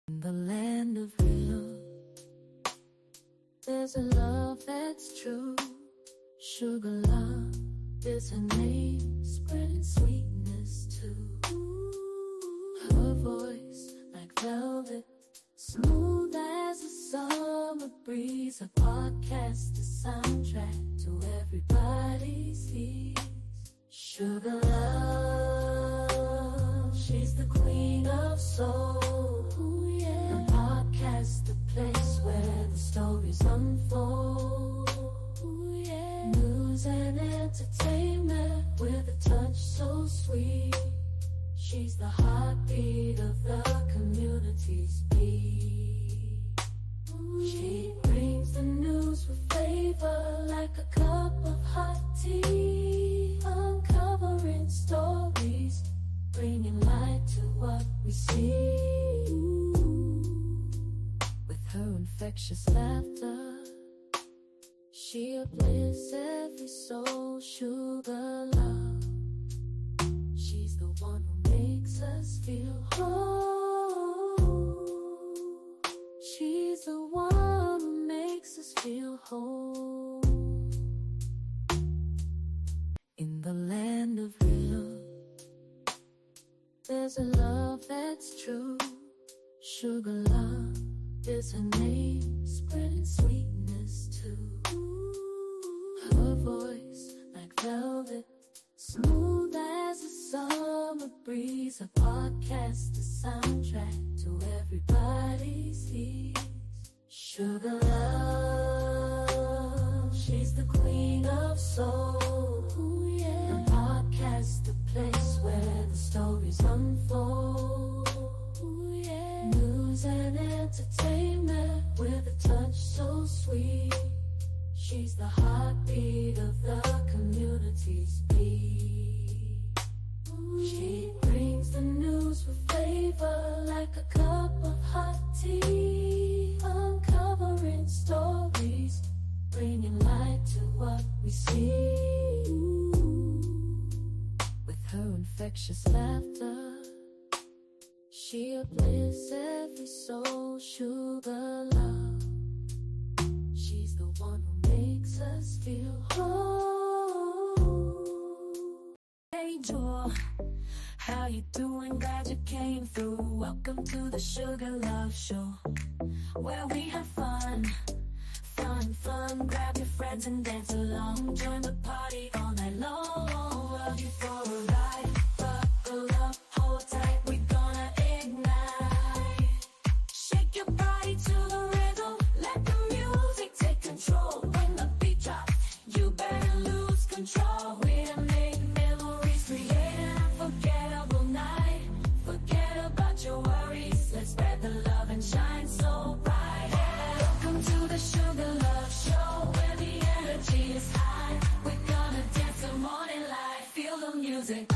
In the land of real, there's a love that's true. Sugar love is her name, spreading sweetness too. Her voice like velvet, smooth as a summer breeze. A podcast, the soundtrack to everybody's ears. Sugar love, she's the queen of soul. Ooh, yeah. A podcast, the place where the stories unfold. Ooh, yeah. News and entertainment with a touch so sweet. She's the heartbeat of the community's beat. She brings the news with flavor like a cup of hot tea. Uncovering stories, bringing light to what we see. With her infectious laughter, she uplifts every soul. Sugar love, she's the one who makes us feel whole. She's the one who makes us feel whole. In the land of real, there's a love that's true. Sugar love is her name, spreading sweetness too. Her voice like velvet, smooth as a summer breeze. A podcast, the soundtrack to everybody's ears. Sugar love, she's the queen of soul. Ooh, yeah. A podcast, the place where the stories unfold. Ooh, yeah. News and entertainment with a touch so sweet. She's the heartbeat of the community's beat. She brings the news with flavor like a cup of hot tea. Uncovering stories, bringing light to what we see. With her infectious laughter, she uplifts every soul. Sugar love, she's the one who makes us feel whole. Hey Joe, how you doing? Glad you came through. Welcome to the Sugar Love Show, where we have fun. Grab your friends and dance along. Join the party all night long. Love you for a ride. Buckle up, hold tight. We're gonna ignite. Shake your body to the rhythm. Let the music take control. When the beat drops, you better lose control. We're to make memories, create an unforgettable night. Forget about your worries. Let's spread the love and shine so bright. Welcome to the Sugar Love Show, where the energy is high. We're gonna dance the morning light. Feel the music.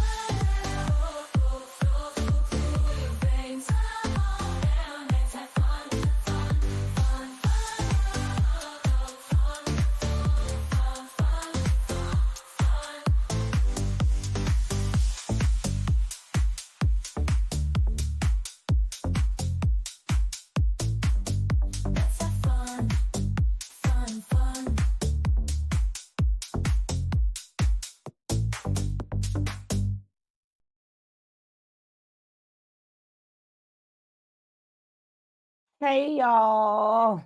Hey y'all.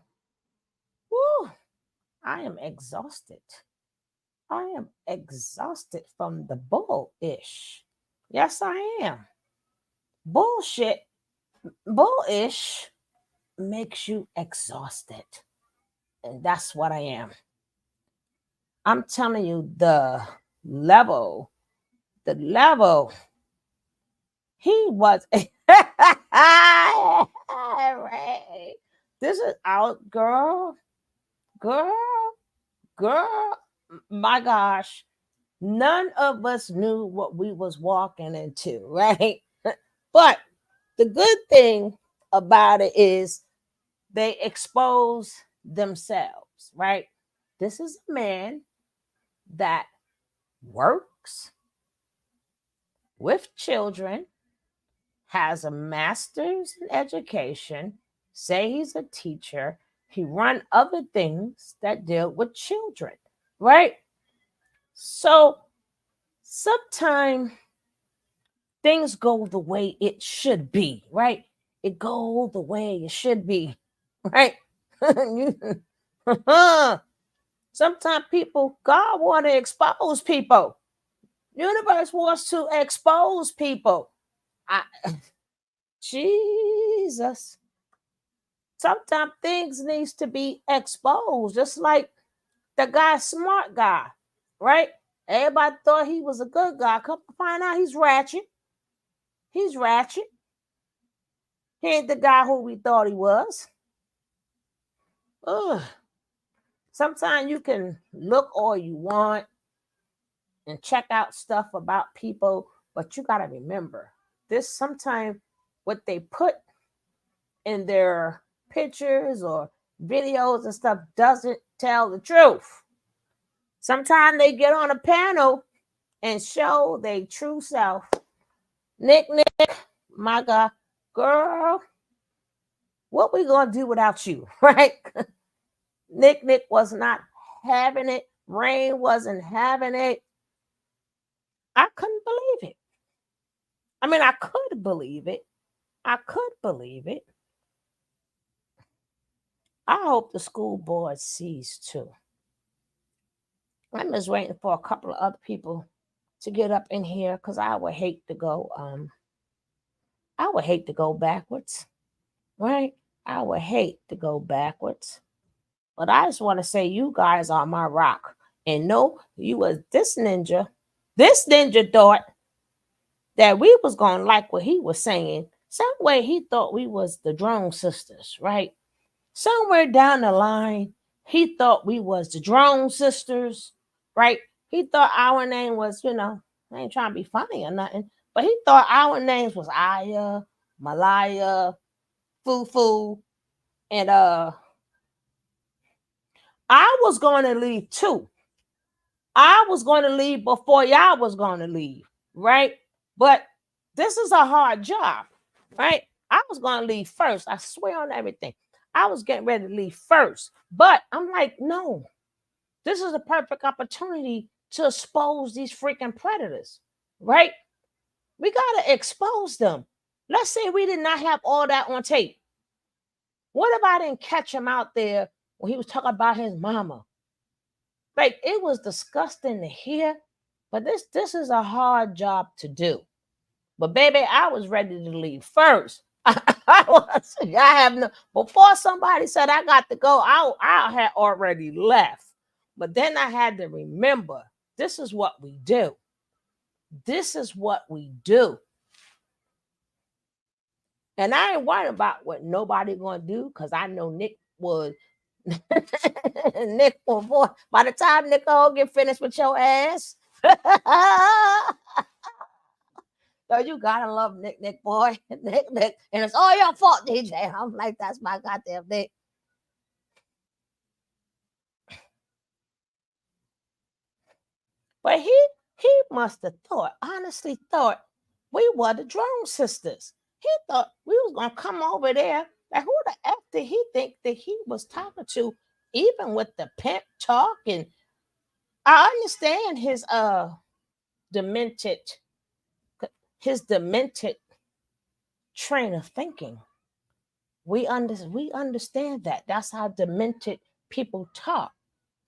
Woo, I am exhausted. I am exhausted from the bullish. Yes, I am. Bullshit, bullish makes you exhausted. And that's what I am. I'm telling you, level, the level, he was. This is out, girl. Girl, my gosh, none of us knew what we was walking into, right? But the good thing about it is they expose themselves, right? This is a man that works with children, has a master's in education, say he's a teacher, he run other things that deal with children, right? So sometimes things go the way it should be, right? It go the way it should be, right? Sometimes people, God want to expose people. Universe wants to expose people. I, Jesus. Sometimes things needs to be exposed, just like the guy, smart guy, right? Everybody thought he was a good guy. Come to find out he's ratchet. He's ratchet. He ain't the guy who we thought he was. Ugh. Sometimes you can look all you want and check out stuff about people, but you got to remember this. Sometimes what they put in their pictures or videos and stuff doesn't tell the truth. Sometimes they get on a panel and show their true self. Nick, my God, girl, what we gonna do without you, right? Nick was not having it. Rain wasn't having it. I couldn't believe it. I mean, I could believe it. I could believe it. I hope the school board sees too. I'm just waiting for a couple of other people to get up in here because I would hate to go. I would hate to go backwards, right? I would hate to go backwards. But I just want to say you guys are my rock. And no, you was this ninja. This ninja thought that we was gonna like what he was saying. Some way he thought we was the drone sisters, right? Somewhere down the line, he thought we was the drone sisters, right? He thought our name was, I ain't trying to be funny or nothing, but he thought our names was Aya, Malaya, Fufu, and I was going to leave too. I was going to leave before y'all was going to leave, right? But this is a hard job, right? I was going to leave first. I swear on everything. I was getting ready to leave first. But I'm like, no, this is a perfect opportunity to expose these freaking predators, right? We got to expose them. Let's say we did not have all that on tape. What if I didn't catch him out there when he was talking about his mama? Like, it was disgusting to hear, but this is a hard job to do. But baby, I was ready to leave first. I have no, before somebody said I got to go, I had already left. But then I had to remember, this is what we do. This is what we do. And I ain't worried about what nobody gonna do because I know Nick would. Nick, boy, by the time Nicole get finished with your ass, so you gotta love Nick, boy, Nick, and it's all your fault, DJ. I'm like, that's my goddamn Nick. But he must have thought, honestly thought, we were the drone sisters. He thought we was gonna come over there. Like, who the F did he think that he was talking to, even with the pimp talk? And I understand demented his demented train of thinking. We understand that. That's how demented people talk.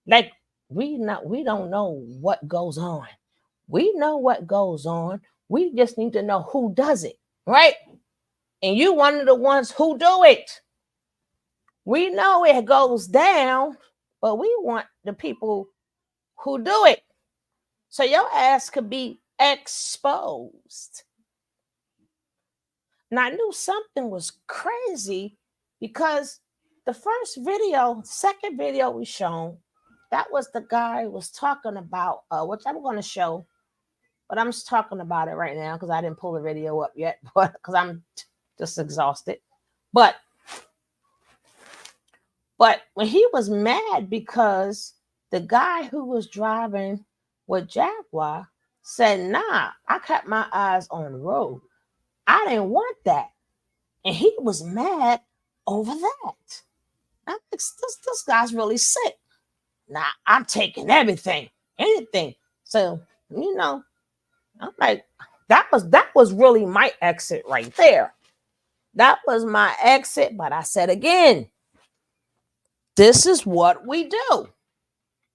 Like, we don't know what goes on. We know what goes on. We just need to know who does it, right? And you one of the ones who do it. We know it goes down, but we want the people who do it. So your ass could be exposed. And I knew something was crazy because the second video we shown, that was the guy who was talking about, which I'm going to show, but I'm just talking about it right now because I didn't pull the video up yet, but because I'm just exhausted. But when he was mad because the guy who was driving with Jaguar said, nah, I kept my eyes on the road. I didn't want that. And he was mad over that. I'm like, this guy's really sick. Now I'm taking everything, anything. So, you know, I'm like, that was really my exit right there. That was my exit. But I said again, this is what we do.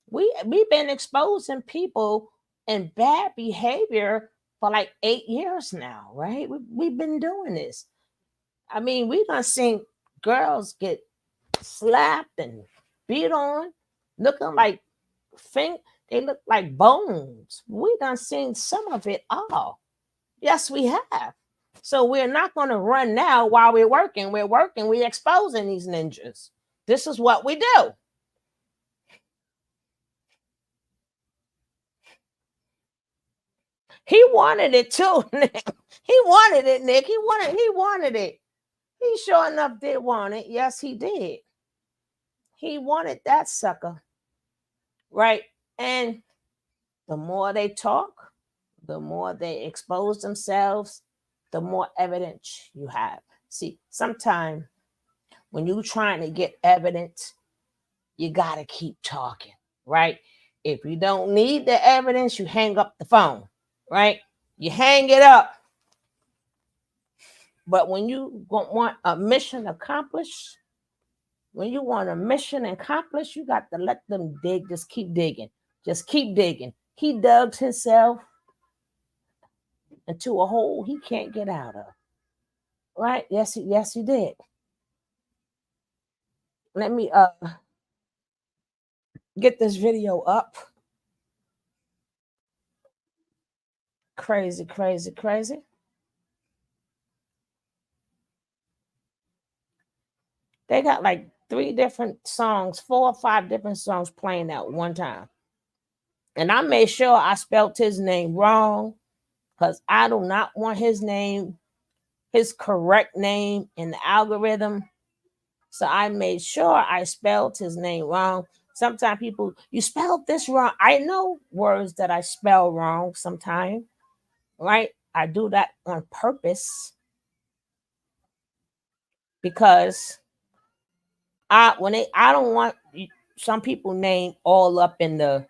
We've been exposing people in bad behavior for like 8 years now, right? We've been doing this. I mean, we done seen girls get slapped and beat on, looking like think they look like bones. We done seen some of it all. Yes, we have. So we're not going to run now while we're working. We're working. We're exposing these ninjas. This is what we do. He wanted it too, Nick. He wanted it, Nick. He wanted it. He sure enough did want it. Yes, he did. He wanted that sucker. Right. And the more they talk, the more they expose themselves, the more evidence you have. See, sometimes when you're trying to get evidence, you got to keep talking, right? If you don't need the evidence, you hang up the phone, right? You hang it up. But when you want a mission accomplished, when you want a mission accomplished, you got to let them dig. Just keep digging. Just keep digging. He dug himself into a hole he can't get out of. Right? Yes, he did. Let me get this video up. Crazy, crazy, crazy. They got like 3 different songs, 4 or 5 different songs playing at one time. And I made sure I spelt his name wrong because I do not want his name, his correct name in the algorithm. So I made sure I spelled his name wrong. Sometimes people, you spelled this wrong. I know words that I spell wrong sometimes, right? I do that on purpose because I don't want some people name all up in the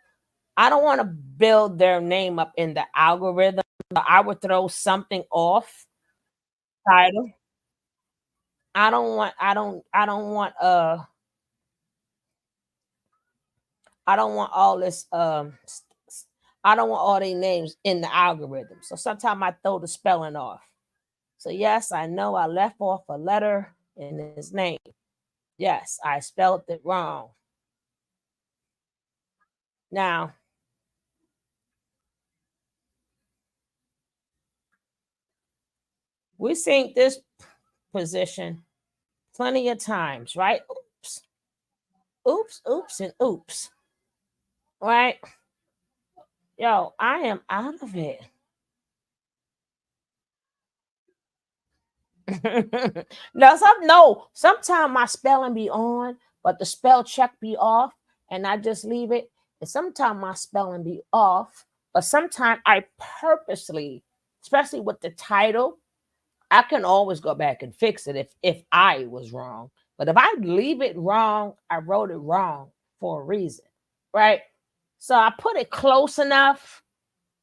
I don't want to build their name up in the algorithm. I would throw something off title. I don't want all this I don't want all their names in the algorithm. So sometimes I throw the spelling off. So yes, I know I left off a letter in his name. Yes, I spelled it wrong. Now, we seen this position plenty of times, right? Oops, oops, oops, and oops. Right? Yo, I am out of it. No, sometimes my spelling be on, but the spell check be off, and I just leave it. And sometimes my spelling be off, but sometimes I purposely, especially with the title, I can always go back and fix it if I was wrong. But if I leave it wrong, I wrote it wrong for a reason, right? So I put it close enough,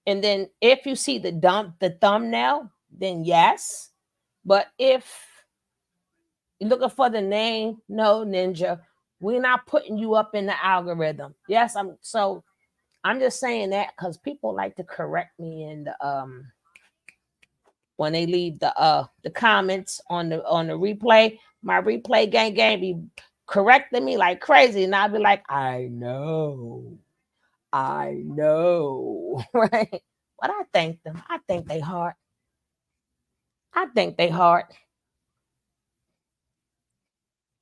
and then if you see the thumbnail, then yes. But if you're looking for the name, no, Ninja, we're not putting you up in the algorithm. Yes, I'm just saying that because people like to correct me in the when they leave the comments on the replay. My replay gang be correcting me like crazy, and I'll be like, I know, right? But I thank them. I think they heart. I think they heart.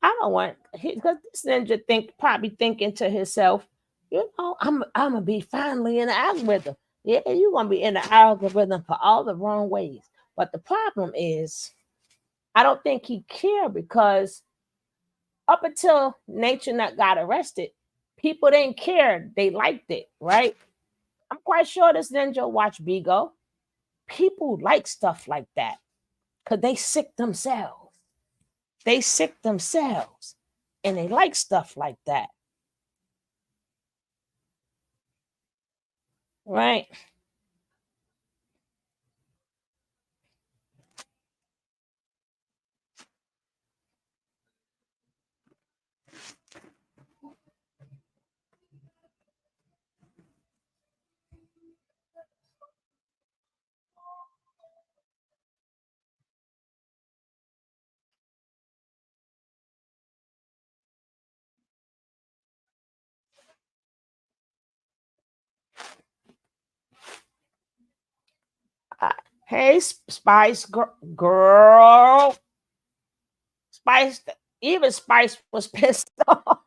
I don't want because this ninja probably thinking to himself, I'm gonna be finally in the algorithm. Yeah, you're gonna be in the algorithm for all the wrong ways. But the problem is, I don't think he cared because up until Nature Nut got arrested, people didn't care. They liked it, right? I'm quite sure this ninja watched Bigo. People like stuff like that. because they sick themselves. They sick themselves. And they like stuff like that. Right? Uh, hey, Spice girl. Spice, even Spice was pissed off.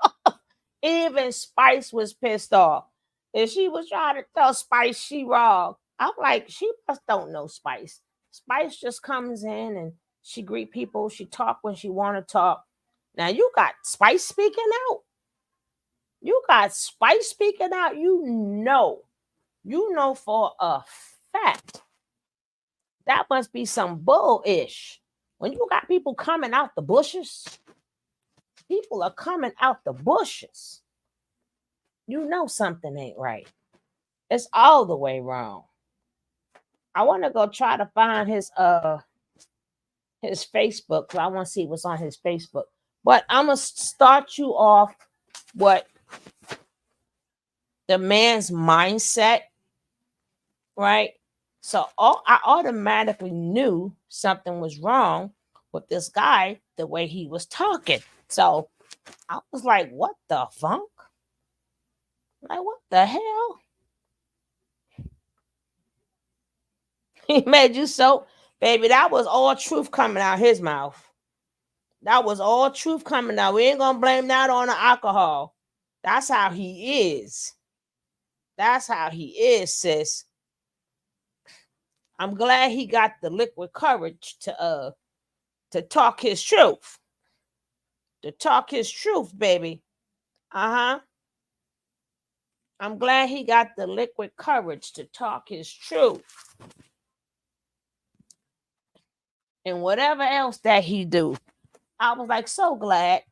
Even Spice was pissed off. And she was trying to tell Spice she wrong. I'm like, she must don't know Spice. Spice just comes in and she greet people. She talk when she want to talk. Now you got Spice speaking out. You got Spice speaking out. You know for a fact that must be some bullish. When you got people coming out the bushes, people are coming out the bushes. You know something ain't right. It's all the way wrong. I want to go try to find his Facebook because I want to see what's on his Facebook. But I'm gonna start you off what the man's mindset, right? So I automatically knew something was wrong with this guy, the way he was talking. So I was like, what the funk? Like, what the hell? He made you so, baby, that was all truth coming out his mouth. That was all truth coming out. We ain't gonna blame that on the alcohol. That's how he is. That's how he is, sis. I'm glad he got the liquid courage to talk his truth. To talk his truth, baby. Uh-huh. I'm glad he got the liquid courage to talk his truth. And whatever else that he do. I was like so glad.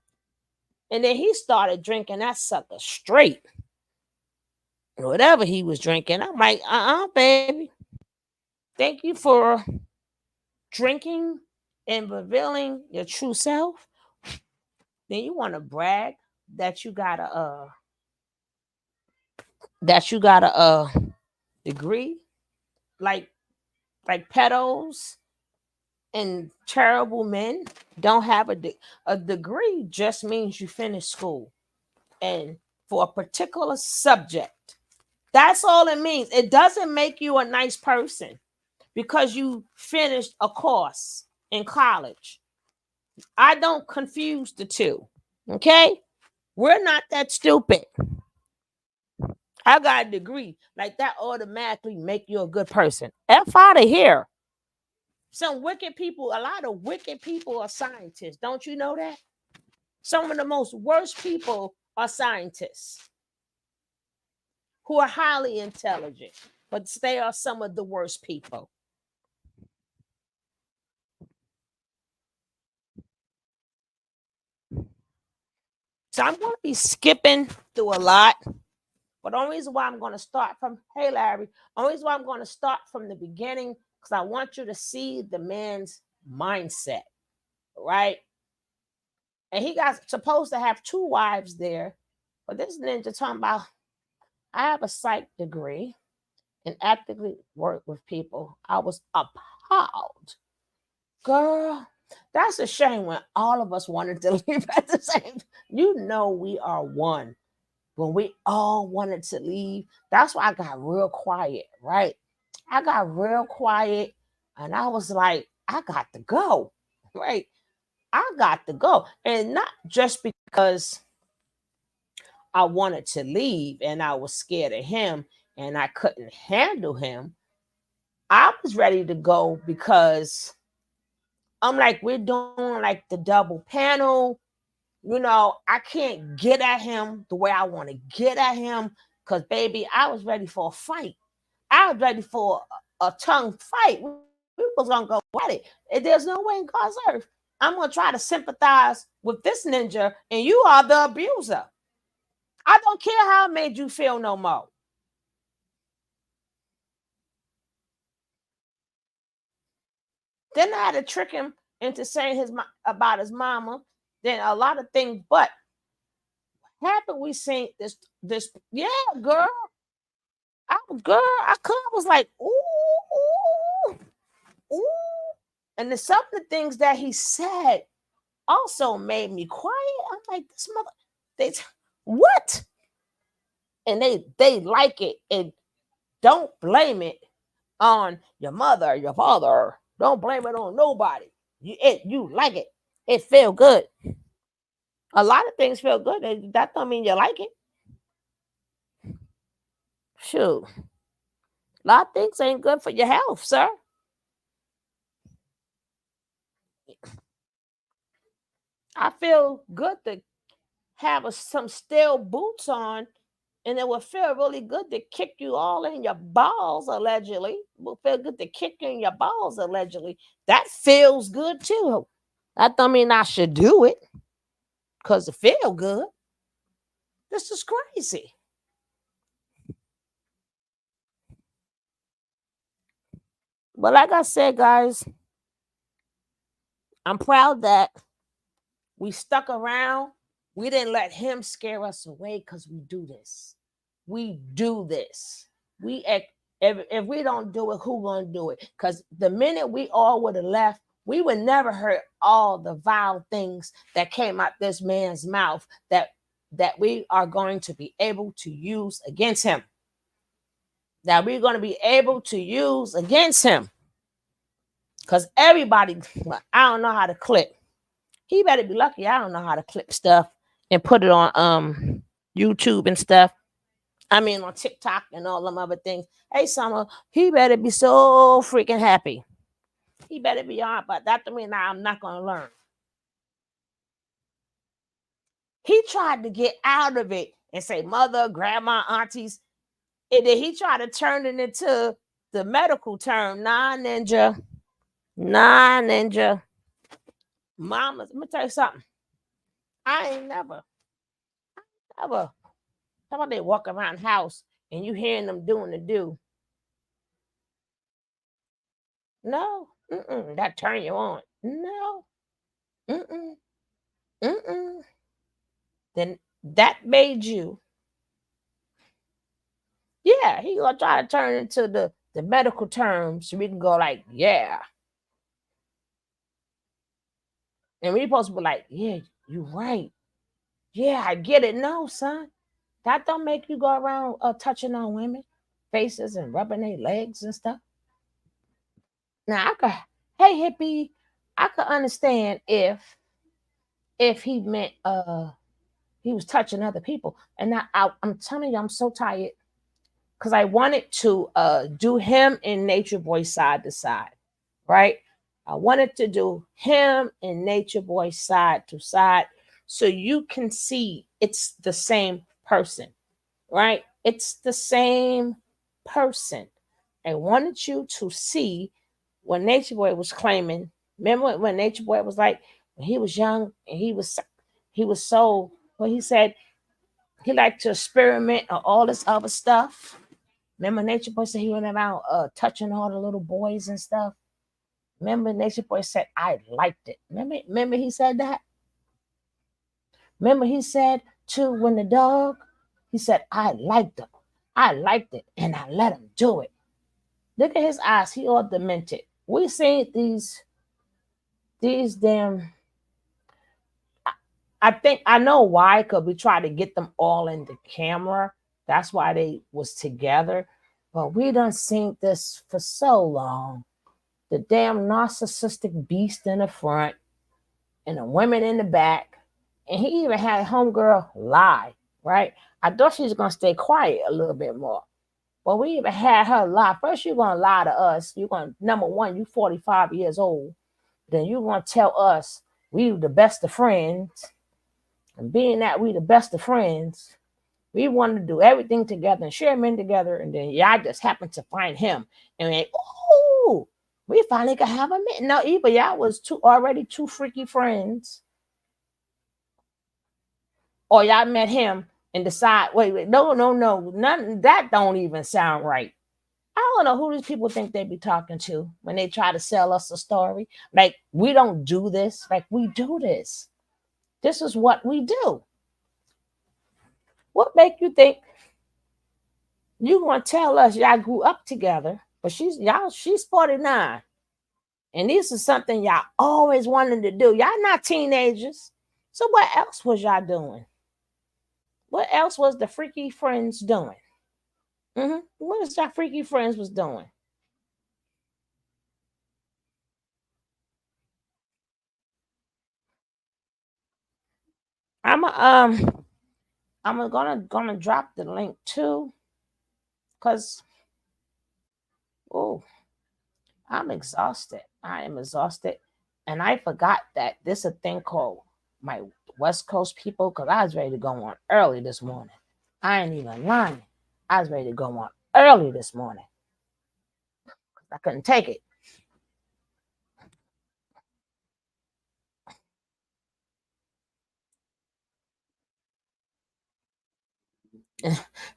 And then he started drinking that sucker straight. Whatever he was drinking. I'm like, baby. Thank you for drinking and revealing your true self. Then you want to brag that you got a degree, like pedos and terrible men don't have a degree. Just means you finished school and for a particular subject. That's all it means. It doesn't make you a nice person because you finished a course in college. I don't confuse the two. Okay? We're not that stupid. I got a degree. Like that automatically make you a good person. F out of here. Some wicked people, a lot of wicked people are scientists. Don't you know that? Some of the most worst people are scientists who are highly intelligent, but they are some of the worst people. So I'm going to be skipping through a lot. But the only reason why I'm going to start from, hey, Larry, only reason why I'm going to start from the beginning, because I want you to see the man's mindset, right? And he got supposed to have two wives there. But this ninja talking about, I have a psych degree and actively work with people. I was appalled. Girl, that's a shame when all of us wanted to leave at the same time. You know we are one. When we all wanted to leave, that's why I got real quiet, right? I got real quiet and I was like, I got to go, right? I got to go. And not just because I wanted to leave and I was scared of him and I couldn't handle him. I was ready to go because I'm like, we're doing like the double panel. I can't get at him the way I want to get at him because, baby, I was ready for a fight. I was ready for a tongue fight. was gonna go at it. And there's no way in God's earth I'm gonna try to sympathize with this ninja, and you are the abuser. I don't care how it made you feel no more. Then I had to trick him into saying about his mama. Then a lot of things, but happened. We seen this. Yeah, girl. I was like, ooh, ooh. And some of the things that he said also made me quiet. I'm like, this mother, they what? And they like it. And don't blame it on your mother, your father. Don't blame it on nobody. You like it. It feel good. A lot of things feel good. That don't mean you like it. Shoot. A lot of things ain't good for your health, sir. I feel good to have some steel boots on, and it would feel really good to kick you all in your balls, allegedly. It would feel good to kick you in your balls, allegedly. That feels good too. That don't mean I should do it because it feel good. This is crazy. But like I said, guys, I'm proud that we stuck around. We didn't let him scare us away because we do this. We do this. If we don't do it, who gonna do it? Because the minute we all would have left, we would never heard all the vile things that came out this man's mouth that we are going to be able to use against him. That we're going to be able to use against him. Because everybody, I don't know how to clip. He better be lucky I don't know how to clip stuff and put it on YouTube and stuff. I mean, on TikTok and all them other things. Hey, Summer, he better be so freaking happy. He better be on, but that to me now I'm not going to learn. He tried to get out of it and say mother, grandma, aunties. And then he tried to turn it into the medical term. Nah, ninja. Nah, ninja. Mama, let me tell you something. I ain't never. How about they walk around the house and you hearing them doing the do? No. That turn you on. No. Mm-mm. Mm-mm. Then that made you. Yeah, he gonna try to turn into the medical terms so we can go like, yeah. And we supposed to be like, yeah, you right. Yeah, I get it. No, son. That don't make you go around touching on women faces and rubbing their legs and stuff. Now I could, hey hippie, I could understand if he meant he was touching other people. And I'm telling you, I'm so tired because I wanted to do him and Nature Boy side to side, right? I wanted to do him and Nature Boy side to side so you can see it's the same person, right? It's the same person. I wanted you to see when Nature Boy was claiming. Remember when Nature Boy was like, when he was young and he was so, well, he said he liked to experiment on all this other stuff. Remember Nature Boy said he went around touching all the little boys and stuff. Remember Nature Boy said, I liked it. Remember he said that? Remember he said too when the dog, he said, I liked him. I liked it and I let him do it. Look at his eyes. He all demented. We seen these damn. I think I know why, because we tried to get them all in the camera. That's why they was together. But we done seen this for so long. The damn narcissistic beast in the front and the women in the back. And he even had homegirl lie, right? I thought she was gonna stay quiet a little bit more. But we even had her lie. First, you're gonna lie to us. You're gonna, number one, you 45 years old. Then you're gonna tell us we the best of friends. And being that we the best of friends, we wanted to do everything together and share men together. And then y'all just happened to find him. And like, oh, We finally could have a meeting. No, either y'all was already two freaky friends, or y'all met him and decide, wait, no, none that don't even sound right. I don't know who these people think they be talking to when they try to sell us a story. Like, we don't do this. Like, we do this. This is what we do. What make you think you gonna tell us y'all grew up together? But she's 49. And this is something y'all always wanted to do. Y'all not teenagers. So what else was y'all doing? What else was the freaky friends doing? What is y'all freaky friends was doing? I'm gonna drop the link too, cause oh, I'm exhausted. I am exhausted, and I forgot that this a thing called my West Coast people, cause I was ready to go on early this morning. I ain't even lying. I was ready to go on early this morning. I couldn't take it.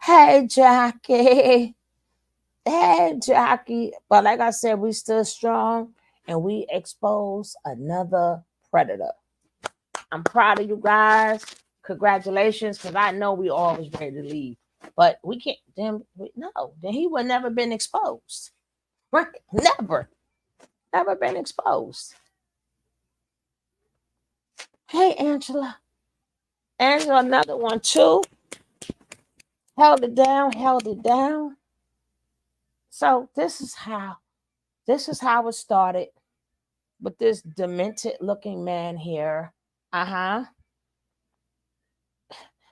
Hey, Jackie. Hey, Jackie. But like I said, we still strong and we expose another predator. I'm proud of you guys. Congratulations, because I know we always ready to leave. But we can't, no, then he would never been exposed. Right? Never been exposed. Hey, Angela. Angela, another one too. Held it down. So this is how it started with this demented looking man here. Uh-huh.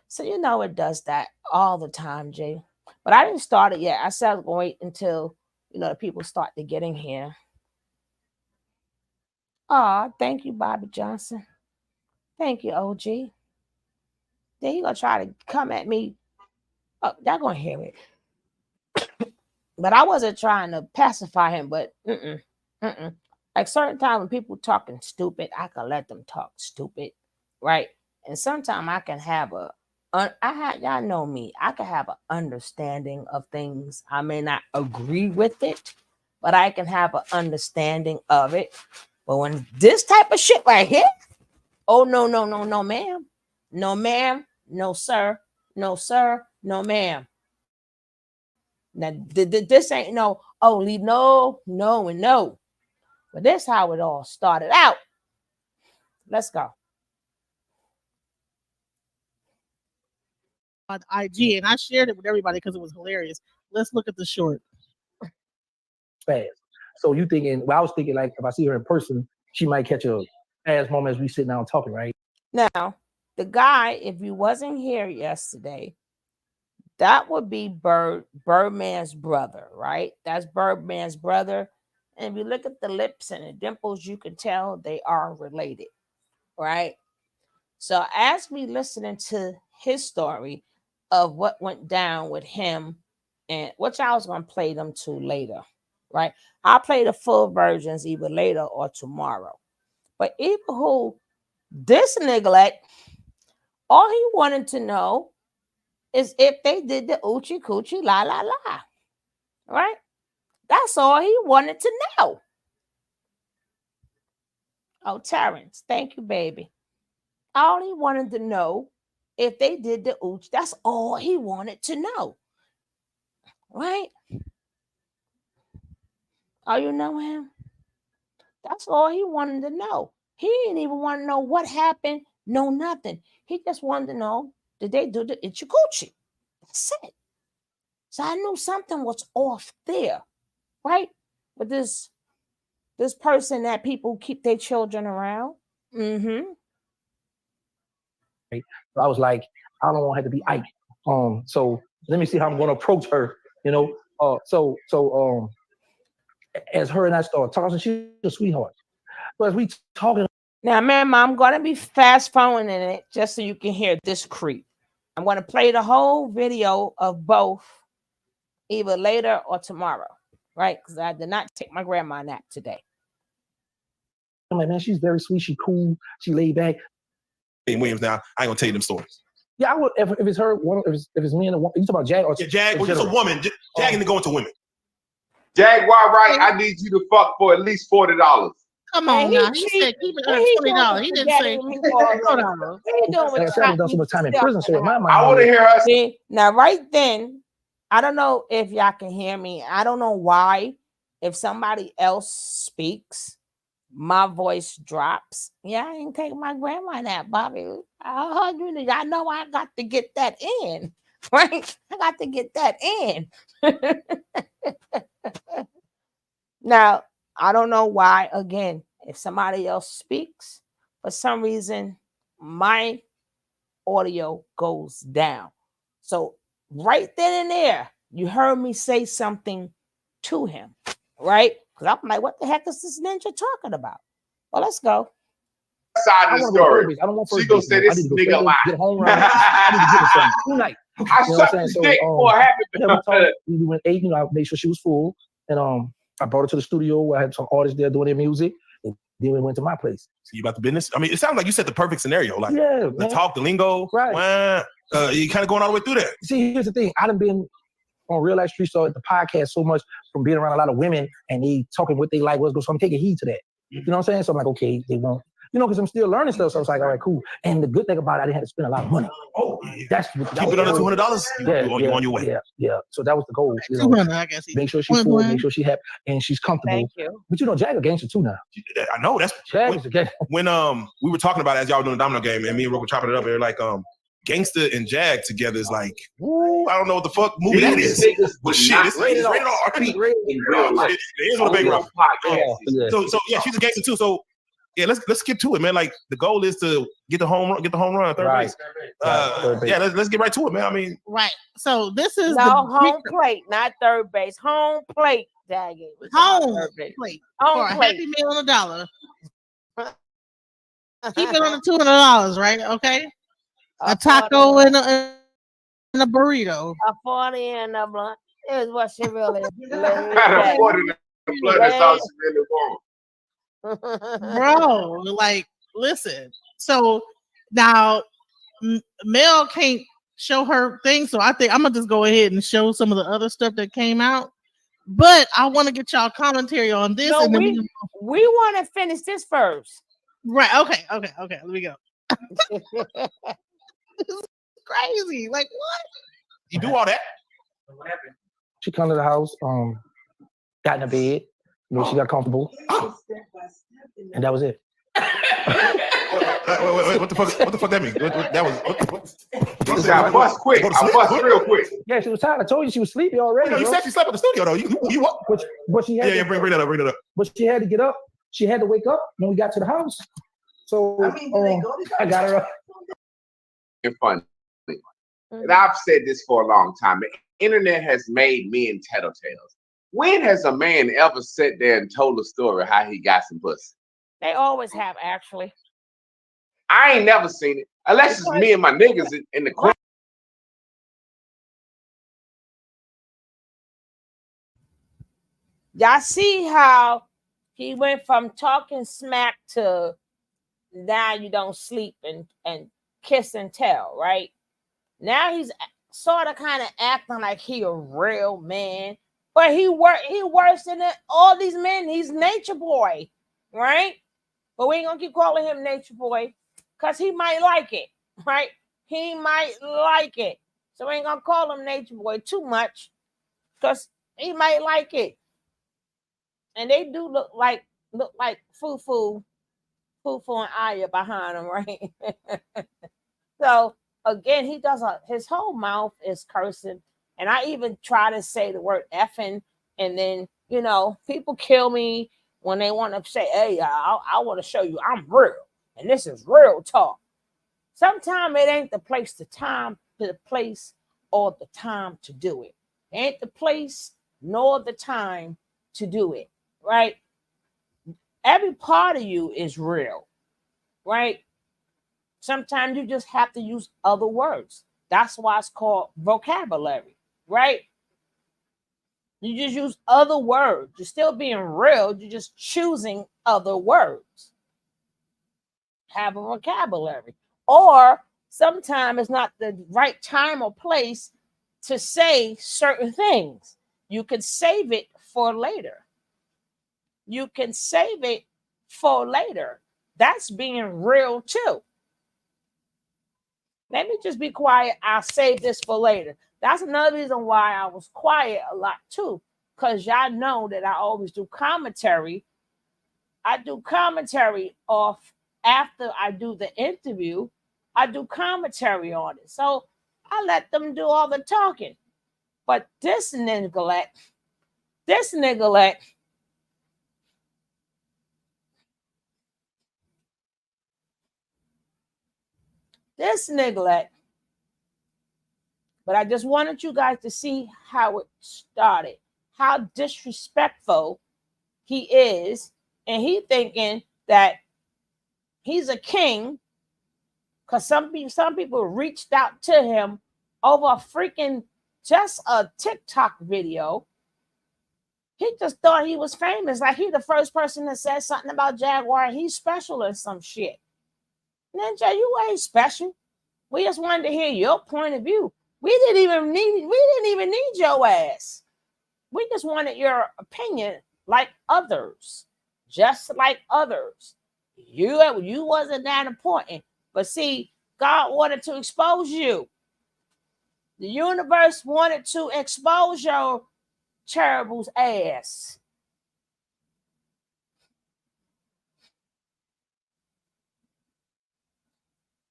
So you know it does that all the time, Jay. But I didn't start it yet. I said I was going to wait until the people start to get in here. Oh, thank you, Bobby Johnson. Thank you, OG. Then he gonna try to come at me. Oh, y'all gonna hear it. But I wasn't trying to pacify him. But like certain times when people talking stupid, I can let them talk stupid, right? And sometimes I can have y'all know me. I can have an understanding of things. I may not agree with it, but I can have an understanding of it. But when this type of shit right here, oh no, ma'am, no ma'am, no sir, no sir, no ma'am. Now this ain't no only no and no. But that's how it all started out. Let's go. On IG, and I shared it with everybody because it was hilarious. Let's look at the short. Fast. So you thinking? Well, I was thinking like if I see her in person, she might catch a fast moment as we sit down talking, right? Now, the guy, if you wasn't here yesterday, that would be Birdman's brother, right? That's Birdman's brother. And if you look at the lips and the dimples, you can tell they are related, right? So as we listening to his story of what went down with him, and which I was gonna play them to later, right? I'll play the full versions either later or tomorrow. But even who this neglect, all he wanted to know is if they did the oochie coochie la la la, right? That's all he wanted to know. Oh, Terrence, thank you, baby. All he wanted to know if they did the ooch. That's all he wanted to know, right? Oh, you know him? That's all he wanted to know. He didn't even want to know what happened. No, nothing. He just wanted to know, did they do the itchy coochie? That's it. So I knew something was off there, right? But this person that people keep their children around. Mm-hmm. Right. So I was like, I don't want her to be Ike. So let me see how I'm going to approach her. You know. So as her and I start talking, she's a sweetheart. So as we talking, Now, ma'am, I'm going to be fast forwarding it just so you can hear this creep. I'm going to play the whole video of both either later or tomorrow, right? Because I did not take my grandma nap today. I'm like, man, she's very sweet. She cool. She laid back. Williams now. I ain't gonna tell you them stories. Yeah, I would if it's her. If it's me and a woman. You talk about Jag or Jag? Well, just a woman. Jag ain't going to women. Jaguar, right? I need you to fuck for at least $40. Come on now. He said keep it $20. He didn't say $40. What are you doing with done so much time in prison, so my mind. I want to hear her. See, now right then, I don't know if y'all can hear me. I don't know why. If somebody else speaks, my voice drops. Yeah, I ain't take my grandma nap, Bobby. I know I got to get that in, right? I got to get that in. Now, I don't know why, again, if somebody else speaks, for some reason, my audio goes down. So right then and there, you heard me say something to him, right? Because I'm like, what the heck is this ninja talking about? Well, let's go. Side of the story. I don't want first She gonna say this nigga lie. Get home right. I need to get some tonight. I sucked his dick for a happy. We went ate. I made sure she was full, and I brought her to the studio. I had some artists there doing their music, and then we went to my place. So you about the business? I mean, it sounds like you said the perfect scenario. Like the talk, the lingo, right? You kind of going all the way through that. See, here's the thing. I done been on Real Life Street Show at the podcast so much from being around a lot of women and they talking what they like, what's good. So I'm taking heed to that. You know what I'm saying? So I'm like, okay, they won't. Because I'm still learning stuff. So I was like, all right, cool. And the good thing about it, I didn't have to spend a lot of money. Oh, that's keep it under $200. You're on your way. Yeah. So that was the goal. $200, I guess. Make sure she's full, make sure she's happy, and she's comfortable. Thank you. But Jag a gangster too now. I know that's Jag is a gangster. When we were talking about it as y'all were doing the domino game, and me and Rob were chopping it up, and they're like, Gangster and Jag together is like, woo, I don't know what the fuck movie that is. But shit, it's rated R. It is on a big rock. So yeah, she's a gangster too. So yeah, let's skip to it, man. Like the goal is to get the home run, third base. Yeah, let's get right to it, man. I mean, right. So this is home plate, not third base. Home plate, Dag it. Home plate. Home for plate. a Happy Meal and $1. Keep it on the $200, right? Okay. A taco and a burrito. A 40 and a blunt is what she really is. A 40 and a blunt, that's all she really wants. Bro, like, listen. So now Mel can't show her thing, so I think I'm gonna just go ahead and show some of the other stuff that came out. But I want to get y'all commentary on this. No, and then we want to finish this first. Right. Okay. Let me go. It's crazy. Like what? You do all that? She come to the house, got in the bed, she got comfortable, and that was it. Wait, what the fuck that mean? That was. I bust quick. I bust real quick. Yeah, she was tired. I told you she was sleepy already. You said she slept at the studio though. You what? But she had bring that up. But she had to get up. She had to wake up when we got to the house. So I got her up. And funny. And I've said this for a long time. The internet has made men tattletales. When has a man ever sat there and told a story how he got some pussy? They always have, actually. I ain't never seen it. Unless it's me and my niggas in the corner. Y'all see how he went from talking smack to now you don't sleep and kiss and tell, right? Now he's sort of kind of acting like he a real man, but he worse than all these men. He's Nature Boy, right? But we ain't gonna keep calling him Nature Boy because he might like it, right? He might like it, so we ain't gonna call him Nature Boy too much because he might like it. And they do look like Fufu and Aya behind him, right? So again, he does his whole mouth is cursing, and I even try to say the word effing, and then people kill me when they want to say, "Hey, I want to show you I'm real, and this is real talk." Sometimes it ain't the place, the place, or the time to do it. It ain't the place nor the time to do it, right? Every part of you is real, right? Sometimes you just have to use other words. That's why it's called vocabulary, right? You just use other words. You're still being real. You're just choosing other words. Have a vocabulary. Or sometimes it's not the right time or place to say certain things. You can save it for later. You can save it for later. That's being real too. Let me just be quiet. I'll save this for later. That's another reason why I was quiet a lot too. Because y'all know that I always do commentary. I do commentary off after I do the interview. I do commentary on it. So I let them do all the talking. But this neglect, this neglect, this neglect. But I just wanted you guys to see how it started, how disrespectful he is, and he thinking that he's a king because some people reached out to him over a freaking just a TikTok video. He just thought he was famous, like he the first person that said something about Jaguar. He's special or some shit. Ninja, you ain't special. We just wanted to hear your point of view. We didn't even need your ass. We just wanted your opinion, like others, just like others. You wasn't that important. But see, God wanted to expose you. The universe wanted to expose your cherub's ass.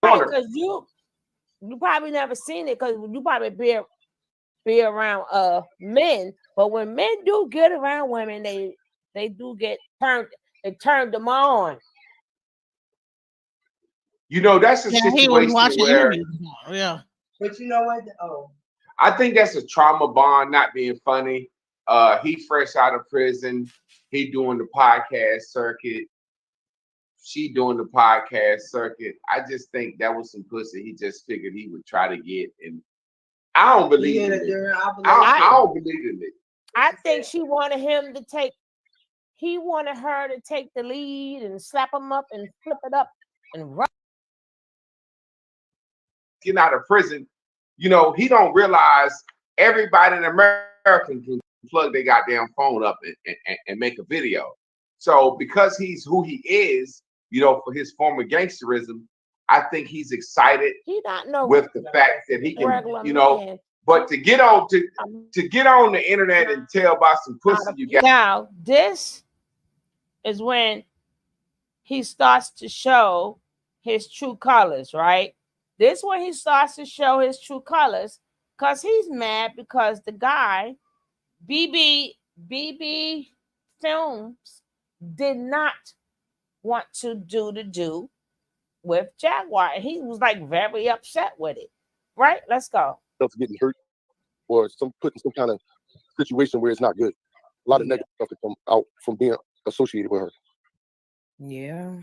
Because you probably never seen it because you probably be around men, but when men do get around women, they do get turned. It turned them on. You know, that's a Yeah, he was situation watching where interviews. Yeah. But you know what? Oh, I think that's a trauma bond, not being funny. He fresh out of prison. He doing the podcast circuit. She doing the podcast circuit. I just think that was some pussy he just figured he would try to get. And I don't believe in it. I don't believe in it. I think she wanted him to take, he wanted her to take the lead and slap him up and flip it up and run. Getting out of prison, you know, he don't realize everybody in America can plug their goddamn phone up and make a video. So because he's who he is, you know, for his former gangsterism, I think he's excited with the fact that he can, you know, man. But to get on the internet and tell about some pussy you got. Now, this is when he starts to show his true colors, right? This when he starts to show his true colors because he's mad because the guy, BB Films, did not want to do with Jaguar. And he was like very upset with it. Right? Let's go. Getting hurt or put in some kind of situation where it's not good. A lot of negative stuff that come out from being associated with her. Yeah,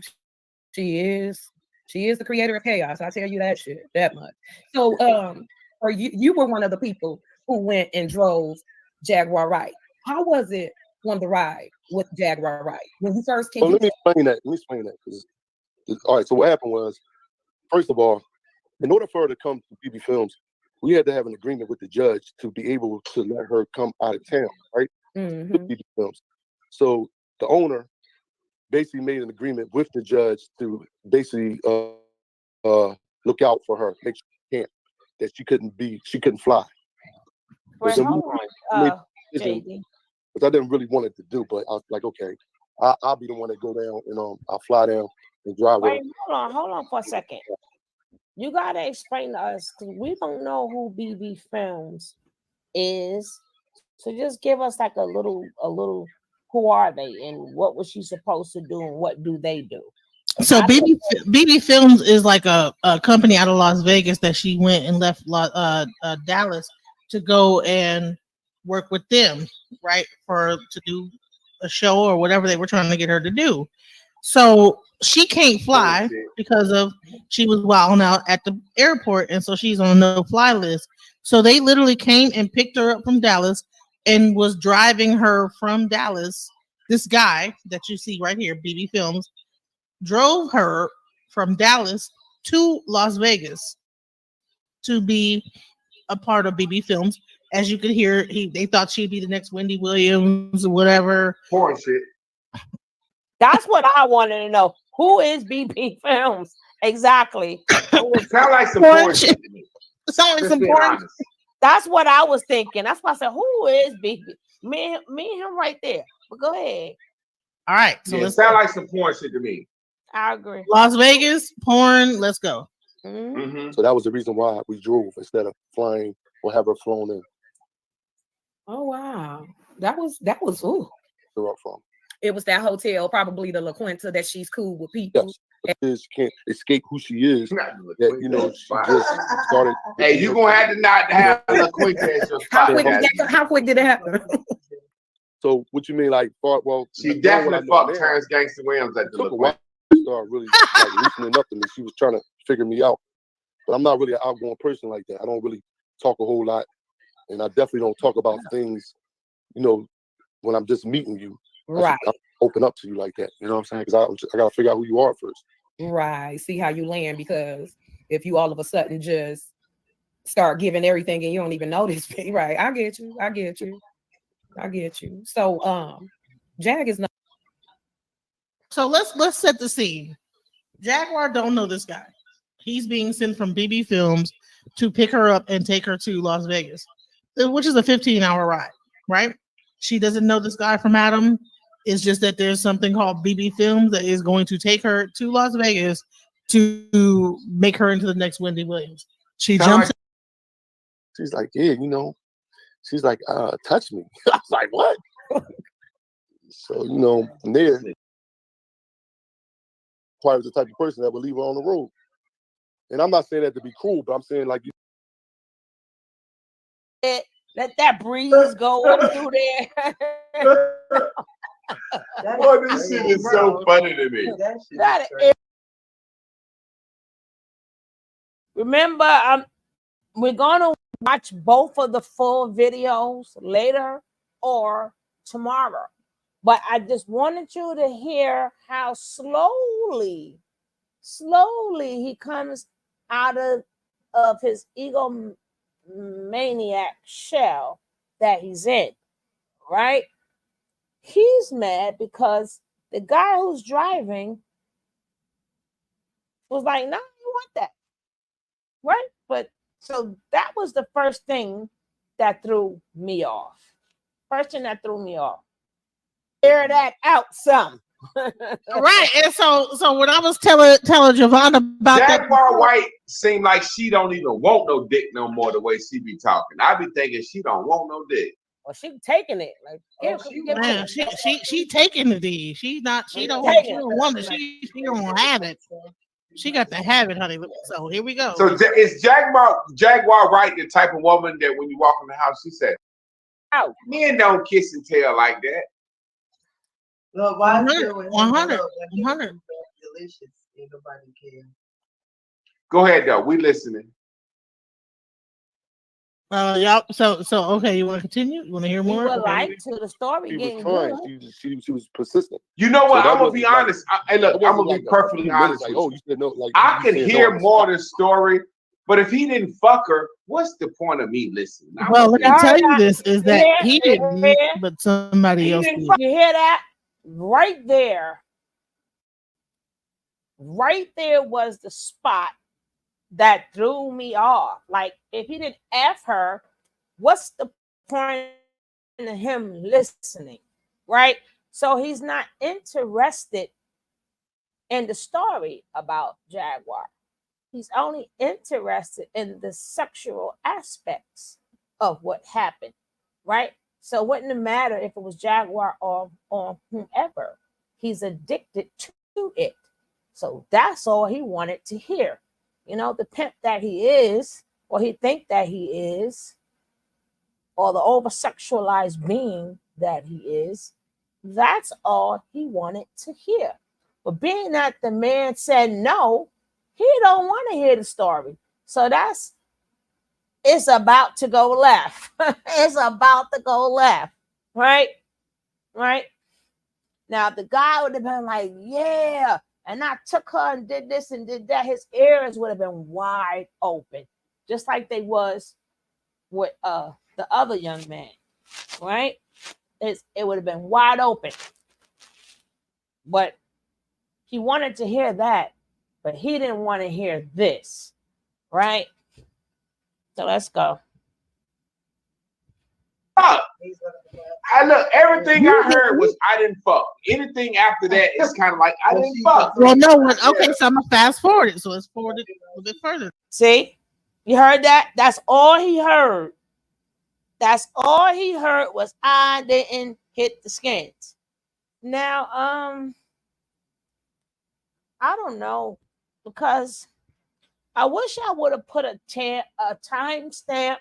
she is. She is the creator of chaos. I tell you that shit, that much. So, or you were one of the people who went and drove Jaguar Right. How was it on the ride with Jaguar Right when you first came? Well, let me explain that. All right. So what happened was, first of all, in order for her to come to BB Films, we had to have an agreement with the judge to be able to let her come out of town, right? Mm-hmm. To BB Films. So the owner basically made an agreement with the judge to basically look out for her, make sure she can't, that she couldn't fly. Wait, hold on, JD. Which I didn't really want it to do, but I was like, okay, I'll be the one that go down and I'll fly down and drive. Wait, hold on for a second. You gotta explain to us because we don't know who BB Films is. So just give us like a little. Who are they and what was she supposed to do and what do they do? So BB Films is like a company out of Las Vegas that she went and left Dallas to go and work with them, right, to do a show or whatever they were trying to get her to do. So she can't fly because she was wilding out at the airport, and so she's on a no-fly list. So they literally came and picked her up from Dallas and was driving her from Dallas. This guy that you see right here, BB Films, drove her from Dallas to Las Vegas to be a part of BB Films. As you could hear, they thought she'd be the next Wendy Williams or whatever. Porn shit. That's what I wanted to know. Who is BB Films? Exactly. Sound like some porn shit to me. Sound like Just some being porn. honest. That's what I was thinking. That's why I said, who is BB? Me and him right there. But go ahead. All right. So Yeah, let's sound like some porn shit to me. I agree. Las Vegas, porn, let's go. Mhm. Mm-hmm. So that was the reason why we drove instead of flying or have her flown in. Oh wow, that was ooh. Where I'm from. It was that hotel, probably the La Quinta, that she's cool with people. Yes, because she can't escape who she is. That, you know, she just started. Hey, you gonna have to not have La Quinta as your How spot. quick, guys. how quick did it happen? So what you mean, like, well, She knowing definitely what I know fucked now, Terrence Gangster Williams at it the took La a while Quinta. to start really like, loosening up to me. She was trying to figure me out, but I'm not really an outgoing person like that. I don't really talk a whole lot, and I definitely don't talk about things, you know, when I'm just meeting you. Right. I open up to you like that. You know what I'm saying? Because I got to figure out who you are first. Right. See how you land, because if you all of a sudden just start giving everything and you don't even notice me, right? I get you. So Jag is not. So let's set the scene. Jaguar don't know this guy. He's being sent from BB Films to pick her up and take her to Las Vegas, which is a 15-hour ride, right? She doesn't know this guy from Adam. It's just that there's something called BB Films that is going to take her to Las Vegas to make her into the next Wendy Williams. She jumps. She's like, yeah, you know. She's like, touch me. I was like, what? So, you know, from there, Quiet was the type of person that would leave her on the road. And I'm not saying that to be cruel, but I'm saying like, Let that breeze go up through there. Boy, this shit is so funny to me. That is- Remember, we're gonna watch both of the full videos later or tomorrow. But I just wanted you to hear how slowly he comes out of his egomaniac shell that he's in, right? He's mad because the guy who's driving was like, no, you want that, right? But so that was the first thing that threw me off. Air that out some. Right. And so when I was telling Jovane about Jaguar White seemed like she don't even want no dick no more the way she be talking. I be thinking she don't want no dick. Well, she taking it. Like, she taking the D. She don't want it. She don't have it. She got to have it, honey. So here we go. So is Jaguar White the type of woman that when you walk in the house, she said, "Oh, men don't kiss and tell like that." Look, why 100. Delicious. Ain't nobody care. Go ahead, though. We listening. Yeah. So okay. You want to continue? You want to hear more? You would like to the story she getting was good. trying. She was persistent. You know what? So I'm gonna be honest. Hey, look, I'm gonna be perfectly honest. Like, with oh, you. you said no. Like, I you can said hear no. more of the story, but if he didn't fuck her, what's the point of me listening? Well, let me tell you this: is that he didn't, but somebody else did. You hear that? Right there was the spot that threw me off. Like, if he didn't F her, what's the point of him listening? Right? So he's not interested in the story about Jaguar. He's only interested in the sexual aspects of what happened, right? So it wouldn't matter if it was Jaguar or whomever. He's addicted to it. So that's all he wanted to hear. You know, the pimp that he is, or he think that he is, or the over-sexualized being that he is, that's all he wanted to hear. But being that the man said no, he don't want to hear the story. So it's about to go left. It's about to go left. Right? Right? Now, the guy would have been like, yeah. And I took her and did this and did that. His ears would have been wide open, just like they was with the other young man. Right? It would have been wide open. But he wanted to hear that, but he didn't want to hear this. Right? So let's go. Fuck. Look, everything I heard was I didn't fuck. Anything after that is kind of like I didn't fuck. Well, no one. Okay, so I'm gonna fast forward it. So let's forward it a bit further. See, you heard that? That's all he heard. That's all he heard was I didn't hit the skins. Now, I don't know, because I wish I would have put a time stamp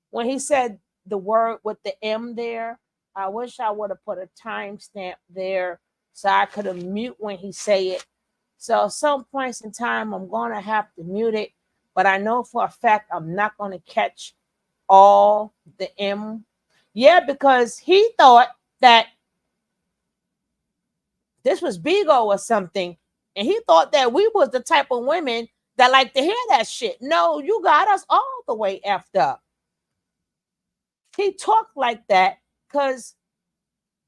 when he said the word with the M there. I wish I would have put a time stamp there so I could have mute when he say it. So some points in time, I'm going to have to mute it. But I know for a fact I'm not going to catch all the M. Yeah, because he thought that this was Bigo or something. And he thought that we was the type of women that like to hear that shit. No, you got us all the way effed up. He talked like that because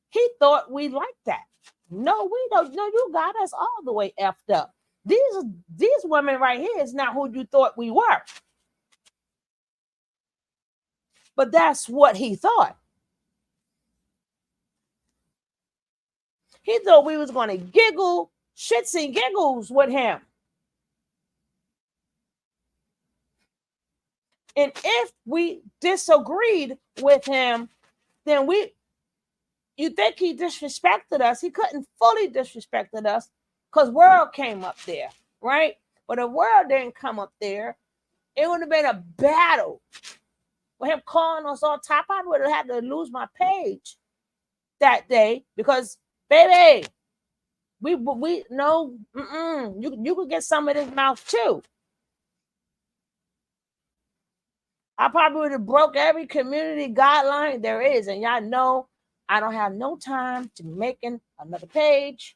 he thought we liked that. No, we don't. No, you got us all the way effed up. These women right here is not who you thought we were. But that's what he thought. He thought we was going to giggle, shits and giggles with him. And if we disagreed with him, then you think he disrespected us. He couldn't fully disrespected us because World came up there, right? But if World didn't come up there, it would have been a battle. With him calling us all top, I would have had to lose my page that day because, baby, we no, you could get some of this mouth too. I probably would have broke every community guideline there is, and y'all know I don't have no time to be making another page.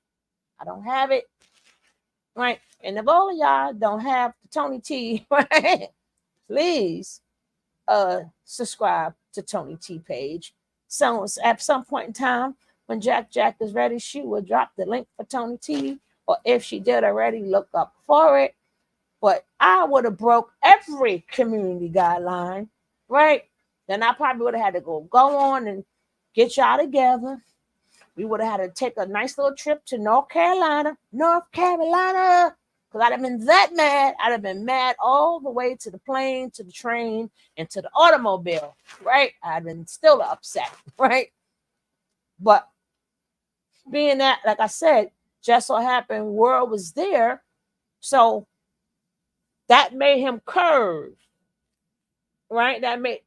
I don't have it, right? And if all of y'all don't have the Tony T, right, please subscribe to Tony T page. So at some point in time, when Jack is ready, she will drop the link for Tony T, or if she did already, look up for it. But I would have broke every community guideline, right? Then I probably would have had to go on and get y'all together. We would have had to take a nice little trip to North Carolina, because I'd have been that mad. I'd have been mad all the way to the plane, to the train, and to the automobile, right? I'd been still upset, right? But being that, like I said, just so happened World was there, so that made him curve, right? That made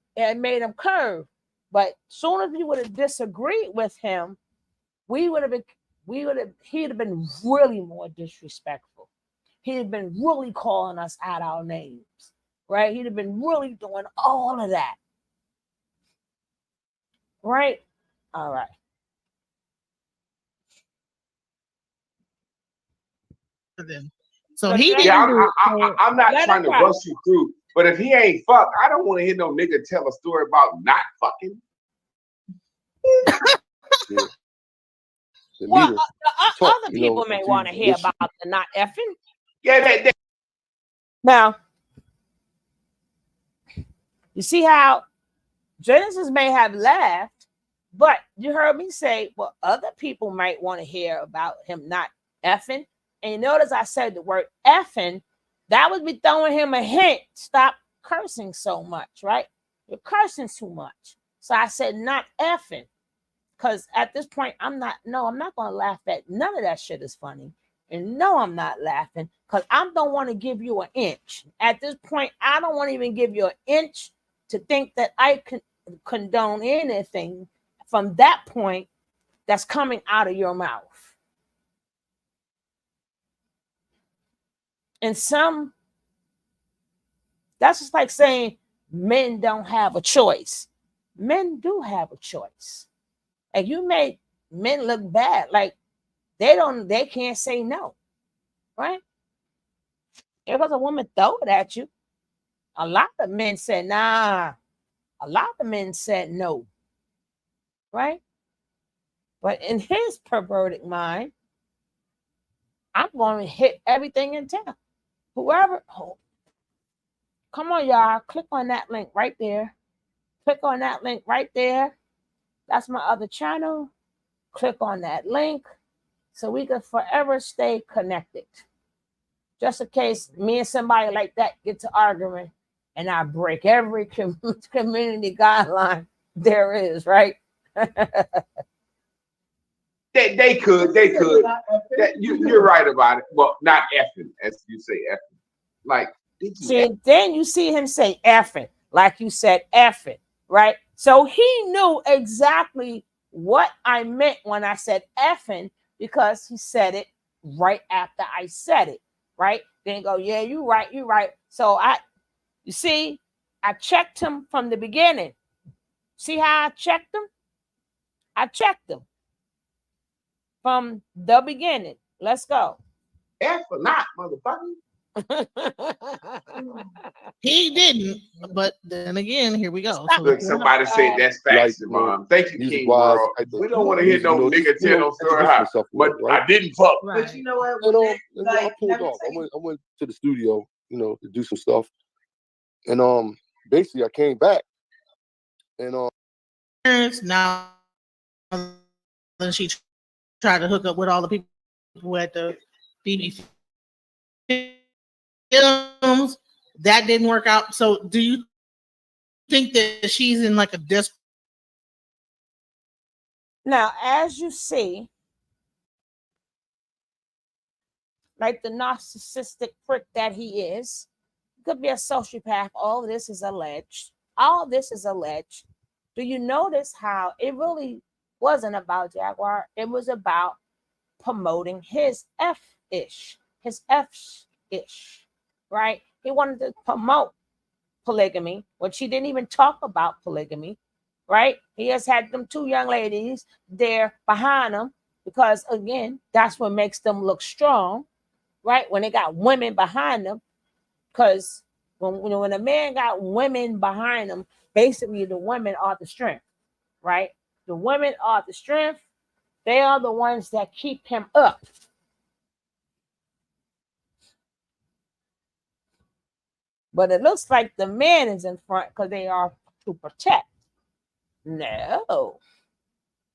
him curve. But soon as we would have disagreed with him, he'd have been really more disrespectful. He'd have been really calling us out our names, right? He'd have been really doing all of that, right? All right. So he didn't. Yeah, I'm not trying to rush you through, but if he ain't fuck, I don't want to hear no nigga tell a story about not fucking. Yeah. Well, other people may want to hear about the not effing. Yeah, that. Now, you see how Genesis may have laughed, but you heard me say, well, other people might want to hear about him not effing. And you notice I said the word effing, that would be throwing him a hint. Stop cursing so much, right? You're cursing too much. So I said not effing. Because at this point, I'm not going to laugh at none of that shit is funny. And no, I'm not laughing because I don't want to give you an inch. At this point, I don't want to even give you an inch to think that I can condone anything from that point that's coming out of your mouth. And that's just like saying men don't have a choice. Men do have a choice. And you make men look bad, like they can't say no, right? Because a woman throw it at you. A lot of men said nah. A lot of men said no, right? But in his perverted mind, I'm going to hit everything in town. Whoever, oh, come on, y'all, click on that link right there. Click on that link right there. That's my other channel. Click on that link so we can forever stay connected. Just in case me and somebody like that get to arguing and I break every community guideline there is, right? They could. You're right about it. Well, not effing, as you say effing. Like, did you See, then you see him say effing, like you said effing, right? So he knew exactly what I meant when I said effing because he said it right after I said it, right? Then go, yeah, you right. So you see, I checked him from the beginning. See how I checked him? I checked him from the beginning. Let's go. F or not, motherfucker? He didn't, but then again, here we go. So Look, somebody said that's facts, Like, Mom. Thank you, music King wise, World. type of We don't want to hear music, no nigga just, tell no story introduce how, myself but with, right? I didn't fuck. But you know what? And Like, I pulled off. I went to the studio, to do some stuff. And basically I came back and parents now, then she tried to hook up with all the people who at the BB films. That didn't work out. So do you think that she's in like a desperate? Now, as you see, like the narcissistic prick that he is, could be a sociopath. All this is alleged. All this is alleged. Do you notice how it really wasn't about Jaguar? It was about promoting his F-ish, right? He wanted to promote polygamy, which he didn't even talk about polygamy, right? He has had them two young ladies there behind him because, again, that's what makes them look strong, right? When they got women behind them, because when a man got women behind him, basically the women are the strength, right? The women are the strength. They are the ones that keep him up. But it looks like the man is in front because they are to protect. No.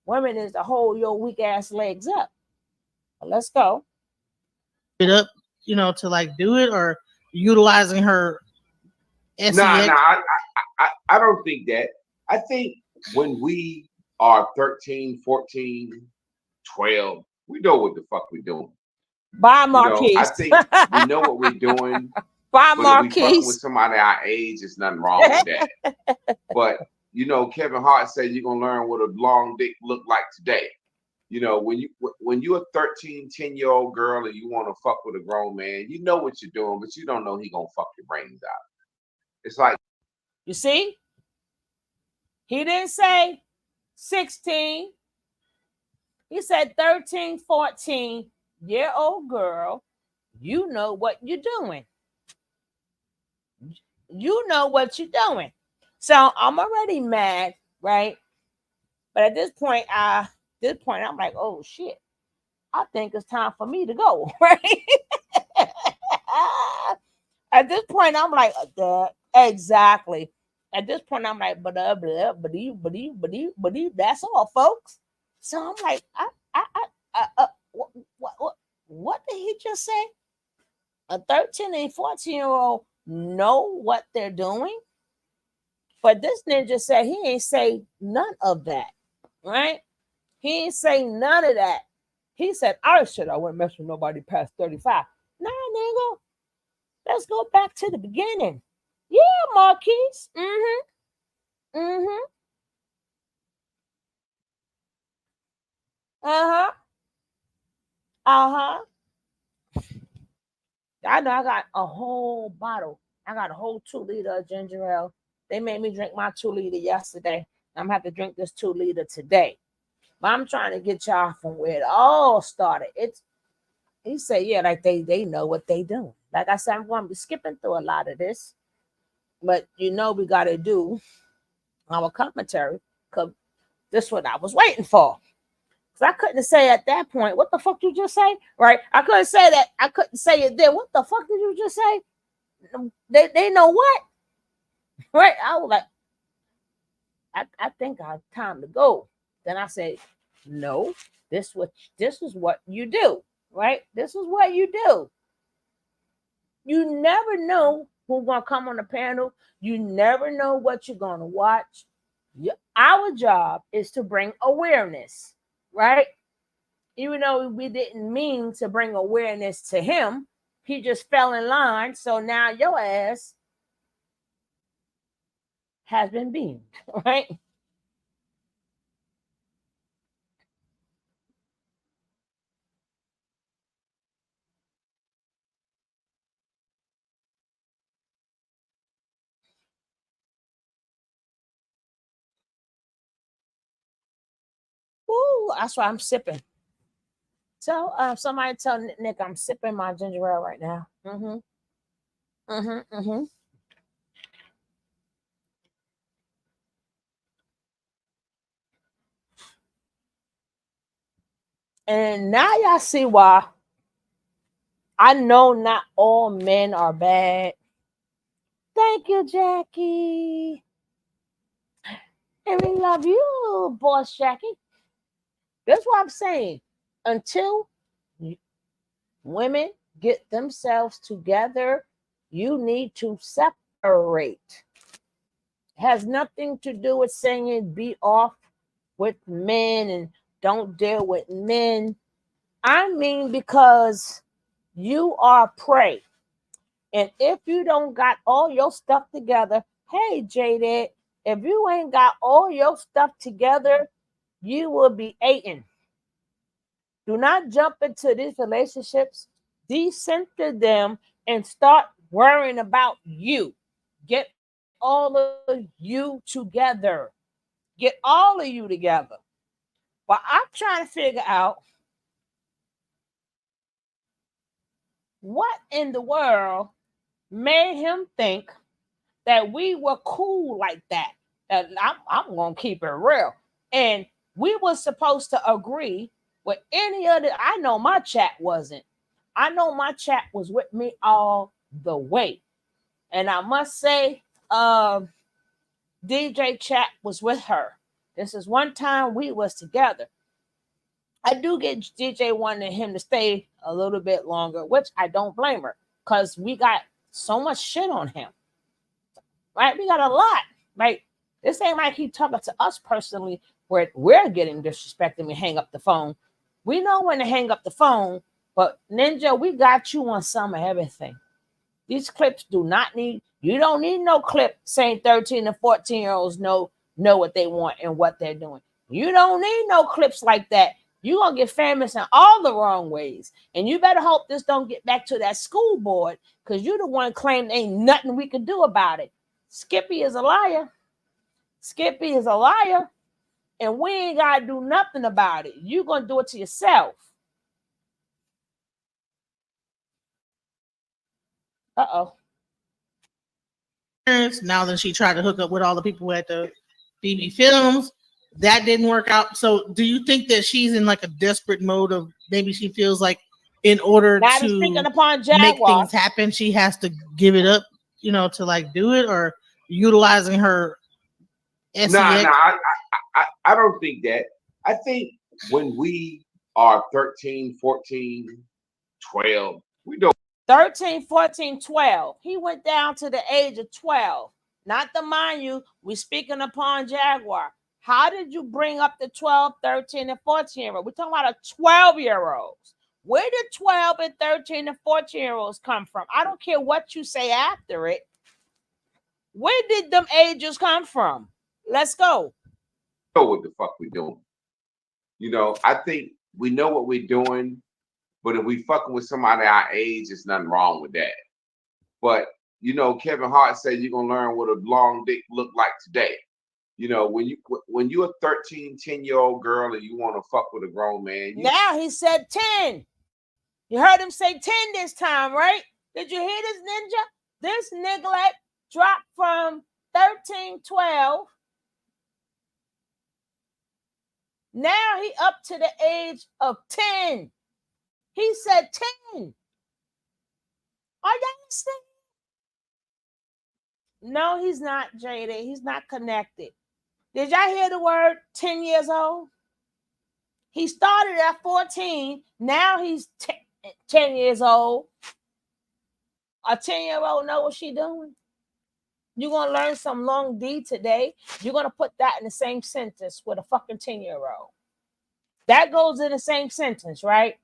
Women is to hold your weak ass legs up. But let's go. It up, to like do it or utilizing her Nah, sex. I don't think that. I think when we are 13, 14, 12, we know what the fuck we're doing. Bye, I Marquise. think we know what we're doing. Bye, But if we fucking with Marquise. somebody our age, there's nothing wrong with that. But Kevin Hart said you're gonna learn what a long dick look like today. When you're a 13, 10-year-old girl and you want to fuck with a grown man, you know what you're doing, but you don't know he gonna fuck your brains out. It's like, You see? He didn't say 16. He said 13, 14-year-old girl. You know what you're doing. You know what you're doing. So I'm already mad, right? But at this point, I'm like, oh shit. I think it's time for me to go, right? At this point, I'm like, exactly. At this point, I'm like, but that's all, folks. So I'm like, what did he just say? A 13 and 14-year-old know what they're doing? But this ninja said he ain't say none of that, right? He ain't say none of that. He said, I wouldn't mess with nobody past 35. Nah, nigga. Let's go back to the beginning. Yeah, Marquise. Uh-huh. Uh-huh. I know I got a whole bottle. I got a whole 2 liter of ginger ale They made me drink my 2 liter yesterday. I'm gonna have to drink this 2 liter today. But I'm trying to get y'all from where it all started. It's he said, yeah, like they know what they do. Like I said, I'm going to be skipping through a lot of this, but we got to do our commentary because this is what I was waiting for. Because I couldn't say at that point, what the fuck you just say? Right? I couldn't say that. I couldn't say it then. What the fuck did you just say? They know what? Right? I was like, I think I have time to go. Then I said, no, this is what you do. Right? This is what you do. You never know who's gonna come on the panel. You never know what you're gonna watch. Our job is to bring awareness, right? Even though we didn't mean to bring awareness to him, he just fell in line. So now your ass has been beamed, right? Ooh, that's why I'm sipping. So somebody tell Nick I'm sipping my ginger ale right now. Mm-hmm. Mm-hmm. Mm-hmm. And now y'all see why I know not all men are bad. Thank you, Jackie. And we love you, boss Jackie. That's what I'm saying. Until women get themselves together, you need to separate. It has nothing to do with saying be off with men and don't deal with men. I mean, because you are prey. And if you don't got all your stuff together, hey, Jaded, if you ain't got all your stuff together, you will be eating. Do not jump into these relationships, decenter them, and start worrying about you. Get all of you together. Get all of you together. But I'm trying to figure out what in the world made him think that we were cool like that. That I'm gonna keep it real. And we were supposed to agree with any other. I know my chat wasn't. I know my chat was with me all the way. And I must say, DJ chat was with her. This is one time we was together. I do get DJ wanting him to stay a little bit longer, which I don't blame her because we got so much shit on him. Right? We got a lot. Right? This ain't like he talking to us personally where we're getting disrespected and we hang up the phone. We know when to hang up the phone, but Ninja, we got you on some of everything. These clips do not need, you don't need no clip saying 13 and 14-year-olds know what they want and what they're doing. You don't need no clips like that. You're going to get famous in all the wrong ways. And you better hope this don't get back to that school board because you're the one claiming ain't nothing we can do about it. Skippy is a liar. Skippy is a liar. And we ain't got to do nothing about it. You're going to do it to yourself. Uh-oh. Now that she tried to hook up with all the people at the BB Films, that didn't work out. So do you think that she's in like a desperate mode of maybe she feels like in order to make things happen, she has to give it up, to like do it, or utilizing her SEX? No, I don't think that. I think when we are 13, 14, 12, we don't. 13, 14, 12. He went down to the age of 12. Not to mind you, we speaking upon Jaguar. How did you bring up the 12, 13, and 14-year-old? We're talking about a 12-year-olds. Where did 12 and 13 and 14-year-olds come from? I don't care what you say after it. Where did them ages come from? Let's go. Know what the fuck we doing. I think we know what we're doing, but if we fucking with somebody our age, there's nothing wrong with that. But You know, Kevin Hart said you're gonna learn what a long dick look like today. You know, when you're a 13, 10-year-old girl and you want to fuck with a grown man, now he said 10. You heard him say 10 this time, right? Did you hear this, Ninja? This neglect dropped from 13, 12. Now he up to the age of 10. He said 10. Are y'all listening? No, he's not jaded. He's not connected. Did y'all hear the word 10 years old? He started at 14. Now he's 10 years old. A 10-year-old know what she doing. You're going to learn some long D today. You're going to put that in the same sentence with a fucking 10-year-old. That goes in the same sentence, right?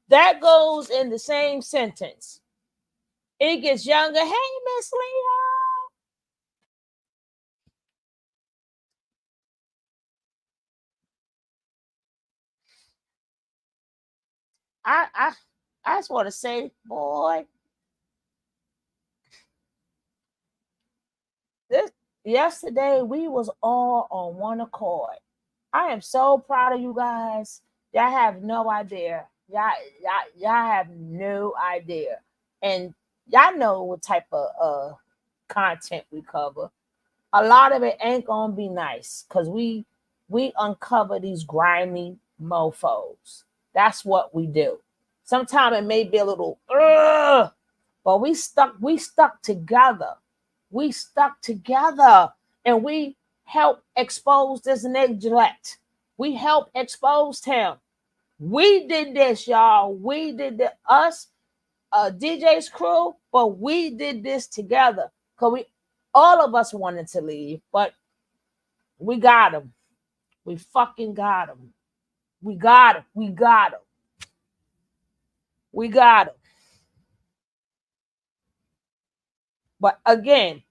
That goes in the same sentence. It gets younger. Hey, Miss Leo. I just want to say, boy, this yesterday we was all on one accord. I am so proud of you guys. Y'all have no idea. Y'all have no idea. And y'all know what type of content we cover. A lot of it ain't gonna be nice because we uncover these grimy mofos. That's what we do. Sometimes it may be a little, but we stuck together. We stuck together and we help expose this neglect. We help expose him. We did this, y'all. We did us, DJ's crew, but we did this together because all of us wanted to leave, but we got him. We fucking got him. We got him. We got him. We got him. But again,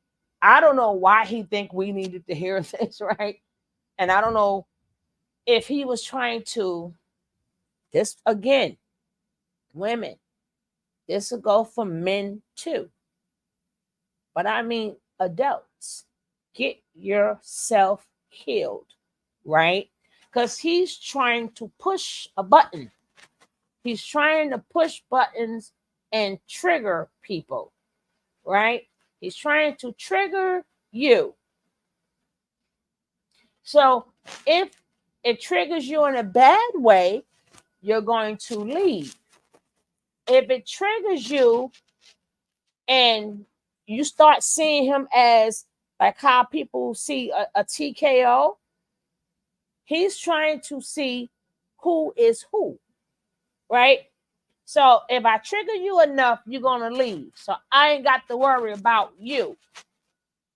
I don't know why he think we needed to hear this, right? And I don't know if he was trying to, this again, women, this will go for men too. But I mean adults. Get yourself healed, right? Because he's trying to push a button. He's trying to push buttons and trigger people, right? He's trying to trigger you. So if it triggers you in a bad way, you're going to leave. If it triggers you and you start seeing him as like how people see a TKO, he's trying to see who is who, right? So if I trigger you enough, you're going to leave. So I ain't got to worry about you,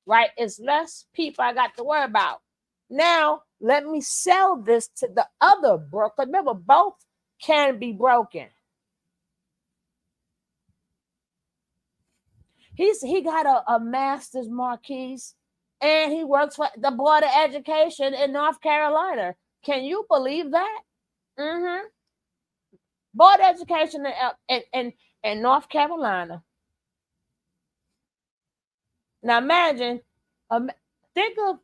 right? It's less people I got to worry about. Now, let me sell this to the other broker. Remember, both can be broken. He got a master's, Marquise, and he works for the Board of Education in North Carolina. Can you believe that? Mm-hmm. Board of Education in North Carolina. Now imagine, think of,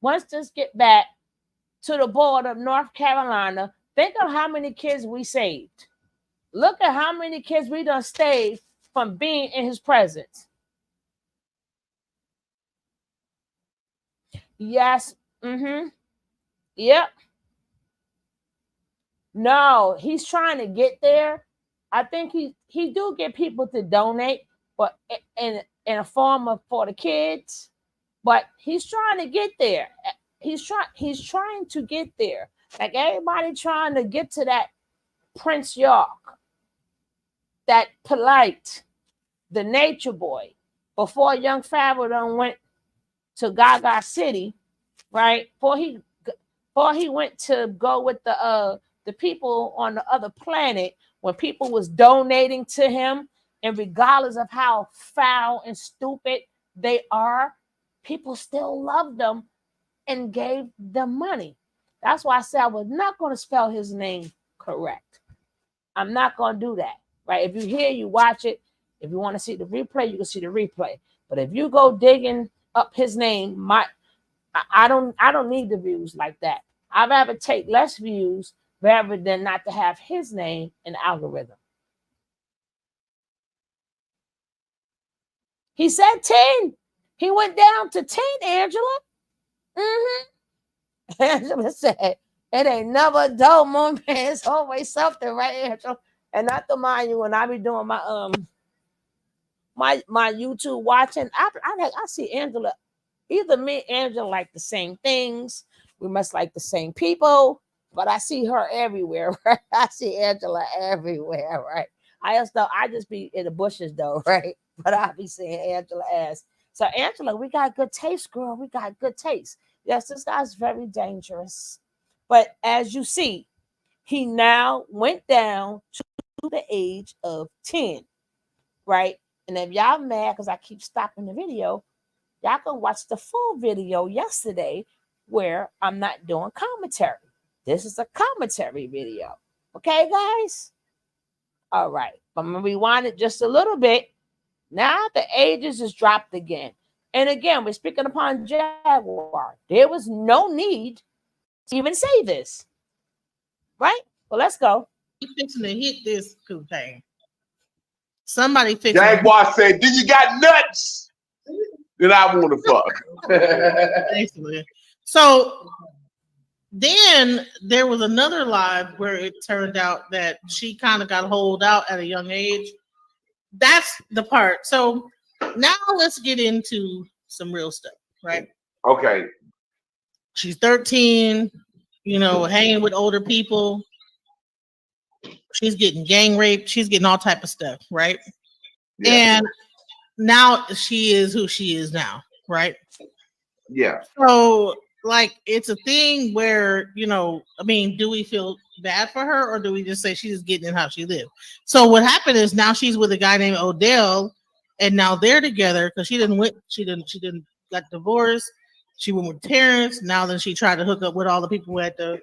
once this get back to the board of North Carolina, think of how many kids we saved. Look at how many kids we done saved from being in his presence. Yes. Mm-hmm. Yep. No, he's trying to get there. I think he do get people to donate, but in a form of for the kids. But he's trying to get there. He's trying to get there. Like everybody trying to get to that Prince York, that Polite, the Nature Boy. Before Young Favreau done went to Gaga City, right? Before he went to go with the people on the other planet, when people was donating to him, and regardless of how foul and stupid they are, people still loved them and gave them money. That's why I said I was not going to spell his name correct. I'm not going to do that, right? If you hear, you watch it, If you want to see the replay, you can see the replay. But if you go digging up his name, I don't need the views like that. I'd rather take less views rather than not to have his name in the algorithm. He said 10. He went down to 10, Angela. Angela said, it ain't never a dull moment. It's always something, right, Angela? And not to mind you, when I be doing my my YouTube watching, I see Angela. Either me and Angela like the same things. We must like the same people, but I see her everywhere, right? I see Angela everywhere, right? I just be in the bushes though, right? But I be seeing Angela as. So Angela, we got good taste, girl. We got good taste. Yes, this guy's very dangerous. But as you see, he now went down to the age of 10, right? And if y'all mad because I keep stopping the video, y'all can watch the full video yesterday where I'm not doing commentary. This is a commentary video. Okay, guys? All right. I'm going to rewind it just a little bit. Now the ages is dropped again. And again, we're speaking upon Jaguar. There was no need to even say this. Right? Well, let's go. He fixing to hit this thing. Somebody fixing Jaguar said, do you got nuts? Then I want to fuck. Basically. So then there was another live where it turned out that she kind of got holed out at a young age. That's the part. So now let's get into some real stuff, right? Okay. She's 13, hanging with older people. She's getting gang raped. She's getting all type of stuff, right? Yeah. And now she is who she is now, right? Yeah. So, like, it's a thing where, do we feel bad for her, or do we just say she's getting in how she lived? So what happened is now she's with a guy named Odell, and now they're together because she didn't got divorced. She went with Terrence. Now then she tried to hook up with all the people at the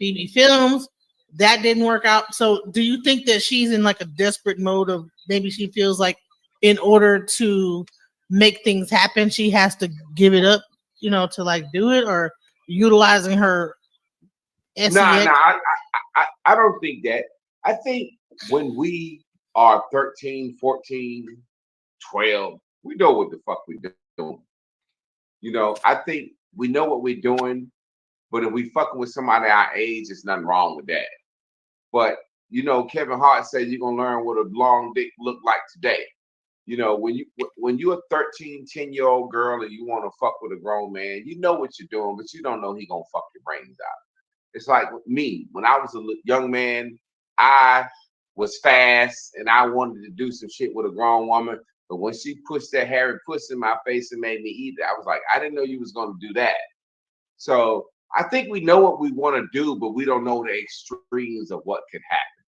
BB Films. That didn't work out. So do you think that she's in like a desperate mode of maybe she feels like in order to make things happen, she has to give it up, to like do it, or utilizing her SEX? I don't think that. I think when we are 13, 14, 12, we know what the fuck we're doing. I think we know what we're doing, but if we fucking with somebody our age, there's nothing wrong with that. But, Kevin Hart said you're going to learn what a long dick look like today. When you're a 13, 10-year-old girl and you want to fuck with a grown man, you know what you're doing, but you don't know he going to fuck your brains out. It's like me. When I was a young man, I was fast and I wanted to do some shit with a grown woman. But when she pushed that hairy pussy in my face and made me eat it, I was like, I didn't know you was going to do that. So I think we know what we want to do, but we don't know the extremes of what could happen.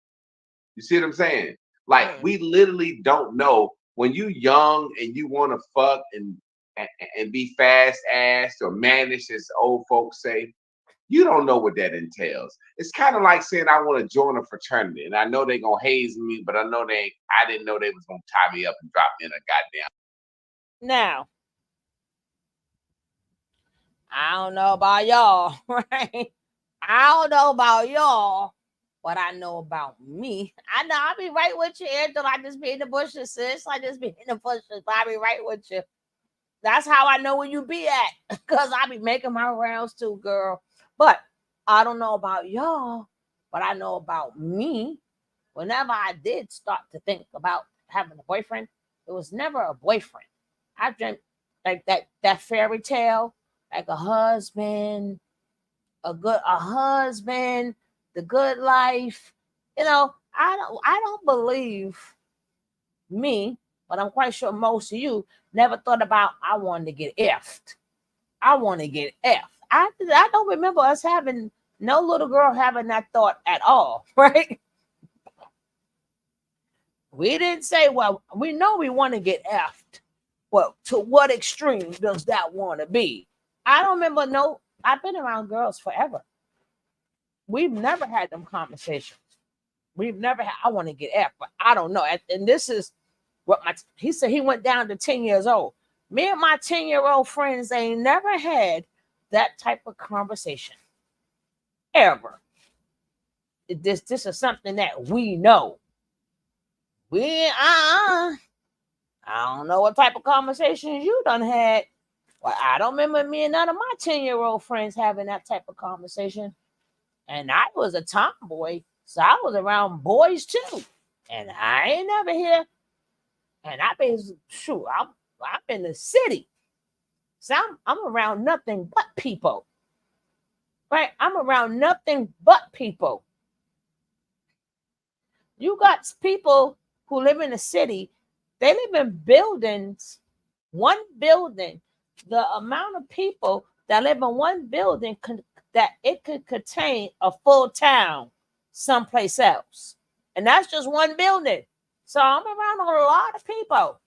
You see what I'm saying? Like, we literally don't know. When you young and you want to fuck and be fast assed or mannish, as old folks say, you don't know what that entails. It's kind of like saying I want to join a fraternity, and I know they're gonna haze me, but I didn't know they was gonna tie me up and drop me in a goddamn. Now, I don't know about y'all, right? I don't know about y'all, but I know about me. I know I be right with you, Angela. I just be in the bushes, sis. I just be in the bushes, but I be right with you. That's how I know where you be at, because I be making my rounds too, girl. But I don't know about y'all, but I know about me. Whenever I did start to think about having a boyfriend, it was never a boyfriend. I dreamt like that fairy tale, like a husband, a husband, the good life. I don't believe me, but I'm quite sure most of you never thought about I wanted to get effed. I want to get effed. I don't remember us having no little girl having that thought at all, right? We didn't say, well, we know we want to get effed. Well, to what extreme does that want to be? I don't remember. I've been around girls forever. We've never had them conversations. We've never had, I want to get effed, but I don't know. And this is He said he went down to 10 years old. Me and my 10-year-old friends ain't never had that type of conversation ever. This is something that we know. I don't know what type of conversations you done had. Well, I don't remember me and none of my 10-year-old friends having that type of conversation. And I was a tomboy, so I was around boys too. And I ain't never here. And I've been I'm in the city. So I'm around nothing but people. Right? I'm around nothing but people. You got people who live in the city, they live in buildings, one building. The amount of people that live in one building that it could contain a full town someplace else. And that's just one building. So I'm around a lot of people.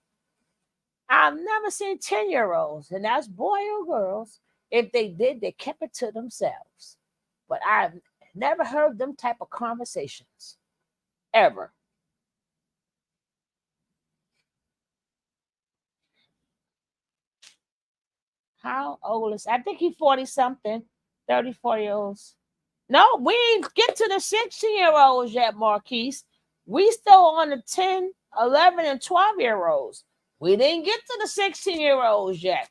I've never seen 10-year-olds, and that's boy or girls. If they did, they kept it to themselves. But I've never heard them type of conversations ever. How old is, I think he's 40 something, 34 years old. No, we ain't get to the 16-year-olds yet, Marquise. We still on the 10, 11, and 12-year-olds. We didn't get to the 16-year-olds yet.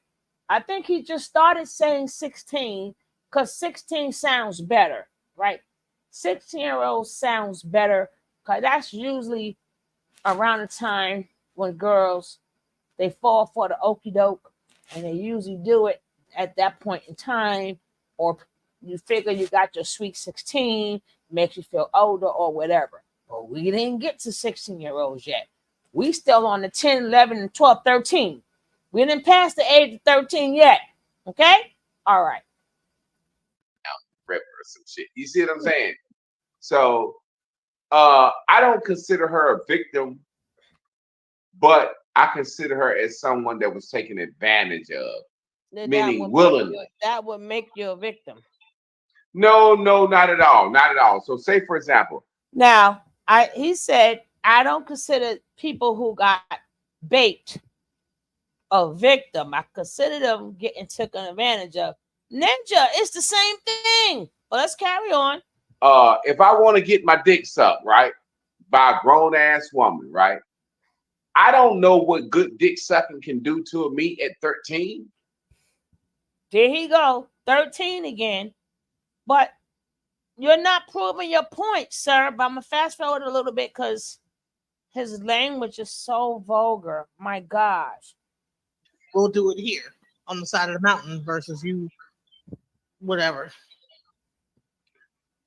I think he just started saying 16 because 16 sounds better, right? 16-year-olds sounds better because that's usually around the time when girls, they fall for the okie doke, and they usually do it at that point in time, or you figure you got your sweet 16, makes you feel older or whatever. But we didn't get to 16-year-olds yet. We still on the 10, 11, and 12, 13. We didn't pass the age of 13 yet. Okay? All right. Rep or some shit. You see what I'm saying? So I don't consider her a victim, but I consider her as someone that was taken advantage of, meaning willingly. That would make you a victim. No, not at all. Not at all. So say, for example. Now, he said, I don't consider people who got baked a victim. I consider them getting taken advantage of. Ninja, it's the same thing. Well, let's carry on. If I want to get my dick sucked, right, by a grown ass woman, right, I don't know what good dick sucking can do to me at 13. There he go, 13 again. But you're not proving your point, sir. But I'm gonna fast forward a little bit because his language is so vulgar. My gosh. We'll do it here on the side of the mountain versus you, whatever.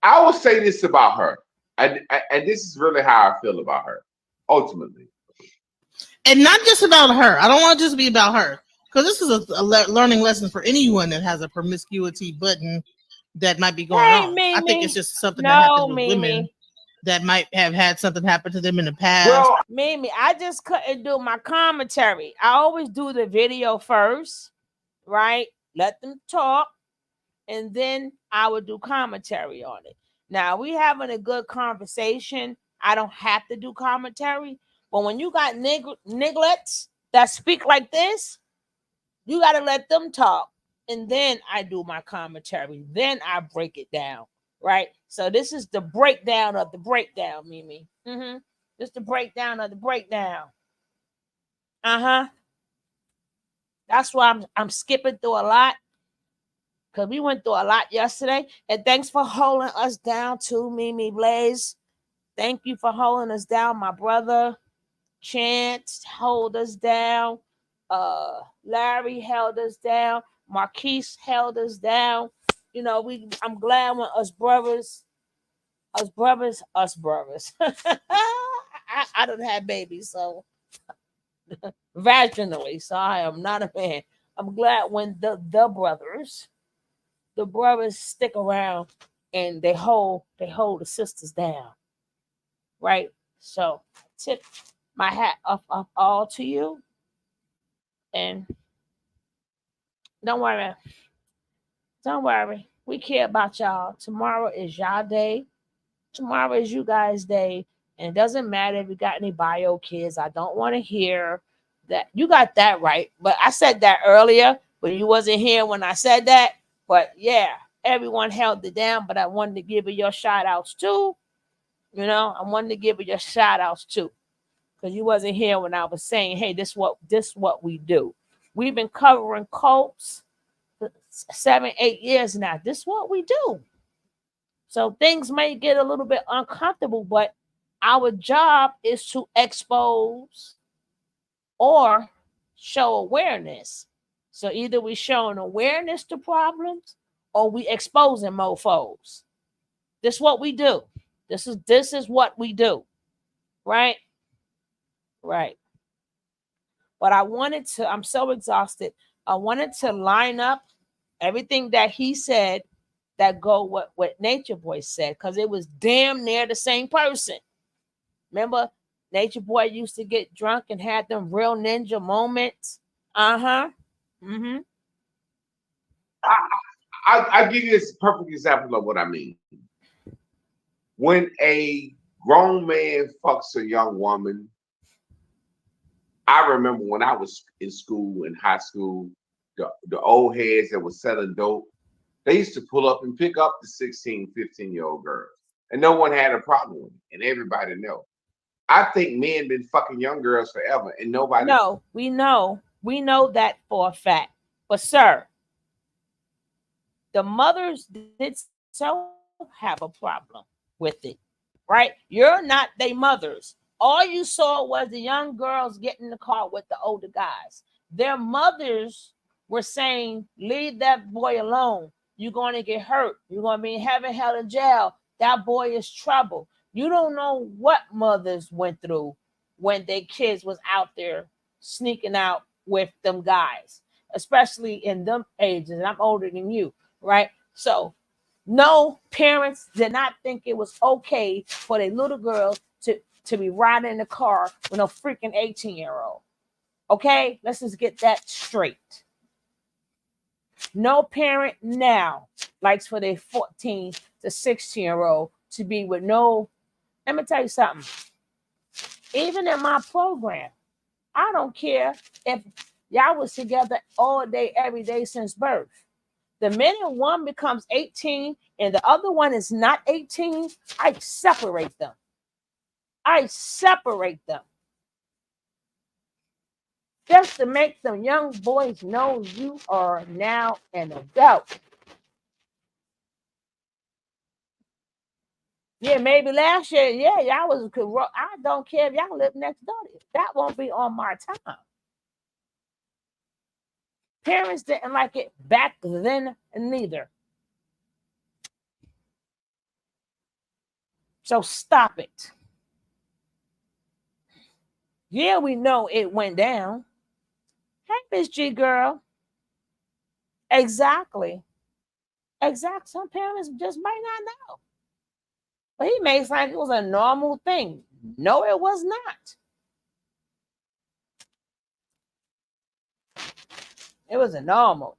I will say this about her, and this is really how I feel about her, ultimately. And not just about her. I don't want to just be about her, because this is a learning lesson for anyone that has a promiscuity button that might be going on. Mimi. I think it's just something that happens with women that might have had something happen to them in the past. Well, Mimi, I just couldn't do my commentary. I always do the video first, right? Let them talk, and then I would do commentary on it. Now, we having a good conversation. I don't have to do commentary. But when you got nigglets that speak like this, you got to let them talk. And then I do my commentary. Then I break it down, right? So this is the breakdown of the breakdown, Mimi. Just the breakdown of the breakdown. That's why I'm skipping through a lot, because we went through a lot yesterday. And thanks for holding us down too, Mimi Blaze. Thank you for holding us down, my brother. Chance hold us down. Larry held us down. Marquise held us down. You know, I'm glad when us brothers. I don't have babies, so vaginally, so I am not a man. I'm glad when the brothers stick around and they hold the sisters down, right? So tip my hat off all to you, and don't worry, we care about y'all. Tomorrow is y'all day. Tomorrow is you guys' day, And it doesn't matter if you got any bio kids. I don't want to hear that. You got that right. But I said that earlier, but you wasn't here when I said that. But yeah, everyone held it down. But I wanted to give you your shout outs too. You know, I wanted to give you your shout outs too. Because you wasn't here when I was saying, hey, this what we do. We've been covering cults for 7, 8 years now. This is what we do. So things may get a little bit uncomfortable, but our job is to expose or show awareness. So either we showing awareness to problems or we exposing mofos. This is what we do. This is what we do. Right? Right. But I'm so exhausted. I wanted to line up everything that he said that go what Nature Boy said, because it was damn near the same person. Remember, Nature Boy used to get drunk and had them real ninja moments. Uh-huh. Mm-hmm. I'll give you a perfect example of what I mean. When a grown man fucks a young woman, I remember when I was in school, in high school, the old heads that were selling dope, they used to pull up and pick up the 16, 15-year-old girls. And no one had a problem with it. And everybody know. I think men been fucking young girls forever and nobody. No, we know. We know that for a fact. But sir, the mothers did so have a problem with it. Right? You're not they mothers. All you saw was the young girls get in the car with the older guys. Their mothers were saying, leave that boy alone. You're going to get hurt. You're going to be in heaven, hell, and jail. That boy is trouble. You don't know what mothers went through when their kids was out there sneaking out with them guys, especially in them ages. And I'm older than you, right? So no, parents did not think it was okay for their little girls to be riding in the car with a freaking 18-year-old. Okay? Let's just get that straight. No parent now likes for their 14 to 16-year-old to be with no. Let me tell you something. Even in my program, I don't care if y'all was together all day, every day since birth. The minute one becomes 18 and the other one is not 18, I separate them. Just to make them young boys know you are now an adult. Yeah, maybe last year, yeah, y'all was. I don't care if y'all live next door. That won't be on my time. Parents didn't like it back then neither. So stop it. Yeah, we know it went down. Hey, Miss G girl. Exactly. Some parents just might not know. But he makes like it was a normal thing. No, it was not. It was a normal.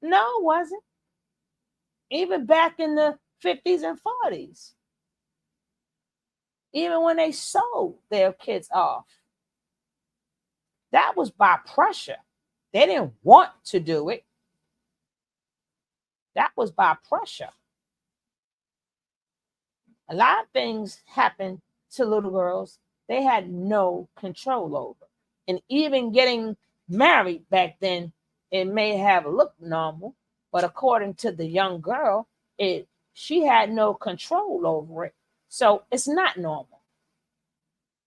No, it wasn't. Even back in the 50s and 40s. Even when they sold their kids off. That was by pressure. They didn't want to do it. That was by pressure. A lot of things happened to little girls they had no control over. And even getting married back then, it may have looked normal, but according to the young girl, she had no control over it. So it's not normal.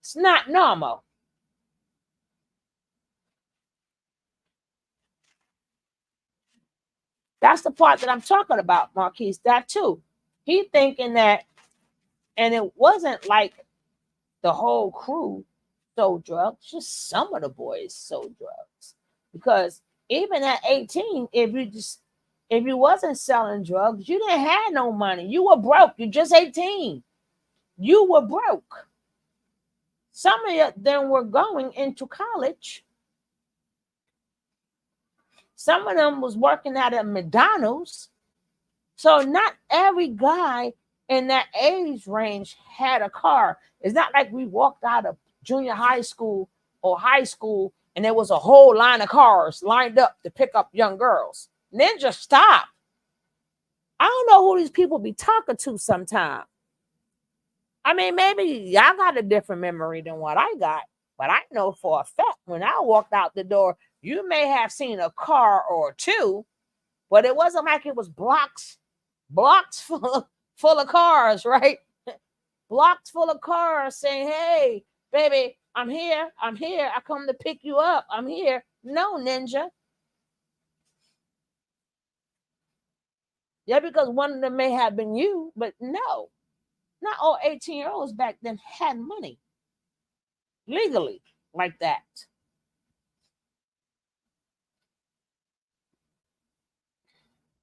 It's not normal. That's the part that I'm talking about, Marquise. That too. He thinking that, and it wasn't like the whole crew sold drugs, just some of the boys sold drugs. Because even at 18, if you wasn't selling drugs, you didn't have no money. You were broke. You're just 18. You were broke. Some of them were going into college. Some of them was working at a McDonald's. So not every guy in that age range had a car. It's not like we walked out of junior high school or high school and there was a whole line of cars lined up to pick up young girls. Ninja, stop. I don't know who these people be talking to sometimes. I mean, maybe y'all got a different memory than what I got, but I know for a fact when I walked out the door, you may have seen a car or two, but it wasn't like it was blocks full of cars, right? Blocks full of cars saying, "Hey, baby, I'm here. I'm here. I come to pick you up. I'm here." No, Ninja. Yeah, because one of them may have been you, but no. Not all 18-year-olds back then had money legally like that.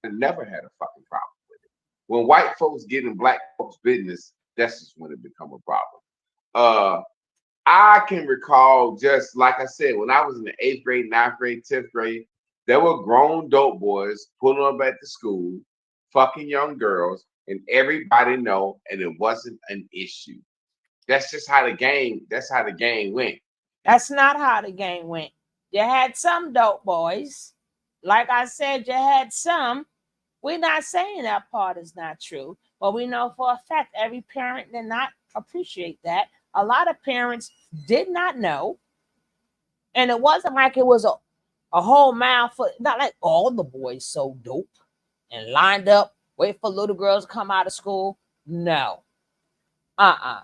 I never had a fucking problem with it. When white folks get in black folks' business, that's just when it become a problem. I can recall, just like I said, when I was in the 8th grade, 9th grade, 10th grade, there were grown dope boys pulling up at the school, fucking young girls, and everybody know, and it wasn't an issue. That's just how the game. That's how the game went. That's not how the game went. You had some dope boys. Like I said, you had some. We're not saying that part is not true, but we know for a fact every parent did not appreciate that. A lot of parents did not know. And it wasn't like it was a whole mouthful, not like all the boys so dope and lined up, wait for little girls to come out of school. No. Uh-uh.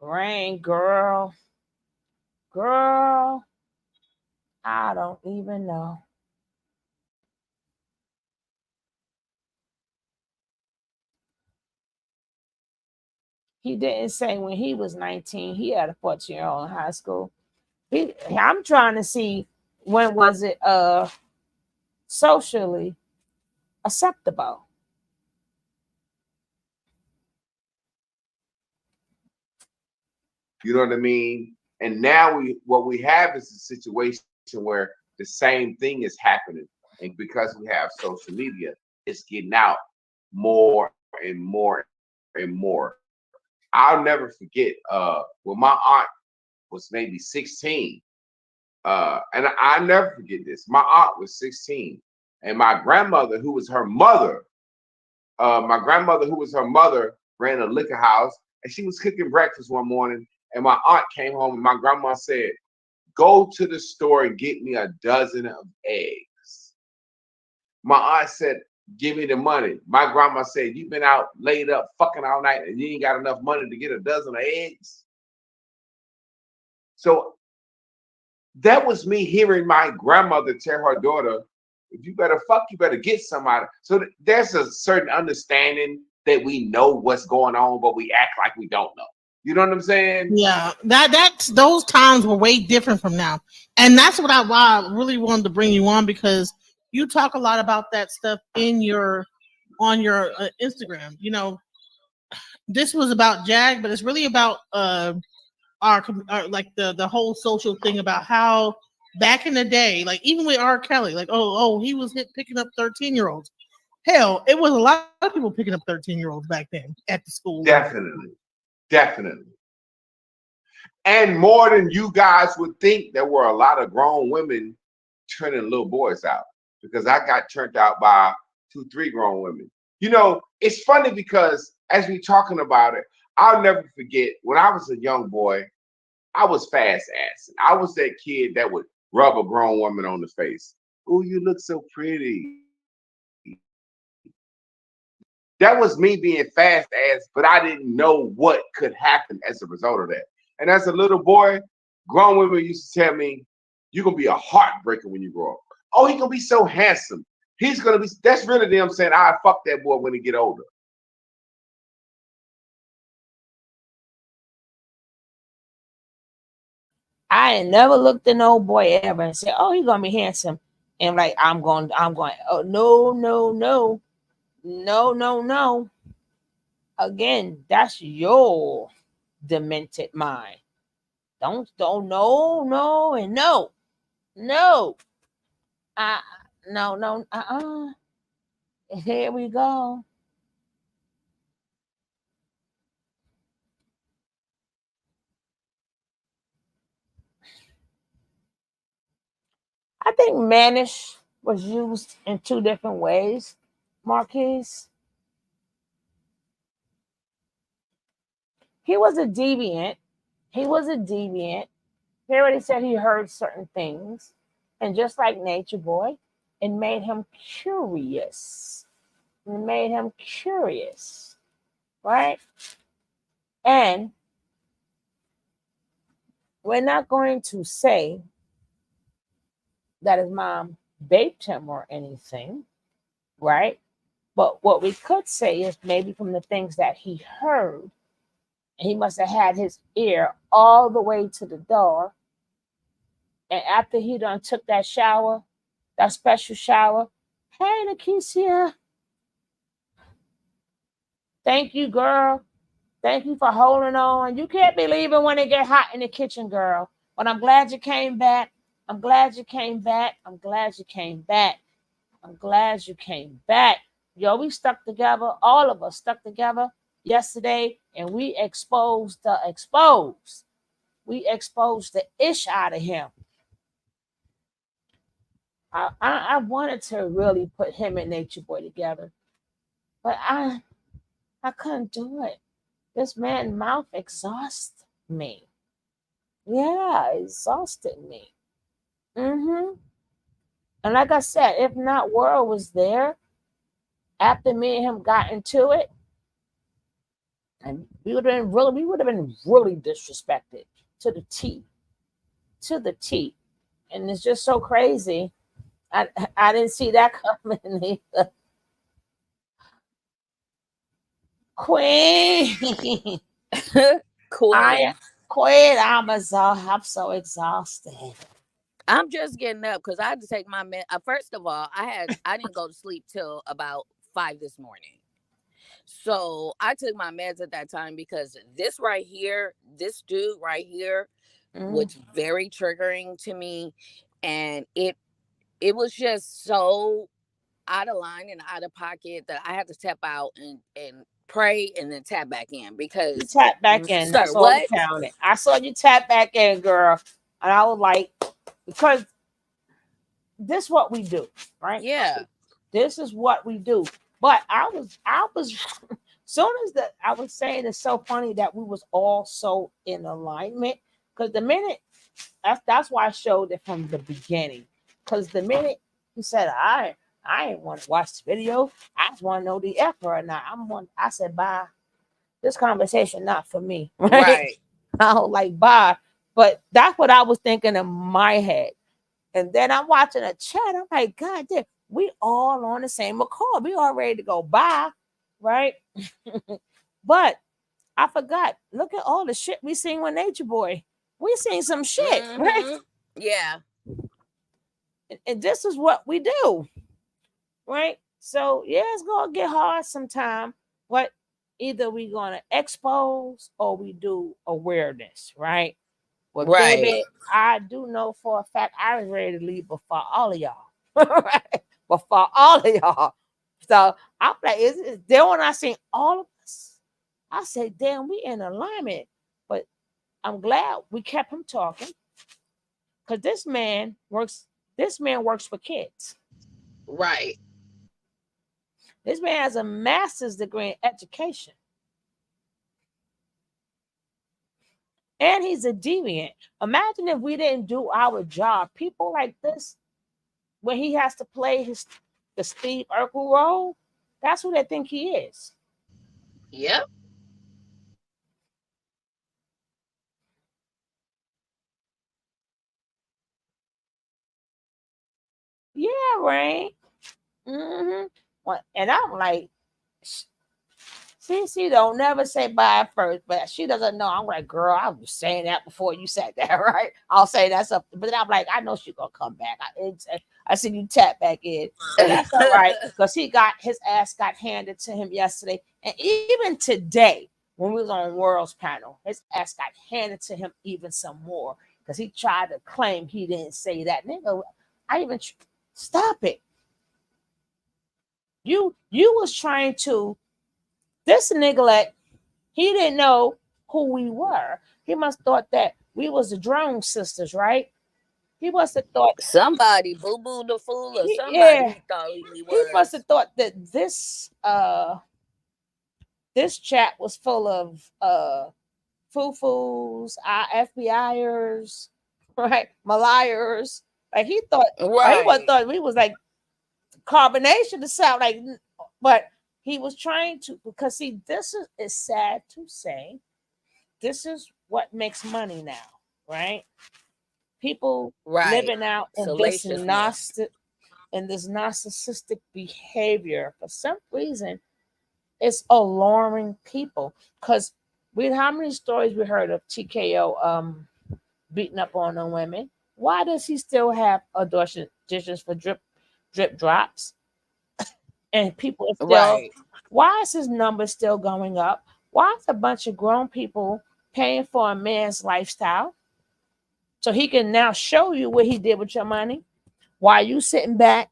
Rain, girl. Girl, I don't even know. He didn't say when he was 19, he had a 14-year-old in high school. I'm trying to see when was it socially acceptable. You know what I mean? And now what we have is a situation where the same thing is happening. And because we have social media, it's getting out more and more and more. I'll never forget when my aunt was maybe 16. And I never forget this. My aunt was 16. And my grandmother, who was her mother, ran a liquor house, and she was cooking breakfast one morning. And my aunt came home, and my grandma said, "Go to the store and get me a dozen of eggs." My aunt said, "Give me the money." My grandma said, "You've been out laid up fucking all night, and you ain't got enough money to get a dozen of eggs." So that was me hearing my grandmother tell her daughter, "If you better fuck, you better get somebody." So there's a certain understanding that we know what's going on, but we act like we don't know. You know what I'm saying? Yeah, that's those times were way different from now, and that's why I really wanted to bring you on, because you talk a lot about that stuff on your Instagram. You know, this was about Jag, but it's really about our like the whole social thing about how back in the day, like even with R. Kelly, like he was picking up 13-year-olds. Hell, it was a lot of people picking up 13-year-olds back then at the school level. Definitely. And more than you guys would think, there were a lot of grown women turning little boys out, because I got turned out by 2, 3 grown women. You know, it's funny because as we talking about it, I'll never forget when I was a young boy, I was fast ass. I was that kid that would rub a grown woman on the face. "Oh, you look so pretty." That was me being fast ass, but I didn't know what could happen as a result of that. And as a little boy, grown women used to tell me, "You're gonna be a heartbreaker when you grow up. Oh, he's gonna be so handsome. He's gonna be." That's really them saying, "I fuck that boy when he get older." I ain't never looked at no boy ever and said, "Oh, he's gonna be handsome." And like I'm going, "Oh, no, no, no, no, no, no." Again, that's your demented mind. Don't no and no. No. Uh no. Here we go. I think mannish was used in two different ways, Marquise. He was a deviant. He was a deviant. He already said he heard certain things. And just like Nature Boy, it made him curious. It made him curious, right? And we're not going to say that his mom baped him or anything, right? But what we could say is maybe from the things that he heard, he must have had his ear all the way to the door. And after he done took that shower, that special shower, hey, Lakeisha, thank you, girl. Thank you for holding on. You can't be leaving when it get hot in the kitchen, girl. But I'm glad you came back. I'm glad you came back. I'm glad you came back. I'm glad you came back. Yo, we stuck together. All of us stuck together yesterday, and we exposed the exposed. We exposed the ish out of him. I wanted to really put him and Nature Boy together, but I couldn't do it. This man's mouth exhausted me. Yeah, exhausted me. And like I said, if not World was there after me and him got into it, and we would have been really disrespected to the T. To the T. And it's just so crazy. I didn't see that coming either. Queen. Queen. Queen, I'm so exhausted. I'm just getting up because I had to take my first of all, I didn't go to sleep till about 5 this morning. So I took my meds at that time because this right here, this dude right here, was very triggering to me, and it was just so out of line and out of pocket that I had to tap out and pray and then tap back in because you tap back in. sir, That's all what? counted. I saw you tap back in, girl, and I was like, because this is what we do, right? Yeah. This is what we do. But I was soon as that I was saying it's so funny that we was all so in alignment. Because the minute that's why I showed it from the beginning. Because the minute he said I ain't want to watch the video, I just want to know the effort or not. I said bye. This conversation not for me. Right. I was like bye. But that's what I was thinking in my head. And then I'm watching a chat. I'm like, God damn, we all on the same accord. We all ready to go by, right? But I forgot. Look at all the shit we seen with Nature Boy. We seen some shit, right? Yeah. And this is what we do, right? So yeah, it's gonna get hard sometime. But either we gonna expose or we do awareness, right? Well, baby, I do know for a fact I was ready to leave before all of y'all. Right? Before all of y'all. So I'm like, then when I seen all of us, I said, damn, we in alignment. But I'm glad we kept him talking. Because this man works for kids. Right. This man has a master's degree in education. And he's a deviant. Imagine if we didn't do our job. People like this, when he has to play the Steve Urkel role, that's who they think he is. Yep. Yeah, right. And I'm like, she don't never say bye first, but she doesn't know. I'm like, girl, I was saying that before you said that, right? I'll say that's up, but then I'm like, I know she's gonna come back. I see you tap back in, but that's all right because his ass got handed to him yesterday, and even today, when we was on World's panel. His ass got handed to him even some more because he tried to claim he didn't say that. Nigga, stop it. You was trying to this nigga like he didn't know who we were. He must thought that we was the drone sisters, right? He must have thought somebody Boo Boo the Fool or somebody yeah, he thought we he must was. have thought that this chat was full of foo-foos, FBIers, right? Malayers. Like he thought, or he Right. thought we was like carbonation to sound like, but he was trying to because see, this is sad to say. This is what makes money now, right? People Right. living out Salaciousness. in this narcissistic behavior for some reason it's alarming people because how many stories we heard of TKO beating up on the women. Why does he still have auditions for drip drops and people are still Right. why is his number still going up? Why is a bunch of grown people paying for a man's lifestyle so he can now show you what he did with your money while you sitting back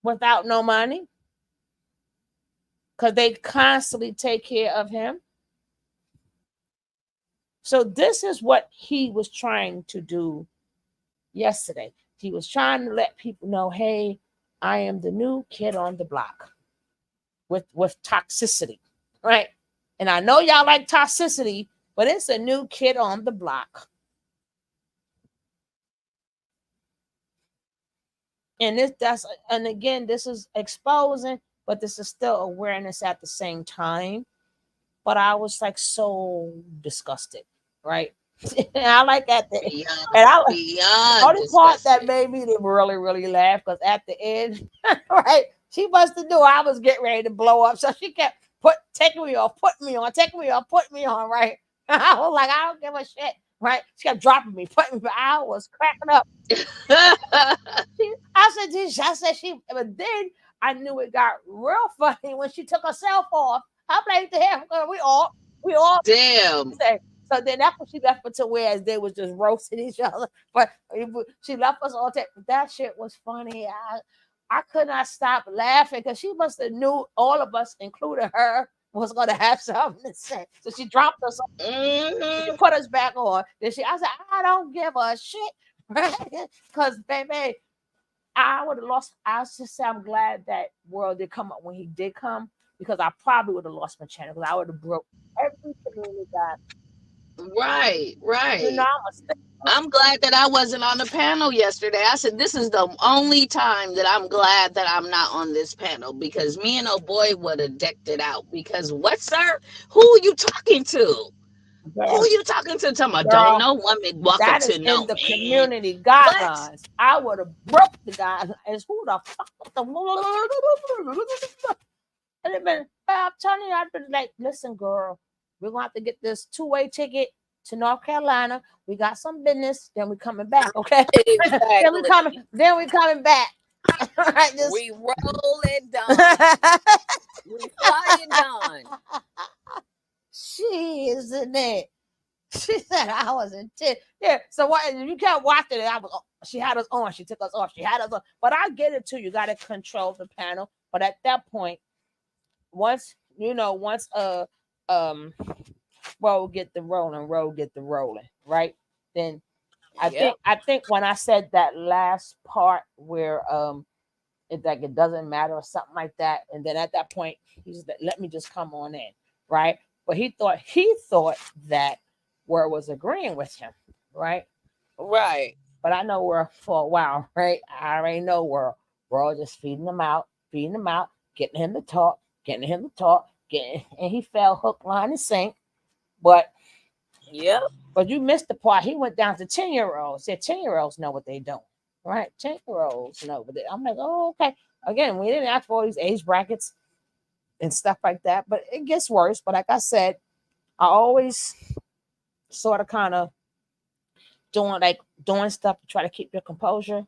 without no money because they constantly take care of him? So this is what he was trying to do yesterday. He was trying to let people know, hey, I am the new kid on the block with toxicity, right? And I know y'all like toxicity, but it's a new kid on the block. And again, this is exposing, but this is still awareness at the same time. But I was like so disgusted, right? And I like at the Beyond only part that disgusted. made me really, really laugh because at the end, right, she must have knew I was getting ready to blow up. So she kept taking me off, putting me on, taking me off, putting me on, right? I was like, I don't give a shit, right? She kept dropping me, putting me, but I was cracking up. I said she, but then I knew it got real funny when she took herself off. I'm like, damn, we all Damn. say. So then that's when she left it to where as they was just roasting each other. But she left us all. That shit was funny. I could not stop laughing because she must have knew all of us, including her, was gonna have something to say. So she dropped us. She put us back on. Then I said, I don't give a shit, right? Because baby, I would have lost. I was just say I'm glad that World did come up when he did come because I probably would have lost my channel because I would have broke everything we got. Right, You know, right. I'm glad that I wasn't on the panel yesterday. I said this is the only time that I'm glad that I'm not on this panel because me and old boy would have decked it out. Because what, sir? Who are you talking to? Who girl, are you talking to? Tell me, don't girl, no woman walk up that to is no in the man. community What? guidelines. I would have broke the guidelines. Who the fuck? And it been, I'm telling you, I've been like, listen, girl, we're gonna have to get this two-way ticket to North Carolina. We got some business, then we coming back, okay? Exactly. Then we coming back. Right, just We roll it done. We fly it done. she is in it. She said I was in tears. Yeah. So what you kept watching it? She had us on. She took us off. She had us on. But I get it too. You got to control the panel. But at that point, once roll get the rolling, right? Then Yep. I think when I said that last part where it's like it doesn't matter or something like that, and then at that point he's like, let me just come on in, right? But he thought that Word was agreeing with him, right? Right. But I know Word for a while, right? I already know Word. We're all just feeding him out, getting him to talk, and he fell hook, line, and sink. But Yep. you missed the part. He went down to 10-year-olds. Said 10-year-olds know what they don't, right? 10-year-olds know what they. I'm like, oh, okay. Again, we didn't ask for all these age brackets and stuff like that, but it gets worse. But like I said, I always sort of kind of doing stuff to try to keep your composure.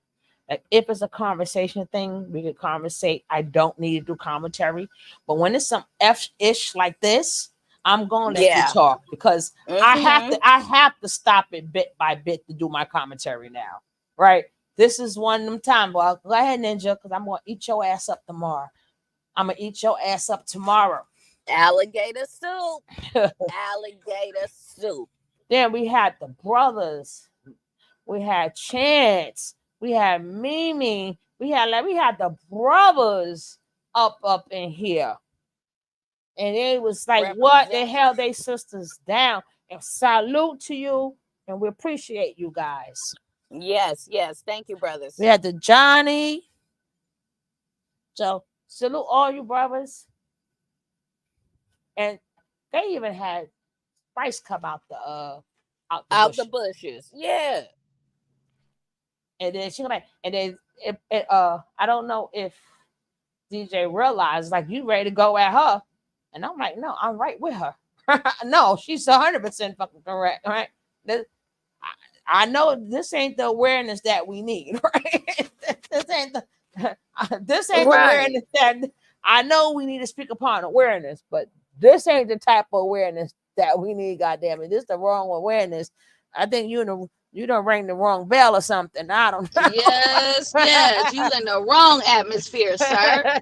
Like if it's a conversation thing, we could conversate. I don't need to do commentary. But when it's some F-ish like this, I'm gonna let you Yeah. talk because Mhm. I have to stop it bit by bit to do my commentary now. Right? This is one of them times. Well, go ahead, Ninja, because I'm gonna eat your ass up tomorrow. I'm gonna eat your ass up tomorrow. Alligator soup. Alligator soup. Then we had the brothers. We had Chance. We had Mimi. We had the brothers up in here. And it was like, what? They Represent. held their sisters down. And salute to you. And we appreciate you guys. Yes, yes. Thank you, brothers. We had the Johnny. So salute all you brothers. And they even had Spice come out Out bush. the bushes. Yeah. And then she like, and then I don't know if DJ realized like you ready to go at her, and I'm like, no, I'm right with her. No, she's 100% fucking correct, right? I know this ain't the awareness that we need, right? This ain't the awareness that I know we need to speak upon awareness, but this ain't the type of awareness that we need. Goddamn it, this is the wrong awareness. I think you don't ring the wrong bell or something. I don't know. Yes, yes. You in the wrong atmosphere, sir.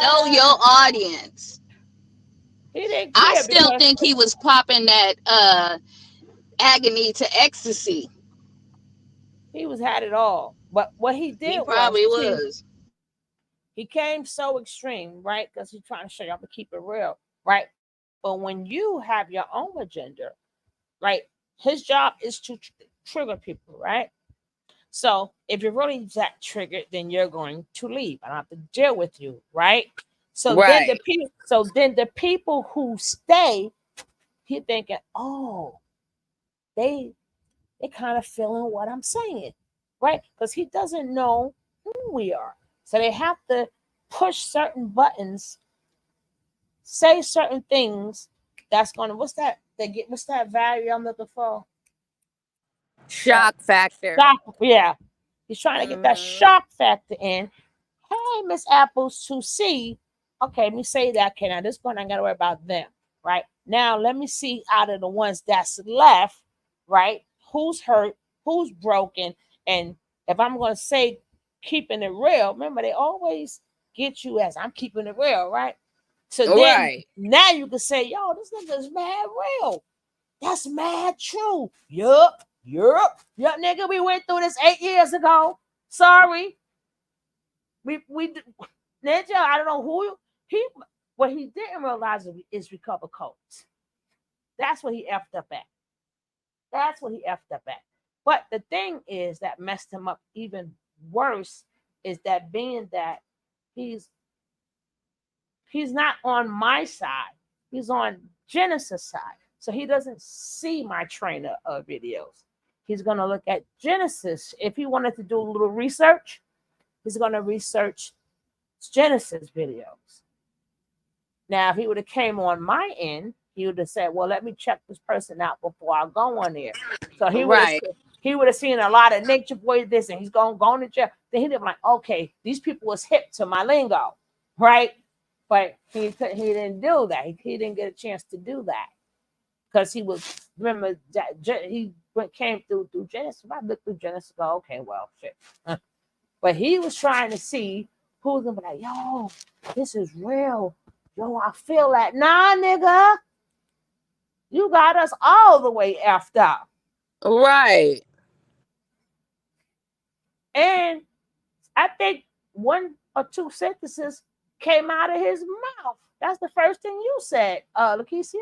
Know your audience. He didn't I care still because think he was popping that agony to ecstasy. he was had it all. But what he He did probably see, was. he came so extreme, right? Because he's trying to show you I'm gonna keep it real, right? But when you have your own agenda, right? His job is to trigger people, right? So if you're really that triggered, then you're going to leave. I don't have to deal with you, right? So then Right. the people who stay, he thinking, oh, they kind of feeling what I'm saying, right? Because he doesn't know who we are. So they have to push certain buttons, say certain things that's gonna what's that value I'm looking for? Shock factor. Shock, yeah. He's trying to get that Mhm. shock factor in. Hey, Miss Apples to see. Okay, let me say that. Okay, now this point I gotta worry about them. Right. Now let me see out of the ones that's left, right? Who's hurt, who's broken, and if I'm gonna say keeping it real, remember they always get you as I'm keeping it real, right? So then Right. now you can say, yo, this nigga's mad real. That's mad true. Yup, nigga. We went through this 8 years ago. Sorry. We Ninja, I don't know who he what he didn't realize is recover codes. That's what he effed up at. That's what he effed up at. But the thing is that messed him up even worse is that being that he's not on my side. He's on Genesis' side. So he doesn't see my trainer videos. He's going to look at Genesis. If he wanted to do a little research, he's going to research Genesis videos. Now, if he would have came on my end, he would have said, well, let me check this person out before I go on there. So he would have seen a lot of Nature Boy this, and he's going to jail. Then he'd have been like, okay, these people was hip to my lingo, right? But he didn't do that. He didn't get a chance to do that because he was, remember that he came through Genesis. If I looked through Genesis, go, okay, well, shit. But he was trying to see who's gonna be like, yo, this is real. Yo, I feel that. Nah, nigga, you got us all the way effed up. Right. And I think one or two sentences came out of his mouth. That's the first thing you said, Lakeisha.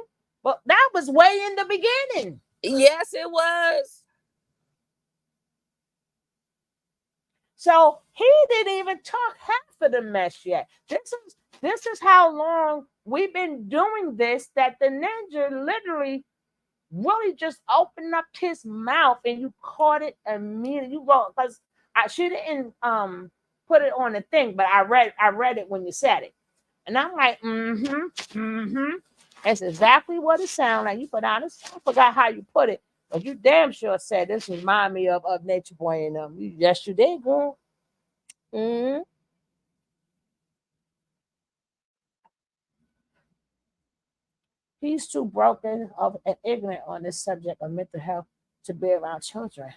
But that was way in the beginning. Yes, it was. So he didn't even talk half of the mess yet. This is how long we've been doing this, that the ninja literally really just opened up his mouth and you caught it immediately. You wrote because she didn't put it on the thing, but I read it when you said it. And I'm like, That's exactly what it sounds like. You put on this, I forgot how you put it, but you damn sure said this remind me of Nature Boy and them. Yes, you did, girl. Mm-hmm. He's too broken of and ignorant on this subject of mental health to be around children.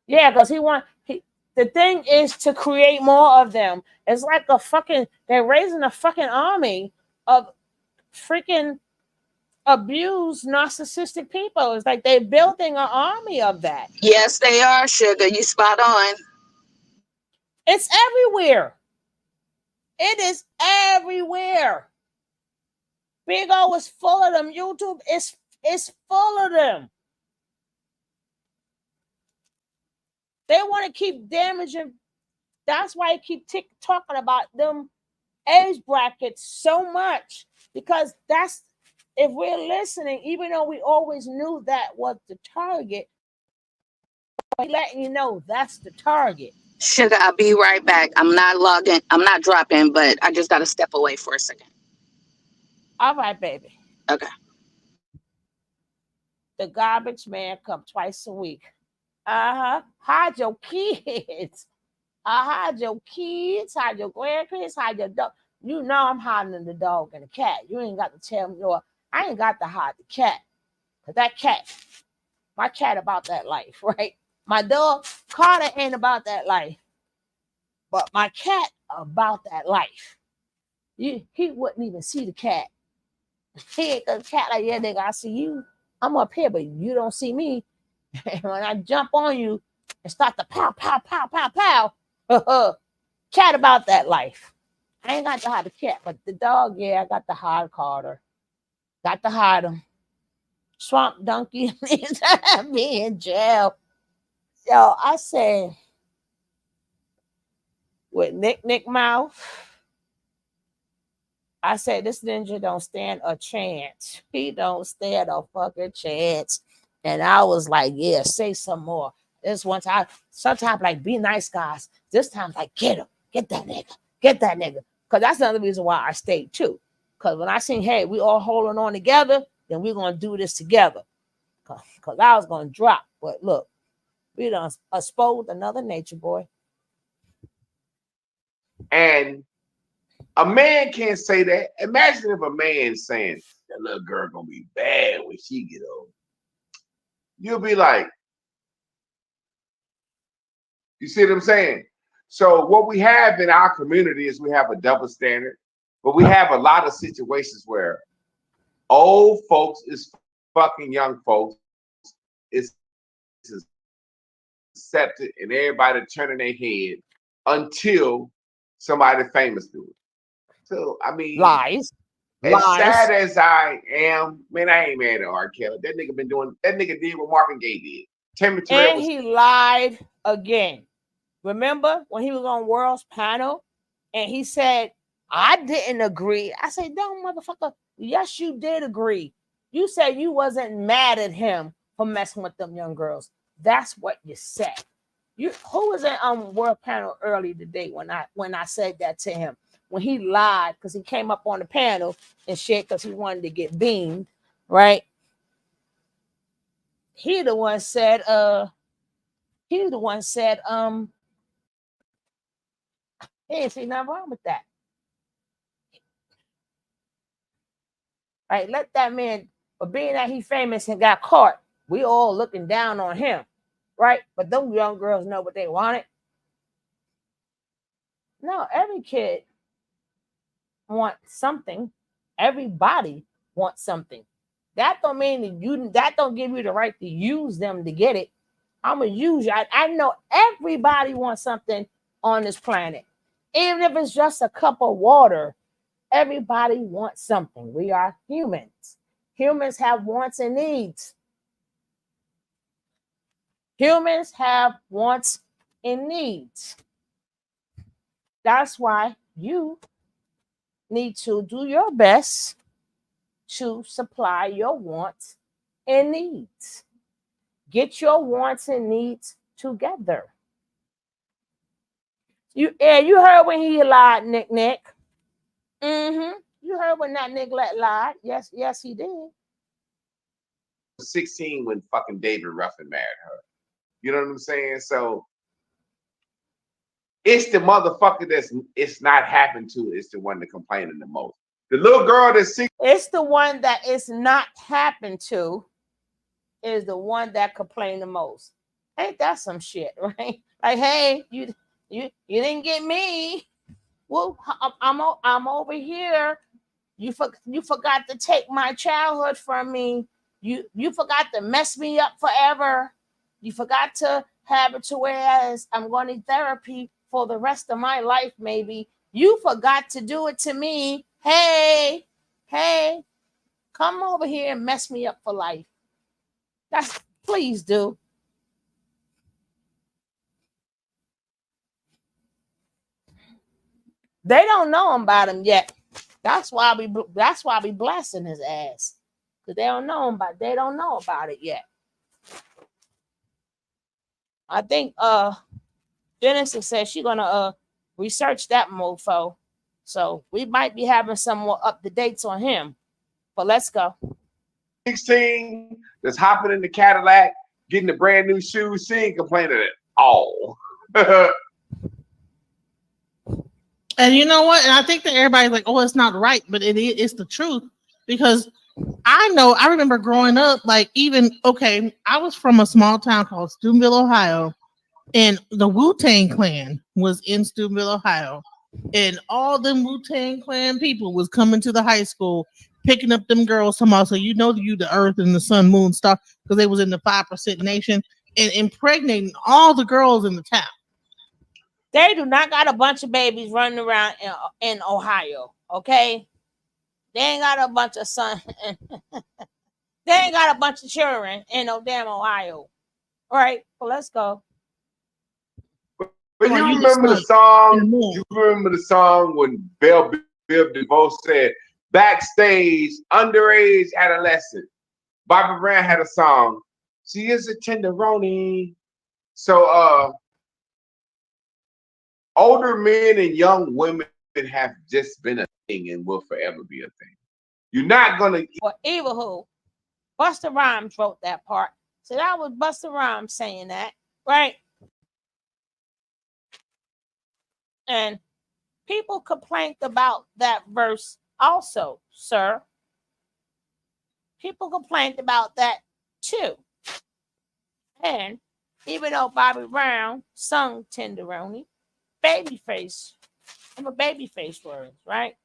Yeah, because the thing is to create more of them. It's like they're raising a fucking army of freaking abused narcissistic people. It's like they're building an army of that. Yes, they are, sugar. You spot on. It's everywhere. It is everywhere. Big O is full of them. YouTube is full of them. They want to keep damaging. That's why I keep talking about them age brackets so much, because that's, if we're listening, even though we always knew that was the target, we're letting you know that's the target. Sugar, I'll be right back. I'm not logging. I'm not dropping, but I just got to step away for a second. All right, baby. Okay. The garbage man come twice a week. Hide your kids. Hide your kids, hide your grandkids, hide your dog. You know I'm hiding the dog and the cat. You ain't got to tell me, I ain't got to hide the cat. Because that cat, my cat about that life, right? My dog, Carter, ain't about that life. But my cat about that life. He wouldn't even see the cat. He ain't the cat like, yeah, nigga, I see you. I'm up here, but you don't see me. And when I jump on you and start to pow, pow, pow, pow, pow, cat about that life. I ain't got to hide the cat, but the dog, yeah, I got to hide Carter. Got to hide him. Swamp donkey needs to be in jail. Yo, I say, with Nick Mouth, I say this ninja don't stand a chance. He don't stand a fucking chance. And I was like, yeah, say some more. This one time, sometimes like be nice guys. This time like get him, get that nigga. Because that's another reason why I stayed too. Because when I seen, hey, we all holding on together, then we're gonna do this together. Because I was gonna drop. But look, we done exposed another nature boy. And a man can't say that. Imagine if a man saying that little girl gonna be bad when she get old. You'll be like, you see what I'm saying? So what we have in our community is we have a double standard, but we have a lot of situations where old folks is fucking young folks. It's accepted and everybody turning their head until somebody famous do it. So I mean, Lies. as sad as I am, man, I ain't mad at R. Kelly. That nigga did what Marvin Gaye did. And he lied again. Remember when he was on World's panel and he said, I didn't agree. I said, no, motherfucker. Yes, you did agree. You said you wasn't mad at him for messing with them young girls. That's what you said. Who was on World panel early today when I said that to him? When he lied because he came up on the panel and shit because he wanted to get beamed, right? He the one said, he ain't see nothing wrong with that. Right? Let that man, but being that he famous and got caught, we all looking down on him, right? But them young girls know what they wanted. No, every kid wants something. Everybody wants something. That don't mean that don't give you the right to use them to get it. I'm gonna use you. I know everybody wants something on this planet. Even if it's just a cup of water, everybody wants something. We are humans. Humans have wants and needs. Humans have wants and needs. That's why you need to do your best to supply your wants and needs. Get your wants and needs together. You heard when he lied, Nick. You heard when that nigga lied. Yes, he did. 16 when fucking David Ruffin married her. You know what I'm saying? So It's the motherfucker that's it's not happened to. It's the one that complaining the most. The little girl that's sick. It's the one that it's not happened to is the one that complained the most. Ain't that some shit, right? Like, hey, you didn't get me. Well, I'm over here. You forgot to take my childhood from me. You forgot to mess me up forever. You forgot to have it to whereas I'm going to therapy for the rest of my life, maybe. You forgot to do it to me. Hey, come over here and mess me up for life. That's please do. They don't know about him yet. That's why we blasting his ass. Because they don't know about it yet. I think Genesis says she's gonna research that mofo. So we might be having some more up to dates on him. But let's go. 16 that's hopping in the Cadillac, getting the brand new shoes. She ain't complaining at all. And you know what? And I think that everybody's like, "Oh, it's not right," but it's the truth because I remember growing up, like I was from a small town called Steubenville, Ohio, and the Wu-Tang Clan was in Steubenville, Ohio, and all them Wu-Tang Clan people was coming to the high school, picking up them girls somehow. So you the earth and the sun, moon, star, because they was in the 5% nation and impregnating all the girls in the town. They do not got a bunch of babies running around in Ohio, okay? They ain't got a bunch of sons. They ain't got a bunch of children in no damn Ohio. All right, well, let's go. But you remember the song? You remember the song when Bill DeVoe said, "Backstage, underage adolescent." Bobby Brown had a song. She is a tenderoni. So, older men and young women have just been a thing and will forever be a thing. You're not gonna. Well, either who, Busta Rhymes wrote that part. So that was Busta Rhymes saying that, right? And people complained about that verse also, sir. People complained about that too. And even though Bobby Brown sung Tenderoni, Babyface, I'm a Babyface words, right?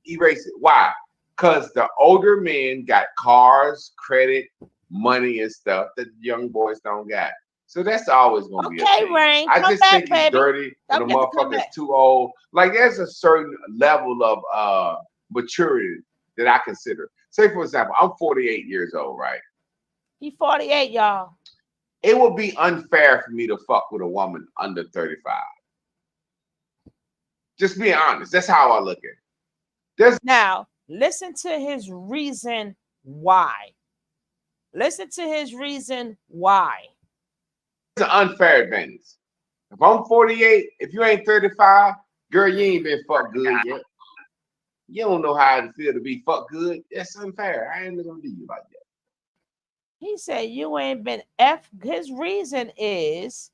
Erase it. Why? Because the older men got cars, credit, money, and stuff that the young boys don't got. So that's always gonna be a thing. Rain, I just think it's dirty when a Okay, motherfucker's too old. Like there's a certain level of maturity that I consider. Say for example, I'm 48 years old, right? He 48, y'all. It would be unfair for me to fuck with a woman under 35. Just being honest. That's how I look at it. Now, listen to his reason why. Listen to his reason why. It's an unfair advantage. If I'm 48, if you ain't 35, girl, you ain't been fucked good yet. You don't know how it feel to be fucked good. That's unfair. I ain't gonna do you like that. He said you ain't been F. His reason is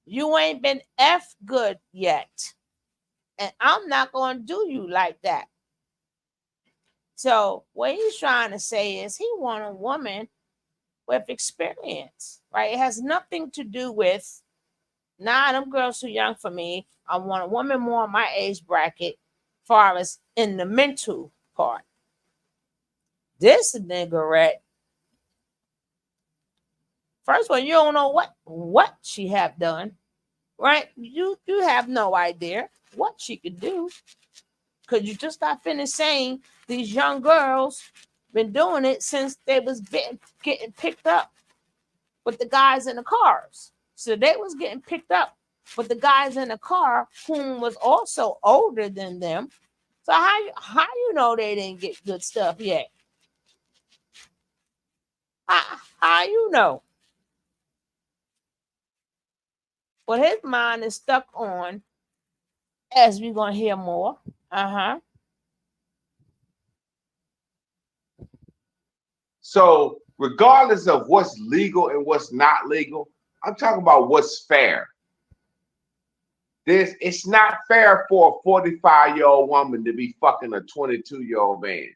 you ain't been F good yet. And I'm not gonna do you like that. So what he's trying to say is he want a woman with experience, right? It has nothing to do with, nah, them girls too young for me. I want a woman more in my age bracket, far as in the mental part. This niggerette, first of all, you don't know what she have done, right? You have no idea what she could do. Because you just got finished saying these young girls been doing it since they was getting picked up with the guys in the cars. So they was getting picked up with the guys in the car whom was also older than them. So how you know they didn't get good stuff yet? How you know? Well, his mind is stuck on, as we're gonna hear more. So regardless of what's legal and what's not legal, I'm talking about what's fair. It's not fair for a 45-year-old woman to be fucking a 22-year-old man.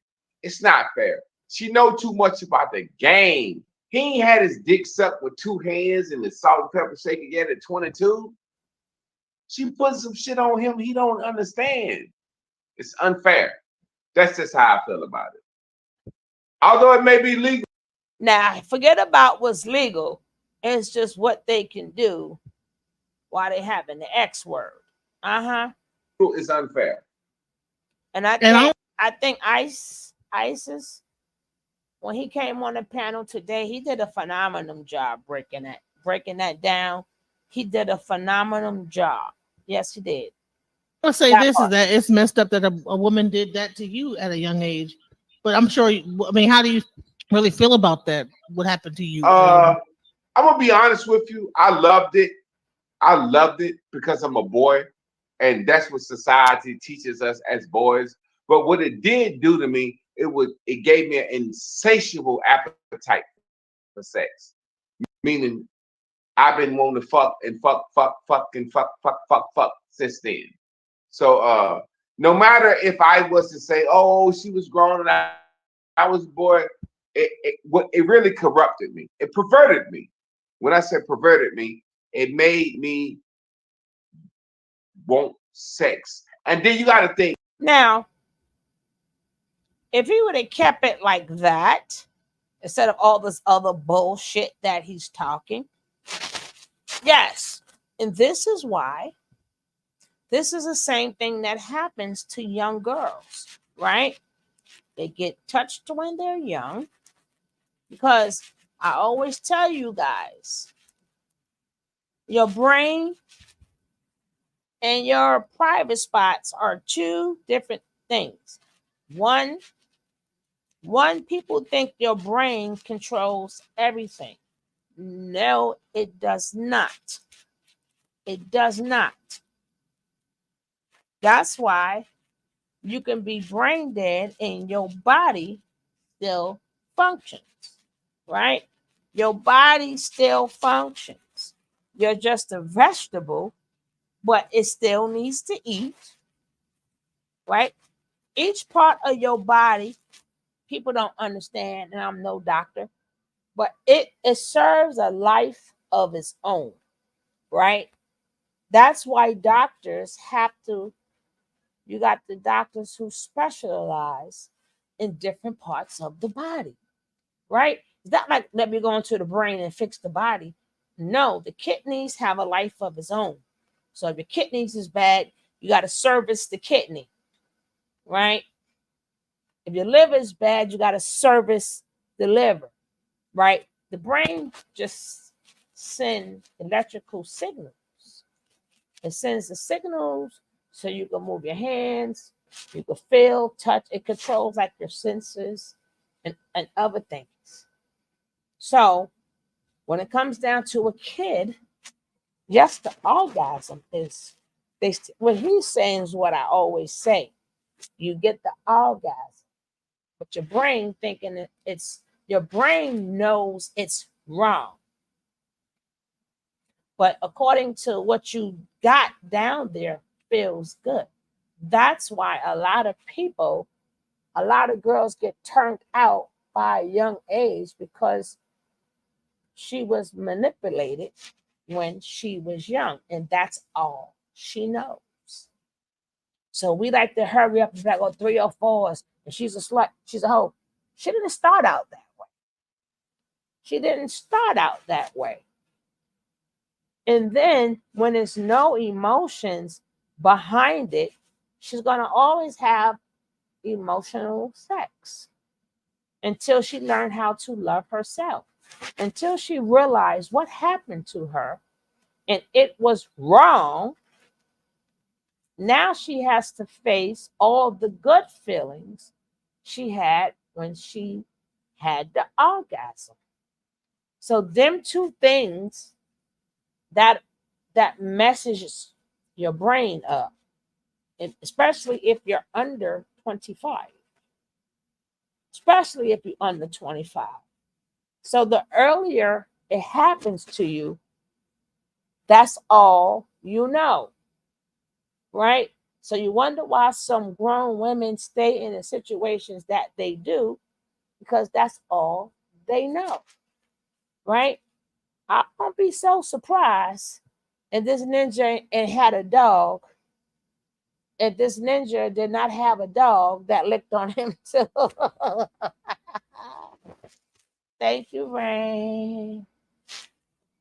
It's not fair. She know too much about the game. He ain't had his dick sucked with 2 hands and the salt and pepper shaker yet at 22. She put some shit on him he don't understand. It's unfair. That's just how I feel about it. Although it may be legal. Now, forget about what's legal. It's just what they can do while they having the X word. It's unfair. And I think ISIS, when he came on the panel today, he did a phenomenal job breaking that down. He did a phenomenal job. Yes, he did. I'll say this is that it's messed up that a woman did that to you at a young age. But I'm sure, I mean, how do you really feel about that? What happened to you? I'm gonna be honest with you. I loved it. I loved it because I'm a boy, and that's what society teaches us as boys. But what it did do to me, it gave me an insatiable appetite for sex. Meaning, I've been wanting to fuck and fuck since then. So no matter if I was to say, oh, she was grown and I was a boy, it really corrupted me. It perverted me. When I say perverted me, it made me want sex. And then you got to think. Now, if he would have kept it like that, instead of all this other bullshit that he's talking, yes. And this is why this is the same thing that happens to young girls, right? They get touched when they're young, because I always tell you guys, your brain and your private spots are 2 different things. One, people think your brain controls everything. No, it does not. It does not. That's why you can be brain dead and your body still functions, right? Your body still functions. You're just a vegetable, but it still needs to eat, right? Each part of your body, people don't understand, and I'm no doctor, but it serves a life of its own, right? That's why doctors have to, you got the doctors who specialize in different parts of the body, right? It's not like, let me go into the brain and fix the body. No, the kidneys have a life of its own. So if your kidneys is bad, you got to service the kidney, right? If your liver is bad, you got to service the liver, right? The brain just sends electrical signals. It sends the signals so you can move your hands, you can feel, touch. It controls like your senses and other things. So when it comes down to a kid, yes, the orgasm is, what he's saying is what I always say. You get the orgasm, but your brain thinking your brain knows it's wrong. But according to what you got down there, feels good. That's why a lot of girls get turned out by a young age, because she was manipulated when she was young, and that's all she knows. So we like to hurry up and go 3 or 4s, and she's a slut, she's a hoe. She didn't start out that way. She didn't start out that way. And then when there's no emotions behind it, she's going to always have emotional sex until she learned how to love herself, until she realized what happened to her and it was wrong. Now she has to face all the good feelings she had when she had the orgasm. So them 2 things that messages your brain up, and especially if you're under 25, especially if you're under 25. So the earlier it happens to you, That's all you know, right? So you wonder why some grown women stay in the situations that they do, because that's all they know, right? I won't be so surprised if this ninja and had a dog, if this ninja did not have a dog that licked on him too. Thank you, Rain.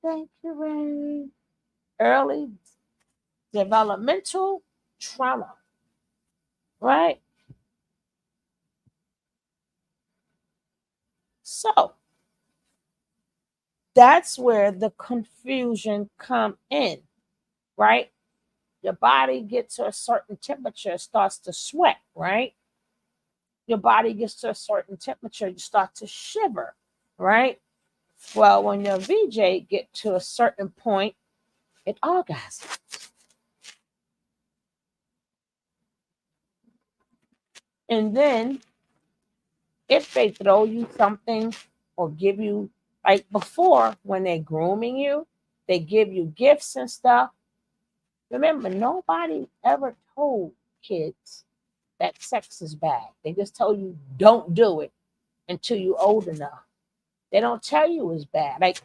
Thank you, Rain. Early developmental trauma, right? So that's where the confusion come in, right? Your body gets to a certain temperature, starts to sweat, right? Your body gets to a certain temperature, you start to shiver, right? Well, when your VJ get to a certain point, it orgasms. And then if they throw you something or give you, like before when they're grooming you, they give you gifts and stuff. Remember, nobody ever told kids that sex is bad. They just tell you don't do it until you're old enough. They don't tell you it's bad. Like,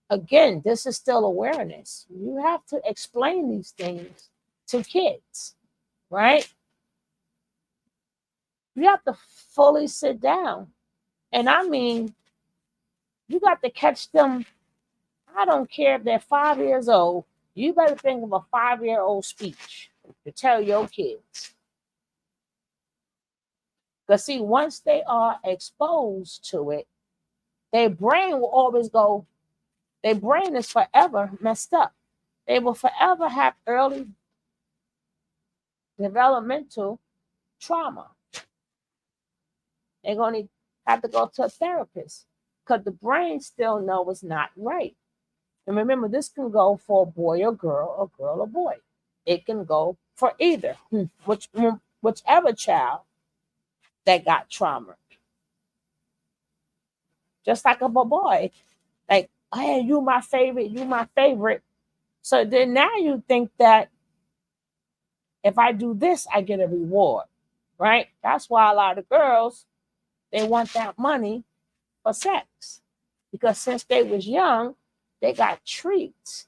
again, this is still awareness. You have to explain these things to kids, right? You have to fully sit down. And I mean, you got to catch them. I don't care if they're 5 years old. You better think of a 5-year-old speech to tell your kids. Because, see, once they are exposed to it, their brain will always go, their brain is forever messed up. They will forever have early developmental trauma. They're going to have to go to a therapist because the brain still knows it's not right. And remember, this can go for a boy or girl or boy. It can go for either, whichever child that got trauma. Just like a boy, like, hey, you my favorite, you my favorite. So then now you think that if I do this, I get a reward, right? That's why a lot of girls, they want that money for sex. Because since they was young, they got treats,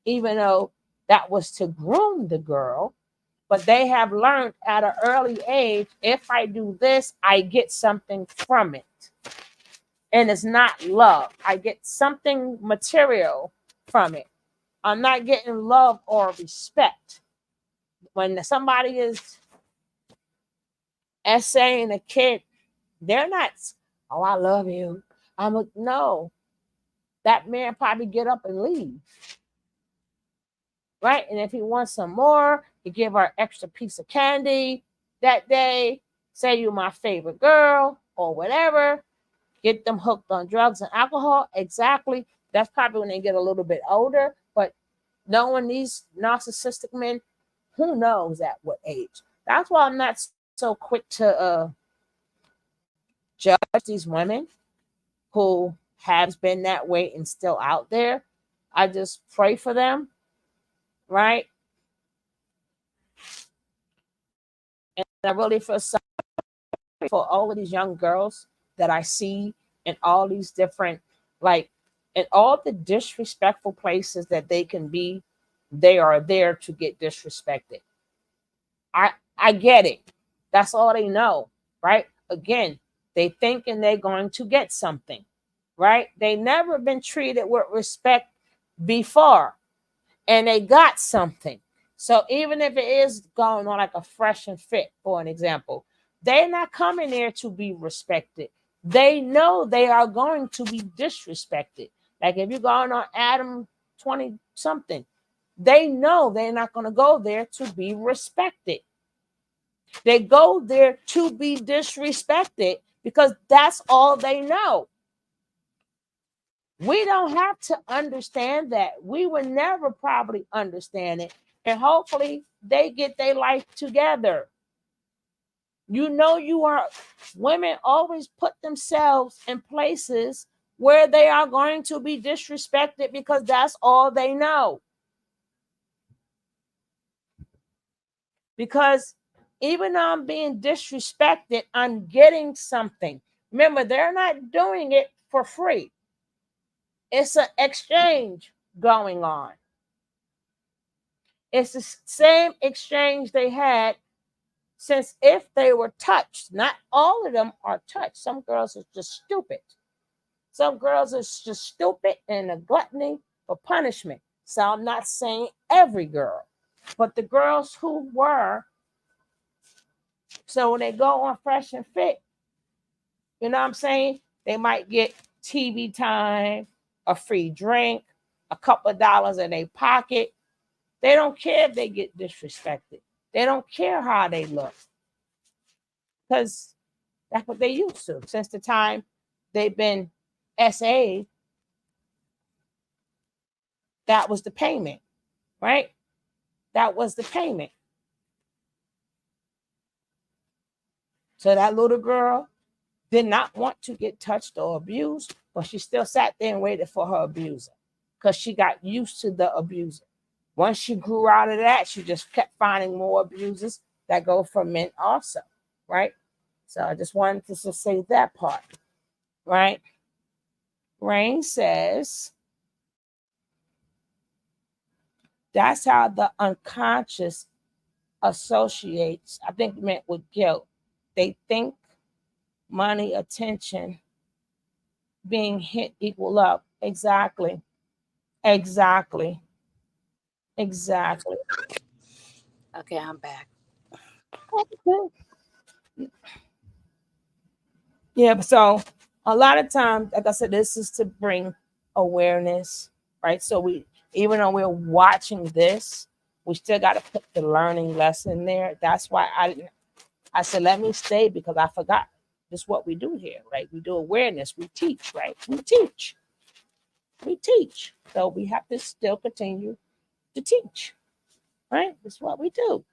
even though that was to groom the girl. But they have learned at an early age, if I do this, I get something from it. And it's not love. I get something material from it. I'm not getting love or respect. When somebody is essaying a kid, they're not, oh, I love you. No. That man probably get up and leave. Right? And if he wants some more, he give her an extra piece of candy that day, say you my favorite girl or whatever, get them hooked on drugs and alcohol. Exactly. That's probably when they get a little bit older. But knowing these narcissistic men, who knows at what age? That's why I'm not so quick to judge these women who has been that way and still out there. I just pray for them, right? And I really feel sorry for all of these young girls that I see in all these different, like, in all the disrespectful places that they can be, they are there to get disrespected. I get it. That's all they know, right? Again, they thinking they're going to get something, right? They never been treated with respect before, and they got something. So even if it is going on like a fresh and fit, for an example, they're not coming there to be respected. They know they are going to be disrespected. Like if you're going on Adam 20 something, they know they're not going to go there to be respected. They go there to be disrespected because that's all they know. We don't have to understand that. We will never probably understand it. And hopefully they get their life together. You know, women always put themselves in places where they are going to be disrespected because that's all they know. because even though I'm being disrespected, I'm getting something. Remember, they're not doing it for free. It's an exchange going on. It's the same exchange they had since if they were touched. Not all of them are touched. Some girls are just stupid. Some girls are just stupid and a gluttony for punishment. So I'm not saying every girl, but the girls who were, so when they go on Fresh and Fit, you know what I'm saying? They might get TV time, a free drink, a couple of dollars in their pocket. They don't care if they get disrespected. They don't care how they look because that's what they used to. Since the time they've been SA, that was the payment, right? That was the payment. So that little girl did not want to get touched or abused, but she still sat there and waited for her abuser because she got used to the abuser. Once she grew out of that, she just kept finding more abusers that go for men also, right? So I just wanted to just say that part, right? Rain says, that's how the unconscious associates, I think meant with guilt. They think money, attention, being hit equal love. Exactly. Exactly. Exactly. Okay, I'm back. Yeah, so a lot of times, like I said, this is to bring awareness, right? So we, even though we're watching this, we still got to put the learning lesson there. That's why I said, let me stay because I forgot. This is what we do here, right? We do awareness. We teach, right? We teach. We teach. So we have to still continue to teach, right? That's what we do.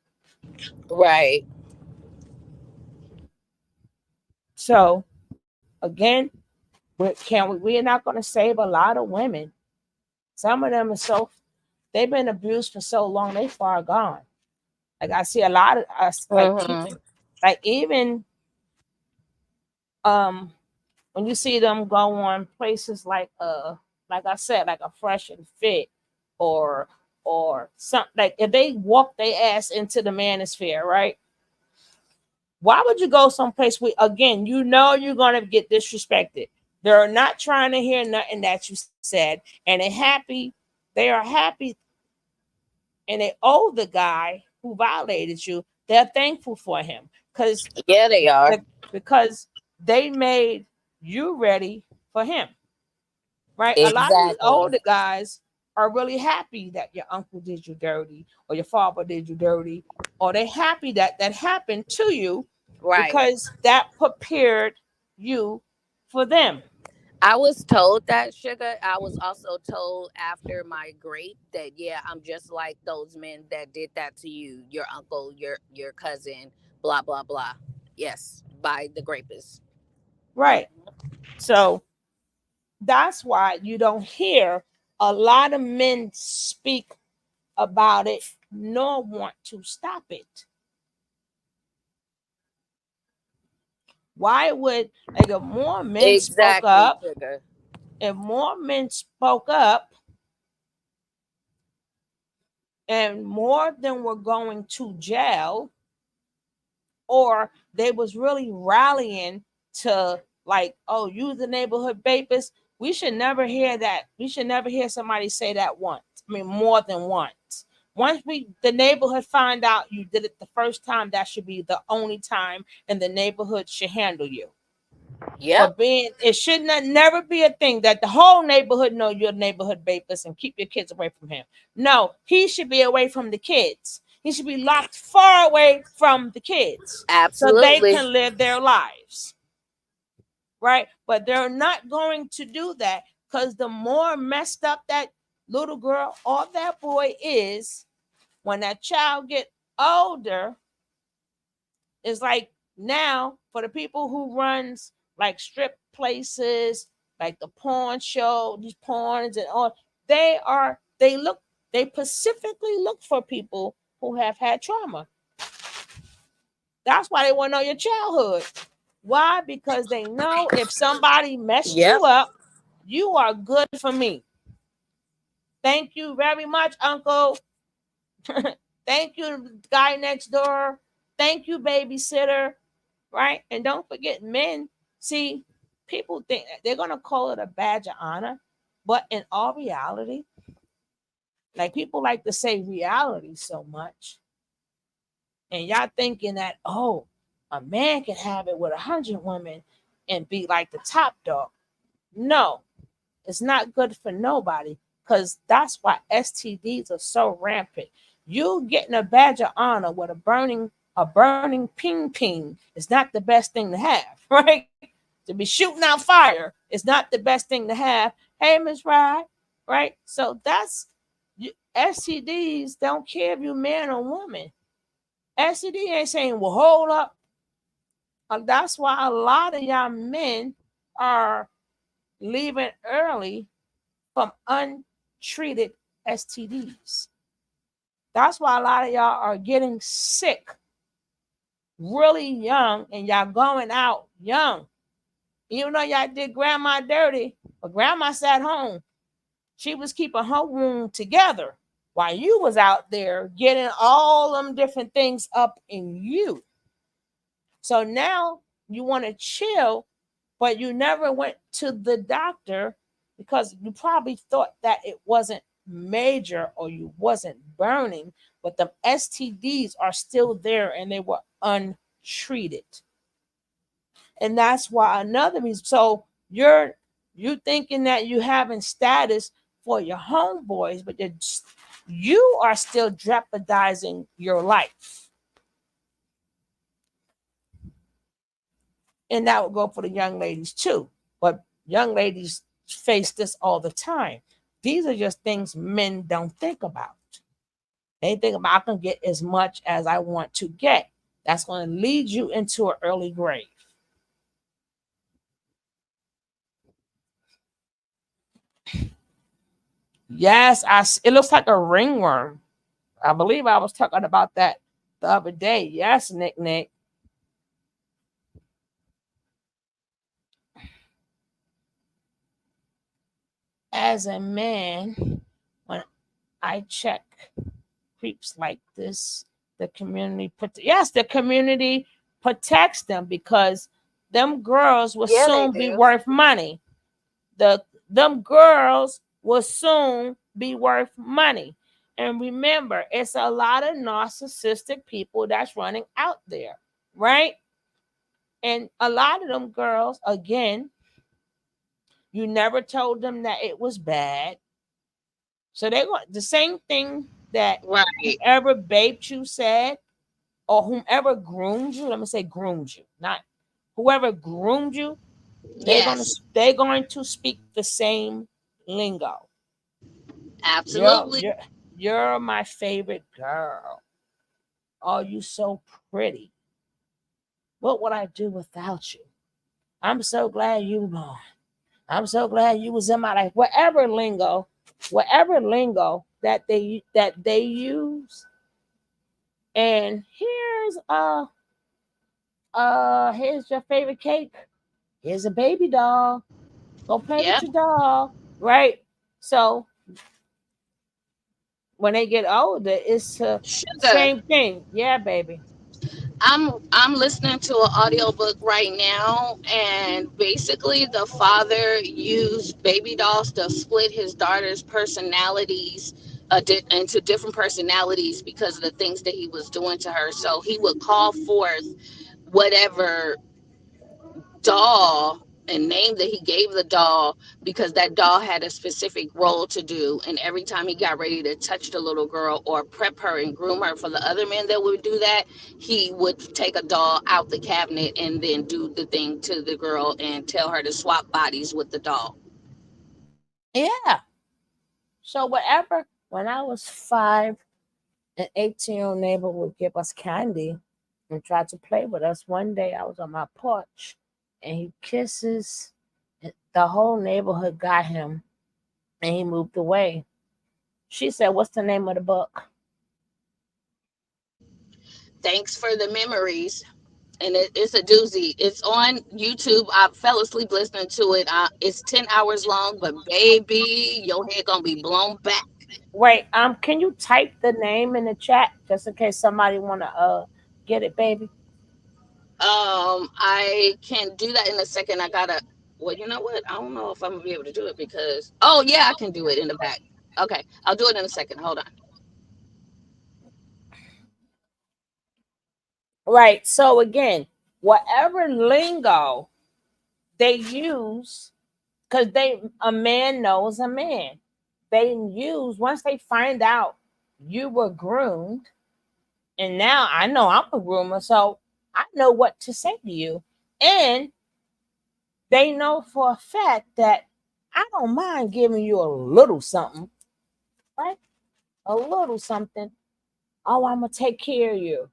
Right. So again, we're not going to save a lot of women. Some of them are so, they've been abused for so long, they far gone. Like I see a lot of us like teaching, like even when you see them go on places like I said, like a Fresh and Fit or something, like if they walk their ass into the manosphere, right? Why would you go someplace where again you know you're gonna get disrespected? They're not trying to hear nothing that you said, and they are happy, and they owe the guy who violated you. They're thankful for him because Yeah, they are. because they made you ready for him, right? A lot of these Exactly. older guys are really happy that your uncle did you dirty or your father did you dirty, or they happy that that happened to you Right. because that prepared you for them. I was told that, sugar. I was also told after my grape that yeah, I'm just like those men that did that to you, your uncle, your cousin, blah blah blah. Yes, by the grapist. Right. So that's why you don't hear a lot of men speak about it nor want to stop it. Why would, like, if more men spoke Exactly, up, sugar. if more men spoke up and more of them were going to jail, or they was really rallying to like, oh, you the neighborhood vapors, we should never hear that. We should never hear somebody say that once. I mean, more than once. Once the neighborhood find out you did it the first time, that should be the only time, and the neighborhood should handle you. Yep. But being, it should not never be a thing that the whole neighborhood know you're neighborhood vapors and keep your kids away from him. No, he should be away from the kids. He should be locked far away from the kids so they Absolutely. can live their lives. Right? But they're not going to do that because the more messed up that little girl or that boy is, when that child get older, it's like now for the people who runs like strip places, like the porn show, these porns and all, they specifically look for people who have had trauma. That's why they want to know your childhood. Why? Because they know if somebody messed Yep. you up, you are good for me. Thank you very much, Uncle. Thank you, guy next door. Thank you, babysitter. Right? And don't forget, men, see, people think they're going to call it a badge of honor, but in all reality, like people like to say reality so much, and y'all thinking that, oh, a man can have it with 100 women and be like the top dog. No, it's not good for nobody, because that's why STDs are so rampant. You getting a badge of honor with a burning ping ping is not the best thing to have, right? To be shooting out fire is not the best thing to have. Hey, Miss Ride, right? So that's STDs don't care if you man or woman. STD ain't saying, well, hold up. That's why a lot of y'all men are leaving early from untreated STDs. That's why a lot of y'all are getting sick really young, and y'all going out young. Even though y'all did grandma dirty, but grandma sat home. She was keeping her wound together while you was out there getting all them different things up in you. So now you want to chill, but you never went to the doctor because you probably thought that it wasn't major or you wasn't burning, but the STDs are still there and they were untreated. And that's why another reason. So you thinking that you having status for your homeboys, but you are still jeopardizing your life. And that would go for the young ladies too. But young ladies face this all the time. These are just things men don't think about. They think about, I can get as much as I want to get. That's going to lead you into an early grave. Yes, it looks like a ringworm. I believe I was talking about that the other day. Yes, Nick. As a man, when I check creeps like this, the community protects them, because them girls will Yeah, they soon be do. worth money. Them girls will soon be worth money. And remember, it's a lot of narcissistic people that's running out there, right? And a lot of them girls, again, you never told them that it was bad. So they want the same thing that Right. whoever baped you said, or whomever groomed you. Let me say groomed you, not whoever groomed you. Yes. They're going to speak the same lingo. You're Absolutely. you're you're my favorite girl. Oh, you so pretty. What would I do without you? I'm so glad you were born. I'm so glad you was in my life. Whatever lingo that they use. And here's your favorite cake. Here's a baby doll. Go play with Yep. your doll. Right? So when they get older, it's the Sugar. same thing. Yeah, baby. I'm listening to an audiobook right now, and basically the father used baby dolls to split his daughter's personalities into different personalities because of the things that he was doing to her. So he would call forth whatever doll and name that he gave the doll, because that doll had a specific role to do. And every time he got ready to touch the little girl or prep her and groom her for the other men that would do that, he would take a doll out the cabinet and then do the thing to the girl and tell her to swap bodies with the doll. Yeah. So whatever. When I was 5, an 18-year-old neighbor would give us candy and try to play with us. One day I was on my porch and he kisses. The whole neighborhood got him and he moved away. She said, "What's the name of the book?" Thanks for the memories. And it's a doozy. It's on YouTube. I fell asleep listening to it. It's 10 hours long, but baby, your head gonna be blown back. Wait, can you type the name in the chat just in case somebody wanna get it, baby? I can do that in a second. I gotta. Well, you know what? I don't know if I'm gonna be able to do it because. Oh yeah, I can do it in the back. Okay, I'll do it in a second. Hold on. Right. So again, whatever lingo they use, because a man knows a man. They use once they find out you were groomed, and now I know I'm a groomer, so I know what to say to you. And they know for a fact that I don't mind giving you a little something, right? A little something. Oh, I'm gonna take care of you,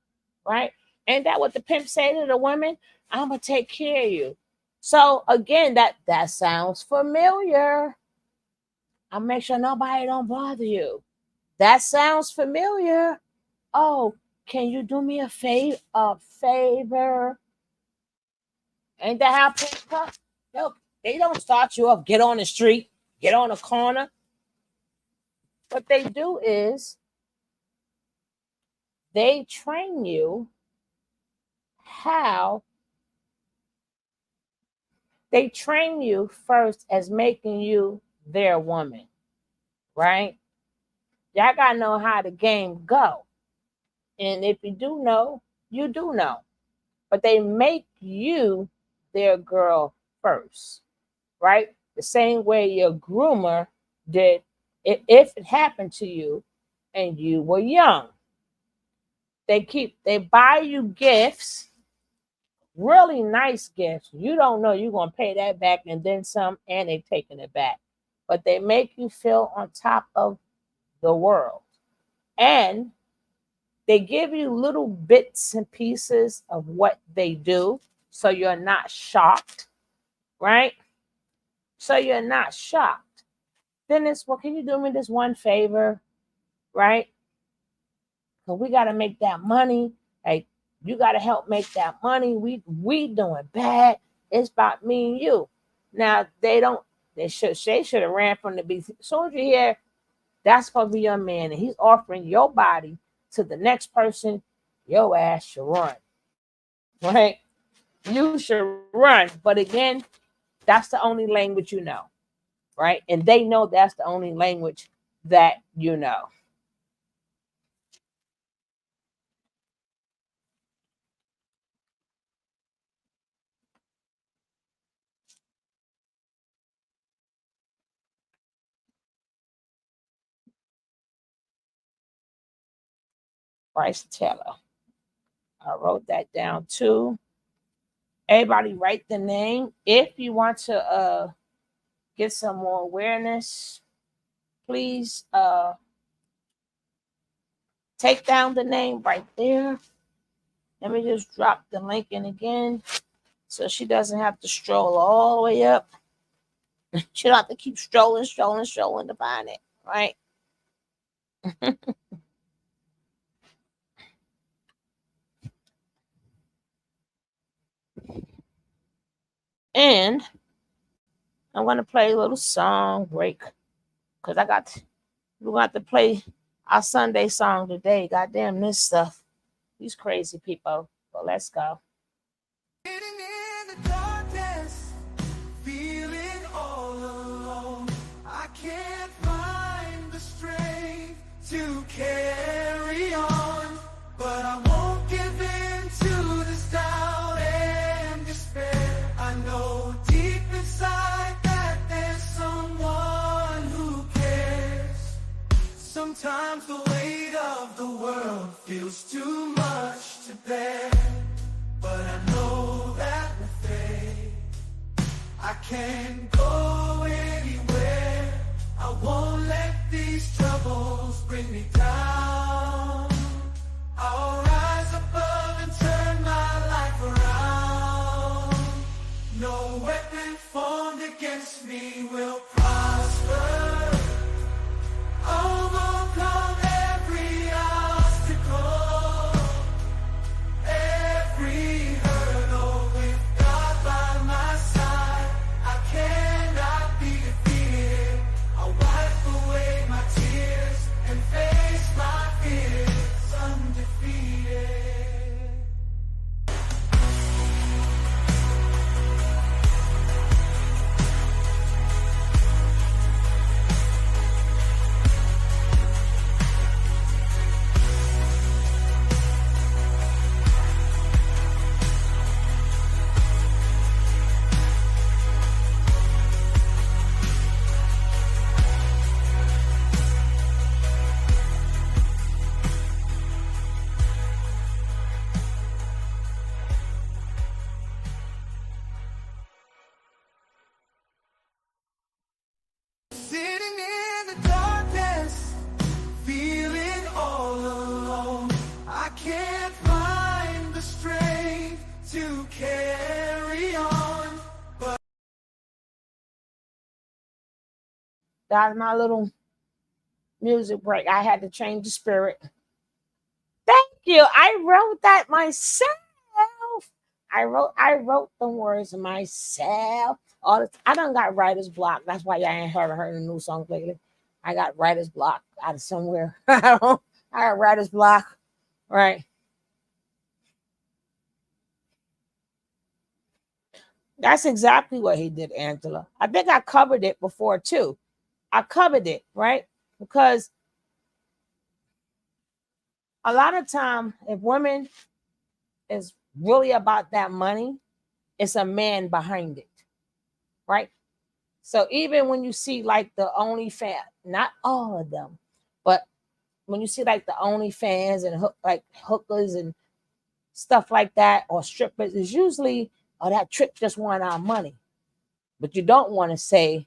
right? Ain't that what the pimp say to the women? I'm gonna take care of you. So again, that sounds familiar. I'll make sure nobody don't bother you. That sounds familiar. Oh, can you do me a favor? Ain't that how pimps come? No, they don't start you off. Get on the street, get on the corner. What they do is they train you how. They train you first as making you their woman, right? Y'all gotta know how the game go. And if you do know, you do know. But they make you their girl first, right? The same way your groomer did if it happened to you and you were young. They buy you gifts, really nice gifts. You don't know you're gonna pay that back and then some, and they taking it back. But they make you feel on top of the world. And they give you little bits and pieces of what they do so you're not shocked, right? So you're not shocked. Then it's, well, can you do me this one favor, right? Because we got to make that money. Like, you got to help make that money. We doing bad. It's about me and you. Now, they should have ran from the beginning. As soon as you hear that's supposed to be your man and he's offering your body to the next person, your ass should run, right? You should run. But again, that's the only language you know, right? And they know that's the only language that you know. Bryce Taylor. I wrote that down too. Everybody write the name. If you want to get some more awareness, please take down the name right there. Let me just drop the link in again so she doesn't have to stroll all the way up. She don't have to keep strolling to find it, right? And I'm going to play a little song break because we're going to have to play our Sunday song today. Goddamn this stuff. These crazy people. But let's go. Sitting in the darkness, feeling all alone. I can't find the strength to carry on, but I won't give in to this doubt and despair. I know deep inside that there's someone who cares. Sometimes the weight of the world feels too much to bear, but I know that with faith I can go anywhere. I won't let these troubles bring me down. I'll rise above and turn my life around. No weapon formed against me will prosper. Overcome every obstacle. That's my little music break. I had to change the spirit. Thank you. I wrote that myself. I wrote the words myself. I done got writer's block. That's why y'all ain't heard a new song lately. I got writer's block out of somewhere. I got writer's block. Right. That's exactly what he did, Angela. I think I covered it before too. I covered it, right? Because a lot of time, if women is really about that money, it's a man behind it, right? So even when you see like the OnlyFans, not all of them, but when you see like the OnlyFans and like hookers and stuff like that, or strippers, is usually, oh, that trick just want our money. But you don't want to say,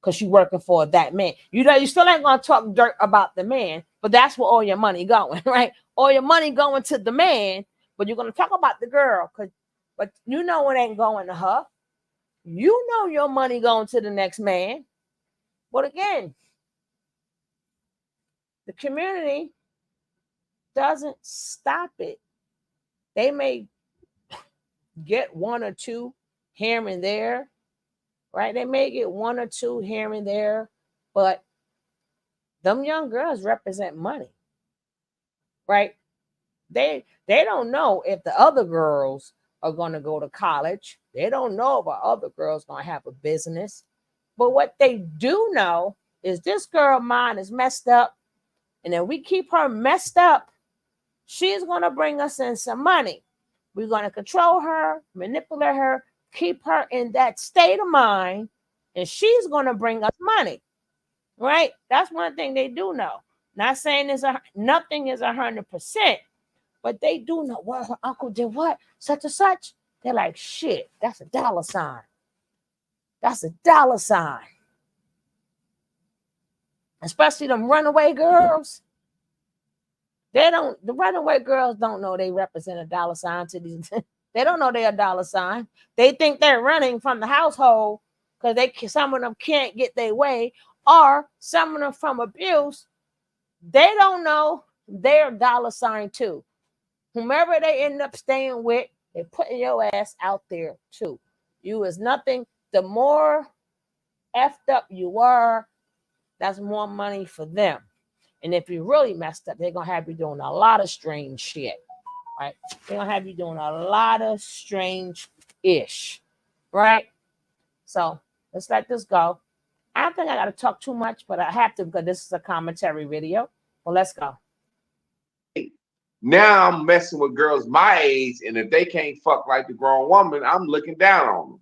because you're working for that man. You know, you still ain't gonna talk dirt about the man, but that's where all your money going, right? All your money going to the man, but you're gonna talk about the girl, but you know it ain't going to her. You know your money going to the next man. But again, the community doesn't stop it. They may get one or two here and there, right? They may get one or two here and there, but them young girls represent money, right? They don't know if the other girls are going to go to college. They don't know if our other girls going to have a business. But what they do know is this girl mind is messed up. And if we keep her messed up, she's going to bring us in some money. We're going to control her, manipulate her, keep her in that state of mind, and she's going to bring us money, right? That's one thing they do know. Not saying nothing is 100%, but they do know what her uncle did, what, such and such. They're like, shit, that's a dollar sign. That's a dollar sign. Especially them runaway girls. The runaway girls don't know they represent a dollar sign to these. They don't know they're a dollar sign. They think they're running from the household because some of them can't get their way, or some of them from abuse. They don't know they're a dollar sign too. Whomever they end up staying with, they're putting your ass out there too. You is nothing. The more effed up you are, that's more money for them. And if you really messed up, they're going to have you doing a lot of strange shit, right? They're going to have you doing a lot of strange-ish, right? So let's let this go. I don't think I got to talk too much, but I have to because this is a commentary video. Well, let's go. Now I'm messing with girls my age, and if they can't fuck like the grown woman, I'm looking down on them.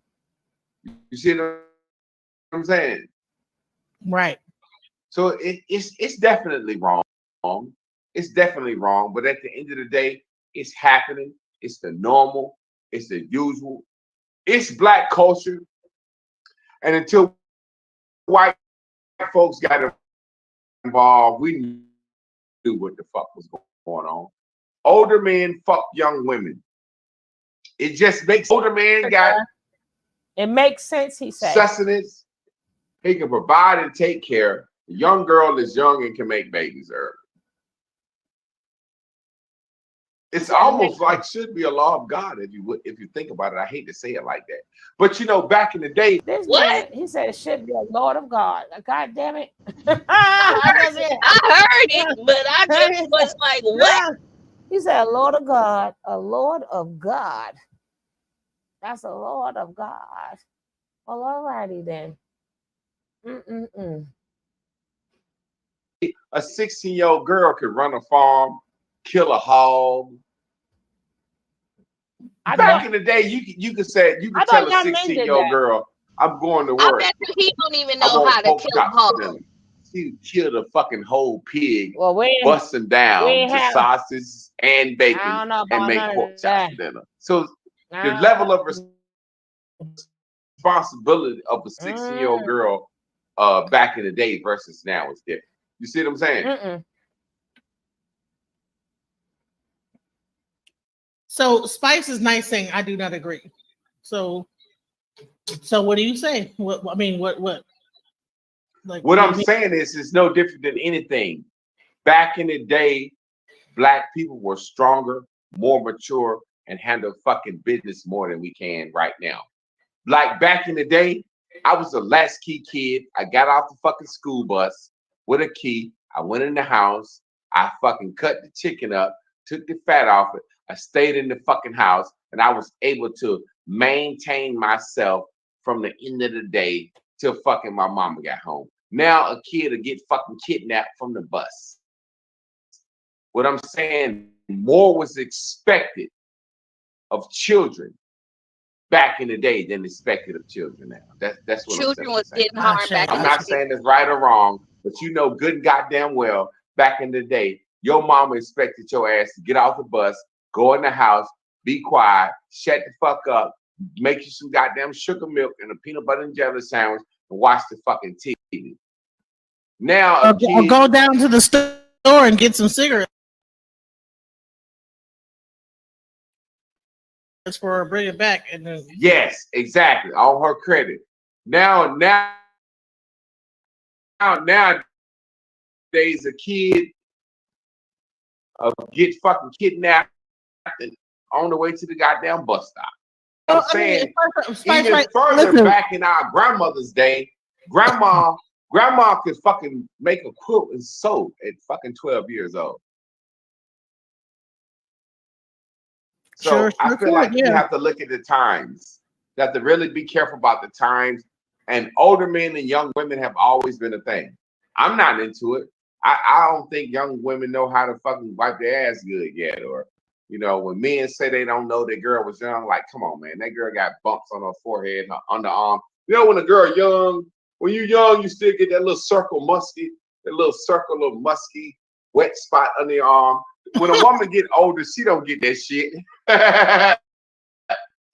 You see what I'm saying? Right. So it's definitely wrong. It's definitely wrong. But at the end of the day, it's happening. It's the normal. It's the usual. It's Black culture. And until white folks got involved, we knew what the fuck was going on. Older men fuck young women. It just makes older man got. It makes sense, he said. Sustenance. He can provide and take care. The young girl is young and can make babies early. It's almost like should be a law of God if you think about it. I hate to say it like that, but you know, back in the day, what he said, it should be a Lord of God. God damn it! I heard it, but I just was like, what? He said, a Lord of God, a Lord of God. That's a Lord of God. Well, alrighty then. A 16-year-old girl could run a farm, kill a hog. Back in the day, you could tell a 16-year-old girl, "I'm going to work." I bet he don't even know how to kill a hog. He killed a fucking whole pig, well, bust him down to sausages and bacon, and make pork chops for dinner. So the level of responsibility of a 16-year-old girl back in the day versus now is different. You see what I'm saying? So Spice is nice saying I do not agree. So what do you say? What? Like, what I'm saying is, it's no different than anything. Back in the day, black people were stronger, more mature, and handled fucking business more than we can right now. Like back in the day, I was a latchkey kid. I got off the fucking school bus with a key. I went in the house. I fucking cut the chicken up, took the fat off it. I stayed in the fucking house, and I was able to maintain myself from the end of the day till fucking my mama got home. Now a kid will get fucking kidnapped from the bus. What I'm saying, more was expected of children back in the day than expected of children now. That's what Children I'm was saying. getting harmed back in I'm the not day. saying it's right or wrong, but you know good and goddamn well back in the day, your mama expected your ass to get off the bus, go in the house, be quiet, shut the fuck up, make you some goddamn sugar milk and a peanut butter and jelly sandwich, and watch the fucking TV. Now or go down to the store and get some cigarettes for bring it back, and then yes, exactly, on her credit. Nowadays a kid get fucking kidnapped and on the way to the goddamn bus stop. I'm saying even further back in our grandmother's day, grandma could fucking make a quilt and sew at fucking 12 years old. So I feel like you have to look at the times. You have to really be careful about the times. And older men and young women have always been a thing. I'm not into it. I don't think young women know how to fucking wipe their ass good yet. Or, you know, when men say they don't know that girl was young, like, come on, man, that girl got bumps on her forehead, her underarm. You know, when a girl young, when you're young, you still get that little circle musky, that little circle of musky, wet spot under your arm. When a woman get older, she don't get that shit.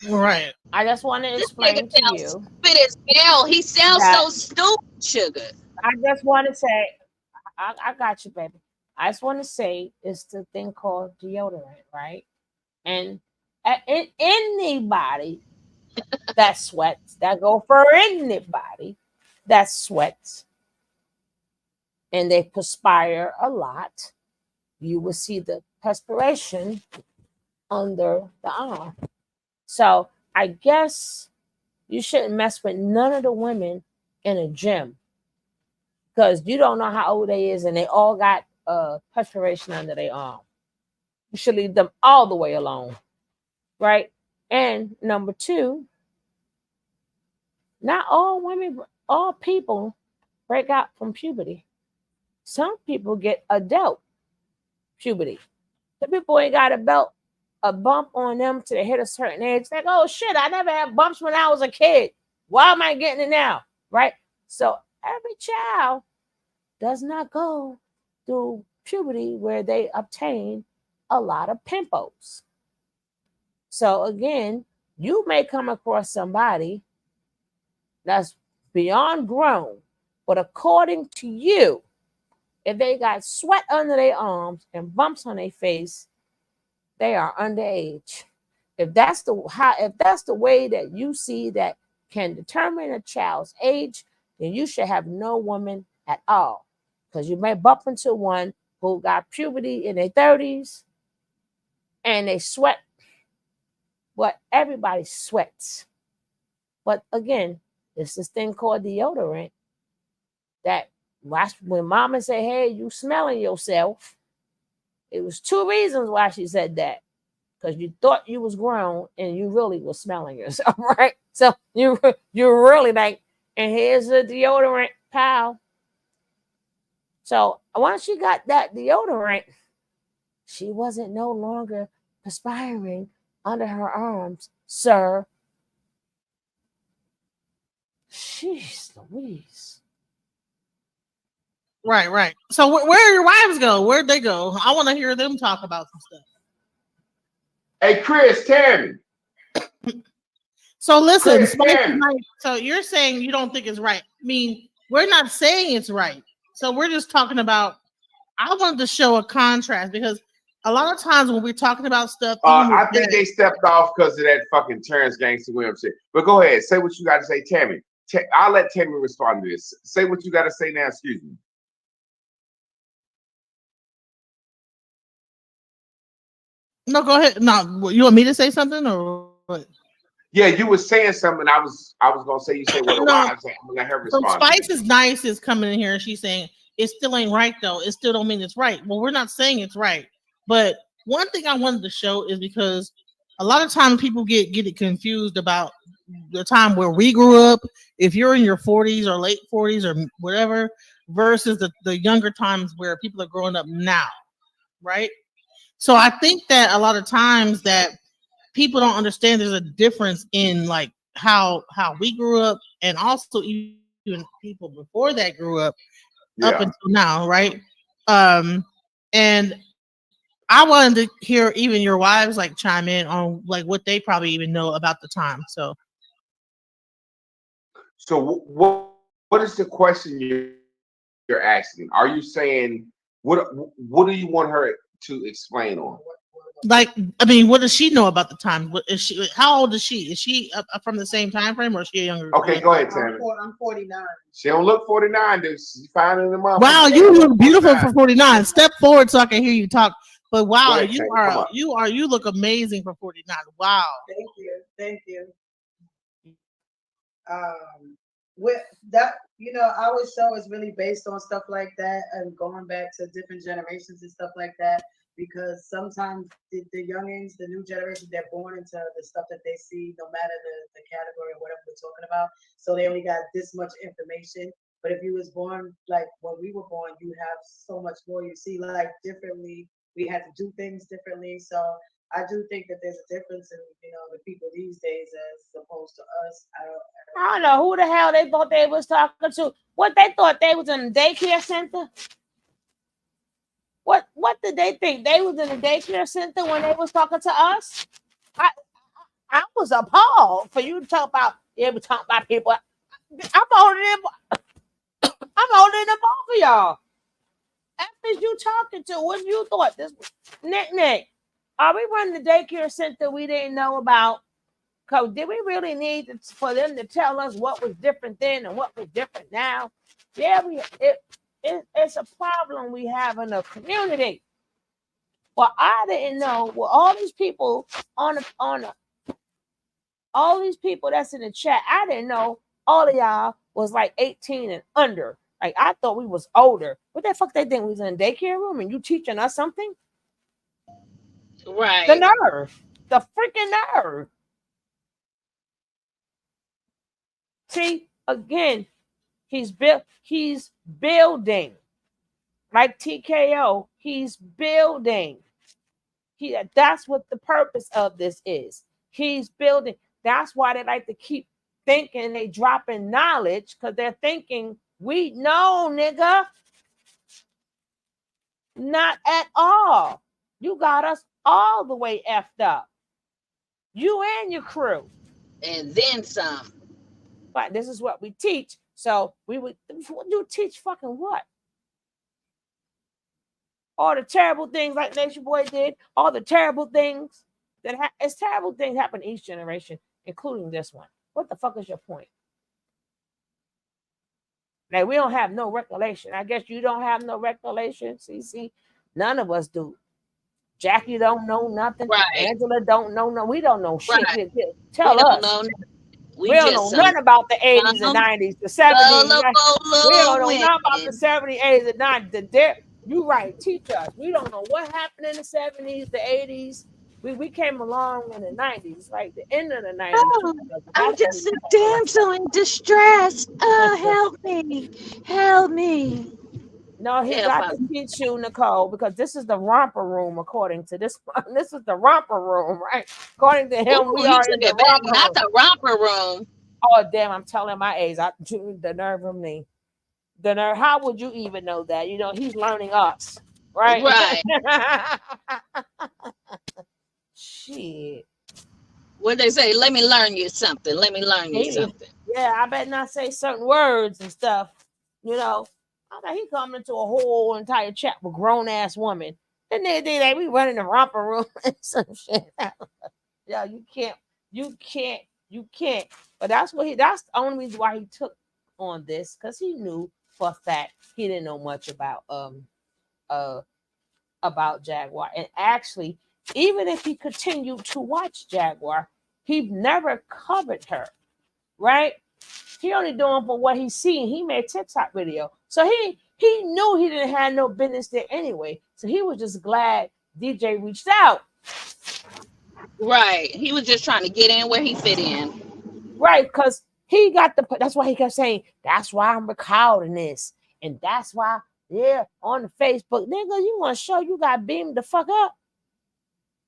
Right. I just want to explain to you. Stupid as hell. He sounds so stupid, sugar. I just want to say, I got you, baby. I just want to say it's the thing called deodorant, right? And anybody that sweats, that go for anybody that sweats, and they perspire a lot, you will see the perspiration under the arm. So I guess you shouldn't mess with none of the women in a gym, because you don't know how old they is, and they all got perspiration under their arm. You should leave them all the way alone, right? And number two, not all women, all people break out from puberty. Some people get adult puberty. The people ain't got a bump on them till they hit a certain age. Like, oh shit, I never had bumps when I was a kid. Why am I getting it now? Right? So every child does not go through puberty where they obtain a lot of pimples. So again, you may come across somebody that's beyond grown, but according to you, if they got sweat under their arms and bumps on their face, they are underage. If that's the way that you see that can determine a child's age, then you should have no woman at all, because you may bump into one who got puberty in their 30s and they sweat. But everybody sweats. But again, it's this thing called deodorant that when mama said, hey, you smelling yourself, it was two reasons why she said that. Because you thought you was grown and you really was smelling yourself, right? So you really like, and here's a deodorant, pal. So once she got that deodorant, she wasn't no longer perspiring under her arms, sir. Jeez Louise. Right. So where do your wives go? Where'd they go? I want to hear them talk about some stuff. Hey, Chris, Tammy. So listen, Chris, Tammy. so you're saying you don't think it's right. I mean, we're not saying it's right. So we're just talking about, I wanted to show a contrast, because a lot of times when we're talking about stuff, I think they stepped off because of that fucking Terrence Gangster Williams shit. But go ahead, say what you got to say, Tammy. I'll let Tammy respond to this. Say what you got to say now. Excuse me. No, go ahead. No, you want me to say something or what? Yeah, you were saying something. I was gonna say. You said what a No. while. I'm gonna let her So respond. Spice is nice is coming in here and she's saying it still ain't right though. It still don't mean it's right. Well, we're not saying it's right. But one thing I wanted to show is because a lot of times people get it confused about the time where we grew up. If you're in your 40s or late 40s or whatever, versus the younger times where people are growing up now, right? So I think that a lot of times that people don't understand there's a difference in like how we grew up and also even people before that grew up up until now, right? And I wanted to hear even your wives like chime in on like what they probably even know about the time. So what is the question you're asking? Are you saying what do you want her to explain on? like, I mean, what does she know about the time? What is she? How old is she? Is she from the same time frame, or is she younger? Okay, go ahead, Tammy. I'm 49. She don't look 49. She's fine in the month. Wow, you look beautiful for 49. Step forward so I can hear you talk. But wow, ahead, you look amazing for 49. Wow. Thank you. With that, our show is really based on stuff like that and going back to different generations and stuff like that. Because sometimes the youngins, the new generation, they're born into the stuff that they see, no matter the category or whatever we're talking about. So they only got this much information. But if you was born like when we were born, you have so much more. You see life differently. We had to do things differently. So I do think that there's a difference in the people these days as opposed to us. I don't know who the hell they thought they was talking to. What they thought they was in a daycare center? What did they think? They was in a daycare center when they was talking to us? I was appalled for you to talk about. Yeah, we talk about people. I'm older than both of y'all. After you talking to, what you thought this was? Nick, are we running the daycare center we didn't know about? Cause did we really need for them to tell us what was different then and what was different now? Yeah, it's a problem we have in the community. Well, I didn't know. Well, all these people all these people that's in the chat, I didn't know all of y'all was like 18 and under. Like I thought we was older. What the fuck they think we was in a daycare room and you teaching us something? Right. The nerve, the freaking nerve. See, again, he's building. Like TKO, he's building. That's what the purpose of this is. He's building. That's why they like to keep thinking they dropping knowledge, because they're thinking we know, nigga. Not at all. You got us all the way effed up. You and your crew. And then some. But this is what we teach. So you teach fucking what? All the terrible things like Nation Boy did, all the terrible things it's terrible things happen to each generation, including this one. What the fuck is your point? Now, we don't have no recollection. I guess you don't have no recollection, CC. None of us do. Jackie don't know nothing. Right. Angela don't know no. We don't know shit. Right. Tell we us. Don't know. We don't know nothing about the 80s and 90s, the 70s. We don't know nothing about the 70s, 80s, and 90s. You right, teach us. We don't know what happened in the 70s, the 80s. We came along in the 90s, like the end of the 90s. Oh, I'm just a damsel in distress. Oh, help me. Help me. No, he got to teach you, Nicole, because this is the romper room, according to this. This is the romper room, right? According to him, Ooh, we are in the romper room. Not the romper room. Oh, damn, I'm telling my age. The nerve of me. The nerve. How would you even know that? He's learning us, right? Right. Shit. What they say? Let me learn you something. Let me learn you something. Yeah, I better not say certain words and stuff. I thought he coming into a whole entire chat with grown ass woman. Then we running the romper room and some shit. Yeah, you can't You can't. But that's the only reason why he took on this, because he knew for a fact he didn't know much about Jaguar. And actually, even if he continued to watch Jaguar, he never covered her, right? He only doing for what he's seen. He made TikTok video. So he knew he didn't have no business there anyway. So he was just glad DJ reached out. Right. He was just trying to get in where he fit in. Right, because he got that's why he kept saying, that's why I'm recording this. And that's why, yeah, on the Facebook, nigga, you want to show you got beamed the fuck up?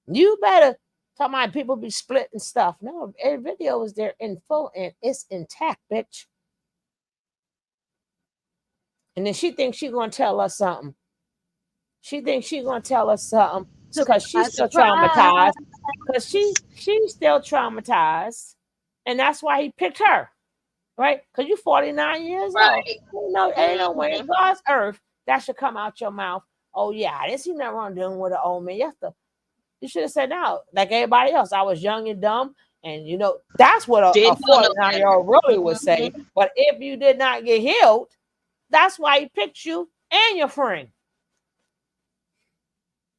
You better tell my people be splitting stuff. No, every video is there in full and it's intact, bitch. And then she thinks she's gonna tell us something. She thinks she's gonna tell us something because she's still traumatized. Because she's still traumatized, and that's why he picked her, right? Because you're 49 years old. You know, ain't no way in God's earth that should come out your mouth. Oh yeah, I didn't see nothing wrong doing with an old man. You should have said no, like everybody else. I was young and dumb, and you know that's what a 49-year-old really would say. But if you did not get healed, that's why he picked you and your friend.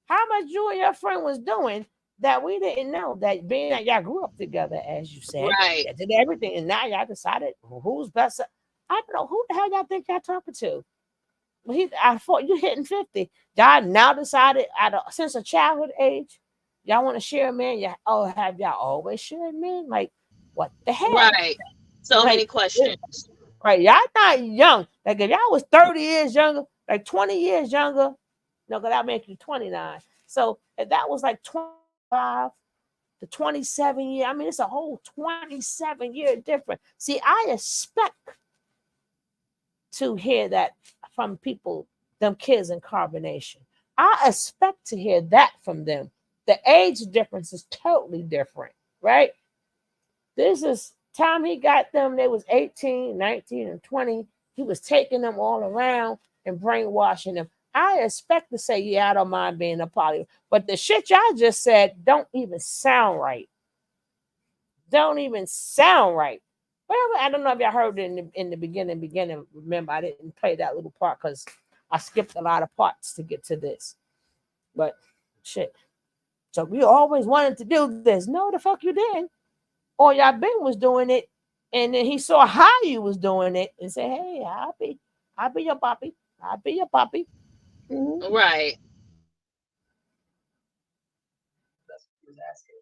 How much you and your friend was doing that we didn't know, that being that y'all grew up together, as you said, right? Did everything, and now y'all decided who's best. I don't know who the hell y'all think y'all talking to. I thought you hitting 50. Y'all now decided since a childhood age, y'all want to share a man. Have y'all always shared men? Like, what the hell? Right. So many questions. Right. Y'all not young. Like if y'all was 30 years younger, like 20 years younger, no, because that makes you 29. So if that was like 25 to 27 years, I mean, it's a whole 27-year difference. See, I expect to hear that from people, them kids in carbonation. I expect to hear that from them. The age difference is totally different, right? This is time he got them, they was 18, 19, and 20. He was taking them all around and brainwashing them. I expect to say, yeah, I don't mind being a poly. But the shit y'all just said don't even sound right. Don't even sound right. Well, I don't know if y'all heard it in the beginning. Remember, I didn't play that little part because I skipped a lot of parts to get to this. But shit. So we always wanted to do this. No, the fuck you didn't. Or y'all been was doing it, and then he saw how you was doing it and said, hey, I'll be your poppy. I'll be your poppy. Mm-hmm. Right. That's what he was asking.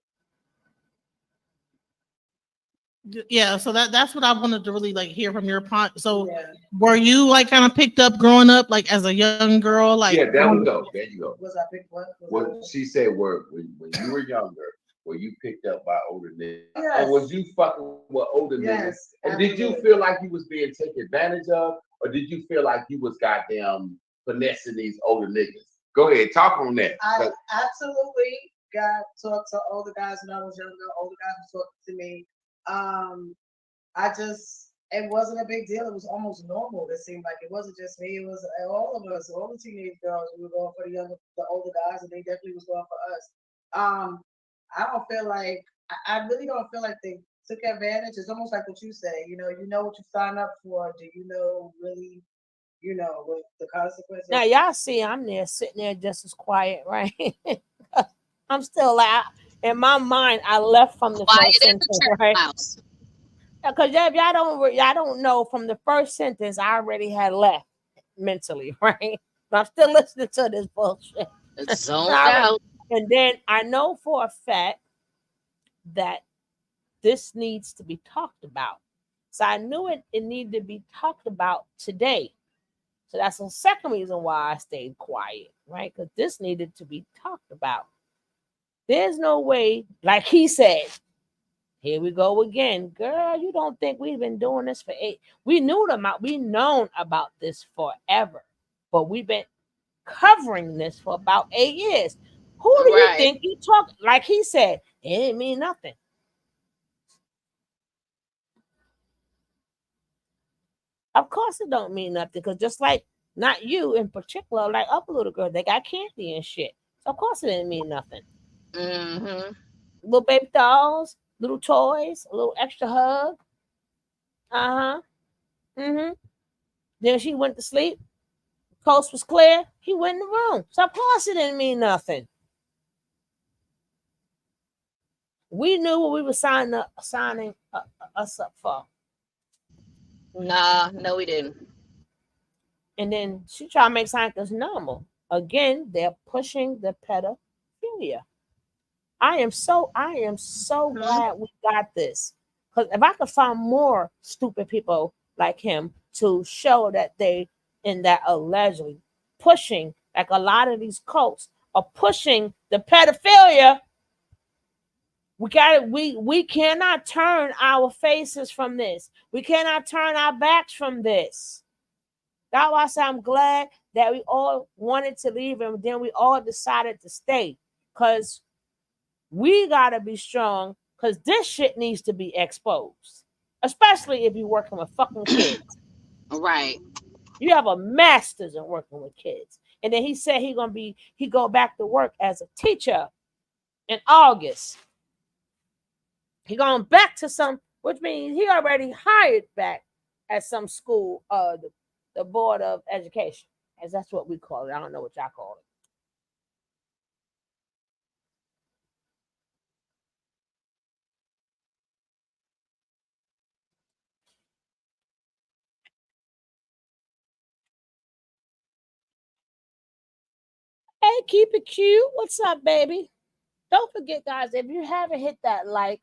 Yeah, so that's what I wanted to really like hear from your point. So were you like kind of picked up growing up like as a young girl? Like yeah, there we go. There you go. Was I picked what? What she said were when you were younger, were you picked up by older niggas? Yes. Or was you fucking with older niggas? And absolutely. did you feel like you was being taken advantage of? Or did you feel like you was goddamn finessing these older niggas? Go ahead, talk on that. I absolutely got talked to older guys when I was younger. Older guys were talking to me. It wasn't a big deal. It was almost normal. It seemed like it wasn't just me. It was all of us, all the teenage girls. We were going for the older guys, and they definitely was going for us. I don't feel like I really don't feel like they took advantage. It's almost like what you say. You know what you sign up for. Do you know really? What the consequences? Now y'all see, I'm there sitting there just as quiet, right? I'm still out. In my mind, I left from the first sentence, right? Because if y'all don't know, from the first sentence, I already had left mentally, right? But I'm still listening to this bullshit. Zoned out. And then I know for a fact that this needs to be talked about. So I knew it needed to be talked about today. So that's the second reason why I stayed quiet, right? Because this needed to be talked about. There's no way, like he said, here we go again. Girl, you don't think we've been doing this for 8? We known about this forever, but we've been covering this for about 8 years. Who do you think you talk? Like he said, it didn't mean nothing. Of course it don't mean nothing, because just like not you in particular, like other little girls, they got candy and shit. So of course it didn't mean nothing. Mm-hmm. Little baby dolls, little toys, a little extra hug. Uh-huh. Mm-hmm. Then she went to sleep. Coast was clear. He went in the room. So of course it didn't mean nothing. We knew what we were signing us up for. Nah, no, we didn't. And then she tried to make science normal. Again, they're pushing the pedophilia. I am so glad we got this. Because if I could find more stupid people like him to show that they in that allegedly pushing, like a lot of these cults are pushing the pedophilia, we cannot turn our faces from this. We cannot turn our backs from this. That's why I say I'm glad that we all wanted to leave and then we all decided to stay. Because we gotta be strong because this shit needs to be exposed. Especially if you're working with fucking kids. Right. You have a master's in working with kids. And then he said he go back to work as a teacher in August. He going back to some, which means he already hired back at some school, the Board of Education, as that's what we call it. I don't know what y'all call it. Hey, keep it cute. What's up, baby? Don't forget, guys, if you haven't hit that like,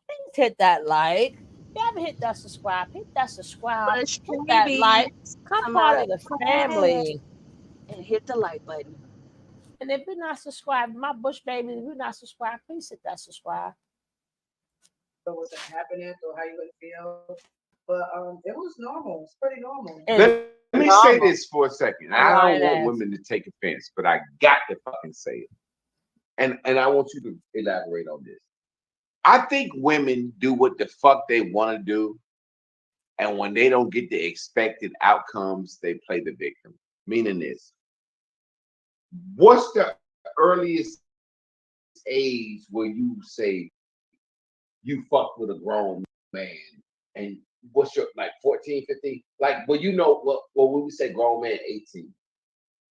please hit that like. If you haven't hit that subscribe, hit that subscribe, Push hit that like. Come come part out of the and family. and hit the like button. And if you're not subscribed, my Bush baby, if you're not subscribed, please hit that subscribe. What was happening or how you would feel. But it was normal. It's pretty normal. Let me say this for a second. I don't want women to take offense, but I got to fucking say it. And I want you to elaborate on this. I think women do what the fuck they want to do. And when they don't get the expected outcomes, they play the victim. Meaning this. What's the earliest age where you say you fuck with a grown man? And what's your, like 14, 15? Like, well, you know, well, when we say grown man, 18.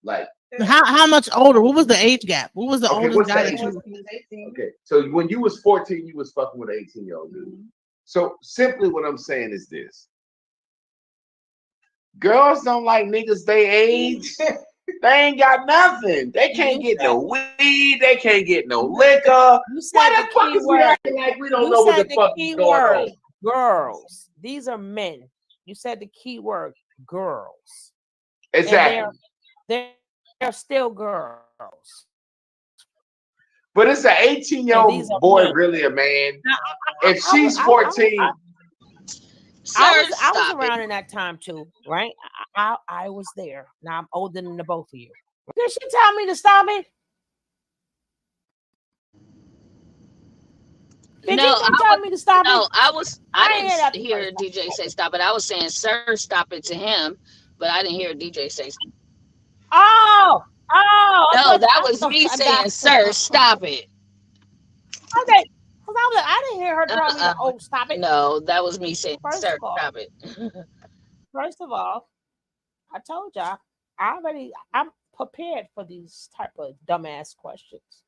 Like, how much older? What was the age gap? What was the oldest guy that you? Okay, so when you was 14, you was fucking with an 18-year-old dude. So simply what I'm saying is this. Girls don't like niggas they age. They ain't got nothing. They can't get no weed. They can't get no liquor. Why the fuck is we acting like we don't know what the fuck is going on? Girls. These are men. You said the key word, girls. Exactly. They're still girls. But it's an 18-year-old boy really a man? If she's 14... I was around in that time too, right? I was there. Now I'm older than the both of you. Did she tell me to stop it? Did you tell me to stop it? No, I didn't hear DJ say stop it. I was saying, sir, stop it to him, but I didn't hear DJ say stop. Oh. No, that was me saying, sir, stop it. Okay. I didn't hear her tell me to stop it. No, that was me saying, sir, stop it. First of all, I told y'all, I'm prepared for these type of dumbass questions,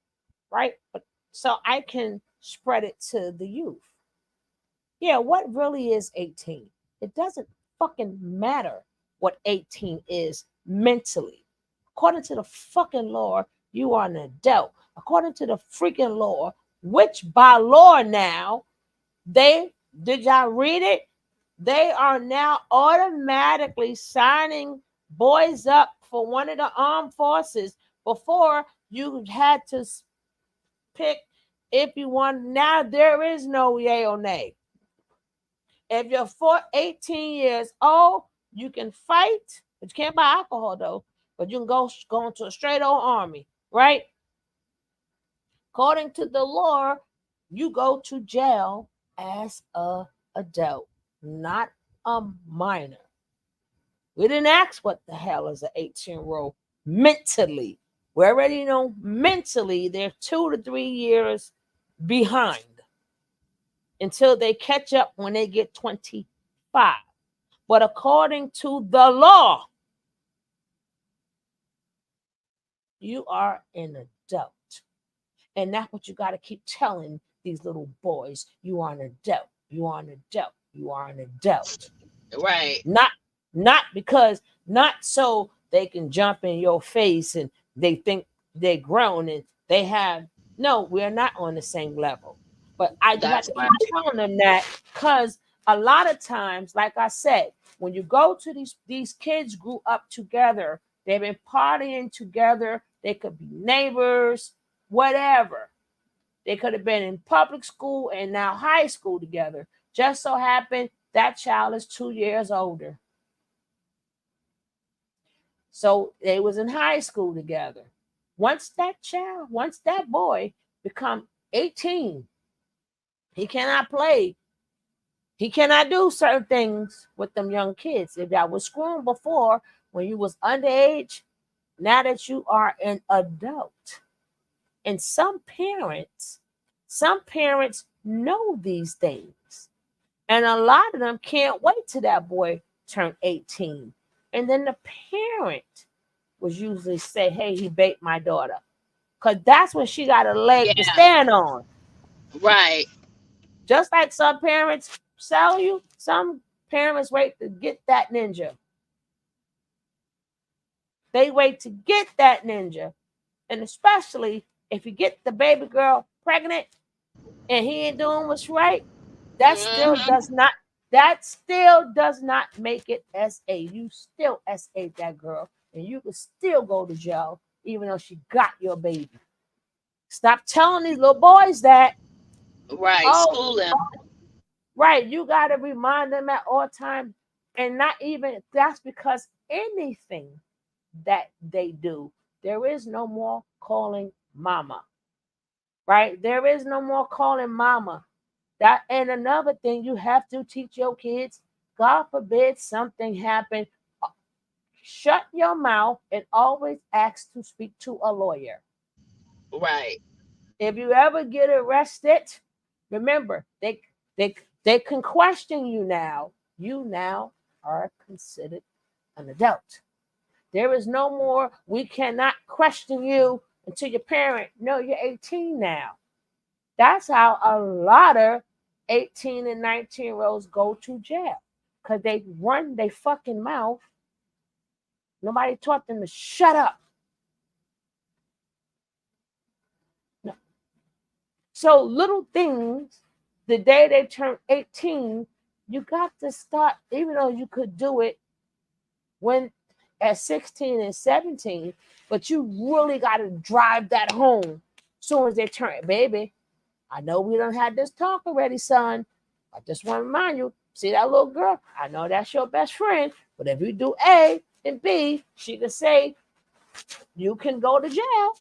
right? But so I can spread it to the youth. Yeah, what really is 18? It doesn't fucking matter what 18 is mentally. According to the fucking law, you are an adult. According to the freaking law, which by law now, did y'all read it? They are now automatically signing boys up for one of the armed forces. Before you had to pick if you want. Now there is no yay or nay. If you're 18 years old, you can fight, but you can't buy alcohol though. But you can go into a straight old army, right? According to the law, you go to jail as a adult, not a minor. We didn't ask what the hell is an 18-year-old mentally. We already know mentally they're 2 to 3 years behind. until they catch up when they get 25. But according to the law, you are an adult. And that's what you got to keep telling these little boys. You are an adult. You are an adult. You are an adult. Right. Not because, not so they can jump in your face and they think they're grown and they have, no, we're not on the same level. But you have That's to right. keep telling them that, because a lot of times, like I said, when you go to these kids grew up together, they've been partying together, they could be neighbors, whatever. They could have been in public school and now high school together. Just so happened that child is 2 years older. So they was in high school together. Once that boy become 18, he cannot play. He cannot do certain things with them young kids. If that was screwing before when you was underage, now that you are an adult. And some parents know these things. And a lot of them can't wait till that boy turned 18. And then the parent was usually say, hey, he bait my daughter. Because that's when she got a leg to Yeah. stand on. Right. Just like some parents sell you, some parents wait to get that ninja. They wait to get that ninja. And especially if you get the baby girl pregnant and he ain't doing what's right, that still does not make it SA. You still SA that girl, and you can still go to jail even though she got your baby. Stop telling these little boys that. Right. Oh, School them. right. You got to remind them at all times, and not even that's because anything that they do, there is no more calling mama. Right? There is no more calling mama. That, and another thing you have to teach your kids, God forbid something happen, shut your mouth and always ask to speak to a lawyer. Right. If you ever get arrested, remember they can question you now. You now are considered an adult. There is no more, we cannot question you until your parent. No, you're 18 now. That's how a lot of 18 and 19-year-olds go to jail. Because they run their fucking mouth. Nobody taught them to shut up. No. So little things, the day they turn 18, you got to start, even though you could do it when at 16 and 17, but you really got to drive that home as soon as they turn. Baby, I know we done had this talk already, son. I just want to remind you, see that little girl? I know that's your best friend, but if you do A and B, she can say you can go to jail.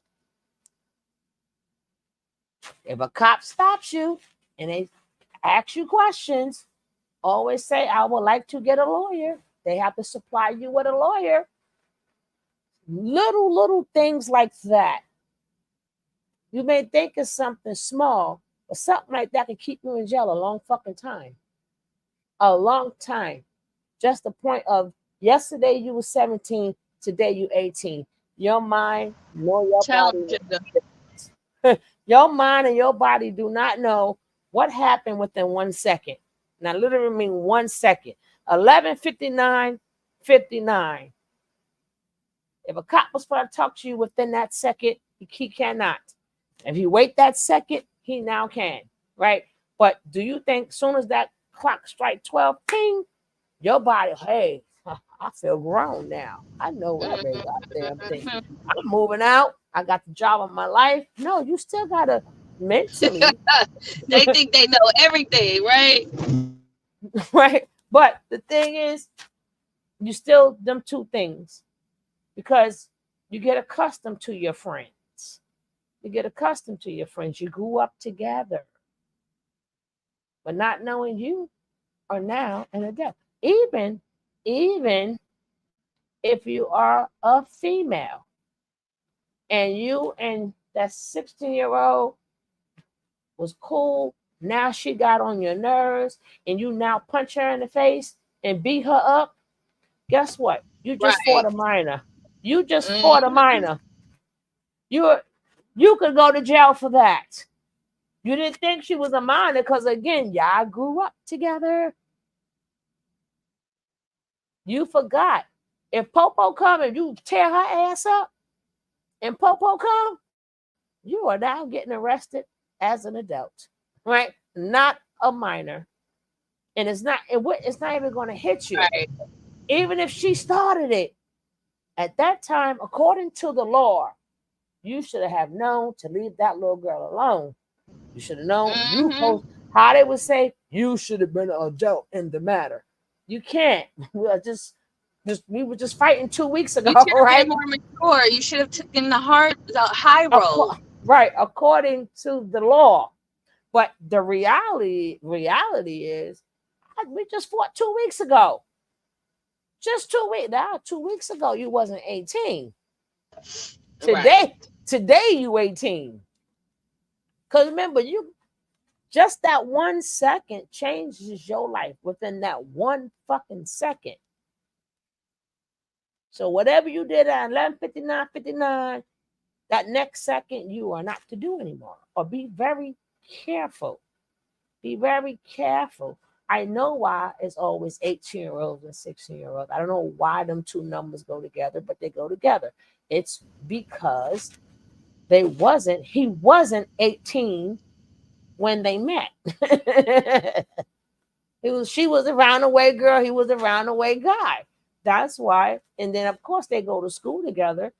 If a cop stops you and they ask you questions, always say, I would like to get a lawyer. They have to supply you with a lawyer. Little things like that. You may think it's something small, but something like that can keep you in jail a long fucking time. A long time. Just the point of yesterday you were 17, today you 18. Your mind nor your body. Challenging them. Your mind and your body do not know what happened within 1 second. Now, literally mean 1 second. 11:59:59. If a cop was going to talk to you within that second, he cannot. If you wait that second, he now can, right? But do you think as soon as that clock strike 12, ping, your body, hey, I feel grown now. I know every goddamn thing. I'm moving out. I got the job of my life. No, you still gotta mentally, They think they know everything, right? right? But the thing is, you still them two things because you get accustomed to your friends. You get accustomed to your friends. You grew up together, but not knowing you are now an adult. Even if you are a female and you and that 16-year-old was cool Now she got on your nerves and you now punch her in the face and beat her up. Guess what? You just fought Right. a minor. You just fought a Mhm. minor. You could go to jail for that. You didn't think she was a minor because again, y'all grew up together. You forgot. If Popo come and you tear her ass up and Popo come, you are now getting arrested as an adult, right? Not a minor. And it's not even going to hit you. Right. Even if she started it. At that time, according to the law, you should have known to leave that little girl alone. You should have known Mhm. how they would say you should have been an adult in the matter. You can't. We are just we were just fighting 2 weeks ago, You should have been right? more mature. You should have taken the high road. Right, according to the law. But the reality is, we just fought 2 weeks ago. Just 2 weeks. Now, 2 weeks ago, you wasn't 18. Right. Today you 18. Because remember, you just that 1 second changes your life within that one fucking second. So whatever you did at 11:59, that next second you are not to do anymore. Or be very careful. Be very careful. I know why it's always 18-year-olds and 16-year-olds. I don't know why them two numbers go together, but they go together. It's because he wasn't 18 when they met. She was a roundaway girl, he was a roundaway guy. That's why. And then of course they go to school together.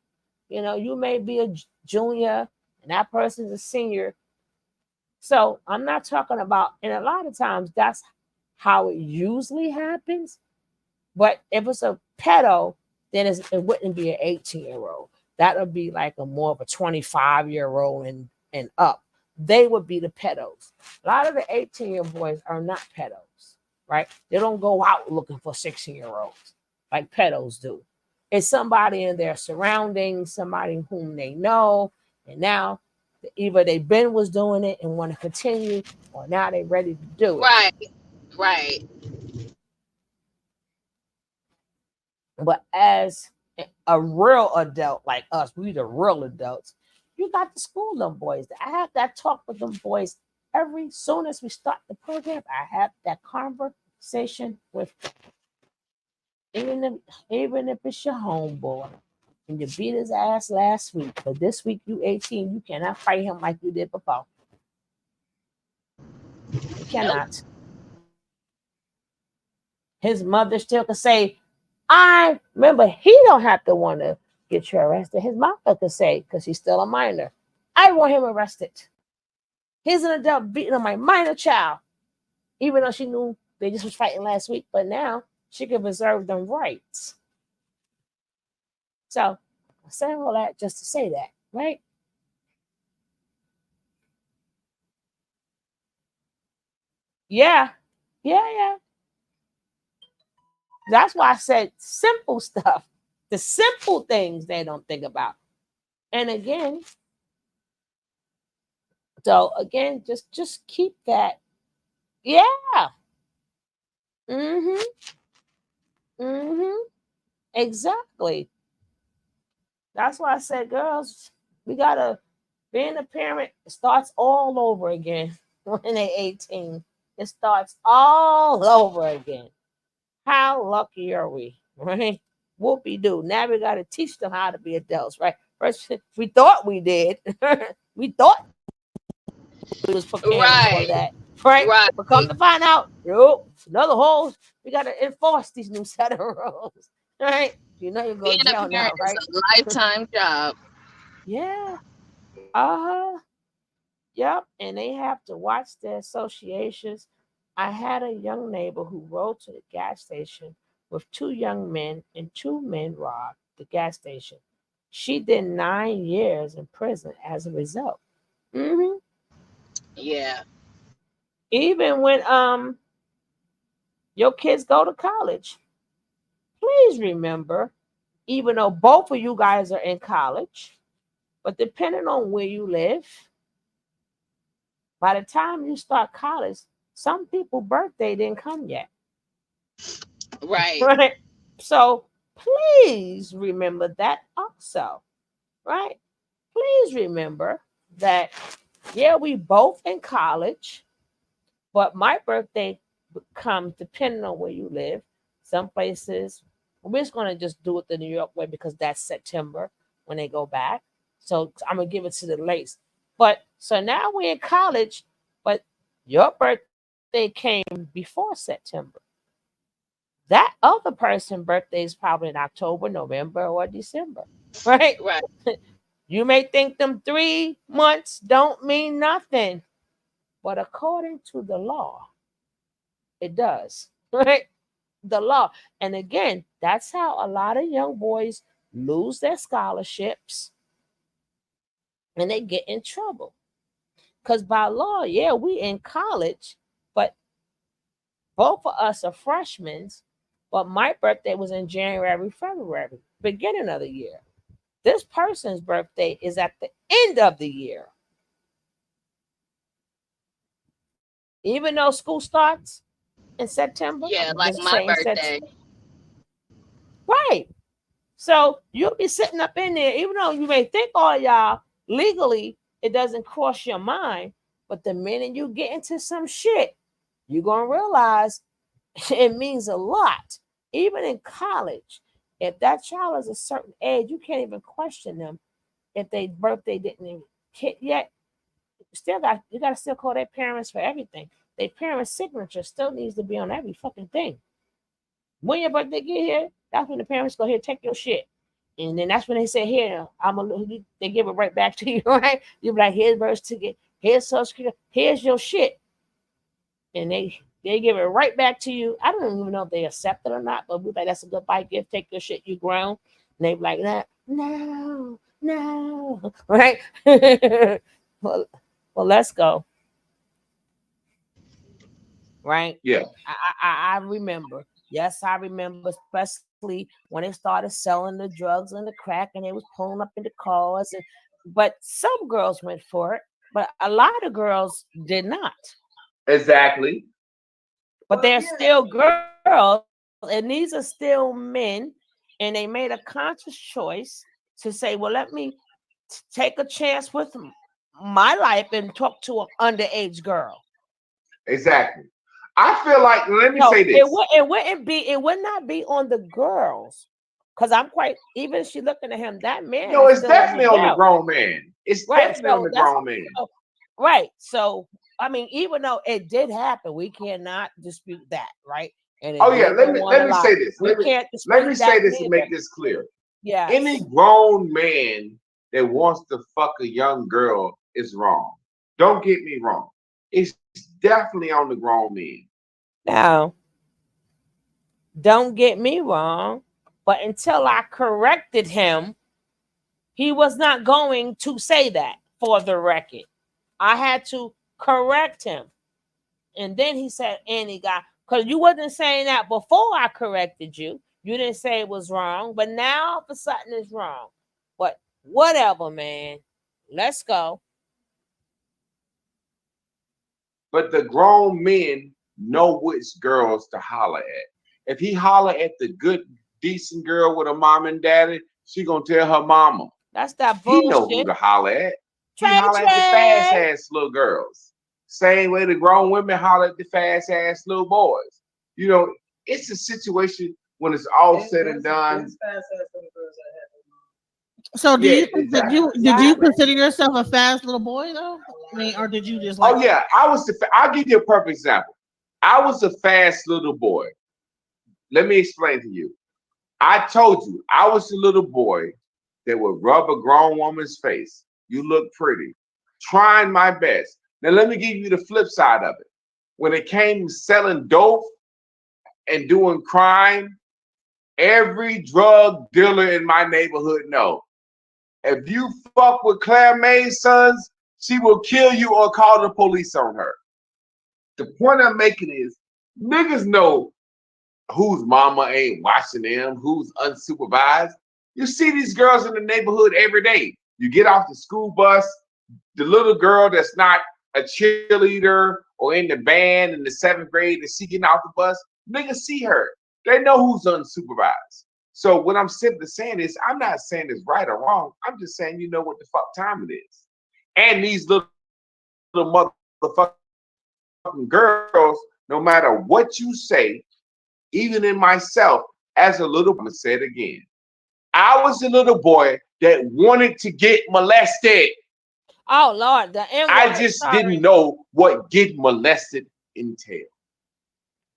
You know, you may be a junior and that person's a senior. So I'm not talking about, and a lot of times that's how it usually happens. But if it's a pedo, then it wouldn't be an 18-year-old. That would be like a more of a 25-year-old and up. They would be the pedos. A lot of the 18-year boys are not pedos, right? They don't go out looking for 16-year-olds like pedos do. It's somebody in their surroundings, somebody whom they know, and now either they been was doing it and want to continue, or now they ready to do it. Right. Right. But as a real adult like us, we the real adults, you got to school them boys. I have that talk with them boys every soon as we start the program. I have that conversation with them. Even if it's your homeboy and you beat his ass last week, but this week you 18, you cannot fight him like you did before. You Nope. cannot. His mother still can say, I remember he don't have to want to get you arrested. His mother could say, because he's still a minor, I want him arrested. He's an adult beating on my minor child, even though she knew they just was fighting last week, but now she can reserve them rights. So I'm saying all that just to say that, right? Yeah, yeah. That's why I said simple stuff. The simple things they don't think about. And again, just keep that. Yeah. Mm-hmm. Mm-hmm. Exactly. That's why I said, girls, we gotta being a parent starts all over again when they're 18. It starts all over again. How lucky are we? Right? Whoopie doo. Now we gotta teach them how to be adults, right? First, we thought we did. We thought we was preparing for Right. that, right? Right. But come to find out, nope, another hole. We got to enforce these new set of rules, right? You know you go Being to a jail parent now, is right? a lifetime job. Yeah. Uh-huh. Yep. And they have to watch their associations. I had a young neighbor who rode to the gas station with two young men, and two men robbed the gas station. She did 9 years in prison as a result. Hmm. Yeah. Even when your kids go to college, please remember, even though both of you guys are in college, but depending on where you live, By the time you start college, some people's birthday didn't come yet. Right. Right? So please remember that also. Right? Please remember that, yeah, we both in college, but my birthday comes depending on where you live. Some places, we're just going to just do it the New York way because that's September when they go back. So I'm going to give it to the lace. But so now we're in college, but your birthday came before September. That other person's birthday is probably in October, November, or December, right? Right. You may think them 3 months don't mean nothing, but according to the law, it does, right? The law. And again, that's how a lot of young boys lose their scholarships and they get in trouble. Because by law, yeah, we in college, but both of us are freshmen. But my birthday was in January, February, beginning of the year. This person's birthday is at the end of the year. Even though school starts in September, Yeah, like just my saying birthday. right. So you'll be sitting up in there, even though you may think all y'all legally, it doesn't cross your mind. But the minute you get into some shit, you're gonna realize it means a lot. Even in college, if that child is a certain age, you can't even question them if their birthday didn't even hit yet. You gotta still call their parents for everything. Their parents' signature still needs to be on every fucking thing. When your birthday get here, that's when the parents go here take your shit. And then that's when they say, here, they give it right back to you, right? You be like, here's birth ticket, here's social security, here's your shit. And they give it right back to you. I don't even know if they accept it or not, but we like, that's a goodbye gift, take your shit, you grown. And they be like, no, right? well, let's go. Right? Yeah. I remember. Yes, I remember, especially when they started selling the drugs and the crack, and they was pulling up in the cars. But some girls went for it, but a lot of girls did not. Exactly. But they're still girls, and these are still men, and they made a conscious choice to say, "Well, let me take a chance with my life and talk to an underage girl." Exactly. I feel like, let me No, say this. it would not be on the girls. Because I'm quite, even if she looking at him, that man No, is it's still an definitely on the adult. grown man. It's Right. definitely on So the that's grown man. so, right. So I mean, even though it did happen, we cannot dispute that, right? And it Oh yeah, did go on let a me lot. say this. We can't Let me dispute say that this and neither. make this clear. Any Yes. grown man that wants to fuck a young girl is wrong. Don't get me wrong. It's definitely on the grown man. Now, don't get me wrong, but until I corrected him, he was not going to say that for the record. I had to correct him. And then he said, any guy, because you wasn't saying that before I corrected you. You didn't say it was wrong, but now all of a sudden it's wrong. But whatever, man. Let's go. But the grown men know which girls to holler at. If he holler at the good, decent girl with a mom and daddy, she gonna tell her mama. That's that He know who bullshit. to holler at. He Trey holler at the fast Trey. ass little girls. Same way the grown women holler at the fast ass little boys. You know, it's a situation when it's all said and done. So do Yeah, you think that exactly. did you Exactly. consider yourself a fast little boy though? I mean, or did you just Oh like yeah, I'll give you a perfect example. I was a fast little boy. Let me explain to you. I told you I was a little boy that would rub a grown woman's face. You look pretty. Trying my best. Now let me give you the flip side of it. When it came to selling dope and doing crime, every drug dealer in my neighborhood know. If you fuck with Claire May's sons, she will kill you or call the police on her. The point I'm making is niggas know whose mama ain't watching them, who's unsupervised. You see these girls in the neighborhood every day. You get off the school bus, the little girl that's not a cheerleader or in the band in the 7th grade and she getting off the bus, niggas see her. They know who's unsupervised. So what I'm simply saying is, I'm not saying it's right or wrong. I'm just saying you know what the fuck time it is. And these little motherfucking girls, no matter what you say, even in myself, as a little, I'm gonna say it again. I was a little boy that wanted to get molested. Oh Lord, the N I word. just Sorry. didn't know what getting molested entailed.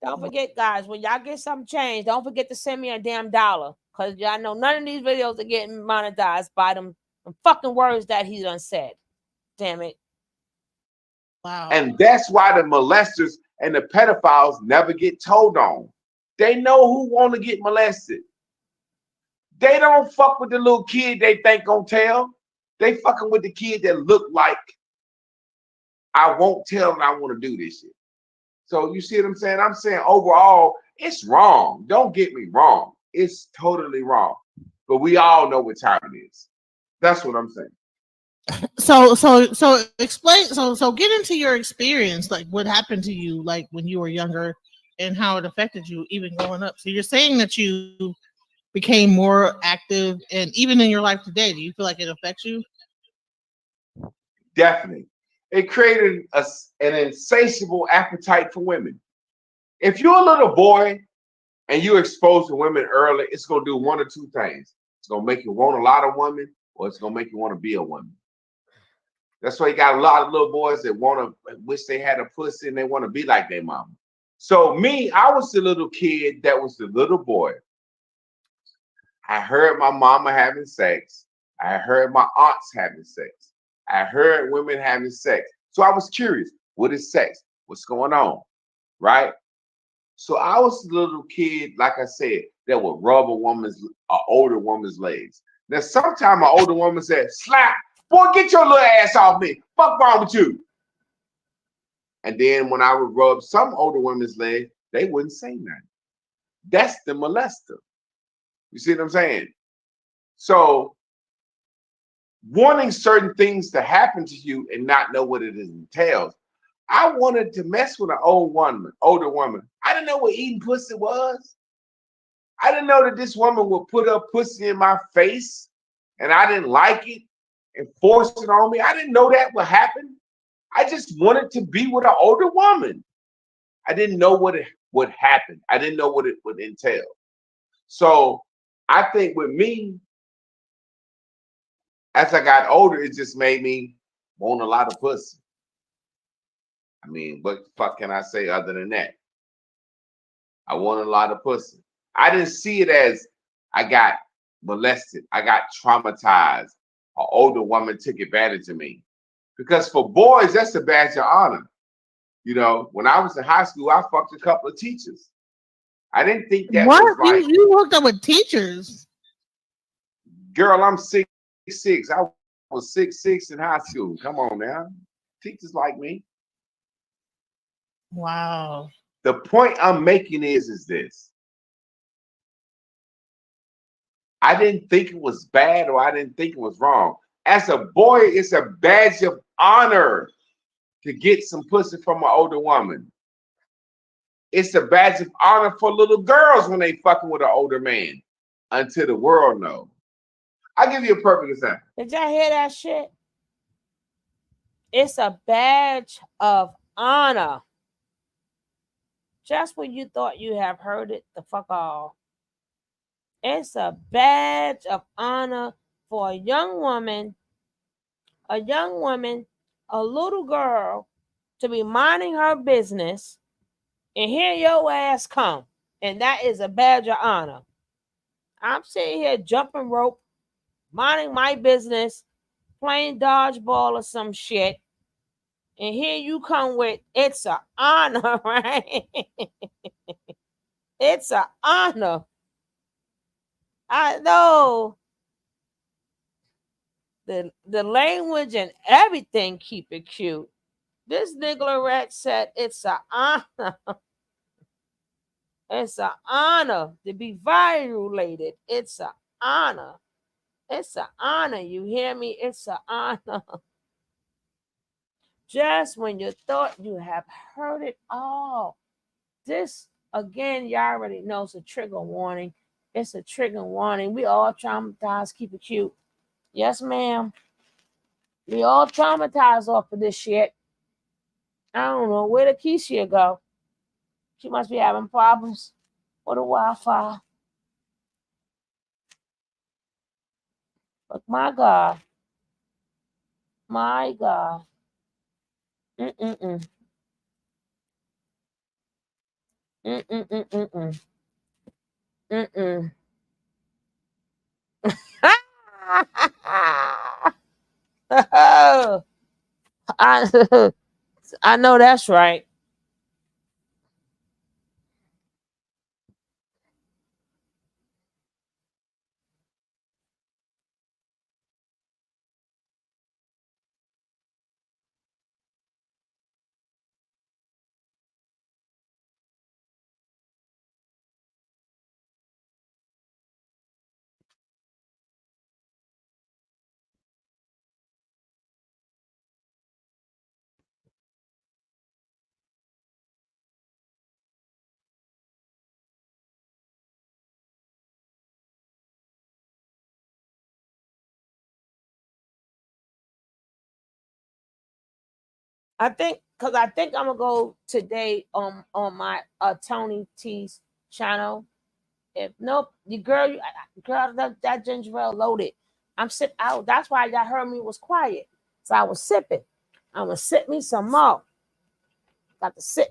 Don't forget, guys, when y'all get some change, don't forget to send me a damn dollar. Because y'all know none of these videos are getting monetized by them fucking words that he done said. Damn it. Wow. And that's why the molesters and the pedophiles never get told on. They know who want to get molested. They don't fuck with the little kid they think gonna tell. They fucking with the kid that look like, I won't tell and I want to do this shit. So you see what I'm saying? I'm saying overall, it's wrong. Don't get me wrong. It's totally wrong. But we all know what time it is. That's what I'm saying. So explain. So get into your experience, like what happened to you, like when you were younger, and how it affected you, even growing up. So you're saying that you became more active, and even in your life today, do you feel like it affects you? Definitely. It created an insatiable appetite for women. If you're a little boy and you're exposed to women early, it's going to do one or two things. It's going to make you want a lot of women, or it's going to make you want to be a woman. That's why you got a lot of little boys that want to wish they had a pussy and they want to be like their mama. So me, I was the little kid that was the little boy. I heard my mama having sex. I heard my aunts having sex. I heard women having sex. So I was curious, what is sex? What's going on? Right? So I was a little kid, like I said, that would rub an older woman's legs. Now, sometimes an older woman said, slap, boy, get your little ass off me. Fuck wrong with you? And then when I would rub some older women's leg, they wouldn't say nothing. That's the molester. You see what I'm saying? So wanting certain things to happen to you and not know what it entails. I wanted to mess with an older woman. I didn't know what eating pussy was. I didn't know that this woman would put her pussy in my face and I didn't like it and force it on me. I didn't know that would happen. I just wanted to be with an older woman. I didn't know what would happen. I didn't know what it would entail. So I think with me, as I got older, it just made me want a lot of pussy. I mean, what the fuck can I say other than that? I want a lot of pussy. I didn't see it as I got molested. I got traumatized. An older woman took advantage of me. Because for boys, that's a badge of honor. You know, when I was in high school, I fucked a couple of teachers. I didn't think that What? was like, You hooked up with teachers? girl, I'm 6'6". I was 6'6" in high school. Come on now. Teachers like me. Wow. The point I'm making is this. I didn't think it was bad or I didn't think it was wrong. As a boy, it's a badge of honor to get some pussy from an older woman. It's a badge of honor for little girls when they fucking with an older man until the world knows. I'll give you a perfect example. Did y'all hear that shit? It's a badge of honor. Just when you thought you have heard it, the fuck all. It's a badge of honor for a young woman, a little girl, to be minding her business and here your ass come. And that is a badge of honor. I'm sitting here jumping rope, minding my business, playing dodgeball or some shit. And here you come with, it's an honor, right? It's an honor. I know the language and everything keep it cute. This nigga rat said it's an honor. It's an honor to be violated. It's an honor. It's an honor. You hear me? It's an honor. just when you thought you have heard it all. This, again, you already know it's a trigger warning. It's a trigger warning. We all traumatized. Keep it cute. Yes, ma'am. We all traumatized off of this shit. I don't know. Where did Keisha go? She must be having problems with the Wi-Fi. But my God. My God. Mm-mm-mm. Mm-mm-mm-mm-mm. Mm-mm. I, I know that's right. I think I'm gonna go today on my Tony T's channel. If nope, the girl, girl, that ginger ale loaded. I'm sip out. That's why y'all heard me was quiet. So I was sipping. I'm gonna sip me some more. Got to sip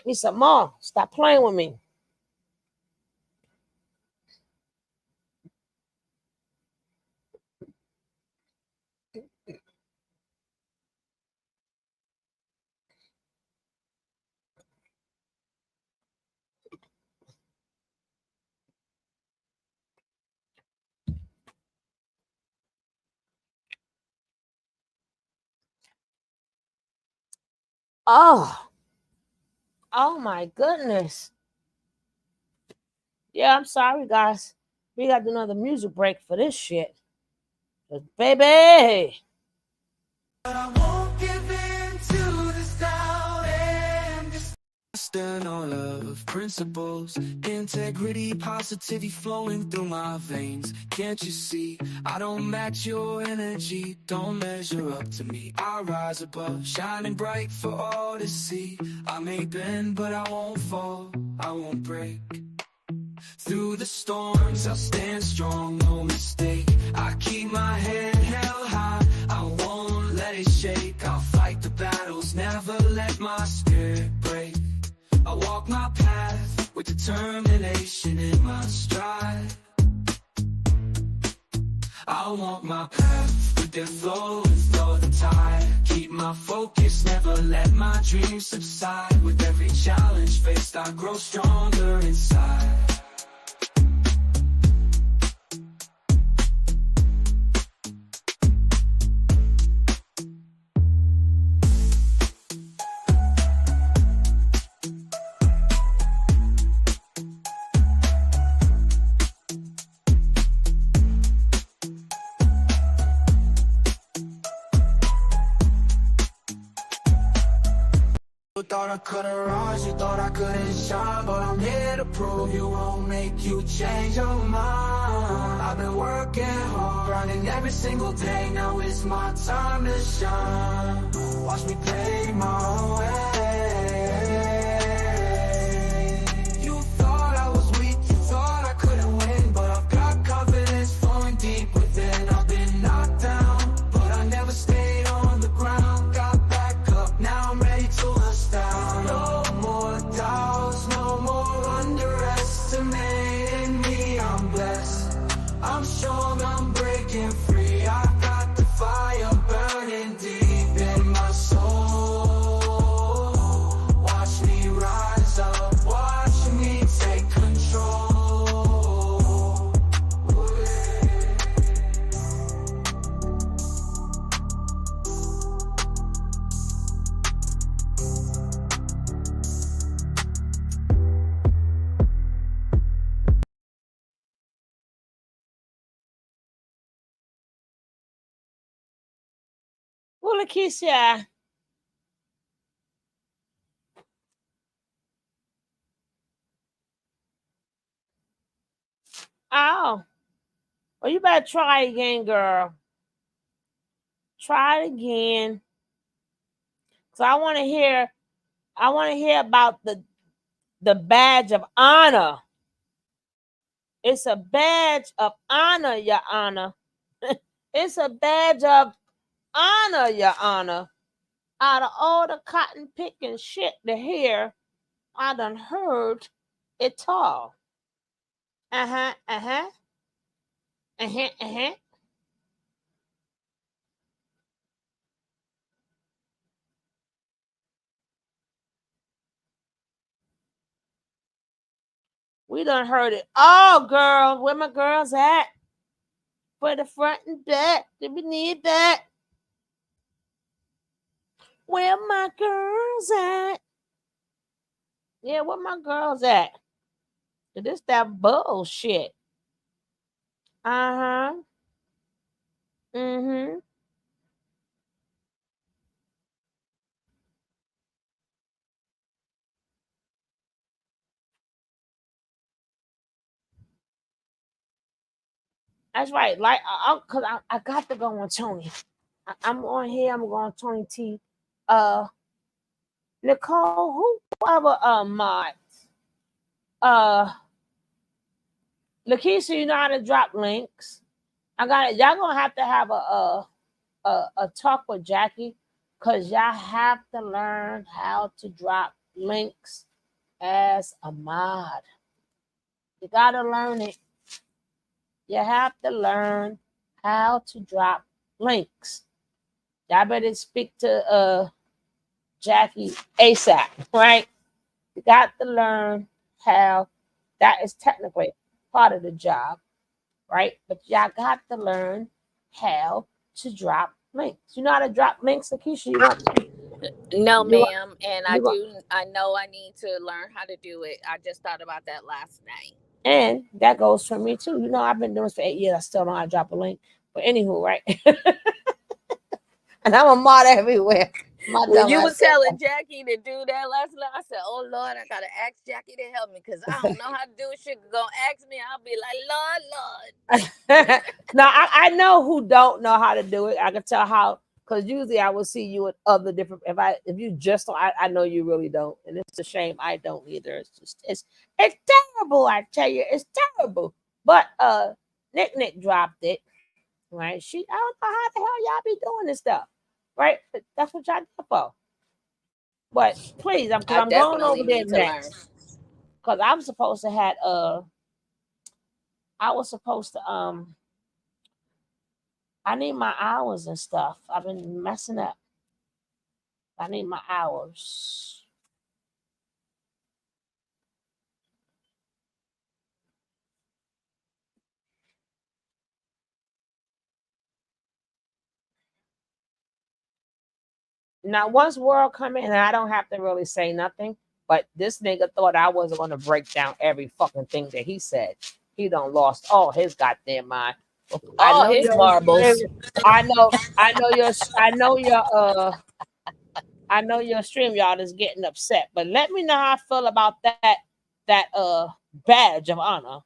me some more. Stop playing with me. Oh, oh my goodness. Yeah, I'm sorry, guys. We got to do another music break for this shit. Baby. But I won't give in to this doubt and this. Stand on love, principles, integrity, positivity flowing through my veins. Can't you see? I don't match your energy, don't measure up to me. I rise above, shining bright for all to see. I may bend, but I won't fall, I won't break. Through the storms, I'll stand strong, no mistake. I keep my head held high, I won't let it shake. I'll fight the battles, never let my spirit break. I walk my path with determination in my stride. I walk my path with the flow and flow the tide. Keep my focus, never let my dreams subside. With every challenge faced, I grow stronger inside. You thought I couldn't rise, you thought I couldn't shine, but I'm here to prove you won't make you change your mind. I've been working hard, grinding every single day, now it's my time to shine. Watch me pave my own way. You thought I was weak, you thought I couldn't win, but I've got confidence flowing deep within. I've been knocked down, but I never stayed on the ground. Got back up, now I'm ready to down. No more doubts, no more underestimating me. I'm blessed, I'm strong, I'm breaking free. I got the fire burning deep in my soul. Watch me rise up, watch me take control. Well, Lakeisha, Oh, well, you better try again, girl. Try it again. So I want to hear. I want to hear about the badge of honor. It's a badge of honor, Your Honor. It's a badge of honor, Your Honor. Out of all the cotton picking shit to hear, I done heard it all. Uh-huh, uh-huh. Uh-huh, uh-huh. We done heard it all, girl. Where my girls at? For the front and back. Do we need that? Where my girls at? Yeah, where my girls at? This that bullshit. Uh-huh. Mm-hmm. That's right. Like, cause I got to go on Tony. I'm on here. I'm going Tony T. Nicole, whoever mod. Lakeisha, you know how to drop links. I got it. Y'all gonna have to have a talk with Jackie, cause y'all have to learn how to drop links as a mod. You gotta learn it. You have to learn how to drop links. Y'all better speak to Jackie ASAP, right? You got to learn how. That is technically part of the job, right? But y'all got to learn how to drop links. You know how to drop links, Lakeisha? You want? No, You want? ma'am. And You want? I know I need to learn how to do it. I just thought about that last night. And that goes for me too. You know, I've been doing this for 8 years. I still know how to drop a link. But anywho, right? And I'm a mod everywhere. My When dumb you ass was said telling Jackie to do that last night, I said, "Oh Lord, I gotta ask Jackie to help me because I don't know how to do it." She gonna ask me, I'll be like, "Lord, Lord." No, I know who don't know how to do it. I can tell how, because usually I will see you with other different. If you just don't, I know you really don't, and it's a shame I don't either. It's just it's terrible. I tell you, it's terrible. But Nick dropped it, right? I don't know how the hell y'all be doing this stuff, right? But that's what y'all do for. But please, because I I'm going over definitely there need to learn. next. Because I'm supposed to had I was supposed to I need my hours and stuff. I've been messing up. I need my hours. Now, once World come in, and I don't have to really say nothing, but this nigga thought I wasn't going to break down every fucking thing that he said. He done lost all his goddamn mind. I All know his your marbles. I know your stream y'all is getting upset, but let me know how I feel about that badge of honor.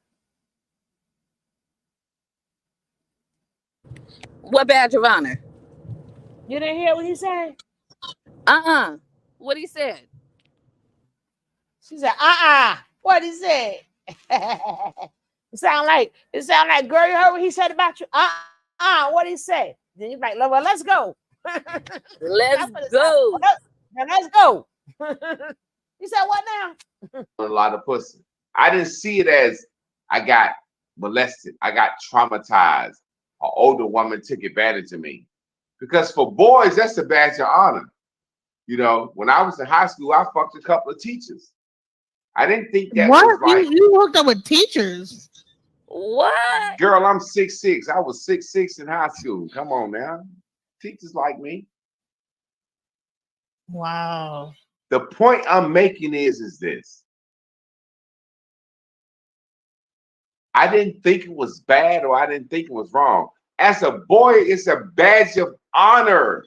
What badge of honor? You didn't hear what he said? What he said? She said, what he said? it sound like girl, you heard what he said about you? What he say? Then you're like, well, let's go. Let's go. Now let's go. He said, what now? A lot of pussy. I didn't see it as I got molested. I got traumatized. An older woman took advantage of me. Because for boys, that's a badge of honor. You know, when I was in high school, I fucked a couple of teachers. I didn't think that What? was like. You hooked up with teachers? What? Girl, I'm 6'6". I was 6'6" in high school. Come on now. Teachers like me. Wow. The point I'm making is this. I didn't think it was bad or I didn't think it was wrong. As a boy, it's a badge of honor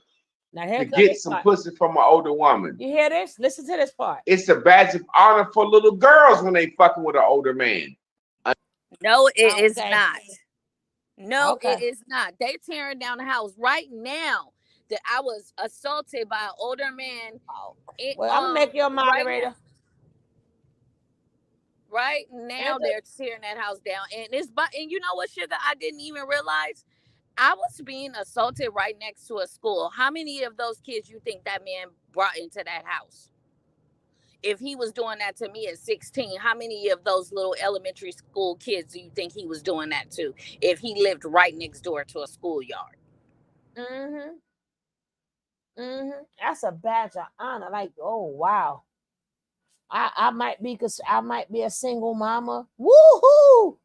to get some pussy from an older woman. You hear this? Listen to this part. It's a badge of honor for little girls when they fucking with an older man. No, it is Okay. not. No, it Okay. is not. They tearing down the house right now. That I was assaulted by an older man. Oh, well, I'm gonna make you a Right now. moderator. Right now, they're tearing that house down, and and you know what, sugar? I didn't even realize I was being assaulted right next to a school. How many of those kids you think that man brought into that house? If he was doing that to me at 16, how many of those little elementary school kids do you think he was doing that to if he lived right next door to a schoolyard? Mm-hmm. Mm-hmm. That's a badge of honor. Like, oh wow. I might be, cause I might be a single mama. Woohoo!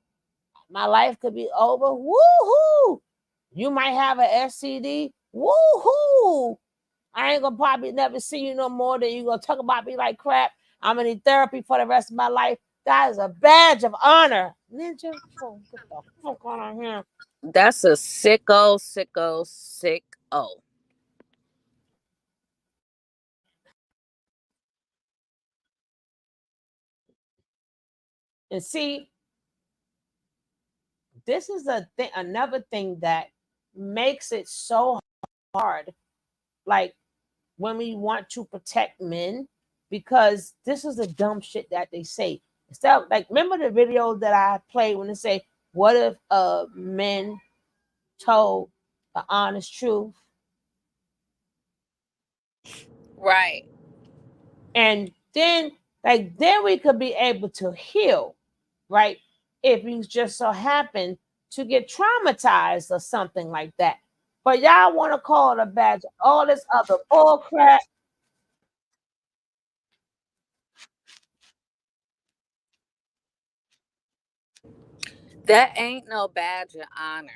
My life could be over. Woohoo! You might have an STD. Woohoo! I ain't gonna probably never see you no more. Then you gonna talk about me like crap. I'm gonna need therapy for the rest of my life. That is a badge of honor. Ninja, get the fuck out of here. That's a sicko, sicko, sicko. And see, this is another thing that makes it so hard. Like when we want to protect men, because this is the dumb shit that they say. Instead of, like, remember the video that I played when they say, what if men told the honest truth? Right. And then, like, then we could be able to heal, right? If you just so happen to get traumatized or something like that. But y'all want to call it a badge, all this other bull crap. That ain't no badge of honor.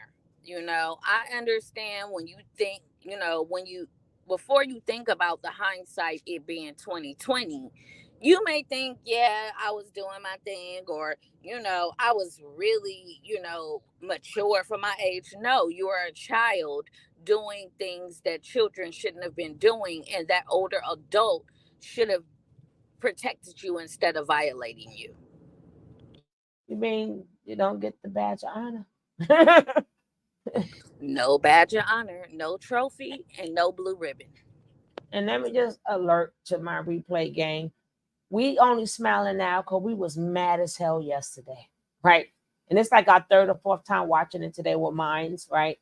I understand when you think, before you think about the hindsight, it being 2020, you may think, yeah, I was doing my thing, or, I was really, mature for my age. No, you are a child doing things that children shouldn't have been doing, and that older adult should have protected you instead of violating you. You mean you don't get the badge of honor? No badge of honor, no trophy, and no blue ribbon. And let me just alert to my replay gang. We only smiling now because we was mad as hell yesterday, right? And it's like our third or fourth time watching it today with Minds, right?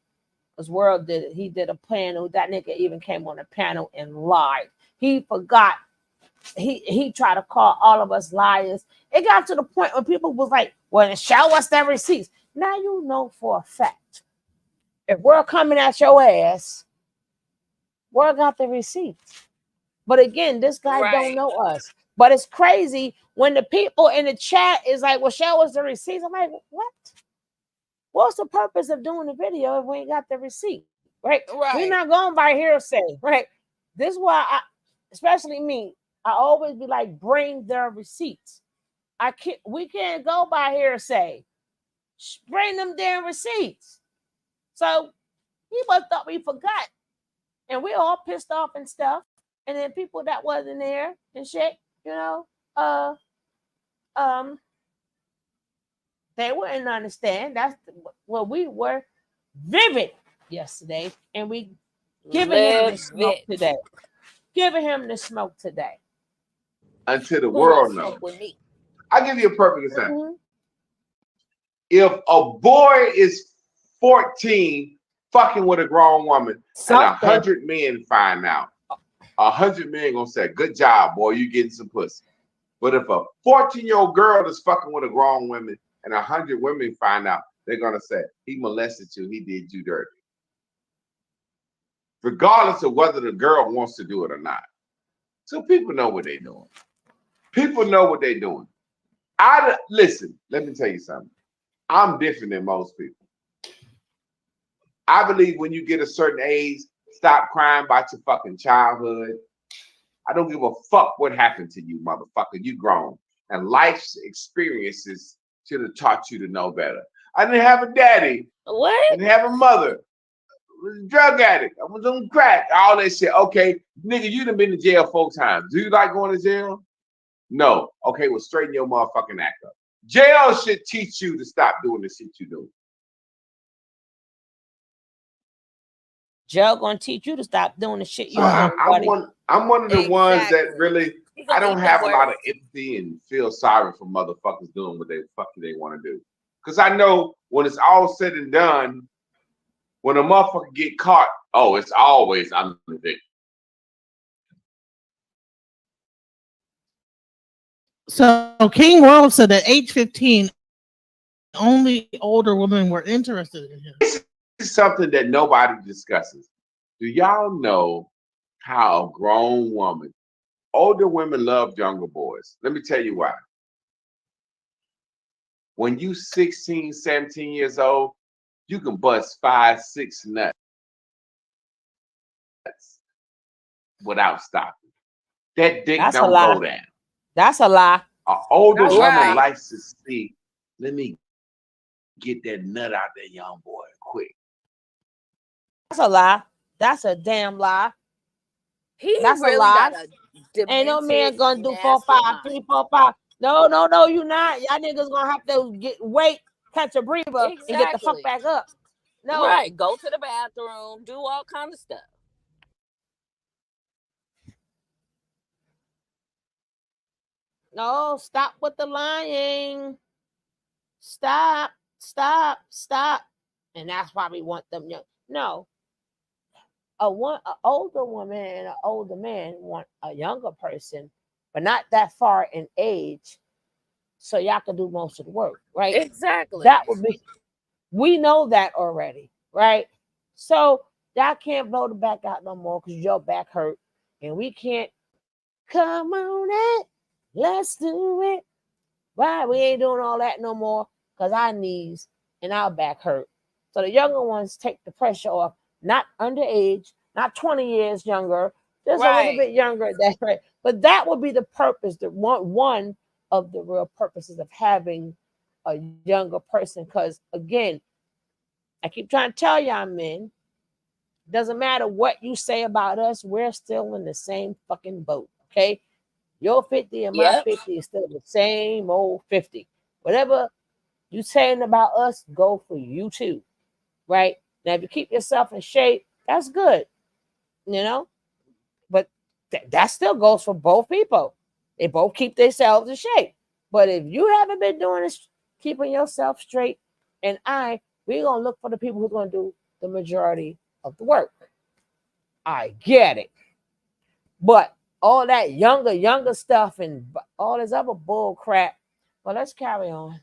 Because World did it. He did a panel. That nigga even came on a panel and lied. He forgot. He tried to call all of us liars. It got to the point where people was like, well, show us their receipts. Now you know for a fact. If we're coming at your ass, World got the receipts. But again, this guy don't know us. But it's crazy when the people in the chat is like, well, show us the receipts. I'm like, what? What's the purpose of doing the video if we ain't got the receipt? Right? We're not going by hearsay, right? This is why especially me, I always be like, bring their receipts. We can't go by hearsay. Bring them damn receipts. So he must thought we forgot. And we're all pissed off and stuff. And then people that wasn't there and shit, they wouldn't understand. That's what we were vivid yesterday, and we giving him the smoke today. Giving him the smoke today. Until the world knows. I'll give you a perfect example. If a boy is 14 fucking with a grown woman and 100 men find out, 100 men gonna say, good job, boy, you getting some pussy. But if a 14-year-old girl is fucking with a grown woman and 100 women find out, they're gonna say, he molested you, he did you dirty. Regardless of whether the girl wants to do it or not. So people know what they're doing. People know what they're doing. Listen, let me tell you something. I'm different than most people. I believe when you get a certain age, stop crying about your fucking childhood. I don't give a fuck what happened to you, motherfucker. You grown. And life's experiences should have taught you to know better. I didn't have a daddy. What? I didn't have a mother. I was a drug addict. I was on crack. All that shit. Okay, nigga, you done been to jail 4 times. Do you like going to jail? No. Okay, well, straighten your motherfucking act up. Jail should teach you to stop doing the shit you do. Jail gonna teach you to stop doing the shit you So doing, buddy. I'm one of the ones that Exactly. really He I gonna don't eat the have a lot of worst. empathy and feel sorry for motherfuckers doing what they fucking they want to do. Cause I know when it's all said and done, when a motherfucker get caught, oh, it's always I'm the victim. So King World said at age 15, only older women were interested in him. This is something that nobody discusses. Do y'all know how a grown woman, older women love younger boys? Let me tell you why. When you 16, 17 years old, you can bust 5, 6 nuts without stopping. That dick That's a don't lie. go down. That's a lie. An older That's woman right. likes to see, let me get that nut out that young boy quick. That's a lie. That's a damn lie. He That's a really lie. got a Ain't no man demented, gonna do 4, nasty 5, mind. 3, 4, 5. No, you not. Y'all niggas gonna have to wait, catch a breather, and get the fuck Exactly. back up. No, Right. Go to the bathroom, do all kind of stuff. no, stop with the lying. Stop. And that's why we want them young. No, an older woman and an older man want a younger person, but not that far in age, so y'all can do most of the work, right? Exactly. That would be. We know that already, right? So y'all can't blow the back out no more because your back hurt, and we can't. Come on, it, let's do it. Why we ain't doing all that no more? Because our knees and our back hurt. So the younger ones take the pressure off. Not underage, not 20 years younger, just a little Right. bit younger. That's right. But that would be the purpose. The one of the real purposes of having a younger person. Because again, I keep trying to tell y'all, men, doesn't matter what you say about us, we're still in the same fucking boat. Okay. Your 50 and my Yep. 50 is still the same old 50. Whatever you saying about us, go for you too. Right? Now, if you keep yourself in shape, that's good. You know? But that still goes for both people. They both keep themselves in shape. But if you haven't been doing this, keeping yourself straight, and we're going to look for the people who's going to do the majority of the work. I get it. But all that younger stuff and all this other bull crap, well, let's carry on.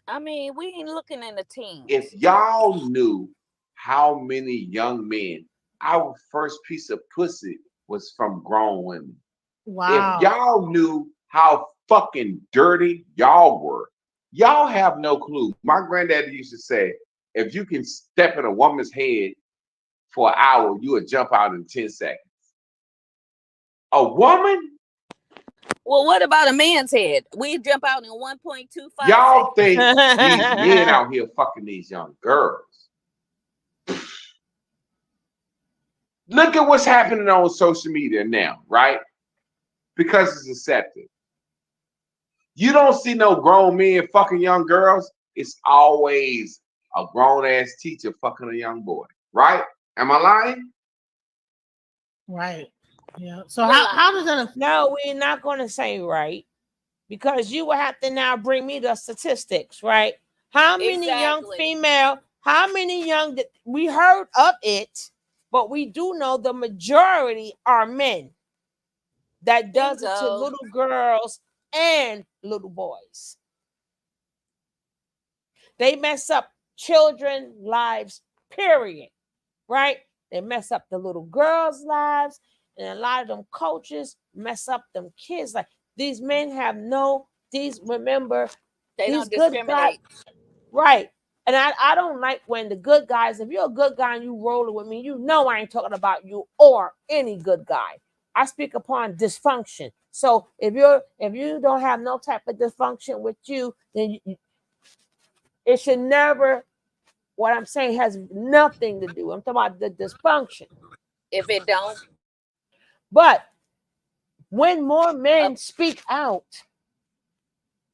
I mean, we ain't looking in the If teens. y'all knew how many young men, our first piece of pussy was from grown women. Wow. If y'all knew how fucking dirty y'all were, y'all have no clue. My granddaddy used to say, if you can step in a woman's head for an hour, you would jump out in 10 seconds. A woman? Well, what about a man's head? We jump out in 1.25 Y'all seconds. think these men out here fucking these young girls. Look at what's happening on social media now, right? Because it's deceptive. You don't see no grown men fucking young girls. It's always a grown ass teacher fucking a young boy, right? Am I lying? Right. Yeah. So Well, how does that affect? No, we're not going to say right, because you will have to now bring me the statistics, right? How many young exactly. female, how many young, we heard of it, but we do know the majority are men that does it to Bingo. little girls and little boys. They mess up children's lives, period. Right? They mess up the little girls' lives, and a lot of them coaches mess up them kids. Like these men have remember, They these don't good guys, discriminate. right? And I don't like when the good guys, if you're a good guy and you rolling with me, you know I ain't talking about you or any good guy. I speak upon dysfunction. So if you don't have no type of dysfunction with you, then it should never. What I'm saying has nothing to do. I'm talking about the dysfunction. If it don't, But when more men speak out,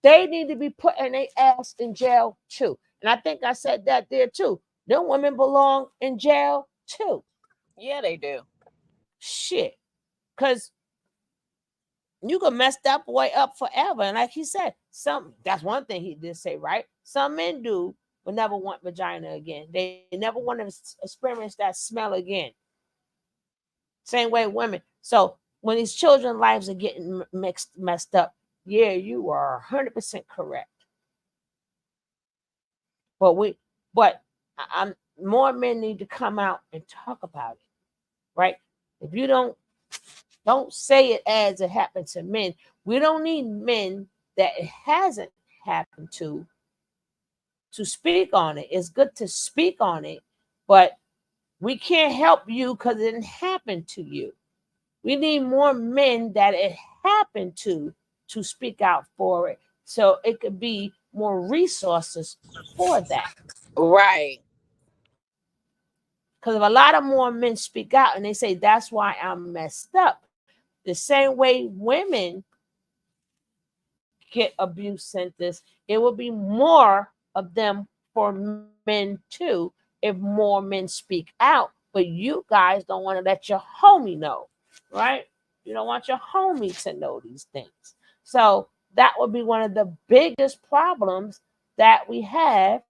they need to be putting their ass in jail too. And I think I said that there too. Them women belong in jail too. Yeah, they do. Shit. Because you can mess that boy up forever. And like he said, that's one thing he did say, right? Some men do, but never want vagina again. They never want to experience that smell again. Same way women. So when these children's lives are getting messed up, yeah, you are 100% correct. But I'm more men need to come out and talk about it, right? If you don't say it as it happened to men. We don't need men that it hasn't happened to speak on it. It's good to speak on it, but we can't help you because it didn't happen to you. We need more men that it happened to speak out for it, so it could be more resources for that. Right. Because if a lot of more men speak out and they say, that's why I'm messed up, the same way women get abuse centers, it will be more of them for men too if more men speak out. But you guys don't want to let your homie know, right? You don't want your homie to know these things. So that would be one of the biggest problems that we have.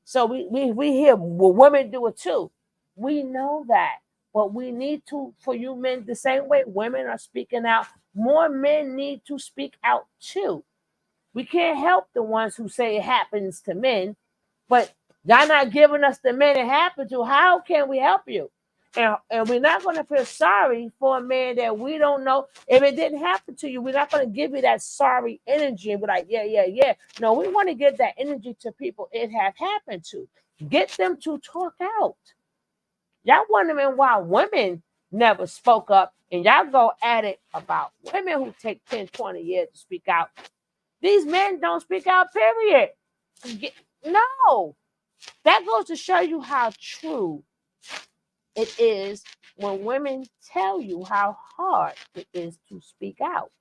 So we hear, well, women do it too. We know that. But we need to, for you men, the same way women are speaking out, more men need to speak out too. We can't help the ones who say it happens to men, but y'all not giving us the men it happened to. How can we help you? And we're not going to feel sorry for a man that we don't know. If it didn't happen to you, we're not going to give you that sorry energy and be like, yeah, yeah, yeah. No, we want to give that energy to people it have happened to. Get them to talk out. Y'all wondering why women never spoke up, and y'all go at it about women who take 10, 20 years to speak out. These men don't speak out, period. No. That goes to show you how true it is when women tell you how hard it is to speak out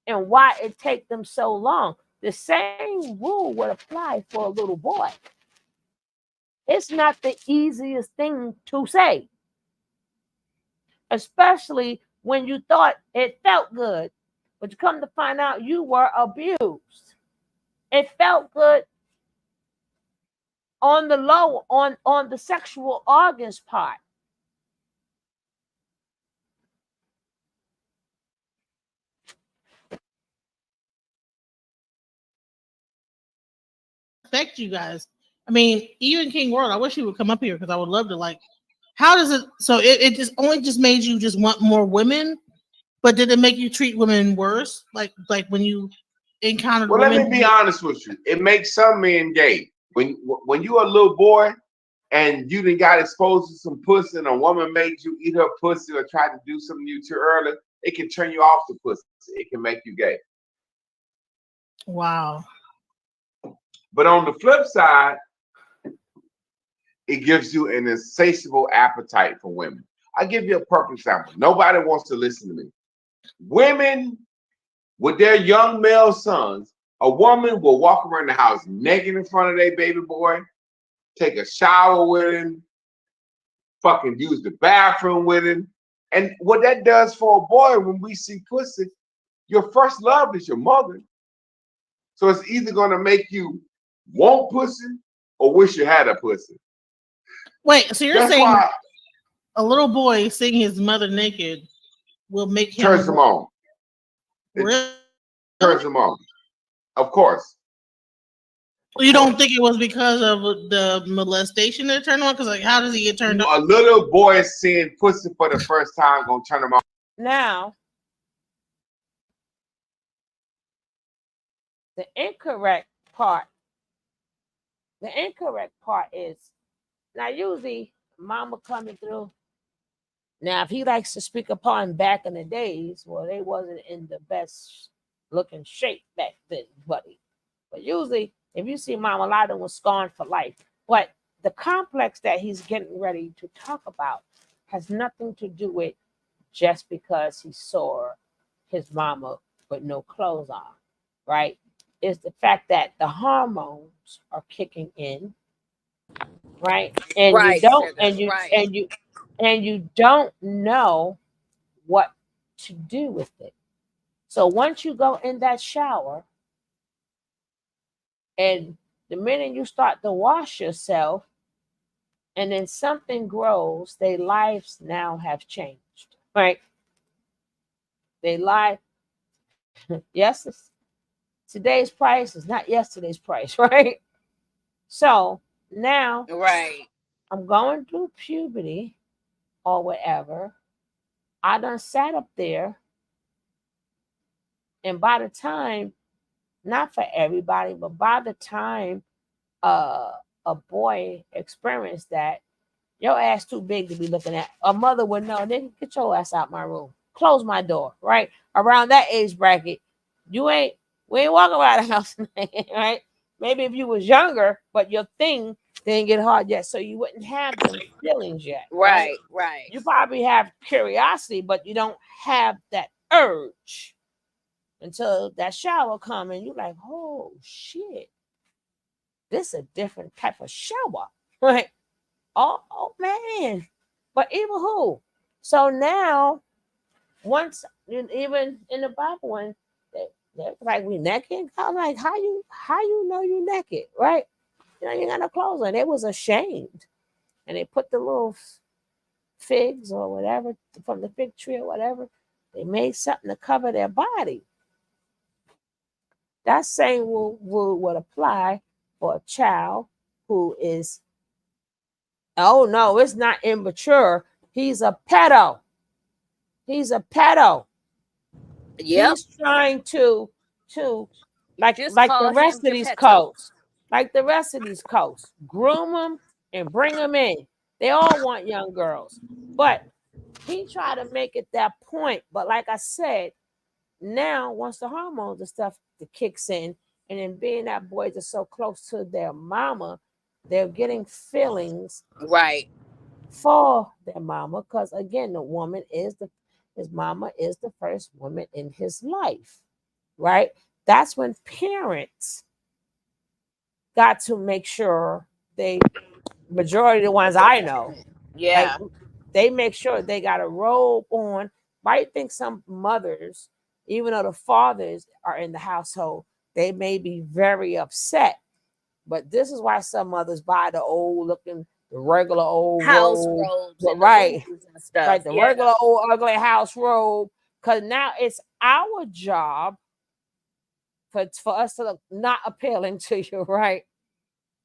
and why it takes them so long. The same rule would apply for a little boy. It's not the easiest thing to say, especially when you thought it felt good, but you come to find out you were abused. It felt good on the low, on the sexual organs part. Affect you guys. I mean, even King World, I wish he would come up here because I would love to like. How does it? So it just only just made you just want more women, but did it make you treat women worse? Like when you encountered Well, women? let me be honest with you. It makes some men gay. When you're a little boy and you done got exposed to some pussy and a woman made you eat her pussy or tried to do something to you too early, it can turn you off the pussy. It can make you gay. Wow. But on the flip side, it gives you an insatiable appetite for women. I'll give you a perfect example. Nobody wants to listen to me. Women with their young male sons, a woman will walk around the house naked in front of their baby boy, take a shower with him, fucking use the bathroom with him. And what that does for a boy when we see pussy, your first love is your mother. So it's either going to make you want pussy or wish you had a pussy. Wait, so you're That's saying why a little boy seeing his mother naked will make him turns him on. Really? Turns him on. Of course. You don't think it was because of the molestation that turned on? Because like, how does he get turned on? A little boy seeing pussy for the first time gonna turn him on. Now, the incorrect part is, now usually mama coming through. Now, if he likes to speak upon back in the days, well, they wasn't in the best looking shape back then, buddy. But usually, if you see Mama, a lot of them was scarred for life. But the complex that he's getting ready to talk about has nothing to do with just because he saw his mama with no clothes on, right? is the fact that the hormones are kicking in, right? And you Right, don't, sugar. Right. and you don't know what to do with it. So once you go in that shower, and the minute you start to wash yourself, and then something grows, their lives now have changed, right? They life, yes, today's price is not yesterday's price, right? So now Right. I'm going through puberty or whatever. I done sat up there, and by the time, not for everybody, but by the time uh, a boy experienced that, your ass too big to be looking at. A mother would know, nigga, get your ass out my room. Close my door, right? Around that age bracket, you ain't we ain't walking around the house, right? Maybe if you was younger, but your thing didn't get hard yet, so you wouldn't have them feelings yet, right? Right. Right. You probably have curiosity, but you don't have that urge until that shower come and you like, oh shit, this is a different type of shower, right? Oh man. But even who? So now, once even in the Bible, when they're like we naked, I'm like, how you know you naked, right? You know, you got no clothes on. They was ashamed, and they put the little figs or whatever from the fig tree or whatever. They made something to cover their body. That same rule would apply for a child who is, oh no, it's not immature. He's a pedo. He's a pedo. Yep. He's trying to Just like the call rest him of these Geppetto. coats, like the rest of these coats, groom them and bring them in. They all want young girls, but he tried to make it that point. But like I said, now once the hormones and stuff that kicks in, and then being that boys are so close to their mama, they're getting feelings Right. for their mama, because again, the woman is his mama is the first woman in his life, right? That's when parents got to make sure they, majority of the ones I know, like Yeah. they make sure they got a robe on. I think some mothers, even though the fathers are in the household, they may be very upset. But this is why some mothers buy the old looking, the regular old House robe, robes but and the right, booties and stuff. right, the Yeah. regular old ugly house robe. Because now it's our job for us to look not appealing to you, right?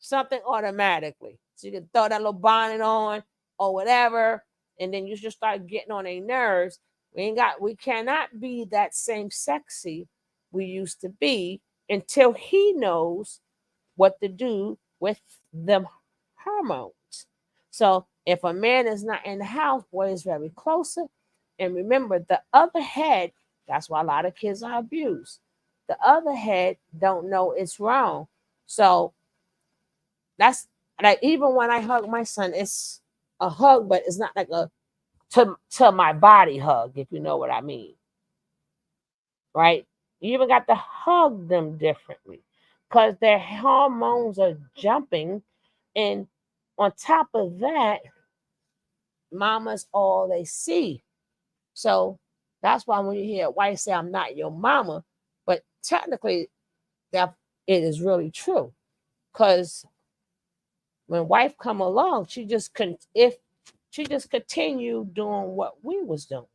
Something automatically. So you can throw that little bonnet on or whatever, and then you should start getting on their nerves. We cannot be that same sexy we used to be until he knows what to do with them hormones. So if a man is not in the house, boy is very closer. And remember, the other head, that's why a lot of kids are abused. The other head don't know it's wrong. So that's like even when I hug my son, it's a hug, but it's not like a to my body hug, if you know what I mean. Right? You even got to hug them differently because their hormones are jumping. And on top of that, mama's all they see. So that's why when you hear white say, I'm not your mama, but technically that it is really true. Because when wife come along, if she just continue doing what we was doing,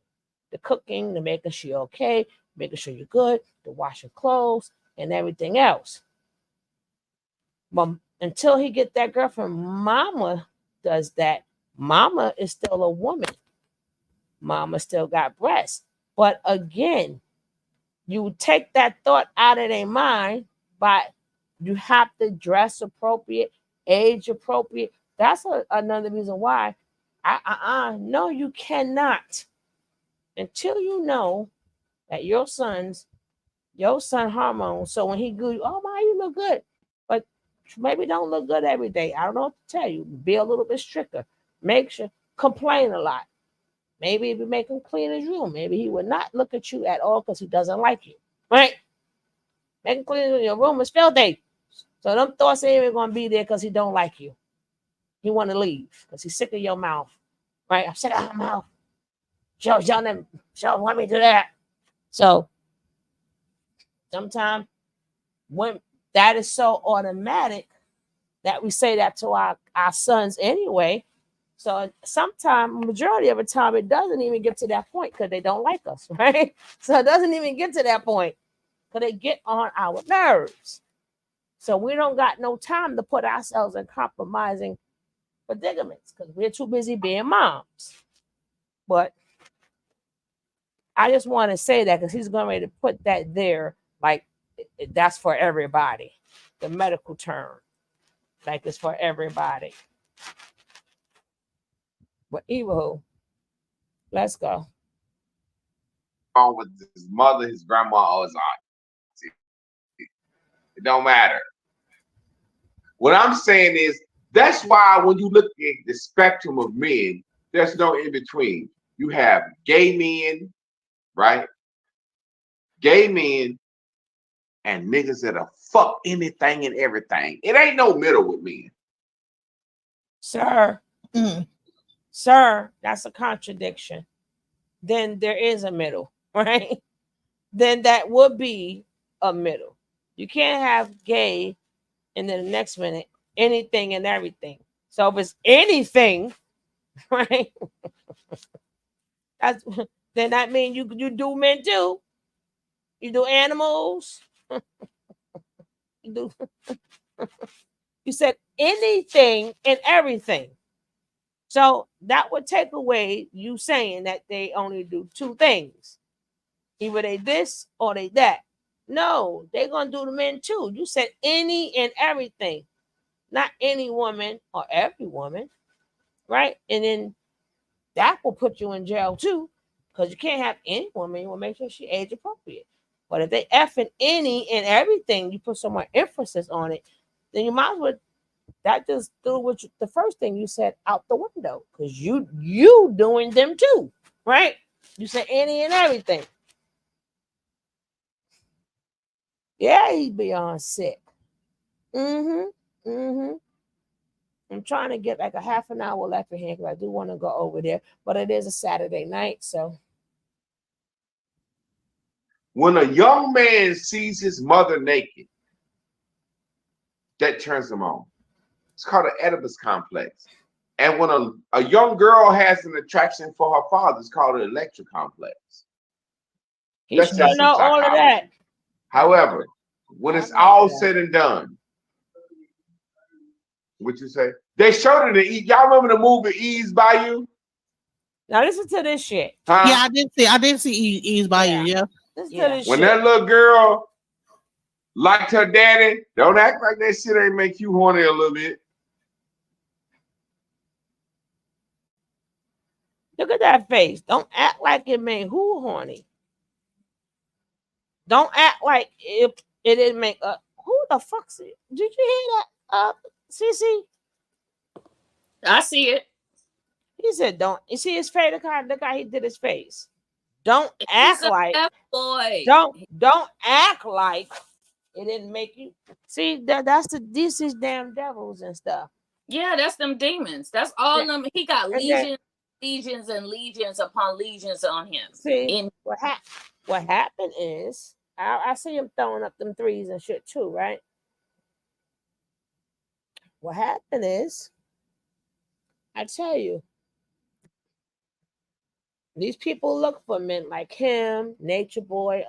the cooking, the making sure you're okay, making sure you're good, the washing clothes and everything else. But until he get that girlfriend, mama does that. Mama is still a woman. Mama still got breasts. But again, you take that thought out of their mind, but you have to dress appropriate, age appropriate. That's another reason why no, you cannot until you know that your son hormones. So when he good, oh my, you look good, but maybe don't look good every day. I don't know what to tell you. Be a little bit stricter. Make sure complain a lot. Maybe if you make him clean his room, maybe he would not look at you at all because he doesn't like you, right? Make him clean your room. It's filthy. So them thoughts ain't even gonna be there because he don't like you. He want to leave because he's sick of your mouth. Right? I'm sick of her mouth. She don't want me to do that. So sometimes when that is so automatic that we say that to our sons anyway. So sometimes, majority of the time, it doesn't even get to that point because they don't like us, right? So it doesn't even get to that point because they get on our nerves. So we don't got no time to put ourselves in compromising predicaments because we're too busy being moms. But I just want to say that because he's going ready to put that there, like that's for everybody. The medical term, like it's for everybody. But evil, let's go. On with his mother, his grandma, or his aunt. It don't matter. What I'm saying is that's why when you look at the spectrum of men, there's no in between. You have gay men, right? Gay men and niggas that'll fuck anything and everything. It ain't no middle with men. Sir, sir, that's a contradiction. Then there is a middle, right? Then that would be a middle. You can't have gay and then the next minute anything and everything. So if it's anything, right? That's then that means you do men too. You do animals. You do. You said anything and everything. So that would take away you saying that they only do two things. Either they this or they that. No, they're gonna do the men too. You said any and everything, not any woman or every woman, right? And then that will put you in jail too, because you can't have any woman. You will make sure she age appropriate. But if they effing any and everything, you put so much emphasis on it, then you might as well that just threw what the first thing you said out the window because you doing them too, right? You said any and everything. Yeah, he's beyond sick. I'm trying to get like a half an hour left in here because I do want to go over there, but it is a Saturday night, so. When a young man sees his mother naked, that turns him on. It's called an Oedipus complex. And when a young girl has an attraction for her father, it's called an Electra complex. He should know all of that. However, when it's all said and done, what you say? They showed it in y'all remember the movie Ease by You? Now listen to this shit. Huh? Yeah, I did see Ease by You, yeah. Listen to this when shit. that little girl liked her daddy, don't act like that shit ain't make you horny a little bit. Look at that face. Don't act like it made who horny. Don't act like it didn't make who the fuck's it? Did you hear that? Cece? I see it. He said, "Don't." You see his face? Look how he did his face. Don't act like. Boy. Don't act like it didn't make you. See that's these damn devils and stuff. Yeah, that's them demons. That's all them. He got legions and legions upon legions on him. See what happened is I see him throwing up them threes and shit too, right? What happened is, I tell you, these people look for men like him, Nature Boy.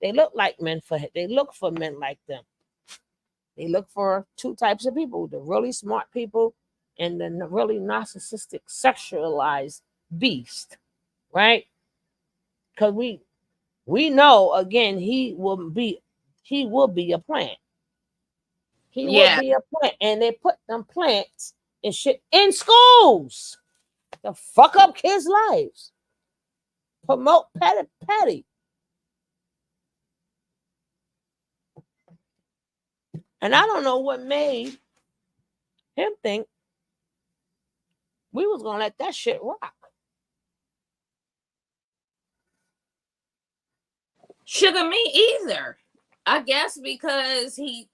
They look like men for him. They look for men like them. They look for two types of people: the really smart people and the really narcissistic, sexualized beast, right? Because we know again he will be a plant. He will be a plant, and they put them plants and shit in schools to fuck up kids' lives. Promote petty. And I don't know what made him think we was gonna let that shit rock. Sugar, me either. I guess because he,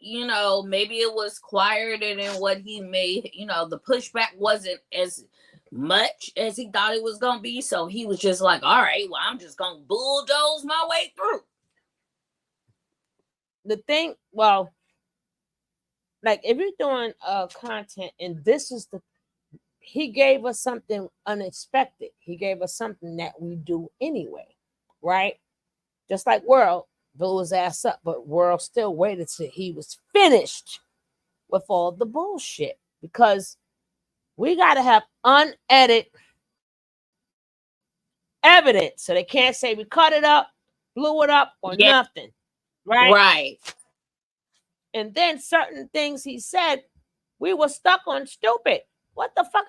maybe it was quieter than what he made. The pushback wasn't as much as he thought it was gonna be. So he was just like, "All right, well, I'm just gonna bulldoze my way through." The thing, well, like if you're doing content, and this is he gave us something unexpected. He gave us something that we do anyway, right? Just like World blew his ass up, but World still waited till he was finished with all the bullshit, because we got to have unedited evidence, so they can't say we cut it up, blew it up, or Yeah. nothing, right? Right. And then certain things he said, we were stuck on stupid. What the fuck?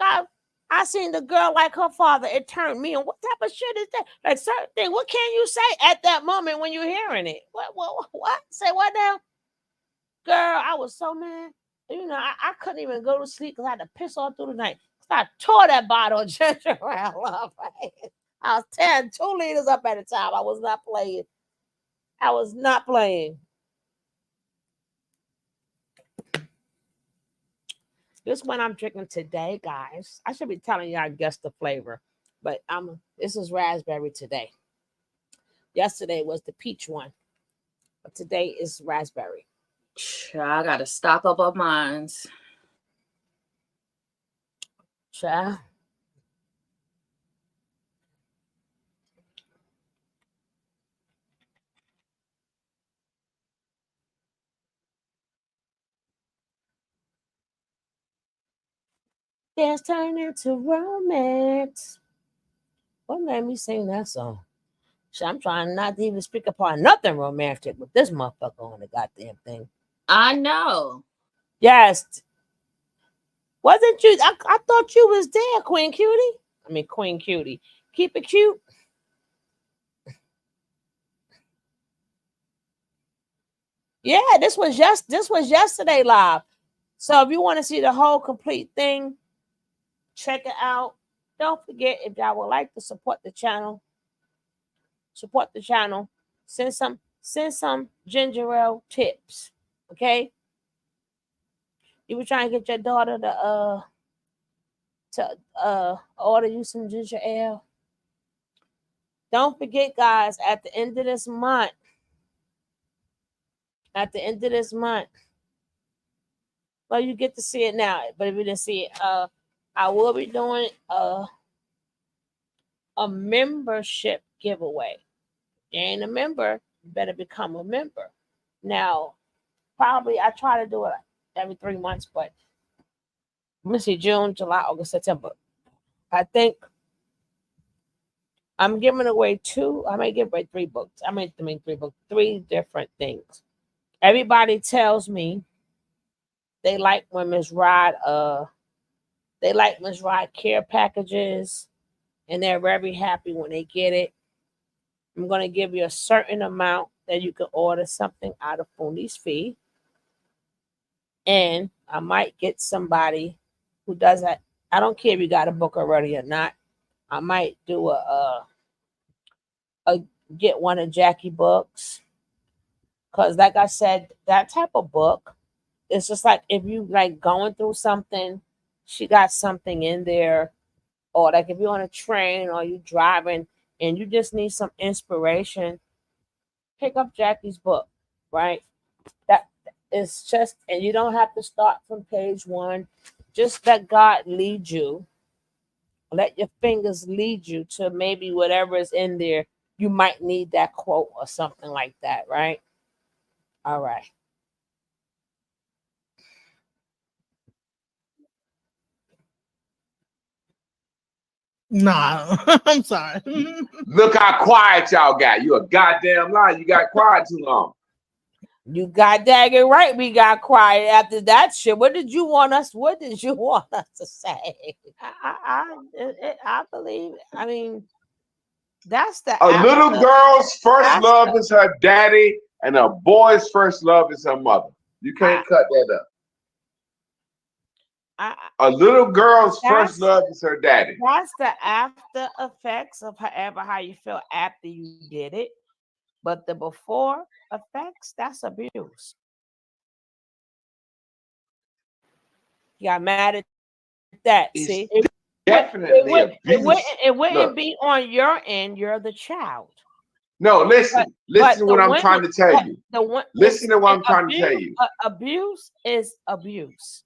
I seen the girl like her father. It turned me on. What type of shit is that? Like certain thing. What can you say at that moment when you're hearing it? What? Say what now? Girl, I was so mad. I couldn't even go to sleep because I had to piss all through the night. I tore that bottle of ginger ale up. I was tearing 2 liters up at a time. I was not playing. I was not playing. This one I'm drinking today, guys. I should be telling you I guess the flavor, but this is raspberry today. Yesterday was the peach one, but today is raspberry. I gotta stock up on mine. Child. Dance turn into romance. What made me sing that song? So I'm trying not to even speak upon nothing romantic with this motherfucker on the goddamn thing. I know. Yes. Wasn't you? I thought you was there, Queen Cutie. I mean, Queen Cutie. Keep it cute. Yeah, this was yesterday live. So if you want to see the whole complete thing, check it out. Don't forget, if y'all would like to support the channel, send some ginger ale tips. Okay. You were trying to get your daughter to order you some ginger ale. Don't forget, guys, at the end of this month, well, you get to see it now, but if you didn't see it, I will be doing a membership giveaway. If you ain't a member, you better become a member. Now, probably I try to do it every 3 months, but let me see, June, July, August, September. I think I'm giving away I may give away 3 books. I mean 3 books, 3 different things. Everybody tells me they like women's ride, they like Miss Ride care packages, and they're very happy when they get it. I'm gonna give you a certain amount that you can order something out of Funi's fee. And I might get somebody who does that. I don't care if you got a book already or not. I might do a get one of Jackie books. Cause like I said, that type of book, it's just like if you like going through something, she got something in there. Or like if you're on a train or you driving and you just need some inspiration, pick up Jackie's book, right? That is just, and you don't have to start from page 1. Just let God lead you. Let your fingers lead you to maybe whatever is in there. You might need that quote or something like that, right? All right. Nah, I'm sorry. Look how quiet y'all got. You a goddamn lie. You got quiet too long. You got dagging right. We got quiet after that shit. What did you want us to say? I believe. I mean, that's the A little girl's first love is her daddy, and a boy's first love is her mother. You can't cut that up. A little girl's first love is her daddy. That's the after effects of how you feel after you did it. But the before effects, that's abuse. You got mad at that. It's See, definitely abuse. it wouldn't Look, be on your end. You're the child. no, listen, But listen to the what I'm women, trying to tell you. the one, Listen to what I'm trying to abuse, tell you. abuse is abuse.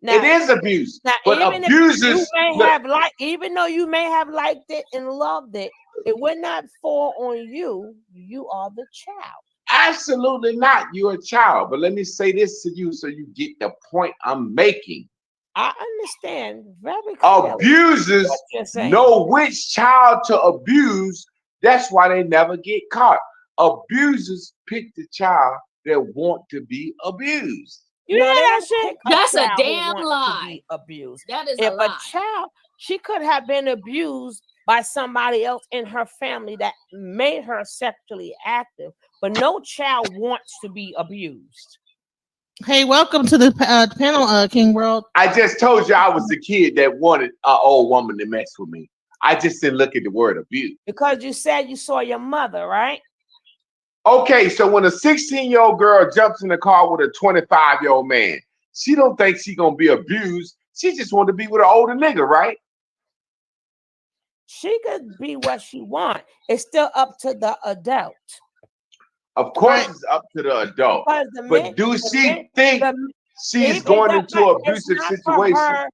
It Now, is abuse, but even if you abusers. may Look, have even though you may have liked it and loved it, it would not fall on you. You are the child. absolutely not. You're a child. But let me say this to you so you get the point I'm making. I understand very clearly Abusers what you're saying. know which child to abuse. That's why they never get caught. Abusers pick the child that want to be abused. You know that shit? That's a child who damn wants to lie. be abused. That is If a a lie. child, she could have been abused by somebody else in her family that made her sexually active, but no child wants to be abused. Hey, welcome to the panel, King World. I just told you I was the kid that wanted an old woman to mess with me. I just didn't look at the word abuse. Because you said you saw your mother, right? Okay, so when a 16-year-old girl jumps in the car with a 25-year-old man, she don't think she gonna be abused. She just want to be with an older nigga, right? She could be what she want. It's still up to the adult. Of course, it's up to the adult. Because the But man, do the she man, think the, she's it- going it- into an it's abusive not for situation? her.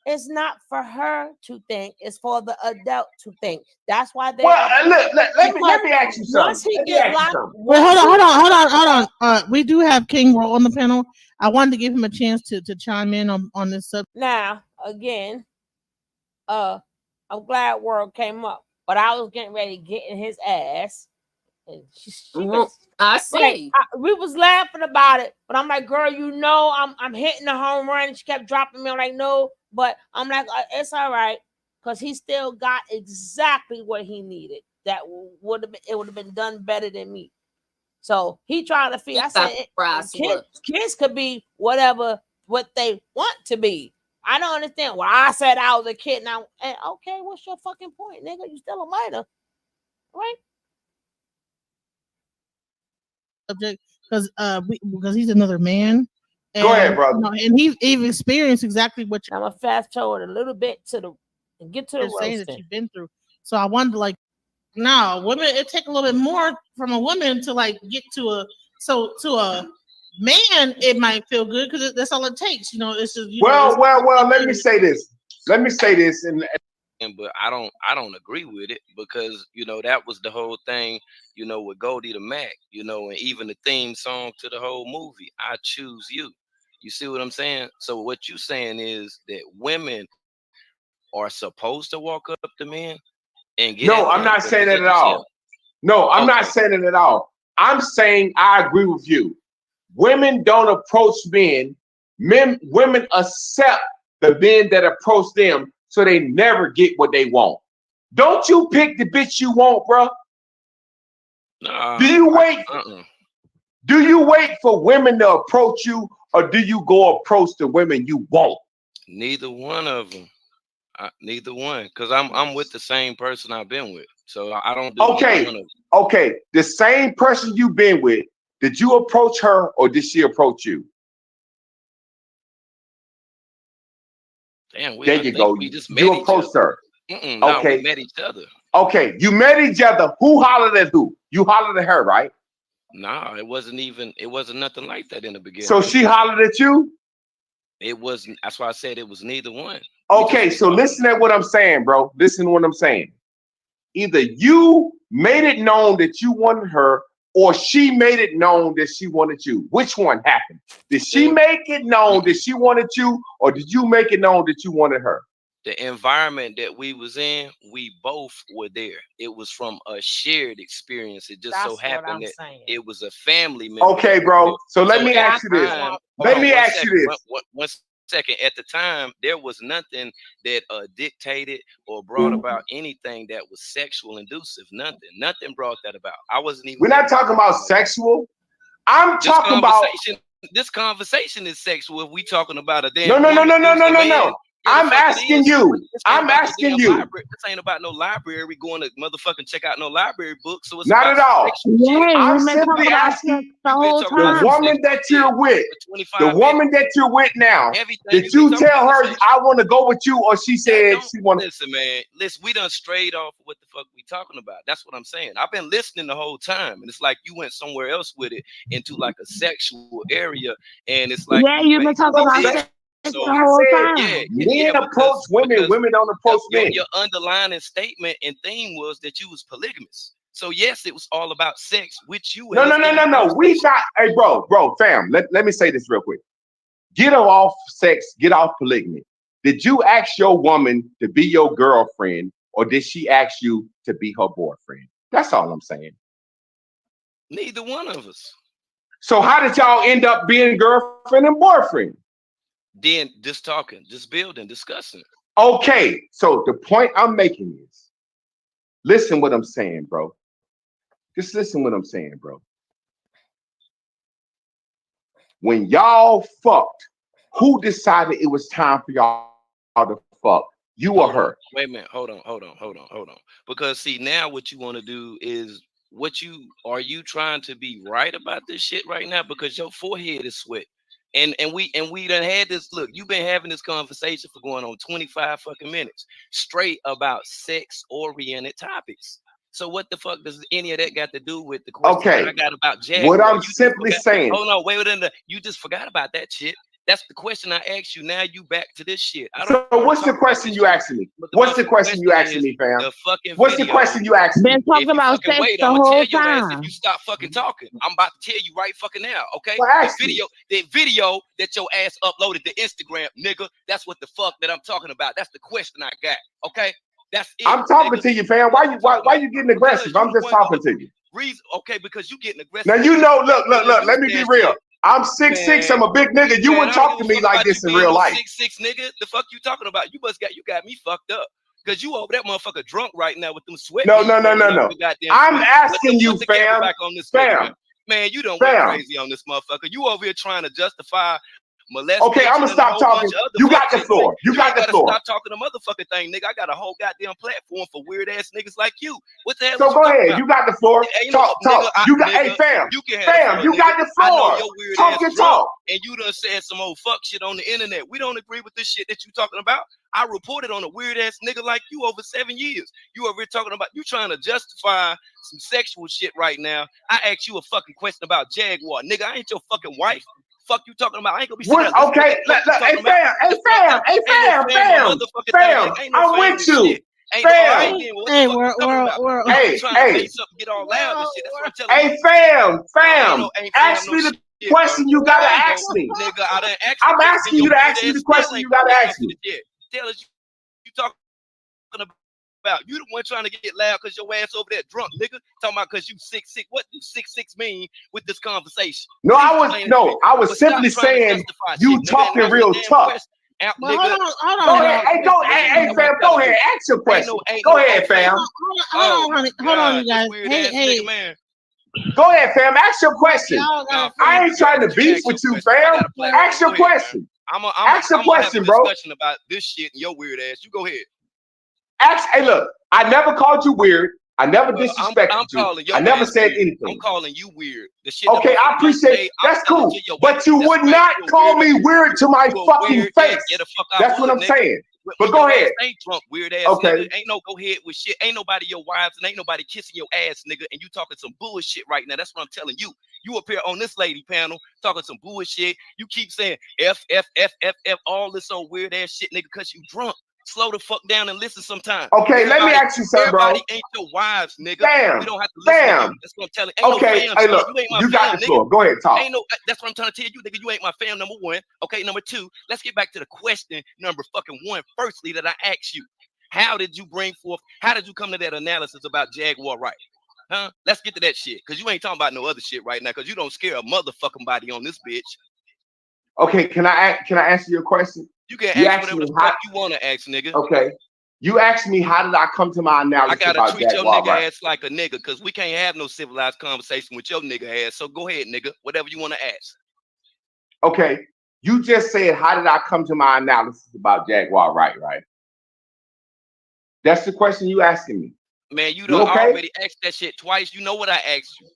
It's not for her to think. It's for the adult to think. That's why they. Well, look, let me ask you Once something. he Let me gets ask you locked, something. Wait, hold on. We do have King World on the panel. I wanted to give him a chance to chime in on this subject. Now, again, I'm glad World came up, but I was getting ready to get in his ass. And she was, I see. we was laughing about it, but I'm like, girl, you know, I'm hitting the home run. And she kept dropping me. I'm like, no, but I'm like, it's all right, because he still got exactly what he needed. That would have been done better than me. So he trying to feel. I said, kids could be what they want to be. I don't understand. Well, I said I was a kid now. Okay, what's your fucking point, nigga? You still a minor, right? Subject because he's another man. And, go ahead, brother. And he's experienced exactly what I'm gonna fast forward a little bit and get to the saying roasting that you've been through. So I wanted to like, now women, it take a little bit more from a woman to like get to a man. It might feel good because that's all it takes. You know, it's just well. Let me say this. But I don't agree with it because that was the whole thing, with Goldie the Mac, and even the theme song to the whole movie, I Choose You. You see what I'm saying? So what you saying is that women are supposed to walk up to men and get No, I'm not saying that at all. No, I'm not saying it at all. I'm saying I agree with you. Women don't approach men. Women accept the men that approach them, so they never get what they want. Don't you pick the bitch you want, bro? Do you wait? Do you wait for women to approach you, or do you go approach the women you want? Neither one of them. Neither one, because I'm with the same person I've been with, so I don't do either one of them. Okay, the same person you've been with. Did you approach her, or did she approach you? Damn, there you go. You approached her. No, we met each other. Okay, you met each other. Who hollered at who? You hollered at her, right? No, it wasn't nothing like that in the beginning. So she hollered at you? It wasn't. That's why I said it was neither one. Okay, so listen at what I'm saying, bro. Listen to what I'm saying. Either you made it known that you wanted her, or she made it known that she wanted you. Which one happened? Did she make it known that she wanted you, or did you make it known that you wanted her? The environment that we was in, we both were there. It was from a shared experience. It just so happened that it was a family member. Okay, bro. So let me ask you this. Let me ask you this. One second. At the time, there was nothing that dictated or brought about anything that was sexual inducive. Nothing brought that about. I wasn't even. We're not talking about sexual. I'm talking about. This conversation is sexual. If we talking about a damn. No. I'm asking you. I'm asking you. This ain't about no library going to motherfucking check out no library book. So it's not at all. I'm we've been simply talking about asking sex the whole the time. woman that you're with, the woman that you're with now. Did you tell her I want to go with you, or she said she want to? Listen, man. Listen, we done strayed off of what the fuck we talking about. That's what I'm saying. I've been listening the whole time, and it's like you went somewhere else with it into like a sexual area, and it's like You've been talking about sex the whole time. Men approach women, women don't approach men. Your underlying statement and theme was that you was polygamous. So yes, it was all about sex with you. No. We got, hey, bro, fam. Let me say this real quick. Get off sex. Get off polygamy. Did you ask your woman to be your girlfriend, or did she ask you to be her boyfriend? That's all I'm saying. Neither one of us. So how did y'all end up being girlfriend and boyfriend? Then just talking, just building, discussing. Okay, so the point I'm making is, listen what I'm saying, bro. Just listen what I'm saying, bro. When y'all fucked, who decided it was time for y'all to fuck? You or her? Wait a minute. Hold on. Because see, now what you want to do is are you trying to be right about this shit right now? Because your forehead is sweat. And we done had this. Look, you've been having this conversation for going on 25 fucking minutes straight about sex-oriented topics. So what the fuck does any of that got to do with the question that I got about Jaguar? What I'm simply saying. Hold on, wait. You just forgot about that shit. That's the question I asked you. Now you back to this shit. So what's the question you asking me? What's the question you asking me, fam? What's the question you asking me? Been talking about sex the whole time. If you stop fucking talking, I'm about to tell you right fucking now, okay? Well, the video that your ass uploaded to Instagram, nigga. That's what the fuck that I'm talking about. That's the question I got, okay? That's it. I'm talking to you, fam. Why you getting aggressive? I'm just talking to you. Okay, because you getting aggressive. Now you know, look. Let me be real. I'm 6'6". I'm a big nigga. You wouldn't talk to me like this in real life. 6'6", nigga. The fuck you talking about? You got me fucked up. Cause you over that motherfucker drunk right now with them sweat. No. I'm asking you, fam. Man, you done went crazy on this motherfucker. You over here trying to justify molestation. Okay, I'm gonna stop talking. You got the floor. You got the floor. Stop talking the motherfucking thing, nigga. I got a whole goddamn platform for weird ass niggas like you. What the hell? So go ahead. You got the floor. Talk. You got. Hey, fam. You got the floor. Talk your talk. And you done said some old fuck shit on the internet. We don't agree with this shit that you talking about. I reported on a weird ass nigga like you over 7 years. You over here talking about you trying to justify some sexual shit right now. I asked you a fucking question about Jaguar, nigga. I ain't your fucking wife. Fuck you talking about? I ain't gonna be sitting there. Okay, hey fam. I'm with you. Fam. Hey, fam. Ask me the question you gotta ask me. Nigga, I done asked. I'm asking you to ask me the question you gotta ask me. Tell us you talking about. You the one trying to get loud because your ass over there drunk, nigga. Talking about because you 6'6". What do 6'6" mean with this conversation? No, I was simply saying you talking real tough. Hold on. Hey, fam, go ahead. Ask your question. Go ahead, fam. Hold on, you guys. Hey. Go ahead, fam. Ask your question. I ain't trying to beef with you, fam. Ask your question. Ask your question, bro. Discussion about this shit and your weird ass. You go ahead. Hey, look. I never called you weird. I never disrespected you. I never said anything. I'm calling you weird. The shit okay, I appreciate. That's cool. But you would not call me weird to my fucking face. That's what I'm saying. But go ahead. Ain't drunk, weird ass. Okay. Nigga. Ain't no go ahead with shit. Ain't nobody your wives and ain't nobody kissing your ass, nigga. And you talking some bullshit right now. That's what I'm telling you. You up here on this lady panel talking some bullshit. You keep saying F, all this old weird ass shit, nigga, because you drunk. Slow the fuck down and listen sometimes. Okay, let me ask you something, bro. Everybody ain't your wives, nigga. Bam. We don't have to listen to you. That's what I'm telling you. Okay, hey, look, you got the floor. Go ahead, talk. That's what I'm trying to tell you, nigga. You ain't my fam, number one. Okay, number two, let's get back to the question number fucking one. Firstly, that I asked you, how did you come to that analysis about Jaguar right? Huh? Let's get to that shit. Because you ain't talking about no other shit right now, because you don't scare a motherfucking body on this bitch. Okay, can I answer your question? You can ask whatever the fuck you want to ask, nigga. Okay. You asked me how did I come to my analysis I gotta about treat Jaguar, your nigga right? ass like a nigga, because we can't have no civilized conversation with your nigga ass. So go ahead, nigga. Whatever you want to ask. Okay. You just said, how did I come to my analysis about Jaguar Wright, right? That's the question you asking me. Man, you You done okay? already asked that shit twice. You know what I asked you.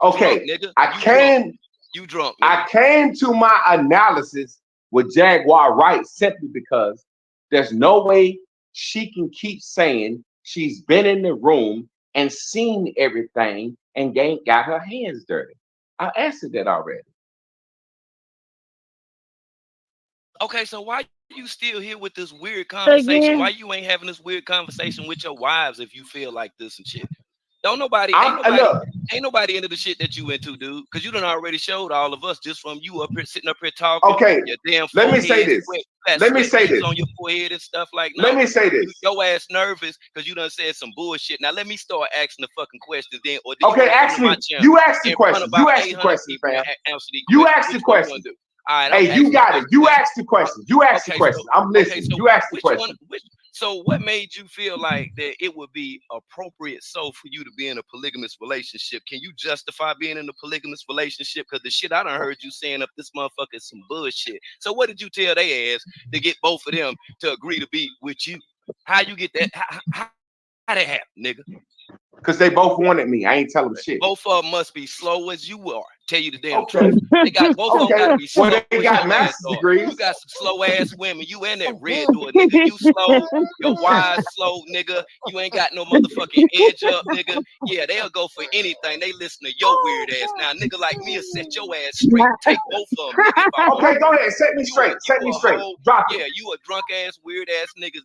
Okay, Drunk, nigga. You drunk, nigga. I came to my analysis with Jaguar Wright simply because there's no way she can keep saying she's been in the room and seen everything and got her hands dirty. I answered that already. Okay, so why you still here with this weird conversation? Why you ain't having this weird conversation with your wives if you feel like this and shit? Ain't nobody into the shit that you into, dude. Because you done already showed all of us just from you up here sitting up here talking. Okay, your damn let me say this. Let me say this on your forehead and stuff like that. Let me say this. Your ass nervous because you done said some bullshit. Now let me start asking the fucking questions then. Or okay, actually, you ask the questions. You ask the questions, fam. You ask the questions. All right, hey, you got it. You ask the questions. You ask the questions. I'm listening. So you ask the questions. So what made you feel like that it would be appropriate for you to be in a polygamous relationship? Can you justify being in a polygamous relationship? Because the shit I done heard you saying up this motherfucker is some bullshit. So what did you tell they ass to get both of them to agree to be with you? How you get that? How that happen, nigga? Because they both wanted me. I ain't tell them shit. Both of them must be slow as you are. Tell you the damn truth. They got both of them got to be slow. Well, they got master's degrees. You got some slow ass women. You in that red door, nigga. You slow. Your wise slow, nigga. You ain't got no motherfucking edge up, nigga. Yeah, they'll go for anything. They listen to your weird ass. Now, nigga like me will set your ass straight. Take both of them, nigga. Okay, go ahead. Set me straight. Set me straight. Drop it. Yeah, you a drunk ass, weird ass niggas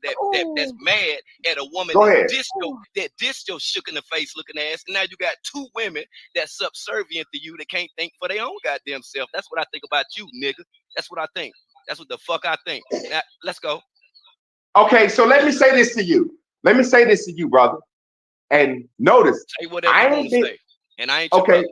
that's mad at a woman that dissed your shook in the face looking ass. And now you got two women that's subservient to you that can't think for their own goddamn self. That's what I think about you, nigga. That's what I think. That's what the fuck I think. Now, let's go. Okay, so let me say this to you. Let me say this to you, brother. And notice, say whatever you want to say. And I ain't your okay.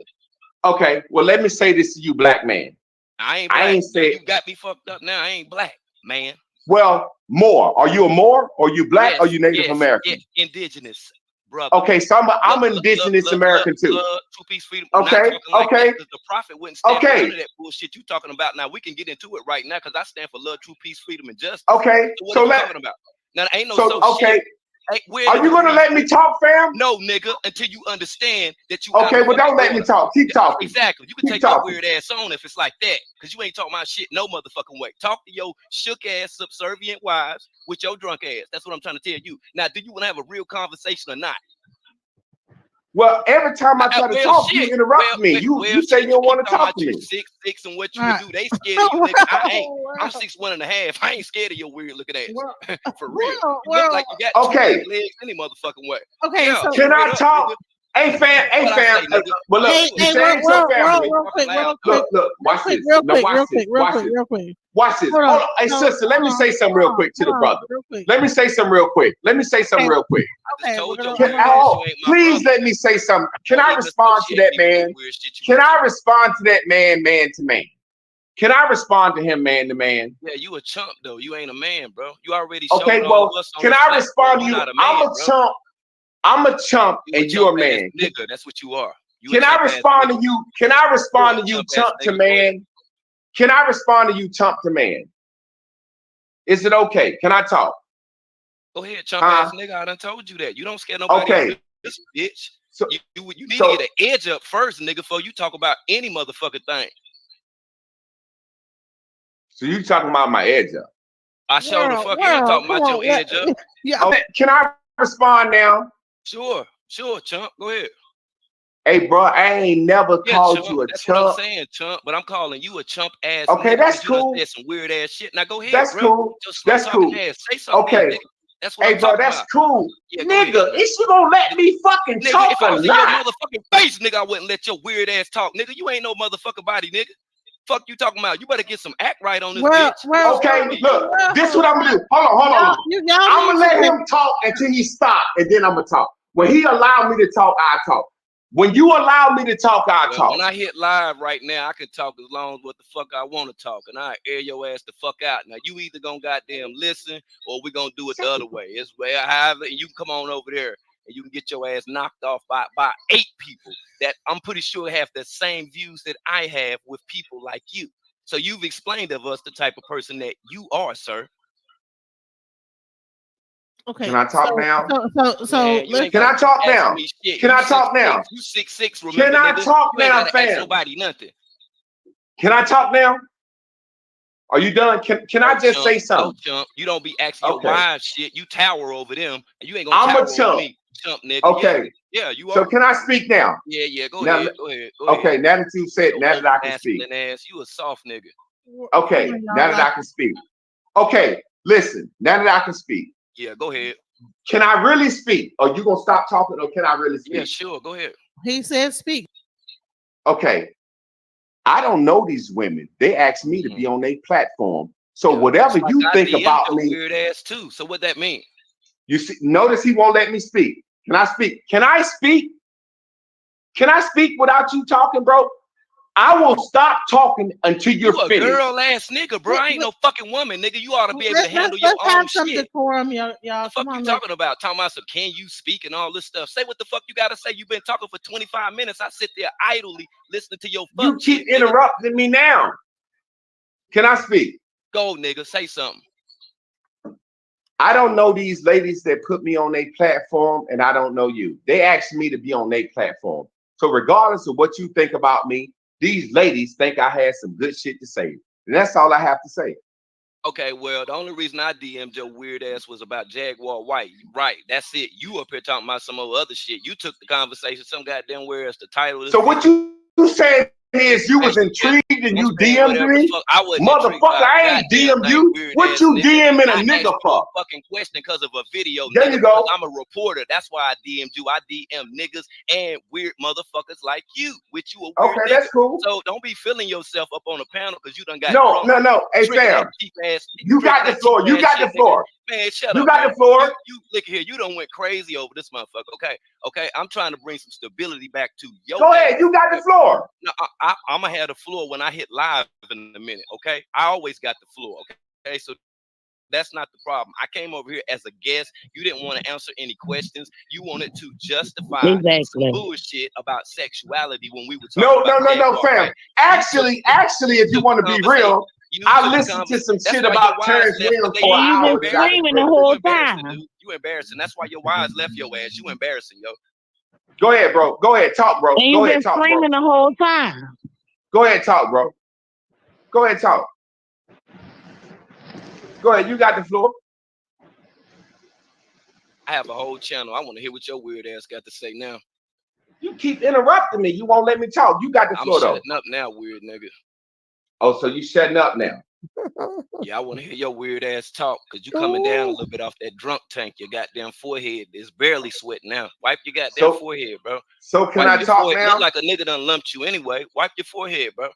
brother. Okay, well, let me say this to you, black man. I ain't black. You got me fucked up now. I ain't black, man. Well, Moor. Are you a Moor? Or you black? Yes, or you Native American? Yes, indigenous. Brother. Okay, so I'm indigenous American too. Two-piece freedom. Okay, okay. The prophet wouldn't stand for none of that bullshit you talking about. Now we can get into it right now because I stand for love, true peace, freedom, and justice. Okay, so what are you talking about? Now ain't no okay. shit. Hey, are you gonna let me talk, fam? No, nigga, until you understand that you. Okay, well don't let me talk. Keep talking. Exactly. You can take your weird ass on if it's like that, because you ain't talking about shit no motherfucking way. Talk to your shook ass, subservient wives with your drunk ass. That's what I'm trying to tell you. Now, do you want to have a real conversation or not? Well, every time I try to talk, you interrupt me. You say you don't want to talk to me. 6'6" and what you would do, they scared of you, nigga. I ain't. I'm 6'1.5". I ain't scared of your weird looking ass. For real. You look like you got two legs any motherfucking way. Okay, yeah, so can I talk? Nigga. Hey fam, well look, you say it's your family. Look, watch this. Real quick. Watch this. Hold on. Hey sister, let me say something real quick to the brother. Let me say something real quick. Please let me say something. Can I respond to that man? Can I respond to that man to man? Can I respond to him man to man? Yeah, you a chump though. You ain't a man, bro. You already showed all of us on. Can I respond to you? I'm a chump. I'm a chump and you're a man. Nigga, that's what you are. Can I respond to you? Can I respond to you, chump to man? Can I respond to you, chump to man? Is it okay? Can I talk? Go ahead, chump ass nigga. I done told you that. You don't scare nobody. Okay. This bitch. So, you need to get an edge up first, nigga, before you talk about any motherfucking thing. So you talking about my edge up? I sure the fuck ain't talking about your edge up. Yeah. Okay. Can I respond now? Sure, chump. Go ahead. Hey, bro, I ain't never called you a that's chump. What I'm saying, chump. But I'm calling you a chump ass. Okay, nigga, that's cool. You some weird ass shit. Now go ahead, that's bro. Cool. That's cool. Ass. Say something. Okay. Nigga. That's what hey, I'm bro, that's about. cool. Yeah, nigga, is you gonna let me fucking nigga, talk if I or was not? in your motherfucking face, nigga, I wouldn't let your weird ass talk, nigga. You ain't no motherfucking body, nigga. Fuck you talking about? You better get some act right on this bitch. Okay, look, this is what I'm gonna do. Hold on. I'm gonna let him talk until he stop, and then I'm gonna talk. When he allow me to talk, I talk. When you allow me to talk, I talk. When I hit live right now, I can talk as long as what the fuck I want to talk, and I air your ass the fuck out. Now you either gonna goddamn listen, or we gonna do it the other way. It's where however, and you can come on over there and you can get your ass knocked off by 8 people that I'm pretty sure have the same views that I have with people like you. So you've explained of us the type of person that you are, sir. Okay. Can I talk now? Man, you ain't Can I gotta talk ask now? me shit. Can You I talk 6'6". now? You 6'6", Can remember, I nigga? talk You ain't now, gotta ask fam? nobody nothing. Can I talk now? Are you done? Can I just chump, say no something? chump. You don't be asking your Okay. wives shit. You tower over them, and you ain't gonna I'm tower a over chump. me, chump nigga. Okay. Yeah, you So are. can I speak now? Yeah, go Now, ahead, go ahead. okay, now that you said, Yo, now that I can speak. masculine ass, you a soft nigga. Okay, now that I can speak. Okay, listen, now that I can speak. Yeah, go ahead. Can I really speak? Or you gonna stop talking, or can I really speak? Yeah, sure, go ahead. He said speak. Okay. I don't know these women. They asked me to be on their platform. So Yeah, whatever just like you I think DM'd about your me, weird ass too. So what that mean? you see, notice he won't let me speak. Can I speak? Can I speak? Can I speak without you talking, bro? I will stop talking until you're You a finished. girl ass nigga, bro. I ain't no fucking woman, nigga. You ought to be able to handle your Let's have own some shit. decorum, y'all. The fuck you talking about? Talking about some can you speak and all this stuff. Say what the fuck you gotta say. You've been talking for 25 minutes. I sit there idly listening to your fuck You keep shit, nigga. interrupting me now. Can I speak? Go, nigga. Say something. I don't know these ladies that put me on their platform, and I don't know you. They asked me to be on their platform. So regardless of what you think about me, these ladies think I had some good shit to say. And that's all I have to say. Okay, well, the only reason I DM'd your weird ass was about Jaguar White. Right, that's it. You up here talking about some other shit. You took the conversation some goddamn where as the title of this So what video. you saying is you was intrigued and you DM'd me? I wasn't intrigued Motherfucker, by I ain't goddamn DM'd thing, you. weird What ass you nigga. DMing a I nigga asked you a for? fucking question because of a video, There nigga. you go. Because I'm a reporter. That's why I DM'd you. I DM niggas and weird motherfuckers like you, which you a weird Okay, nigga. that's cool. So don't be feeling yourself up on a panel because you done got No. Hey, drinking fam. that cheap ass. You got the floor. You got the floor. Man, shut You up, got man. the floor. You look here. You done went crazy over this motherfucker. Okay. I'm trying to bring some stability back to your Go ahead. You got the floor. No, I'm gonna have the floor when I hit live in a minute. Okay, I always got the floor. Okay, so that's not the problem. I came over here as a guest. You didn't want to answer any questions. You wanted to justify some bullshit about sexuality when we were talking about fam. right? Actually, if you want to be real, I listened to some shit about Terrence Williams for an hour. Screaming the whole time. You embarrassing. That's why your wives left your ass. You embarrassing, yo. Go ahead, bro. Go ahead, talk, bro. And you've been screaming the whole time. Go ahead, talk, bro. Go ahead, talk. Go ahead. You got the floor. I have a whole channel. I want to hear what your weird ass got to say now. You keep interrupting me. You won't let me talk. You got the floor, though. I'm shutting up now, weird nigga. Oh, so you shutting up now? Yeah, I want to hear your weird ass talk because you coming down a little bit off that drunk tank. Your goddamn forehead is barely sweating now. Wipe your goddamn forehead, bro. So can I talk now? Look like a nigga done lumped you anyway. Wipe your forehead, bro.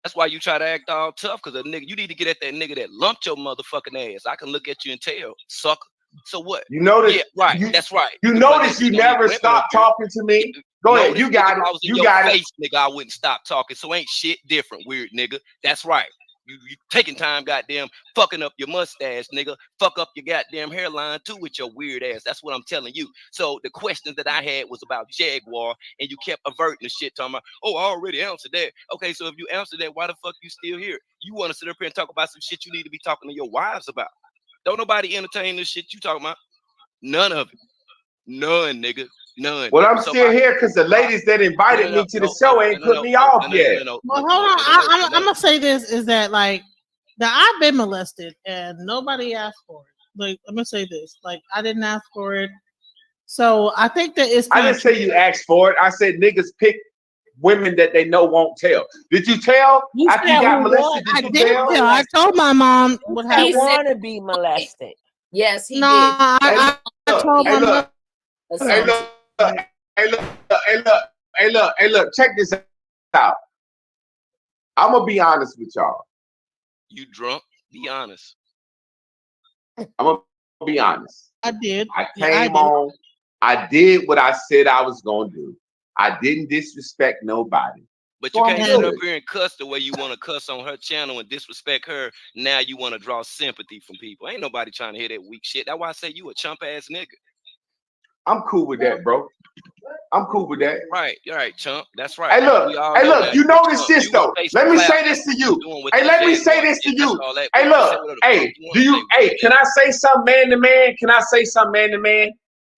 That's why you try to act all tough because a nigga, you need to get at that nigga that lumped your motherfucking ass. I can look at you and tell, sucker. So what? You notice? Yeah, right. That's right. You notice you never stopped talking to me. Go ahead. You got it. If I was in You your got it. face, nigga, I wouldn't stop talking. So ain't shit different, weird nigga. That's right. You taking time, goddamn, fucking up your mustache, nigga. Fuck up your goddamn hairline too with your weird ass. That's what I'm telling you. So the question that I had was about Jaguar, and you kept averting the shit, talking about, oh, I already answered that. Okay, so if you answered that, why the fuck you still here? You want to sit up here and talk about some shit you need to be talking to your wives about. Don't nobody entertain this shit you talking about. None of it. None, nigga. None. Well, I'm still here because the ladies that invited me to the show ain't put me off yet. Well, hold on. I'm gonna say this is that like that I've been molested and nobody asked for it. Like, let me say this: like I didn't ask for it, so I think that it's. I didn't say you asked for it. I said niggas pick women that they know won't tell. Did you tell? After you got molested, I did tell. I told my mom what happened. I want to be molested. Yes, he no, did. I told my mother. Hey, look, check this out. I'm gonna be honest with y'all. You drunk? Be honest. I'm gonna be honest. I did. I came on. I did what I said I was gonna do. I didn't disrespect nobody. But you can't sit up here and cuss the way you want to cuss on her channel and disrespect her. Now you want to draw sympathy from people. Ain't nobody trying to hear that weak shit. That's why I say you a chump ass nigga. I'm cool with that, bro. I'm cool with that. Right, you're right, chump. That's right. Hey, look. We all Hey, know look. that You you notice chump. this You would though. face Let the me clap say this to you. doing with Hey, them let me say Jaguar this shit. to That's you. all that. Hey, You look. say whatever the Hey, fuck you do want to you? say, Hey, brother. can I say something man to man? Can I say something man to man?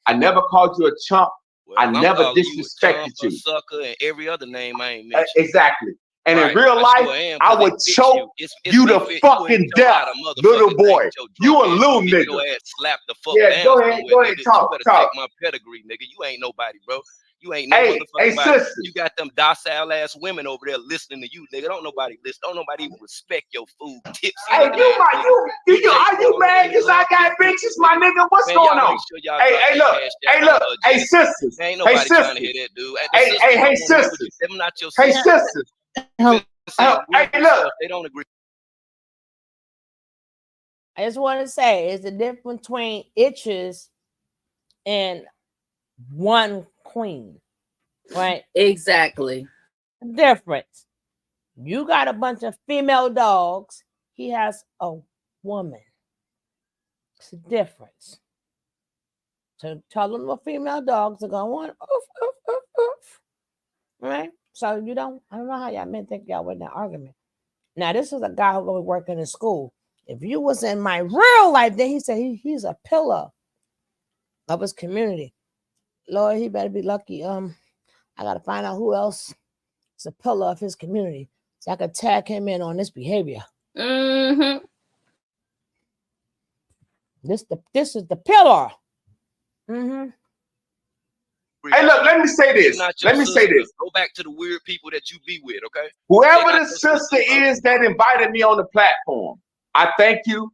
I never called you a chump. Well, I I'm never calling you a chump, disrespected a you. sucker, and every other name I ain't mentioned. Exactly. And Right, in real I life, sure am, I because would it fits choke you. It's you to befit you and fucking your death, out of little motherfucking boy. thing. Your You drunk a ass little gonna get nigga. your ass slapped the fuck Yeah, down go ahead, somewhere, nigga. You talk, better talk. take my pedigree, nigga. You ain't nobody, bro. You ain't no Hey, motherfucking body. sisters. You got them docile ass women over there listening to you, nigga. Don't nobody listen. Don't nobody even respect your food. Tipsy Hey, looking ass nigga. are you mad because I got bitches, my nigga? What's Man, going y'all on? make sure y'all Hey, drop that look, cash hey, app look, number, hey, Jess. sisters. There ain't Hey, nobody trying to sisters. hear that, dude. The Hey, sisters hey, don't hey, want to hear what you sisters. say. Them not your Hey, sisters. sisters. Been saying Hey, weird look. stuff. They don't agree. I just want to say it's the difference between itches and one queen, right? Exactly. Difference. You got a bunch of female dogs. He has a woman. It's a difference. So tell them the female dogs are going oof, oof, oof, oof. Right? So I don't know how y'all men think y'all were in that argument. Now, this is a guy who was working in school. If you was in my real life, then he said he's a pillar of his community. Lord, he better be lucky. I gotta find out who else is a pillar of his community so I could tag him in on this behavior. Mm-hmm. This is the pillar. Mm-hmm. Hey, look, let me say They this. not your Let me say sister. this. Go back to the weird people that you be with, okay? They Whoever not the your sister sister, bro. is that invited me on the platform, I thank you.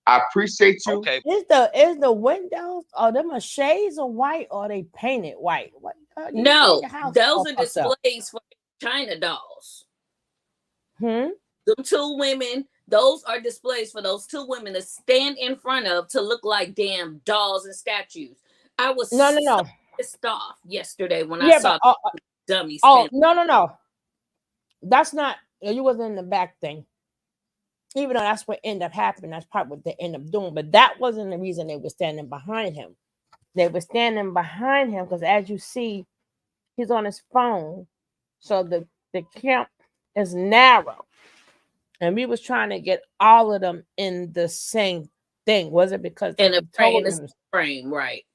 I appreciate you. Okay. Is the windows, are them a shades of white or they painted white? What you No, your house those all are fucked up. displays for China dolls. Hmm? Them two women, those are displays for those two women to stand in front of to look like damn dolls and statues. I was No. so pissed off yesterday when I Yeah, but saw dummies oh standing. no. That's not you wasn't in the back thing. Even though that's what ended up happening, that's probably what they end up doing. But that wasn't the reason they were standing behind him. They were standing behind him because, as you see, he's on his phone, so the camp is narrow, and we was trying to get all of them in the same thing. Was it because In he a told frame, them? frame, right?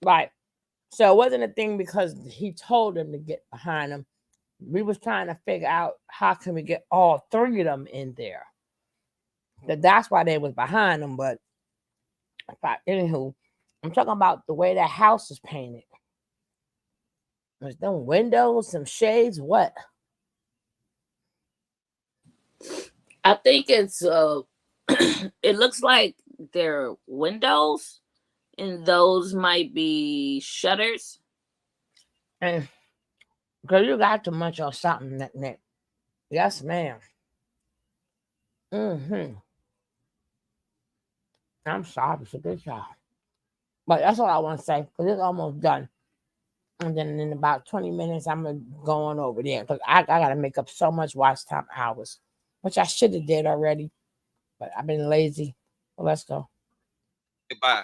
Right. So it wasn't a thing because he told them to get behind him. We was trying to figure out how can we get all three of them in there. That's why they was behind them. But anywho, I'm talking about the way that house is painted. There's them windows, some shades. What? I think it's it looks like they're windows, and those might be shutters. And because you got too much or something, Nick. Yes, ma'am. Mm-hmm. I'm sorry for this, y'all. But that's all I want to say because it's almost done. And then in about 20 minutes, I'm going to go on over there because I got to make up so much watch time hours, which I should have did already. But I've been lazy. Well, let's go. Bye.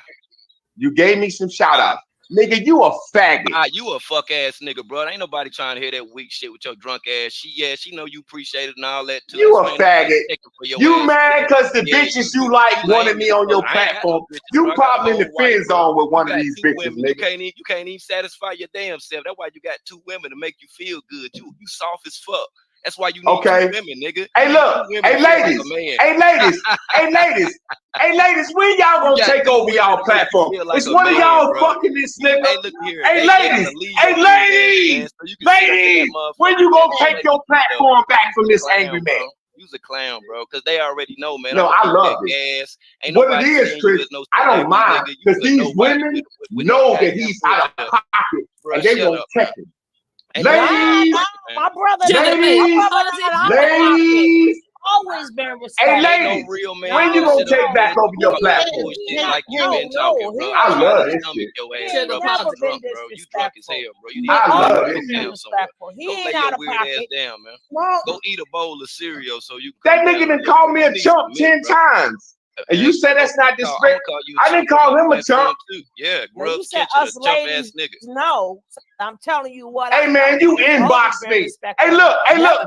You gave me some shout outs. Nigga, you a faggot. You a fuck ass nigga, bro. Ain't nobody trying to hear that weak shit with your drunk ass. She know you appreciate it and all that too. You a faggot. You mad because the Yeah, bitches you like wanted me on your platform. You probably in the friend zone with one of these bitches, nigga. nigga. You can't even satisfy your damn self. That's why you got two women to make you feel good. You soft as fuck. That's why you need two women, nigga. Hey, look. Hey, ladies. Hey, ladies. Hey, ladies. Hey, ladies, when y'all gonna take over y'all platform? It's one of y'all fucking this nigga. Hey, look here. Hey, ladies. Hey, ladies. Ladies, when you gonna take your platform back from this angry man? You's a clown, bro, because they already know, man. No, I love it. Gas. Ain't What it nobody is, saying Chris, you as no I don't mind because these women know that he's out of pocket and they gonna check him. Ladies, my brother, ladies, always been respected. Hey, ladies, no real man when you gonna take back over your platform? Like you been talking, bro. I love this shit. Your ass, bro. You drunk, bro. You drunk as hell, bro. You need I to love go this shit. down somewhere. He Go ain't lay out your of weird ass pocket. down, man. No. Go eat a bowl of cereal so you can That come nigga down done a called me little a bit. chump 10 times. And you say that's not disrespect. I didn't call him a chump. Yeah, Now, you Grubs said Kitchen, a us chump ass ladies nigga. no. I'm telling you what. Hey man, you inbox me. Hey look,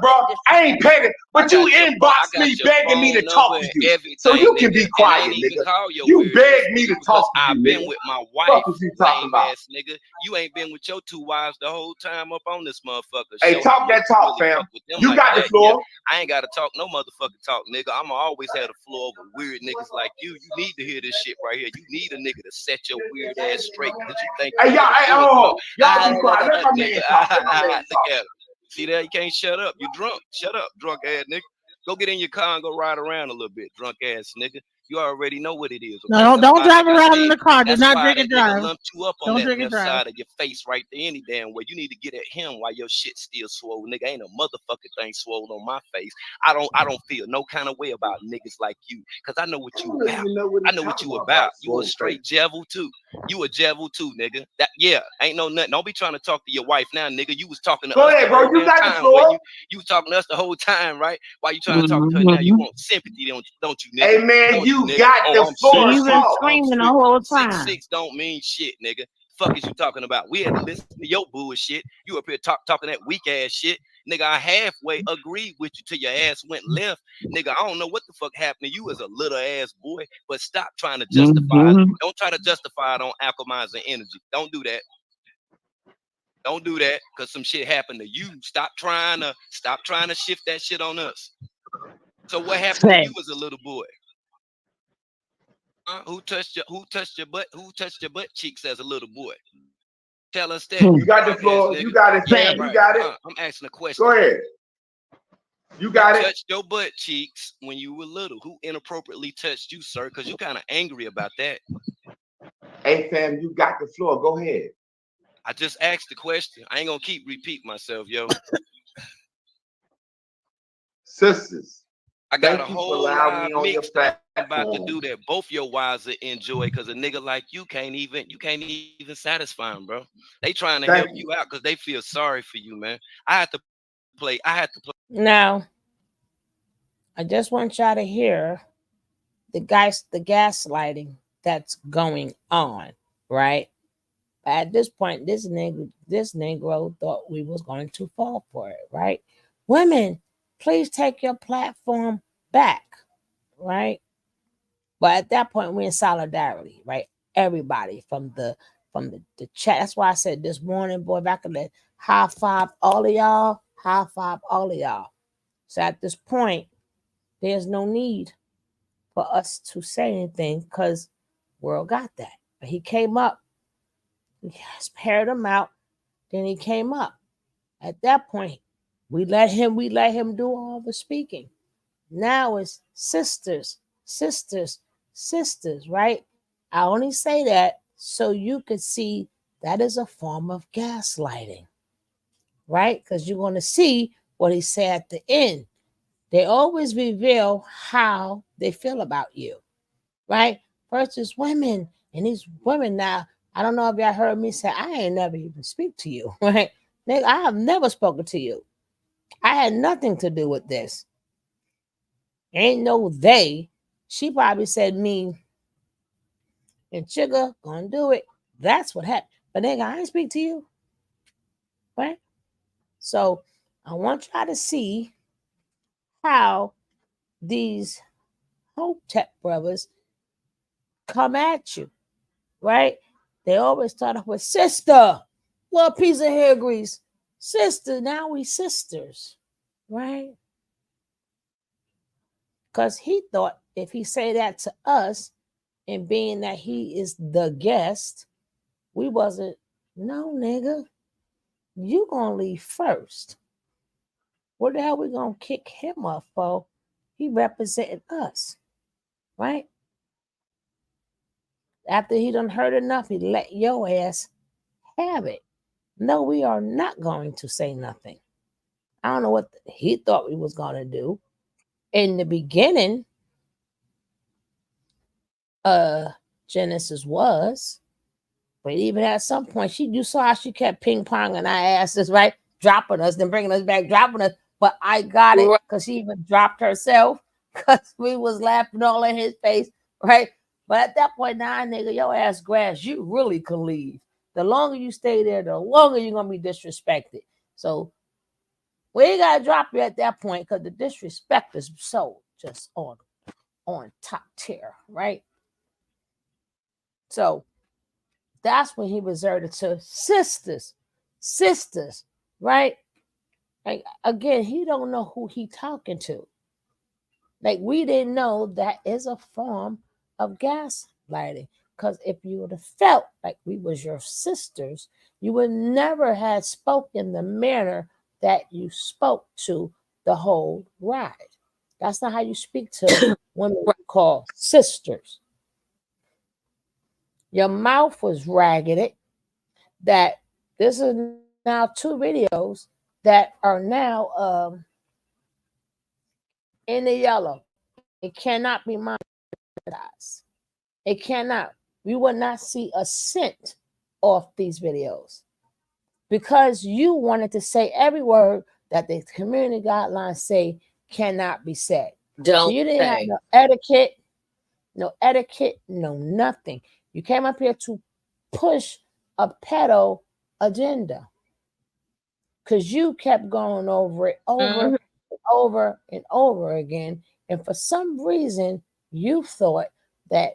bro. I ain't begging, but you inbox me begging me to talk to you. So you can be quiet, nigga. You beg me to talk to you, I've been nigga. with my wife, What was you talking lame about? ass nigga. You ain't been with your 2 wives the whole time up on this motherfucker. Hey, Show talk me that you talk, really fam. fuck with them You like got the that. floor. Yeah, I ain't gotta talk no motherfucking talk, nigga. I'ma always have the floor over weird niggas like you. You need to hear this shit right here. You need a nigga to set your weird ass straight because you think Hey, you y'all, really hey, good, oh, bro. y'all be quiet. Let my man Nigga, talk. Let my man look talk. at him. See that? You can't shut up. You drunk. Shut up, drunk ass nigga. Go get in your car and go ride around a little bit, drunk ass nigga. You already know what it is. Okay? No, don't drive like around in the car. Do that's not why drink that and nigga drive. lumped you up on Don't that drink and left drive. side of your face right there any damn way. You need to get at him while your shit still swole, nigga. Ain't a motherfucking thing swole on my face. I don't feel no kind of way about niggas like you, cause I know what you about. I know what you about. You a straight devil too. You a devil too, nigga. That ain't no nothing. Don't be trying to talk to your wife now, nigga. You was talking to Go us ahead, the bro. whole You damn got the time. floor. You was talking to us the whole time, right? Why you trying to talk to her now? You want sympathy, don't you, nigga? Hey man, Don't you nigga? got the I'm floor. You've been Talk. screaming the whole time. 6'6" don't mean shit, nigga. Fuck is you talking about? We had to listen to your bullshit. You up here talking that weak ass shit. Nigga, I halfway agreed with you till your ass went left. Nigga, I don't know what the fuck happened to you as a little ass boy, but stop trying to justify it. Don't try to justify it on alchemizing energy. Don't do that. Don't do that, because some shit happened to you. Stop trying to shift that shit on us. So what happened to you as a little boy? Who touched your butt? Who touched your butt cheeks as a little boy? Tell us that. You got the floor. You got it, fam. You got it. I'm asking a question. Go ahead. You got it. Touched your butt cheeks when you were little. Who inappropriately touched you, sir? Because you kind of angry about that. Hey, fam, you got the floor. Go ahead. I just asked the question. I ain't gonna keep repeating myself, yo. Sisters, I got thank a you for whole allowing live me on your mix that I'm about to platform. do that both your wives will enjoy, because a nigga like you can't even satisfy them, bro. They trying to help you out because they feel sorry for you, man. I had to play. Now, I just want y'all to hear the gaslighting that's going on, right? At this point, this Negro thought we was going to fall for it, right? Women, please take your platform back, right? But at that point, we're in solidarity, right? Everybody from the chat. That's why I said this morning, boy, back in the high five all of y'all, high five all of y'all. So at this point, there's no need for us to say anything because world got that. But he came up, he paired him out, then he came up. At that point, we let him do all the speaking. Now it's sisters, right? I only say that so you could see that is a form of gaslighting, right? Because you're going to see what he said at the end. They always reveal how they feel about you, right? First is women, and these women now, I don't know if y'all heard me say, I ain't never even speak to you, right? Nigga, I have never spoken to you. I had nothing to do with this. Ain't no they. She probably said me and Chigga gonna do it. That's what happened. But nigga, I ain't speak to you. Right? So I want y'all to see how these Hope Tech brothers come at you. Right? They always start off with sister. Little piece of hair grease. Sister, now we sisters. Right? Because he thought if he say that to us, and being that he is the guest, we wasn't, no nigga, you gonna leave first. What the hell we gonna kick him off for? He represented us, right? After he done heard enough, he let your ass have it. No, we are not going to say nothing. I don't know what he thought we was gonna do. In the beginning, Genesis was, but even at some point, you saw how she kept ping-ponging our asses, right? Dropping us, then bringing us back, dropping us. But I got it because she even dropped herself because we was laughing all in his face. right? But at that point, nah, nigga, your ass grass, you really could leave. The longer you stay there, the longer you're gonna be disrespected. So we ain't gotta drop you at that point because the disrespect is so just on top tier, right? So that's when he reserted to sisters, right? Like again, he don't know who he talking to. Like we didn't know that is a form of gaslighting. Because if you would have felt like we was your sisters, you would never have spoken the manner that you spoke to the whole ride. That's not how you speak to women you call sisters. Your mouth was ragged. That this is now 2 videos that are now in the yellow. It cannot be monetized. It cannot. We will not see a cent off these videos because you wanted to say every word that the community guidelines say cannot be said. Don't So you didn't have say. no etiquette, no nothing. You came up here to push a pedo agenda because you kept going over it over and over and over again. And for some reason, you thought that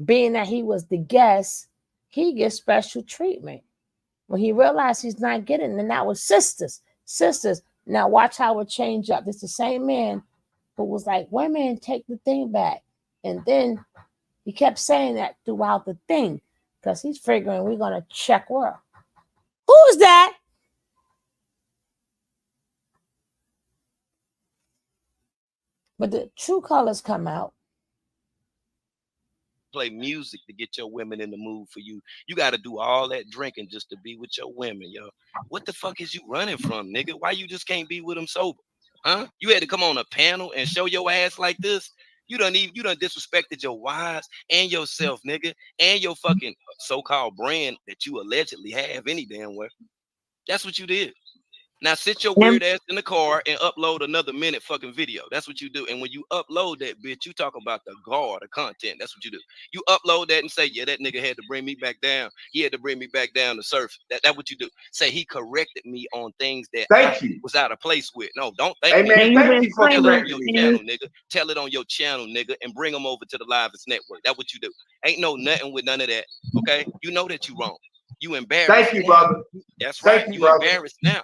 being that he was the guest, he gets special treatment. When he realized he's not getting, and that was sisters. Now watch how it changed up. It's the same man who was like, women, take the thing back. And then he kept saying that throughout the thing because he's figuring we're going to check work. Who's that? But the true colors come out. Play music to get your women in the mood for you. You got to do all that drinking just to be with your women, yo. What the fuck is you running from, nigga? Why you just can't be with them sober? Huh? You had to come on a panel and show your ass like this? You done disrespected your wives and yourself, nigga, and your fucking so-called brand that you allegedly have any damn where. That's what you did. Now sit your weird ass in the car and upload another minute fucking video. That's what you do. And when you upload that bitch, you talk about the guard, the content. That's what you do. You upload that and say, yeah, that nigga had to bring me back down. He had to bring me back down to surf. That's what you do. Say he corrected me on things that I was out of place with. No, don't thank me. Thank you for Tell it on correcting your me. channel, nigga. Tell it on your channel, nigga, and bring them over to the Liveest Network. That's what you do. Ain't no nothing with none of that. Okay? You know that you wrong. You embarrassed. Thank you, brother. That's right. Thank you, You brother. embarrassed now.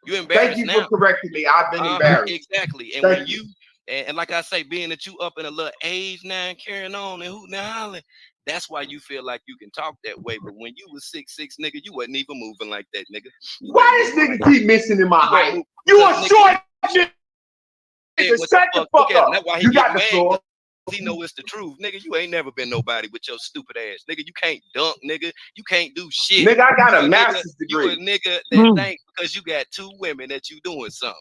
You Thank embarrassed you now. for correcting me. I've been embarrassed. Exactly. And Thank when you. and like I say, being that you up in a little age now and carrying on and hooting and hollering, that's why you feel like you can talk that way. But when you was 6'6", nigga, you wasn't even moving like that, nigga. Why this nigga keep missing in my height? You a short nigga. Shut the fuck up. That's why he You get got the mad. floor. He know it's the truth, nigga. You ain't never been nobody with your stupid ass, nigga. You can't dunk, nigga. You can't do shit. Nigga, I got You a master's degree. You a nigga that think because you got 2 women that you doing something.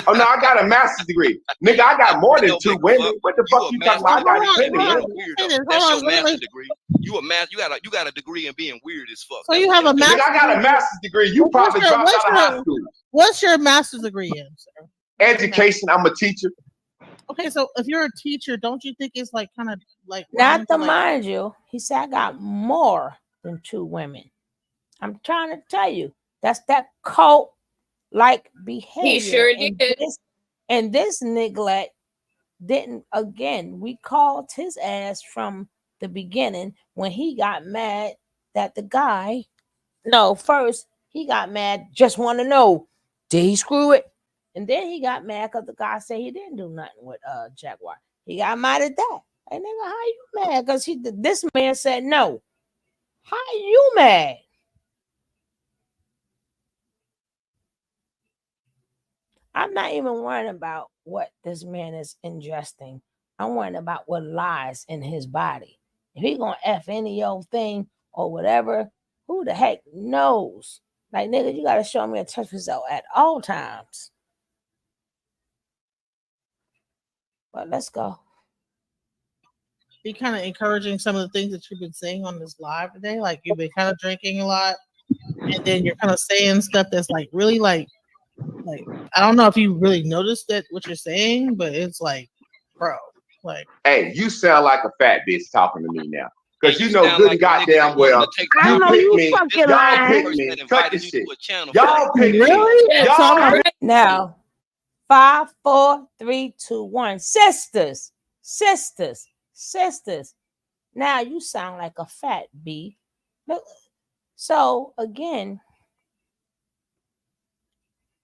Oh no, I got a master's degree. Nigga, I got more than 2 women. What the fuck you talking about? I got plenty of women. That's your master's degree. You got a degree in being weird as fuck. So you have a master's Nigga, I got a master's degree. You probably dropped out of high school. What's your master's degree in, sir? Education. I'm a teacher. Okay, so if you're a teacher, don't you think it's like kind of like Not to mind you, he said I got more than 2 women. I'm trying to tell you, that's that cult like behavior. He sure did. And this neglect didn't, again, we called his ass from the beginning when he got mad that the guy, no, first he got mad, just want to know, did he screw it? And then he got mad because the guy said he didn't do nothing with Jaguar. He got mad at that. Hey, nigga, how you mad? Because this man said no. How you mad? I'm not even worrying about what this man is ingesting. I'm worrying about what lies in his body. If he gonna F any old thing or whatever, who the heck knows? Like, nigga, you gotta show me a test result at all times. But let's go. Be kind of encouraging some of the things that you've been saying on this live today. Like you've been kind of drinking a lot, and then you're kind of saying stuff that's like really like Like, I don't know if you really noticed that what you're saying, but it's like, bro, like, Hey, you sound like a fat bitch talking to me now. Because And you know sound good like and a nigga goddamn that wanted well, to take I you know advantage pick you me. of this fucking Y'all random pick lying. person me. that Cut invited the you shit. to a channel for Y'all pick me. Really? so Y'all I'm pick Now, 5, 4, 3, 2, 1. Sisters, sisters, sisters. Now you sound like a fat B. Look, so again,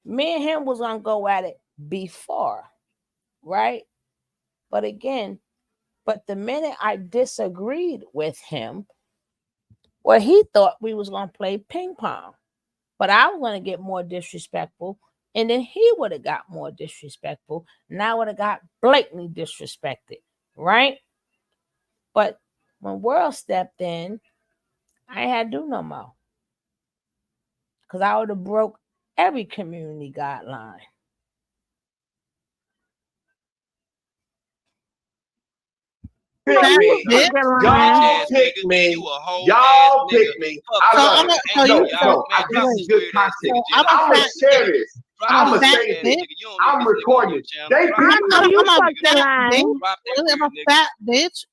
me and him was gonna go at it before, right? But again, but the minute I disagreed with him, well, he thought we was gonna play ping pong, but I was gonna get more disrespectful, and then he would have got more disrespectful, and I would have got blatantly disrespected, right? But when World stepped in, I ain't had to do no more, because I would have broke every community guideline. pick I know me. you bitch. fucking bitch lying. ass Y'all pick nigga. me. You a whole ass Y'all nigga. pick me. Fuck I So love I'm it. a, so ain't you, no No, y'all, so, no. man. This Drop is wait, this good weird ass content. nigga, so I'm Jennifer. a I'm gonna fat Drop this share nigga. this. Drop I'm I'm a gonna this fat weird say ass this. bitch. nigga. You don't need I'm this nigga on recording your this. channel. They Drop I pick that know Are me. weird you I'm ass a nigga, fucking fat Jennifer. bitch. lying? Drop that Really, I'm weird a nigga. fat bitch.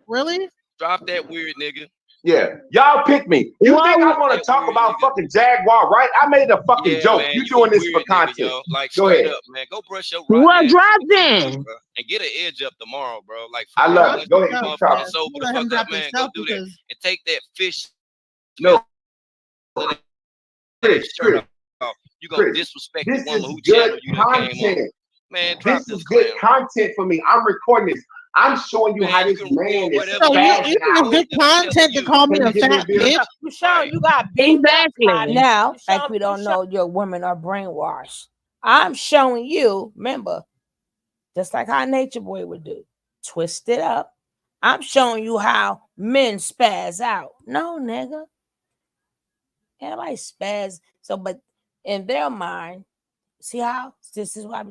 Really? Drop that weird nigga. Yeah, y'all pick me. You think I Well, Drop want to that talk weird about nigga. fucking Jaguar, right? I made a fucking Yeah, joke. man, You you a doing this for weird nigga, content. yo. Like Go straight ahead. up, man. Go brush your rotten well, ass drop teeth, then. bro, and get an edge up tomorrow, bro. Like for I real. love Drop it. Once Go you ahead, yourself, keep motherfucking talking. man. sober You the let him fuck up, drop man, go yourself do that because and take that fish No, that shirt Chris, off. You gonna Chris. disrespect the This woman is who good channel you done came on. content. Man, drop This this is good clown. content for me. I'm recording this. I'm showing you how Man, you this can man record is whatever so you you want. spazzing think it's out. good Nigga, I'm telling content to you. call me Can a you give me a fat beer? bitch? You showing Right. you got beamed up, Scotty. Exactly. Now, like we don't know your women are brainwashed. I'm showing you, remember, just like how Nature Boy would do, twist it up. I'm showing you how men spaz out. No, nigga. Everybody spaz. So, but in their mind, see how this is why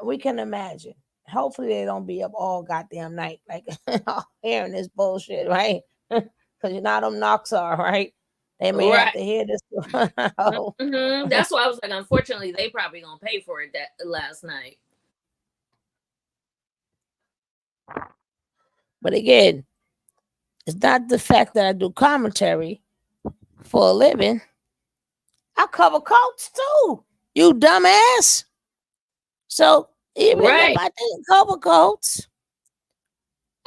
we can imagine. Hopefully, they don't be up all goddamn night, like hearing this bullshit, right? Because you know how them knocks are, right? They may have Right. to hear this. That's why I was like, unfortunately, they probably gonna pay for it that last night. But again, it's not the fact that I do commentary for a living. I cover cults too, you dumbass. So even Right. if I didn't cover cults,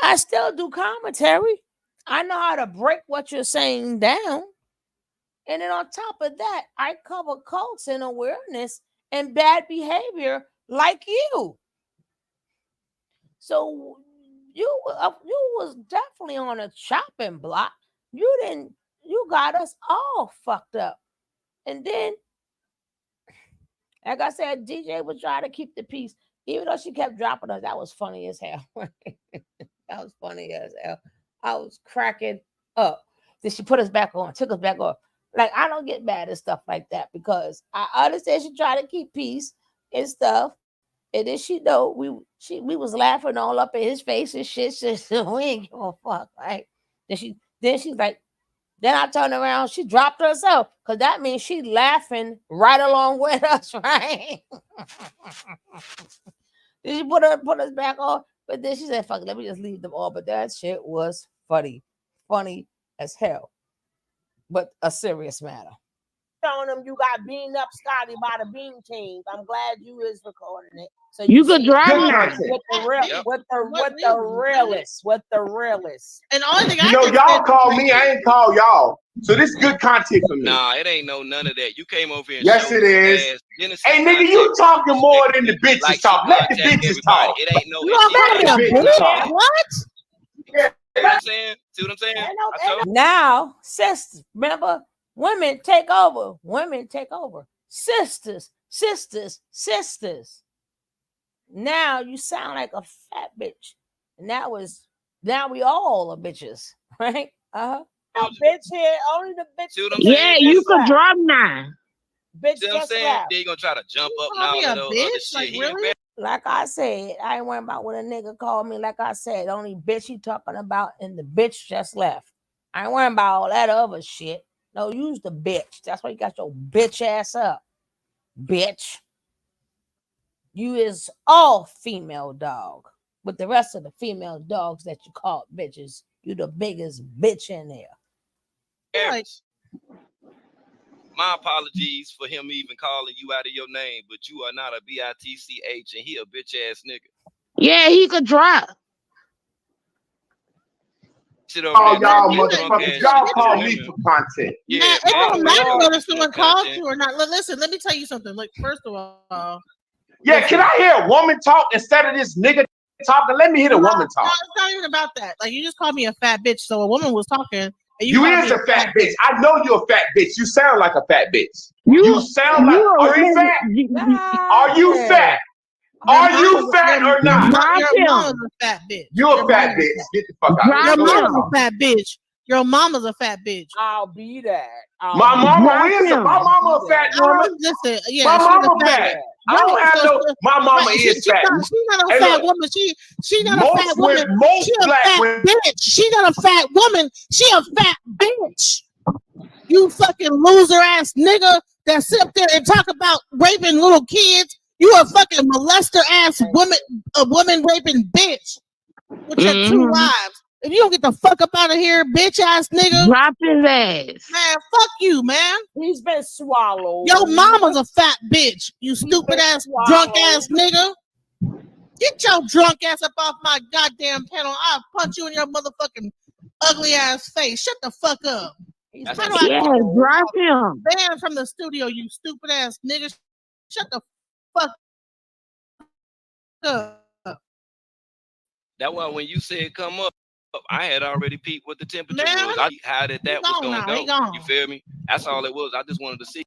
I still do commentary. I know how to break what you're saying down. And then on top of that, I cover cults and awareness and bad behavior like you. So you was definitely on a chopping block. You got us all fucked up. And then, like I said, DJ was trying to keep the peace, even though she kept dropping us. That was funny as hell. That was funny as hell. I was cracking up. Then she put us back on, took us back off. Like, I don't get mad at stuff like that because I understand she tried to keep peace and stuff. And then she know we was laughing all up in his face and shit. So we ain't give a fuck, right? Then she's like, then I turned around, she dropped herself. Cause that means she laughing right along with us, right? Then she put us back on. But then she said, fuck it, let me just leave them all. But that shit was funny. Funny as hell. But a serious matter. Showing them you got beamed up, Scotty, by the Beam Team. I'm glad you is recording it. So You you could see drive Good now. content. with the real, Yep. with What the reason? realest, with the realest. And the only thing You I know, can y'all say call me. I ain't call y'all. So this is good content for me. Nah, it ain't none of that. You came over here and Yes, showed it your is. ass Genesis Hey, nigga, contact you talking more than the respectfully, bitches like she talk. Let the contact bitches everybody. talk. It ain't no. you It gonna did call Let me the not. a bitches bitch? talk. What? Yeah. See what I'm saying? See what I'm saying? Now, sisters, remember, women take over. Women take over. Sisters, sisters, sisters. Now you sound like a fat bitch. And now we all are bitches, right? No bitch here. Only the bitch. See what I'm Yeah, saying, you Jennifer? could drive now. Bitch See what I'm just saying? left. Then you gonna try to jump up and Call all me that a other bitch? shit. Like He really? Like I said, I ain't worrying about what a nigga called me. Like I said, the only bitch he talking about and the bitch just left. I ain't worrying about all that other shit. No, use the bitch. That's why you got your bitch ass up. Bitch. You is all female dog. With the rest of the female dogs that you call bitches, you the biggest bitch in there. Average. My apologies for him even calling you out of your name, but you are not a bitch, and he a bitch ass nigga. Yeah, he could drive. Shit over Oh, there, y'all talking that drunk motherfuckers, ass y'all shit to call the me women. for content. Nah, Yeah, it man. don't matter Y'all whether for someone calls content. you or not. Listen, let me tell you something. Like, first of all, Yeah, can I hear a woman talk instead of this nigga talking? Let me hear the woman no, talk. it's not even about that. Like, you just called me a fat bitch. So a woman was talking, and You called is me a fat bitch. I know you're a fat bitch. You sound like a fat bitch. You sound like. Are you fat? Are you fat? Are you fat or not? Your mama's a fat bitch. You a fat bitch. Get the fuck out of here. Your Go ahead, mama's Mama. a fat bitch. Your mama's a fat bitch. I'll be that. My mama is a my mama a fat woman. Listen, yeah, My she's mama a fat. fat. I don't have no. My mama is fat. She's not a Hey, fat look, woman. She's not a most fat woman. women- most She a black fat women- bitch. She not a fat woman. She a fat bitch. You fucking loser ass nigga that sit up there and talk about raping little kids. You a fucking molester ass woman, a woman raping bitch with your two wives. If you don't get the fuck up out of here, bitch ass nigga. Drop his ass. Man, fuck you, man. He's been swallowed. Your mama's a fat bitch. You stupid ass, drunk ass nigga. Get your drunk ass up off my goddamn panel. I'll punch you in your motherfucking ugly ass face. Shut the fuck up. How do I Yeah, drop him. ban from the studio, you stupid ass nigga? Shut the fuck up. That's why when you said come up, I had already peeped what the temperature Man, was. I how that was gone gonna now, go. he gone. You feel me? That's all it was. I just wanted to see.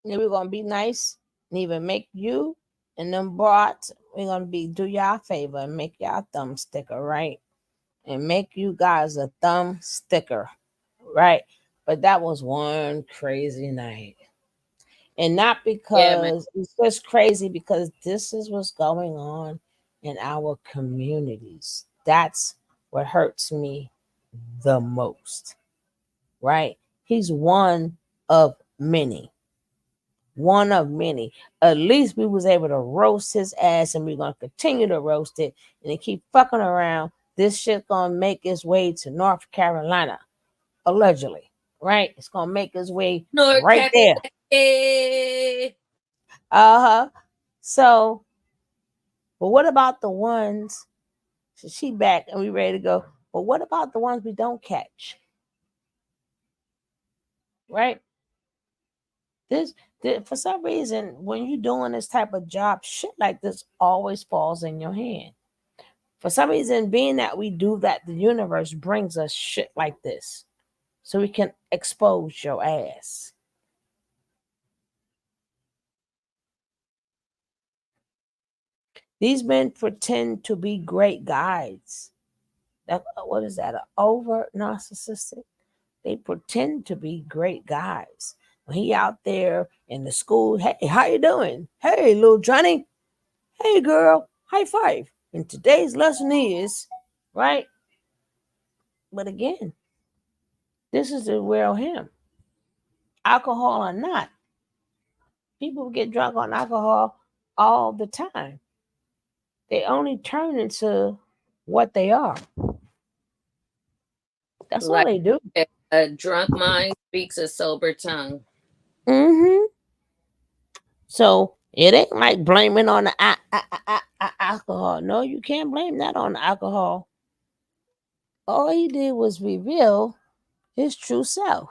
And we're gonna be nice and even make you and them brats. We're gonna do y'all a favor and make y'all thumb sticker, right? And make you guys a thumb sticker, right? But that was one crazy night. And not because it's just crazy, because this is what's going on in our communities. That's what hurts me the most, right? He's one of many. One of many. At least we was able to roast his ass, and we're gonna continue to roast it and it keep fucking around. This shit gonna make its way to North Carolina, allegedly, right? It's gonna make its way right there. So, but what about the ones? So she back and we ready to go. But what about the ones we don't catch? Right? This for some reason, when you're doing this type of job, shit like this always falls in your hand. For some reason, being that we do that, the universe brings us shit like this so we can expose your ass. These men pretend to be great guides. What is that? An over narcissistic? They pretend to be great guys. When he out there in the school, hey, how you doing? Hey, little Johnny. Hey, girl. High five. And today's lesson is, right? But again, this is the real him. Alcohol or not, people get drunk on alcohol all the time. They only turn into what they are. That's all they do. A drunk mind speaks a sober tongue. Mm-hmm. So it ain't like blaming on the alcohol. No, you can't blame that on the alcohol. All he did was reveal his true self.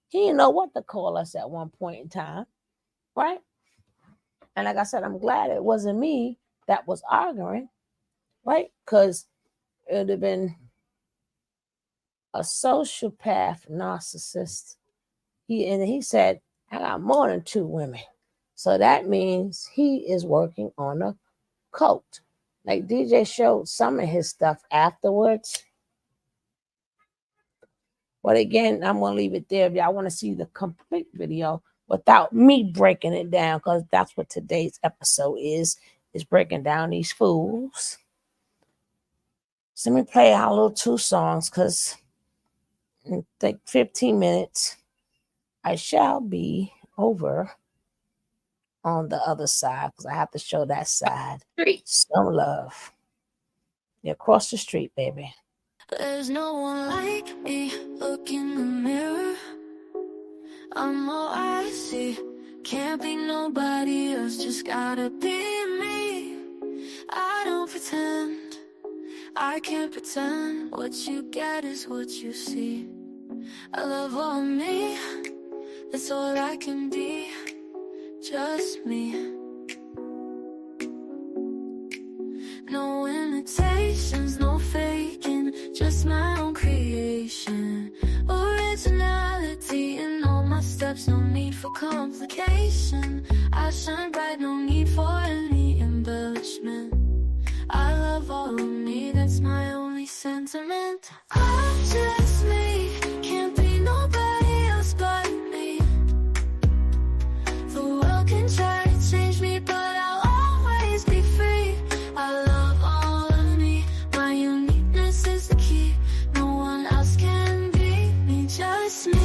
He didn't know what to call us at one point in time, right? And like I said, I'm glad it wasn't me that was arguing, right? Because it would have been a sociopath narcissist. He said, I got more than 2 women. So that means he is working on a cult. Like DJ showed some of his stuff afterwards. But again, I'm going to leave it there. If y'all want to see the complete video without me breaking it down, because that's what today's episode is breaking down these fools. So let me play our little 2 songs, because in like 15 minutes, I shall be over on the other side because I have to show that side some love. Yeah, across the street, baby. There's no one like me. Look in the mirror. I'm all I see. Can't be nobody else. Just gotta be me. I don't pretend. I can't pretend. What you get is what you see. I love all me. That's all I can be. Just me. No imitations, no faking, just my own creation. Originality in all my steps, no need for complication. I shine bright, no need for any embellishment. I love all of me, that's my only sentiment. I'm just me, can't be nobody else but me. The world can try to change me, but I'll always be free. I love all of me, my uniqueness is the key. No one else can be me, just me.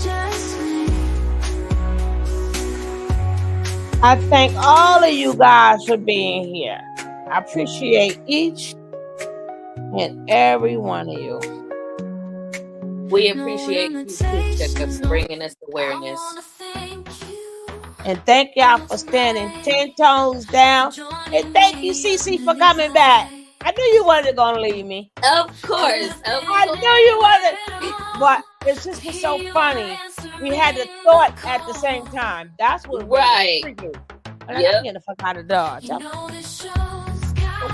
Just me. I thank all of you guys for being here. I appreciate each and every one of you. We appreciate you too, Chica, for bringing us awareness. And thank y'all for standing 10 toes down. And thank you, Cece, for coming back. I knew you wasn't gonna leave me. Of course. I knew you wasn't. But it's just was so funny. We had the thought at the same time. That's what right. I'm getting the fuck out of Dodge. But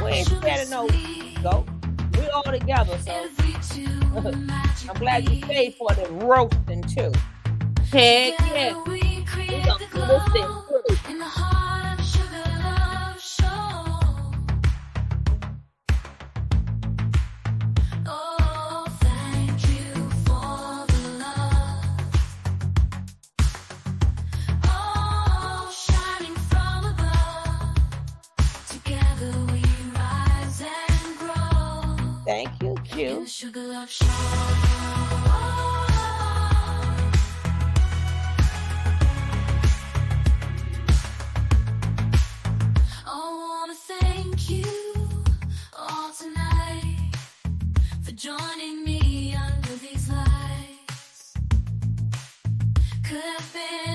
we ain't scared of no go. We all together, so I'm glad you stayed for the roasting too. Heck yeah. We gonna do this thing through. Oh, thank you for the love. Oh, shining from above. Together we rise and grow. Thank you, Q. In the Sugar Love Show. I wanna thank you all tonight for joining me under these lights. Could have been